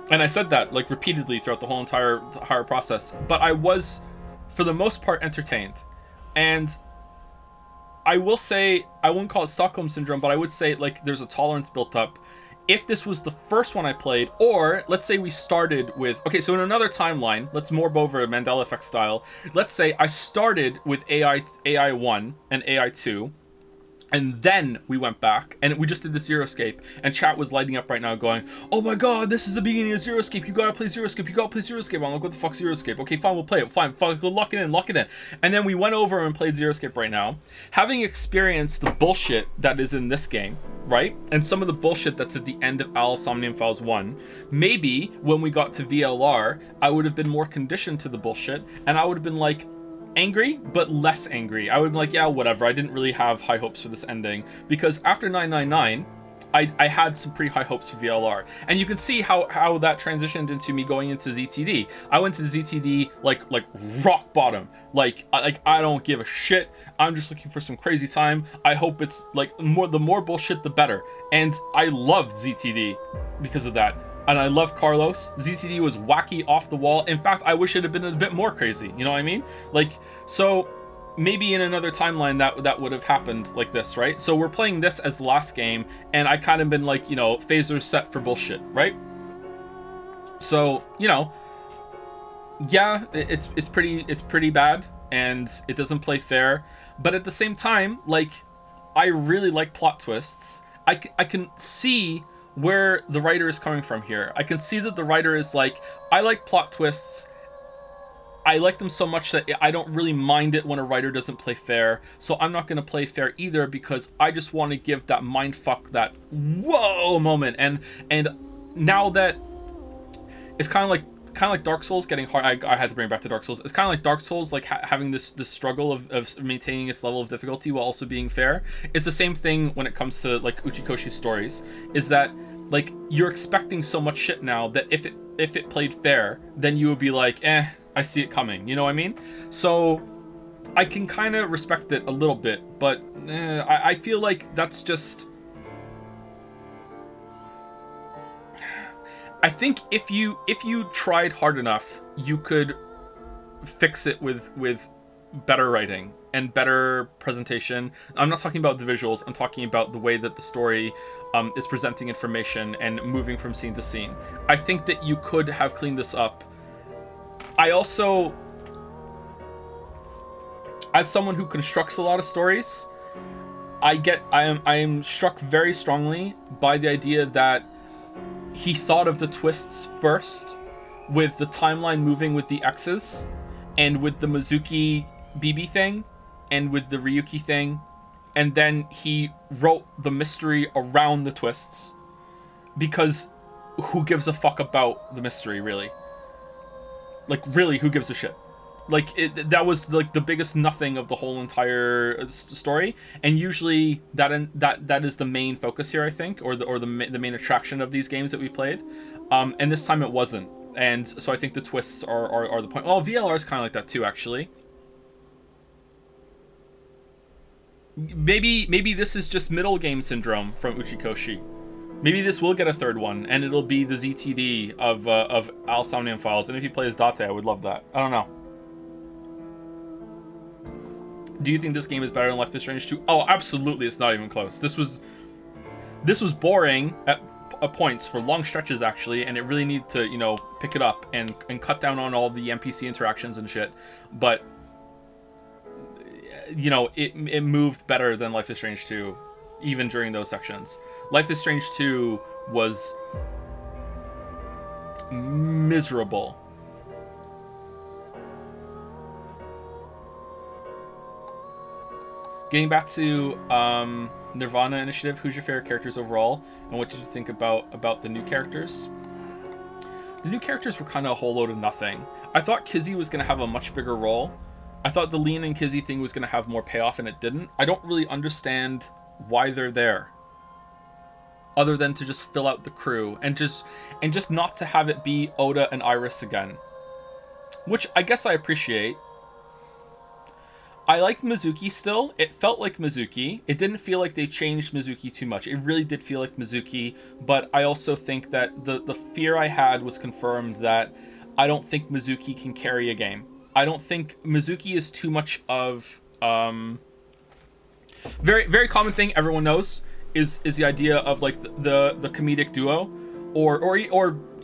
And I said that, like, repeatedly throughout the whole entire process. But I was, for the most part, entertained. And I will say, I wouldn't call it Stockholm Syndrome, but I would say, like, there's a tolerance built up. If this was the first one I played, or let's say we started with... Okay, so in another timeline, let's morph over Mandela Effect style. Let's say I started with AI 1 and AI 2. And then we went back, and we just did the Zero Escape, and chat was lighting up right now going, oh my god, this is the beginning of Zero Escape, you gotta play Zero Escape, you gotta play Zero Escape. I'm like, what the fuck's Zero Escape? Okay, fine, we'll play it, fine, lock it in. And then we went over and played Zero Escape right now, having experienced the bullshit that is in this game, right? And some of the bullshit that's at the end of Somnium Files 1, maybe when we got to VLR, I would have been more conditioned to the bullshit, and I would have been like, angry, but less angry. I would be like, yeah, whatever. I didn't really have high hopes for this ending, because after 999, I had some pretty high hopes for VLR, and you can see how that transitioned into me going into ZTD. I went to ZTD like rock bottom. Like I don't give a shit. I'm just looking for some crazy time. I hope it's like the more bullshit the better. And I loved ZTD because of that. And I love Carlos. ZTD was wacky, off the wall. In fact, I wish it had been a bit more crazy. You know what I mean? Like, so maybe in another timeline that would have happened like this, right? So we're playing this as the last game, and I kind of been like, you know, phasers set for bullshit, right? So, you know, yeah, it's pretty bad, and it doesn't play fair, but at the same time, like, I really like plot twists. I can see where the writer is coming from here. I can see that the writer is like, I like plot twists. I like them so much that I don't really mind it when a writer doesn't play fair. So I'm not going to play fair either, because I just want to give that mindfuck, that whoa moment. And now that it's kind of like Dark Souls getting hard. I had to bring it back to Dark Souls. It's kind of like Dark Souls, like having this struggle of maintaining its level of difficulty while also being fair. It's the same thing when it comes to like Uchikoshi's stories, is that like you're expecting so much shit now that if it played fair, then you would be like, I see it coming. You know what I mean? So I can kind of respect it a little bit, but I feel like that's just... I think if you tried hard enough, you could fix it with better writing and better presentation. I'm not talking about the visuals. I'm talking about the way that the story is presenting information and moving from scene to scene. I think that you could have cleaned this up. I also, as someone who constructs a lot of stories, I am struck very strongly by the idea that he thought of the twists first, with the timeline moving with the X's, and with the Mizuki BB thing, and with the Ryuki thing, and then he wrote the mystery around the twists, because who gives a fuck about the mystery, really? Like, really, who gives a shit? Like, that was like the biggest nothing of the whole entire story, and usually that is the main focus here, I think, or the main attraction of these games that we played, and this time it wasn't, and so I think the twists are the point. Well, VLR is kind of like that too, actually. Maybe this is just middle game syndrome from Uchikoshi. Maybe this will get a third one, and it'll be the ZTD of Al Somnium Files, and if he plays Date, I would love that. I don't know. Do you think this game is better than Life is Strange 2? Oh, absolutely, it's not even close. This was boring at points for long stretches, actually, and it really needed to, you know, pick it up and cut down on all the NPC interactions and shit. But, you know, it moved better than Life is Strange 2, even during those sections. Life is Strange 2 was miserable. Getting back to nirvanA Initiative, who's your favorite characters overall, and what did you think about the new characters? The new characters were kind of a whole load of nothing. I thought Kizzy was going to have a much bigger role. I thought the Leon and Kizzy thing was going to have more payoff, and it didn't. I don't really understand why they're there, other than to just fill out the crew and just not to have it be Oda and Iris again, which I guess I appreciate. I liked Mizuki still. It felt like Mizuki. It didn't feel like they changed Mizuki too much. It really did feel like Mizuki, but I also think that the fear I had was confirmed, that I don't think Mizuki can carry a game. I don't think Mizuki is too much of... very, very common thing everyone knows is the idea of like the comedic duo, or you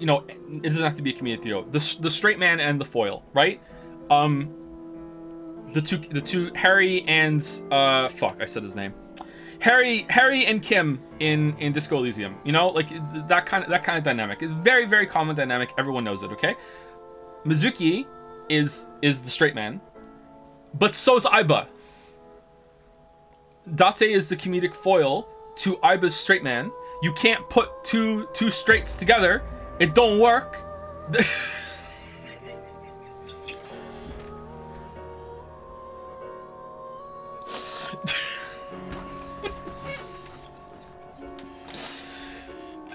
know, it doesn't have to be a comedic duo. The straight man and the foil, right? The two Harry and fuck, I said his name. Harry and Kim in Disco Elysium. You know, like that kind of dynamic. It's very, very common dynamic. Everyone knows it, okay? Mizuki is the straight man, but so's Aiba. Date is the comedic foil to Aiba's straight man. You can't put two straights together. It don't work.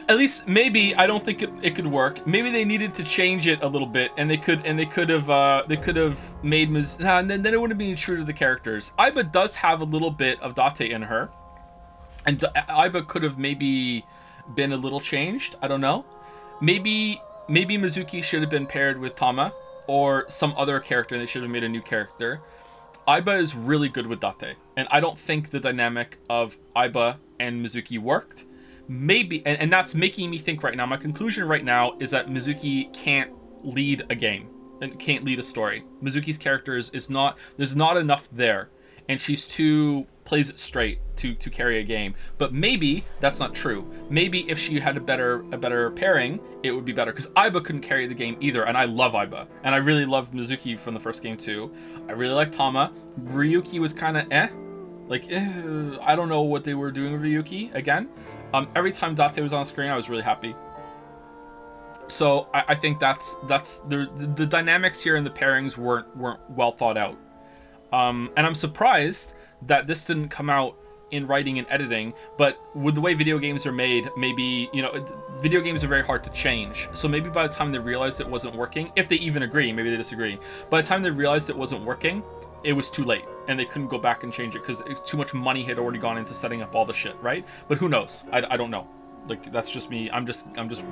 At least maybe, I don't think it could work. Maybe they needed to change it a little bit, and they could have made and then it wouldn't be true to the characters. Aiba does have a little bit of Date in her, and Aiba could have maybe been a little changed. I don't know. Maybe Mizuki should have been paired with Tama or some other character, and they should have made a new character. Aiba is really good with Date, and I don't think the dynamic of Aiba and Mizuki worked. Maybe, and that's making me think right now, my conclusion right now is that Mizuki can't lead a game and can't lead a story. Mizuki's character is not, there's not enough there, and she's too plays it straight to carry a game. But maybe that's not true. Maybe if she had a better pairing, it would be better, because Aiba couldn't carry the game either, and I love Aiba, and I really loved Mizuki from the first game too. I really liked Tama. Ryuki was kind of I don't know what they were doing with Ryuki again. Every time Date was on screen, I was really happy. So I think that's the dynamics here and the pairings weren't well thought out. And I'm surprised that this didn't come out in writing and editing, but with the way video games are made, maybe, video games are very hard to change. So maybe by the time they realized it wasn't working, if they even agree, maybe they disagree, by the time they realized it wasn't working, it was too late and they couldn't go back and change it because too much money had already gone into setting up all the shit, right? But who knows? I don't know. Like, that's just me. I'm just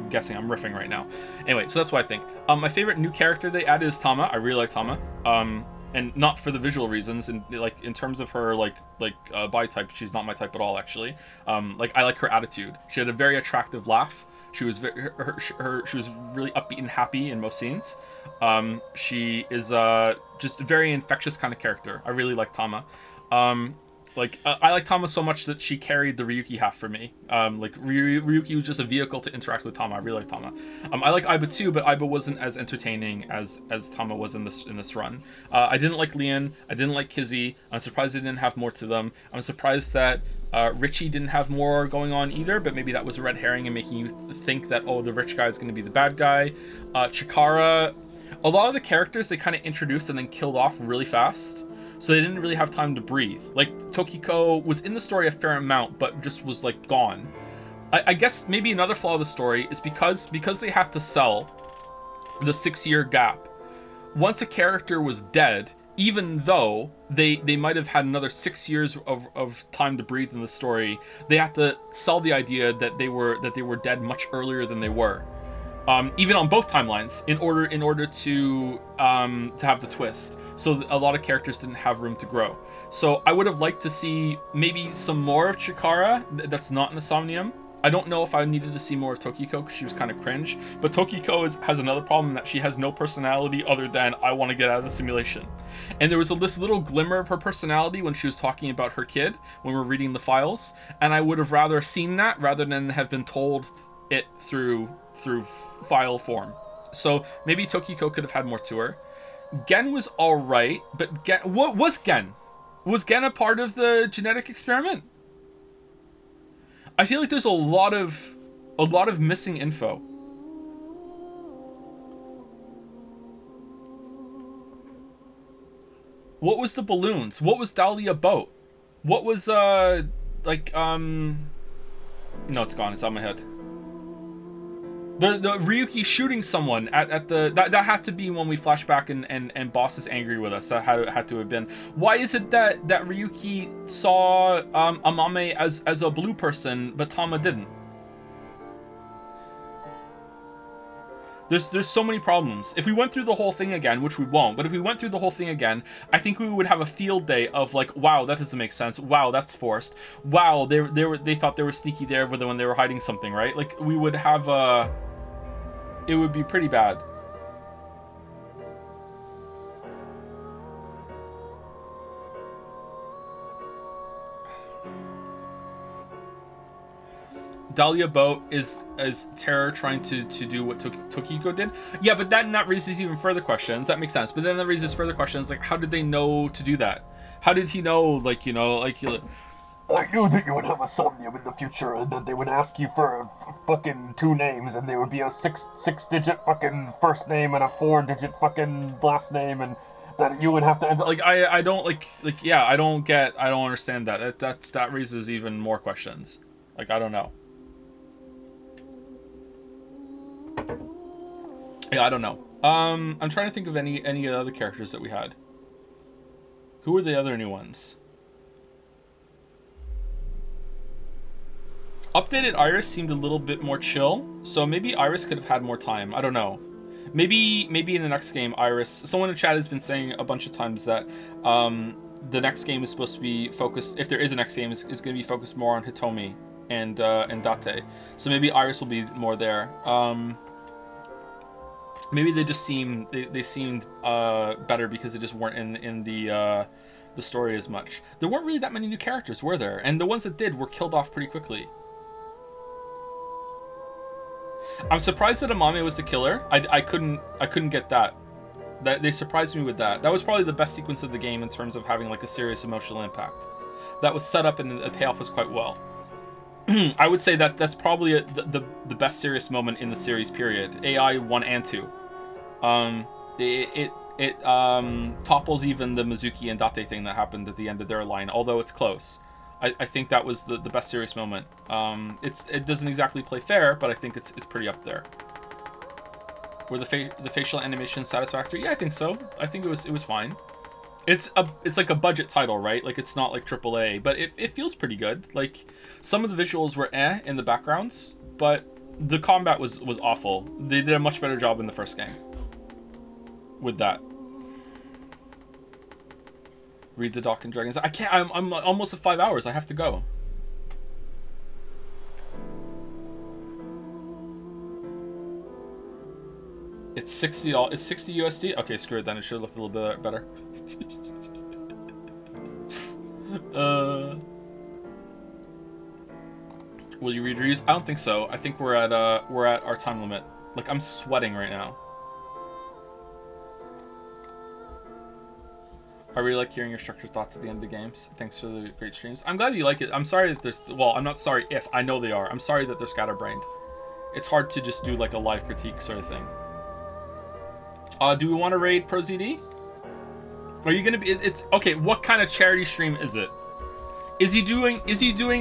guessing. I'm riffing right now. Anyway, so that's what I think. My favorite new character they added is Tama. I really like Tama. And not for the visual reasons, and like in terms of her body type, she's not my type at all actually. I like her attitude. She had a very attractive laugh. She was she was really upbeat and happy in most scenes. She is just a very infectious kind of character. I really like Tama. I like Tama so much that she carried the Ryuki half for me. Ryuki was just a vehicle to interact with Tama. I really like Tama. I like Aiba too, but Aiba wasn't as entertaining as Tama was in this run. I didn't like Leon. I didn't like Kizzy. I'm surprised they didn't have more to them. I'm surprised that Richie didn't have more going on either, but maybe that was a red herring and making you think that, oh, the rich guy is going to be the bad guy. Chikara, a lot of the characters they kind of introduced and then killed off really fast. So they didn't really have time to breathe. Like, Tokiko was in the story a fair amount, but just was, gone. I guess maybe another flaw of the story is because they had to sell the 6-year gap. Once a character was dead, even though they might have had another 6 years of time to breathe in the story, they had to sell the idea that they were dead much earlier than they were. Even on both timelines, in order to have the twist. So a lot of characters didn't have room to grow. So I would have liked to see maybe some more of Chikara that's not in the Somnium. I don't know if I needed to see more of Tokiko because she was kind of cringe. But Tokiko has another problem, that she has no personality other than I want to get out of the simulation. And there was this little glimmer of her personality when she was talking about her kid when we were reading the files. And I would have rather seen that rather than have been told it through file form. So maybe Tokiko could have had more to her. Gen was alright, but what was Gen? Was Gen a part of the genetic experiment? I feel like there's a lot of missing info. What was the balloons? What was Dahlia Boat? What was no, it's gone, it's out of my head. The Ryuki shooting someone at the that had to be when we flash back and Boss is angry with us. That had to have been. Why is it that Ryuki saw Amame as a blue person but Tama didn't? There's so many problems. If we went through the whole thing again, which we won't, but if we went through the whole thing again, I think we would have a field day of wow, that doesn't make sense. Wow, that's forced. Wow, they thought they were sneaky there when they were hiding something, right? Like, we would have it would be pretty bad. Dahlia Boat is Terror trying to do what Tokiko did. Yeah, but that raises even further questions. That makes sense. But then that raises further questions, like, how did they know to do that? How did he know, I knew that you would have a Somnium in the future, and that they would ask you for fucking 2 names, and they would be a six-digit fucking first name and a 4-digit fucking last name, and that you would have to enter. I don't I don't understand that. That raises even more questions. I don't know. Yeah, I don't know. I'm trying to think of any other characters that we had. Who were the other new ones? Updated Iris seemed a little bit more chill, so maybe Iris could have had more time. I don't know. Maybe in the next game, Iris... Someone in chat has been saying a bunch of times that the next game is supposed to be focused, if there is a next game, is going to be focused more on Hitomi and Date. So maybe Iris will be more there. Maybe they just seemed better because they just weren't in the story as much. There weren't really that many new characters, were there? And the ones that did were killed off pretty quickly. I'm surprised that Amame was the killer. I couldn't get that. That they surprised me with that. That was probably the best sequence of the game in terms of having like a serious emotional impact. That was set up and the payoff was quite well. I would say that that's probably the best serious moment in the series period. AI 1 and 2. It topples even the Mizuki and Date thing that happened at the end of their line, although it's close. I think that was the best serious moment. It doesn't exactly play fair, but I think it's pretty up there. Were the facial animation satisfactory? Yeah, I think so. I think it was fine. It's like a budget title, right? Like it's not like AAA, but it feels pretty good. Like some of the visuals were in the backgrounds, but the combat was awful. They did a much better job in the first game with that. Read the Dock and Dragons. I can't. I'm almost at 5 hours. I have to go. It's $60. It's 60 USD. Okay, screw it then. It should have looked a little bit better. Will you read reviews? I don't think so. I think we're at our time limit. Like I'm sweating right now. I really like hearing your structured thoughts at the end of the games. Thanks for the great streams. I'm glad you like it. I'm sorry that there's... Well, I'm not sorry if. I know they are. I'm sorry that they're scatterbrained. It's hard to just do like a live critique sort of thing. Do we want to raid ProZD? Are you gonna be... It's... Okay, what kind of charity stream is it? Is he doing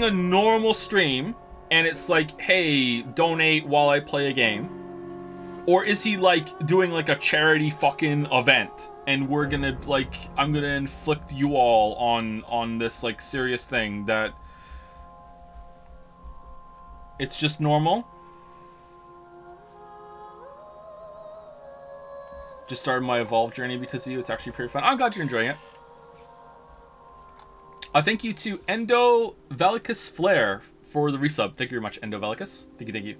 a normal stream and it's like, hey, donate while I play a game? Or is he like doing like a charity fucking event? And we're gonna like, I'm gonna inflict you all on this like serious thing that it's just normal. Just started my Evolve journey because of you. It's actually pretty fun. I'm glad you're enjoying it. Thank you to Endo Velicus Flare for the resub. Thank you very much, Endo Velicus. Thank you, thank you.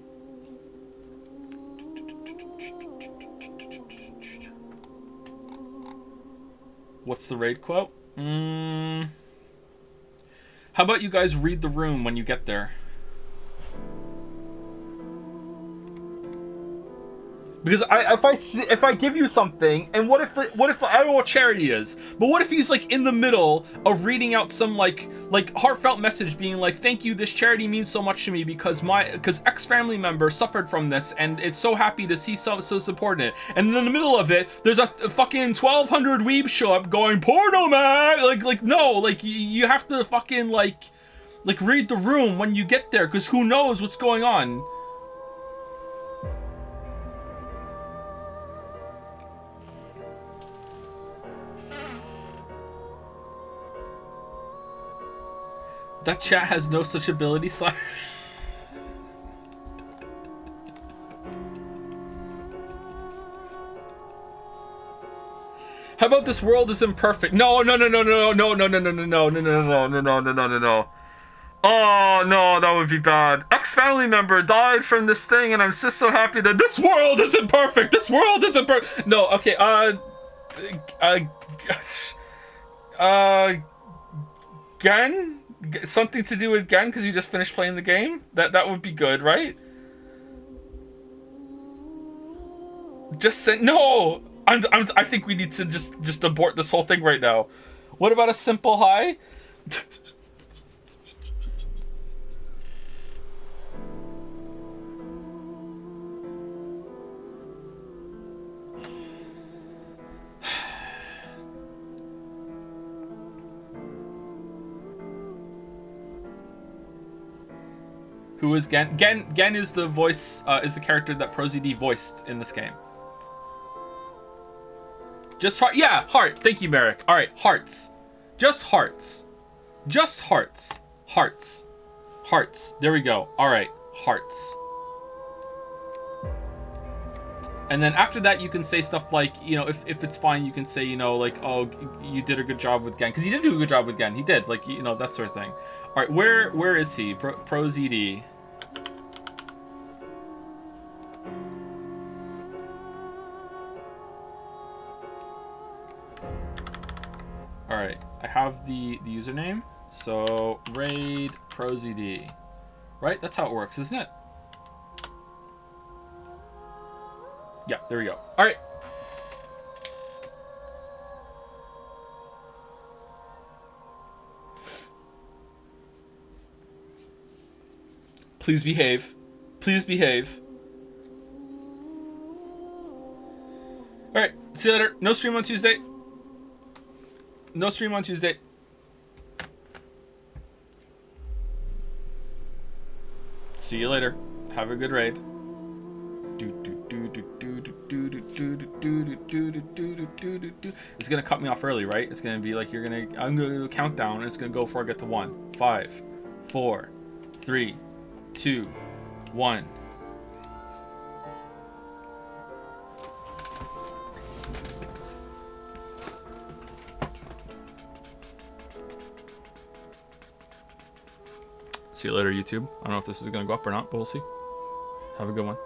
What's the raid quote? How about you guys read the room when you get there? Because if I give you something, and what if I don't know what charity is, but what if he's like in the middle of reading out some like heartfelt message, being like, "Thank you, this charity means so much to me because X family member suffered from this, and it's so happy to see so supporting it." And in the middle of it, there's a fucking 1,200 weebs show up going, "Porno man!" Like no, like you have to fucking like read the room when you get there, because who knows what's going on. That chat has no such ability, sire. How about this world is imperfect? No. Oh no, that would be bad. Ex-family member died from this thing, and I'm just so happy that this world isn't perfect. This world isn't perfect. No, okay. Gen? Something to do with Gen because you just finished playing the game? That would be good, right? Just say no. I think we need to just abort this whole thing right now. What about a simple hi? Who is Gen? Gen is the voice, is the character that ProZD voiced in this game. Just heart, yeah, heart. Thank you, Merrick. All right, hearts. Just hearts. Just hearts. Hearts. Hearts. There we go. All right, hearts. And then after that, you can say stuff like, you know, if it's fine, you can say, you know, like, oh, you did a good job with Gen. Because he did do a good job with Gen. He did, like, you know, that sort of thing. All right, where is he? Pro ZD. All right, I have the username. So raid Pro ZD. Right? That's how it works, isn't it? Yeah, there we go. All right. Please behave. Please behave. All right. See you later. No stream on Tuesday. No stream on Tuesday. See you later. Have a good raid. It's gonna cut me off early, right? It's gonna be like I'm gonna do a countdown and it's gonna go before I get to 1. 5, 4, 3, 2, 1. See you later, YouTube. I don't know if this is gonna go up or not, but we'll see. Have a good one.